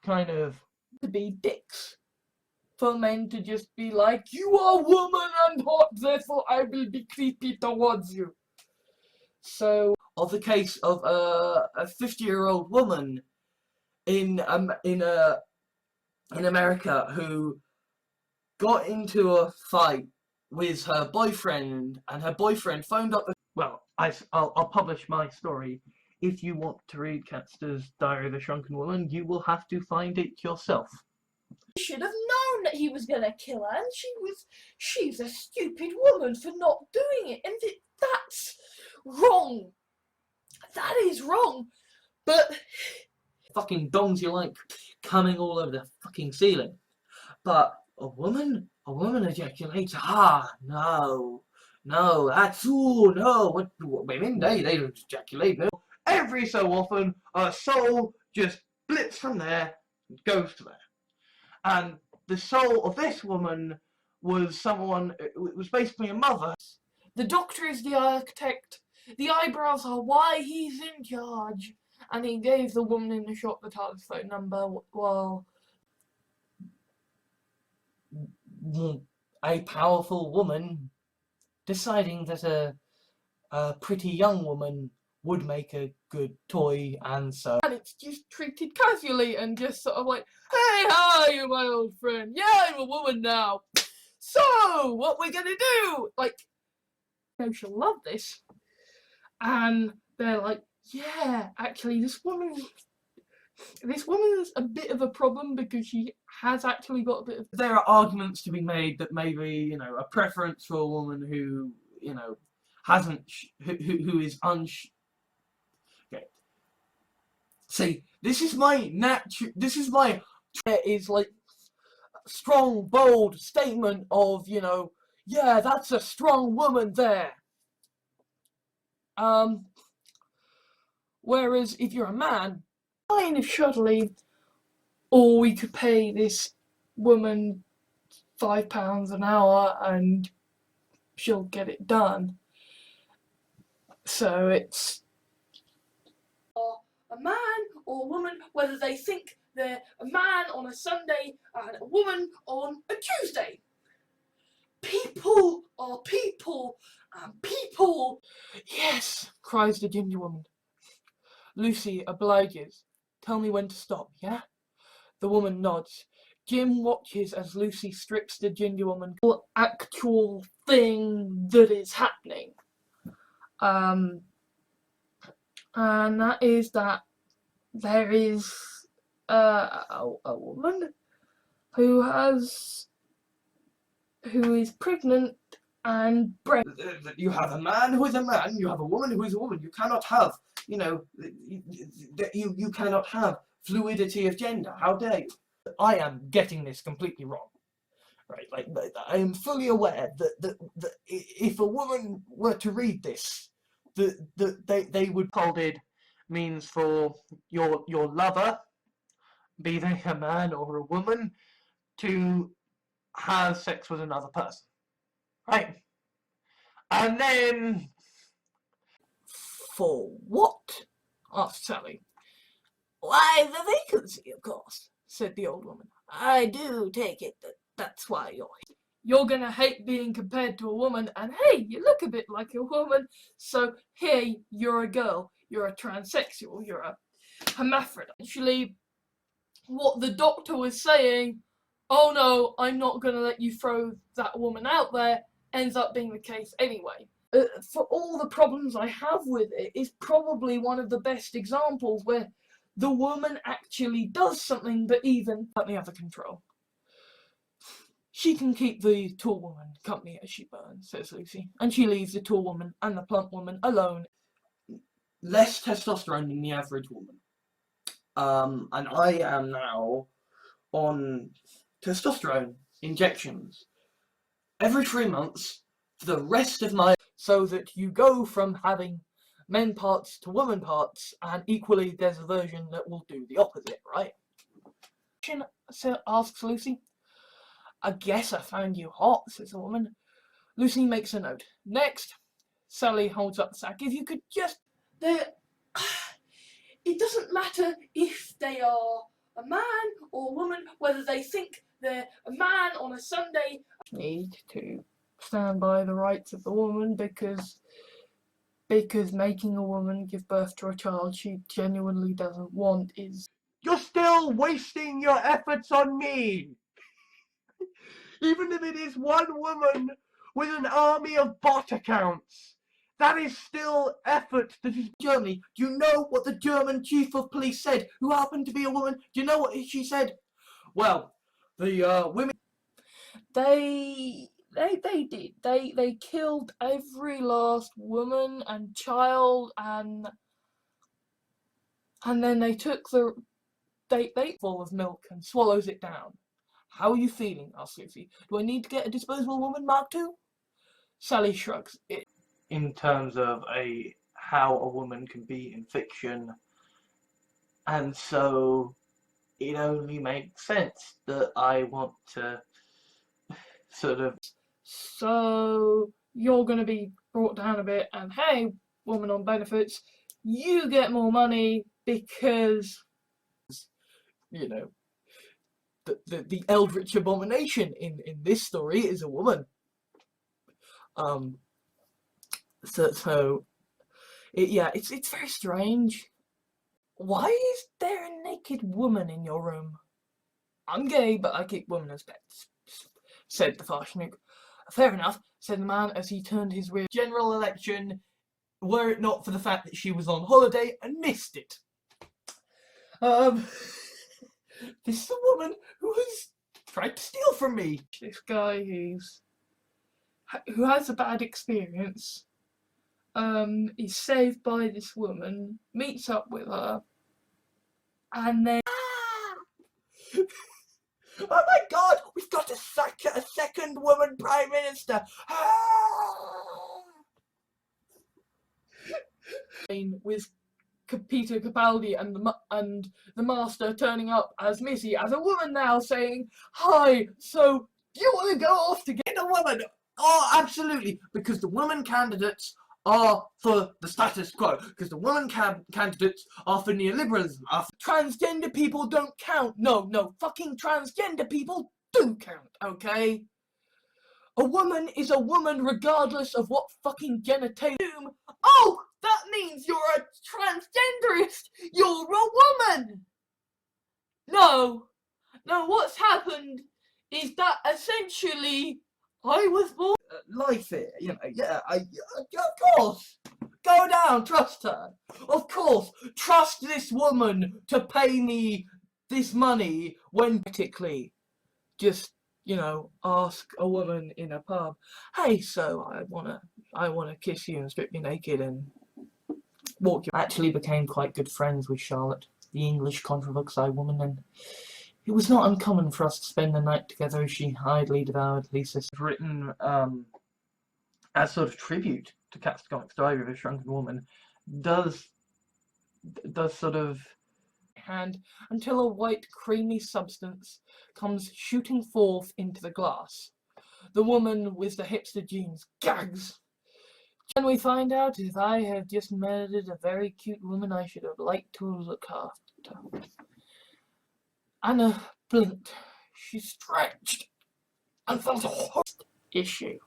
kind of To be dicks. For men to just be like, you are woman and hot, therefore I will be creepy towards you. So, Of the case of a 50-year-old woman in America who got into a fight with her boyfriend, and her boyfriend phoned up the... well, I'll publish my story. If you want to read Catster's Diary of a Shrunken Woman, you will have to find it yourself. should have known that he was gonna kill her, and she's a stupid woman for not doing it, and that's wrong. That is wrong. But fucking dongs you like coming all over the fucking ceiling. But a woman ejaculates, no, that's, ooh, no, what women, they don't ejaculate, no. Every so often, a soul just blips from there and goes to there. And the soul of this woman was someone, it was basically a mother. the doctor is the architect. The eyebrows are why he's in charge. And he gave the woman in the shop the telephone number while A powerful woman deciding that a pretty young woman would make a good toy, and so... and it's just treated casually and just sort of like, hey, how are you, my old friend? Yeah, I'm a woman now. So, what we're gonna do? Like, no, she'll love this. And they're like, yeah, actually, this woman's a bit of a problem because she has actually got a bit of... There are arguments to be made that maybe, you know, a preference for a woman who, you know, hasn't, who is okay. See, this is my is like a strong, bold statement of, you know, yeah, that's a strong woman there. Whereas if you're a man, kind of shoddily, or we could pay this woman £5 an hour and she'll get it done. So it's a man or a woman, whether they think they're a man on a Sunday and a woman on a Tuesday. People are people, and people... Yes, cries the ginger woman. Lucy obliges. Tell me when to stop, yeah? The woman nods. Jim watches as Lucy strips the ginger woman. The actual thing that is happening. And that is that there is a woman who is pregnant and you have a man who is a man, you have a woman who is a woman. You cannot have, you know, you cannot have fluidity of gender. How dare you? I am getting this completely wrong, right? Like, I am fully aware that if a woman were to read this, they would... Folded means for your lover, be they a man or a woman, to have sex with another person. Right? And then... For what? Asked Sally. Why, the vacancy, of course, said the old woman. I do take it that's why you're here. You're gonna hate being compared to a woman, and hey, you look a bit like a woman, so hey, you're a girl, you're a transsexual, you're a hermaphrodite. Actually, what the doctor was saying, oh no, I'm not gonna let you throw that woman out there, ends up being the case anyway. For all the problems I have with it, is probably one of the best examples where the woman actually does something but even completely out of control. She can keep the tall woman company as she burns, says Lucy, and she leaves the tall woman and the plump woman alone. Less testosterone than the average woman. And I am now on testosterone injections every 3 months for the rest of my... So that you go from having men parts to woman parts, and equally there's a version that will do the opposite, right? Asks Lucy. I guess I found you hot, says the woman. Lucy makes a note. Next, Sally holds up the sack. If you could just... it doesn't matter if they are a man or a woman, whether they think they're a man on a Sunday. Need to stand by the rights of the woman because making a woman give birth to a child she genuinely doesn't want is... You're still wasting your efforts on me! Even if it is one woman with an army of bot accounts, that is still effort that is... Germany, do you know what the German chief of police said, who happened to be a woman? Do you know what she said? Well, the women... They did. They killed every last woman and child, and then they took the... They full of milk and swallows it down. How are you feeling? Asked Lucy. Do I need to get a disposable woman Mark II? Sally shrugs. In terms of how a woman can be in fiction, and so it only makes sense that I want to sort of... So you're going to be brought down a bit, and hey, woman on benefits, you get more money because, You know, the eldritch abomination in this story is a woman. It's very strange. Why is there a naked woman in your room? I'm gay, but I keep women as pets, said the Farshnook. Fair enough, said the man as he turned his rear. general election, were it not for the fact that she was on holiday and missed it. This is a woman who has tried to steal from me. this guy who has a bad experience is saved by this woman, meets up with her, and then Oh my God, we've got a second woman prime minister. with Peter Capaldi and the master turning up as Missy as a woman now, saying, "Hi, so do you want to go off to get A woman. Oh, absolutely, because the woman candidates are for the status quo, because the woman candidates are for neoliberalism. Transgender people don't count. No, fucking transgender people do count, okay? A woman is a woman regardless of what fucking genitalia. Oh, that means you're a transgenderist. You're a woman. No, what's happened is that essentially I was born. Life here, you know, yeah, of course. Go down, trust her. Of course, trust this woman to pay me this money when practically just, you know, ask a woman in a pub, hey, so I wanna kiss you and strip you naked and walk you. Actually became quite good friends with Charlotte, the English controversial woman, and it was not uncommon for us to spend the night together as she idly devoured Lisa's. written as sort of tribute to Cat's Comics Diary of a Shrunken Woman, does sort of hand until a white creamy substance comes shooting forth into the glass. The woman with the hipster jeans gags. And we find out if I have just murdered a very cute woman I should have liked to look after. Anna blinked. She stretched and felt a horrible issue.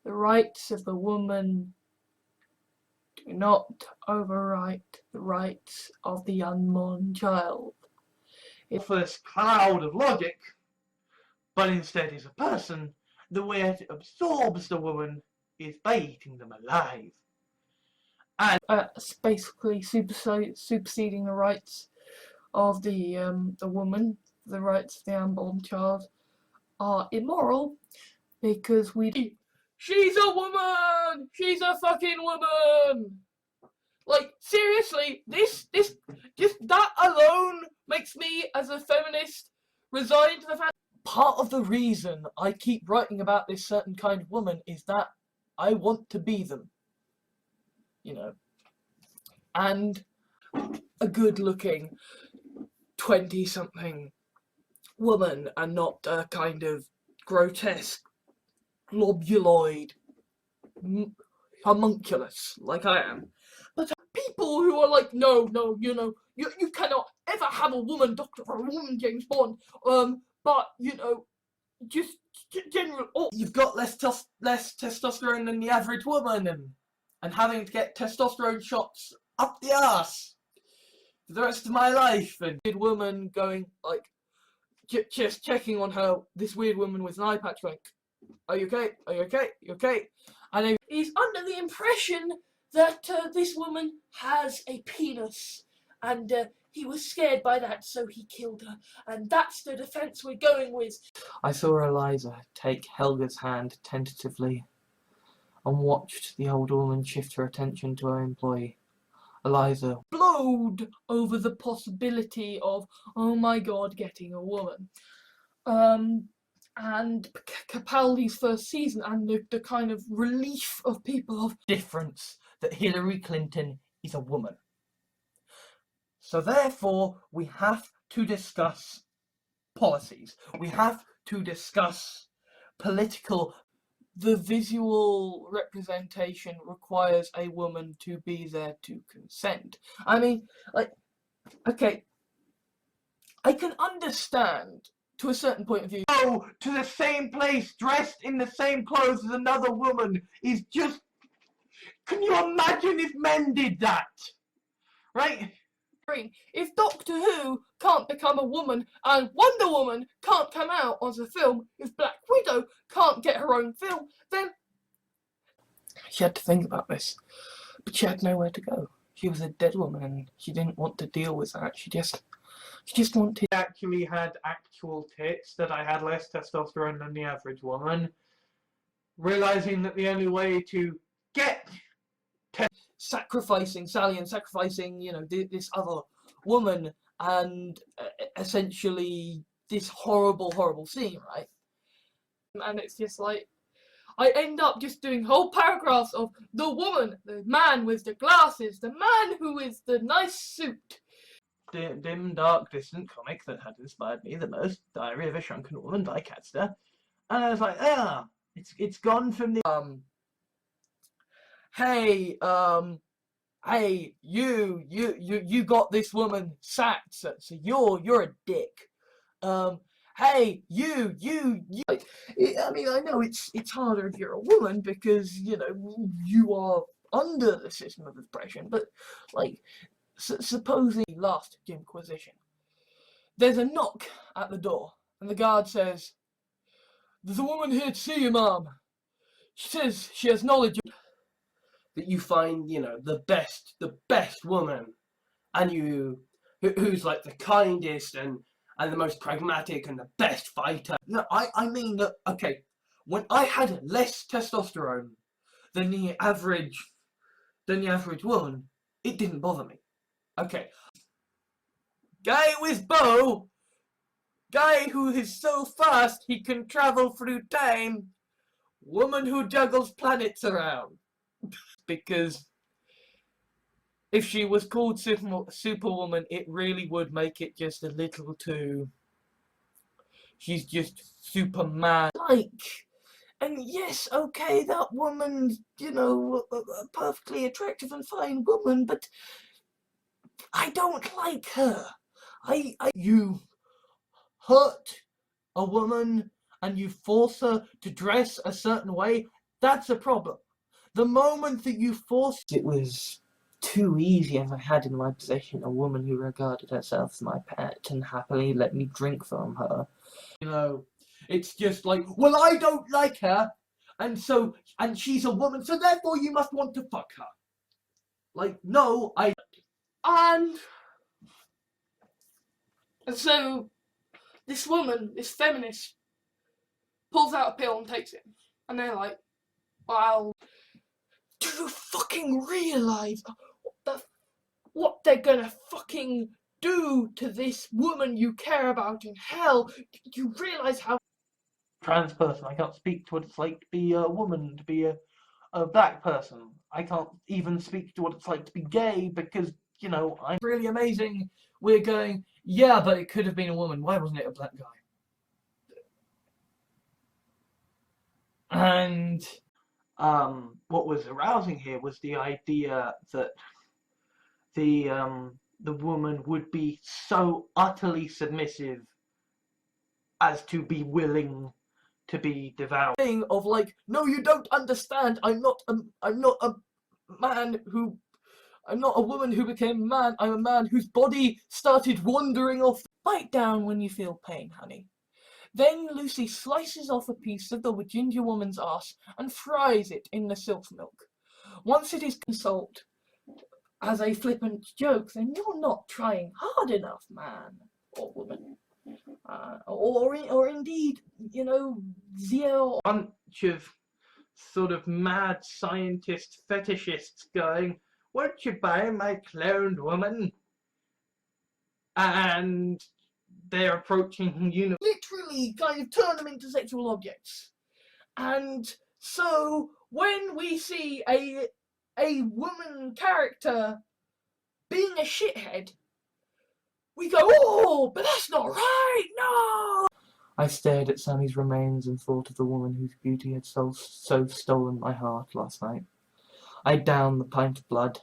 The rights of the woman do not overwrite the rights of the unborn child. first cloud of logic, but instead is a person. The way it absorbs the woman is by eating them alive. It's basically superseding the rights of the woman. The rights of the unborn child are immoral because she's a woman! She's a fucking woman! Like, seriously, this just that alone makes me, as a feminist, resign to the fact. Part of the reason I keep writing about this certain kind of woman is that I want to be them, you know, and a good-looking 20-something woman and not a kind of grotesque, lobuloid, homunculus like I am. But people who are like, no, you know, you cannot ever have a woman doctor or a woman James Bond. But you know, just general. Oh, You've got less testosterone than the average woman, and having to get testosterone shots up the arse for the rest of my life. And weird woman going like, just checking on her. This weird woman with an eye patch going, "Are you okay? Are you okay? You okay?" And he's under the impression that this woman has a penis, and he was scared by that, so he killed her. And that's the defense we're going with. I saw Eliza take Helga's hand tentatively and watched the old woman shift her attention to her employee. Eliza Blowed over the possibility of, oh my god, getting a woman. And Capaldi's first season, and the kind of relief of people of difference that Hillary Clinton is a woman. So therefore, we have to discuss policies. We have to discuss political. the visual representation requires a woman to be there to consent. I mean, like, okay, I can understand to a certain point of view. Go to the same place dressed in the same clothes as another woman is just... Can you imagine if men did that? Right? If Doctor Who can't become a woman and Wonder Woman can't come out as a film, if Black Widow can't get her own film, then she had to think about this. But she had nowhere to go. She was a dead woman and she didn't want to deal with that. She just wanted... I actually had actual tits, that I had less testosterone than the average woman. Realizing that the only way to get... sacrificing Sally and sacrificing, you know, this other woman, and essentially this horrible scene, right? And it's just like, I end up just doing whole paragraphs of the woman, the man with the glasses, the man who is the nice suit. Dim, dark, distant comic that had inspired me the most, Diary of a Shrunken Woman by Catster. And I was like, it's gone from the... Hey, hey, you got this woman sacked, so you're a dick. Hey, you. Like, I mean, I know it's harder if you're a woman because, you know, you are under the system of oppression, but, like, supposing last Inquisition, there's a knock at the door, and the guard says, "There's a woman here to see you, ma'am. She says she has knowledge of..." That you find, you know, the best woman, and who's like the kindest and the most pragmatic and the best fighter. No, I mean that, okay, when I had less testosterone than the average woman, it didn't bother me. Okay. Guy with bow, guy who is so fast he can travel through time, woman who juggles planets around. Because if she was called Superwoman, it really would make it just a little too... She's just Superman. Like, and yes, okay, that woman's, you know, a perfectly attractive and fine woman, but I don't like her. You hurt a woman and you force her to dress a certain way, that's a problem. The moment that you forced... It was too easy as I had in my possession a woman who regarded herself as my pet and happily let me drink from her. You know, it's just like, well, I don't like her, and she's a woman, so therefore you must want to fuck her. Like, no, And so this woman, this feminist, pulls out a pill and takes it, and they're like, well, do you fucking realise what they're gonna fucking do to this woman you care about in hell? Do you realise how... Trans person, I can't speak to what it's like to be a woman, to be a black person. I can't even speak to what it's like to be gay because, you know, I'm... Really amazing. We're going, yeah, but it could have been a woman. Why wasn't it a black guy? And what was arousing here was the idea that the woman would be so utterly submissive as to be willing to be devoured. Thing of like, no, you don't understand. I'm not a man who. I'm not a woman who became a man. I'm a man whose body started wandering off. Bite down when you feel pain, honey. Then Lucy slices off a piece of the ginger woman's ass and fries it in the sylph milk. Once it is consoled as a flippant joke, then you're not trying hard enough, man or woman. Or indeed, you know, Zio. Bunch of sort of mad scientist fetishists going, won't you buy my cloned woman? And they're approaching Literally kind of turn them into sexual objects. And so when we see a woman character being a shithead, we go, oh, but that's not right, no! I stared at Sammy's remains and thought of the woman whose beauty had so stolen my heart last night. I downed the pint of blood.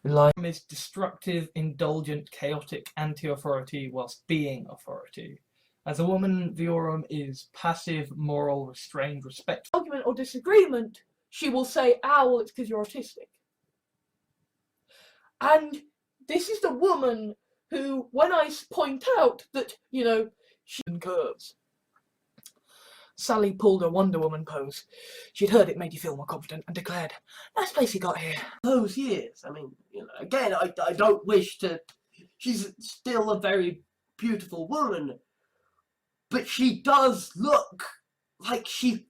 Life is destructive, indulgent, chaotic, anti-authority whilst being authority. As a woman, Viorum is passive, moral, restrained, respectful. Argument or disagreement, she will say, well, it's because you're autistic. And this is the woman who, when I point out that, you know, she curves. Sally pulled a Wonder Woman pose. She'd heard it made you feel more confident and declared, nice place you got here. Those years, I mean, you know, again, I don't wish to. She's still a very beautiful woman, but she does look like she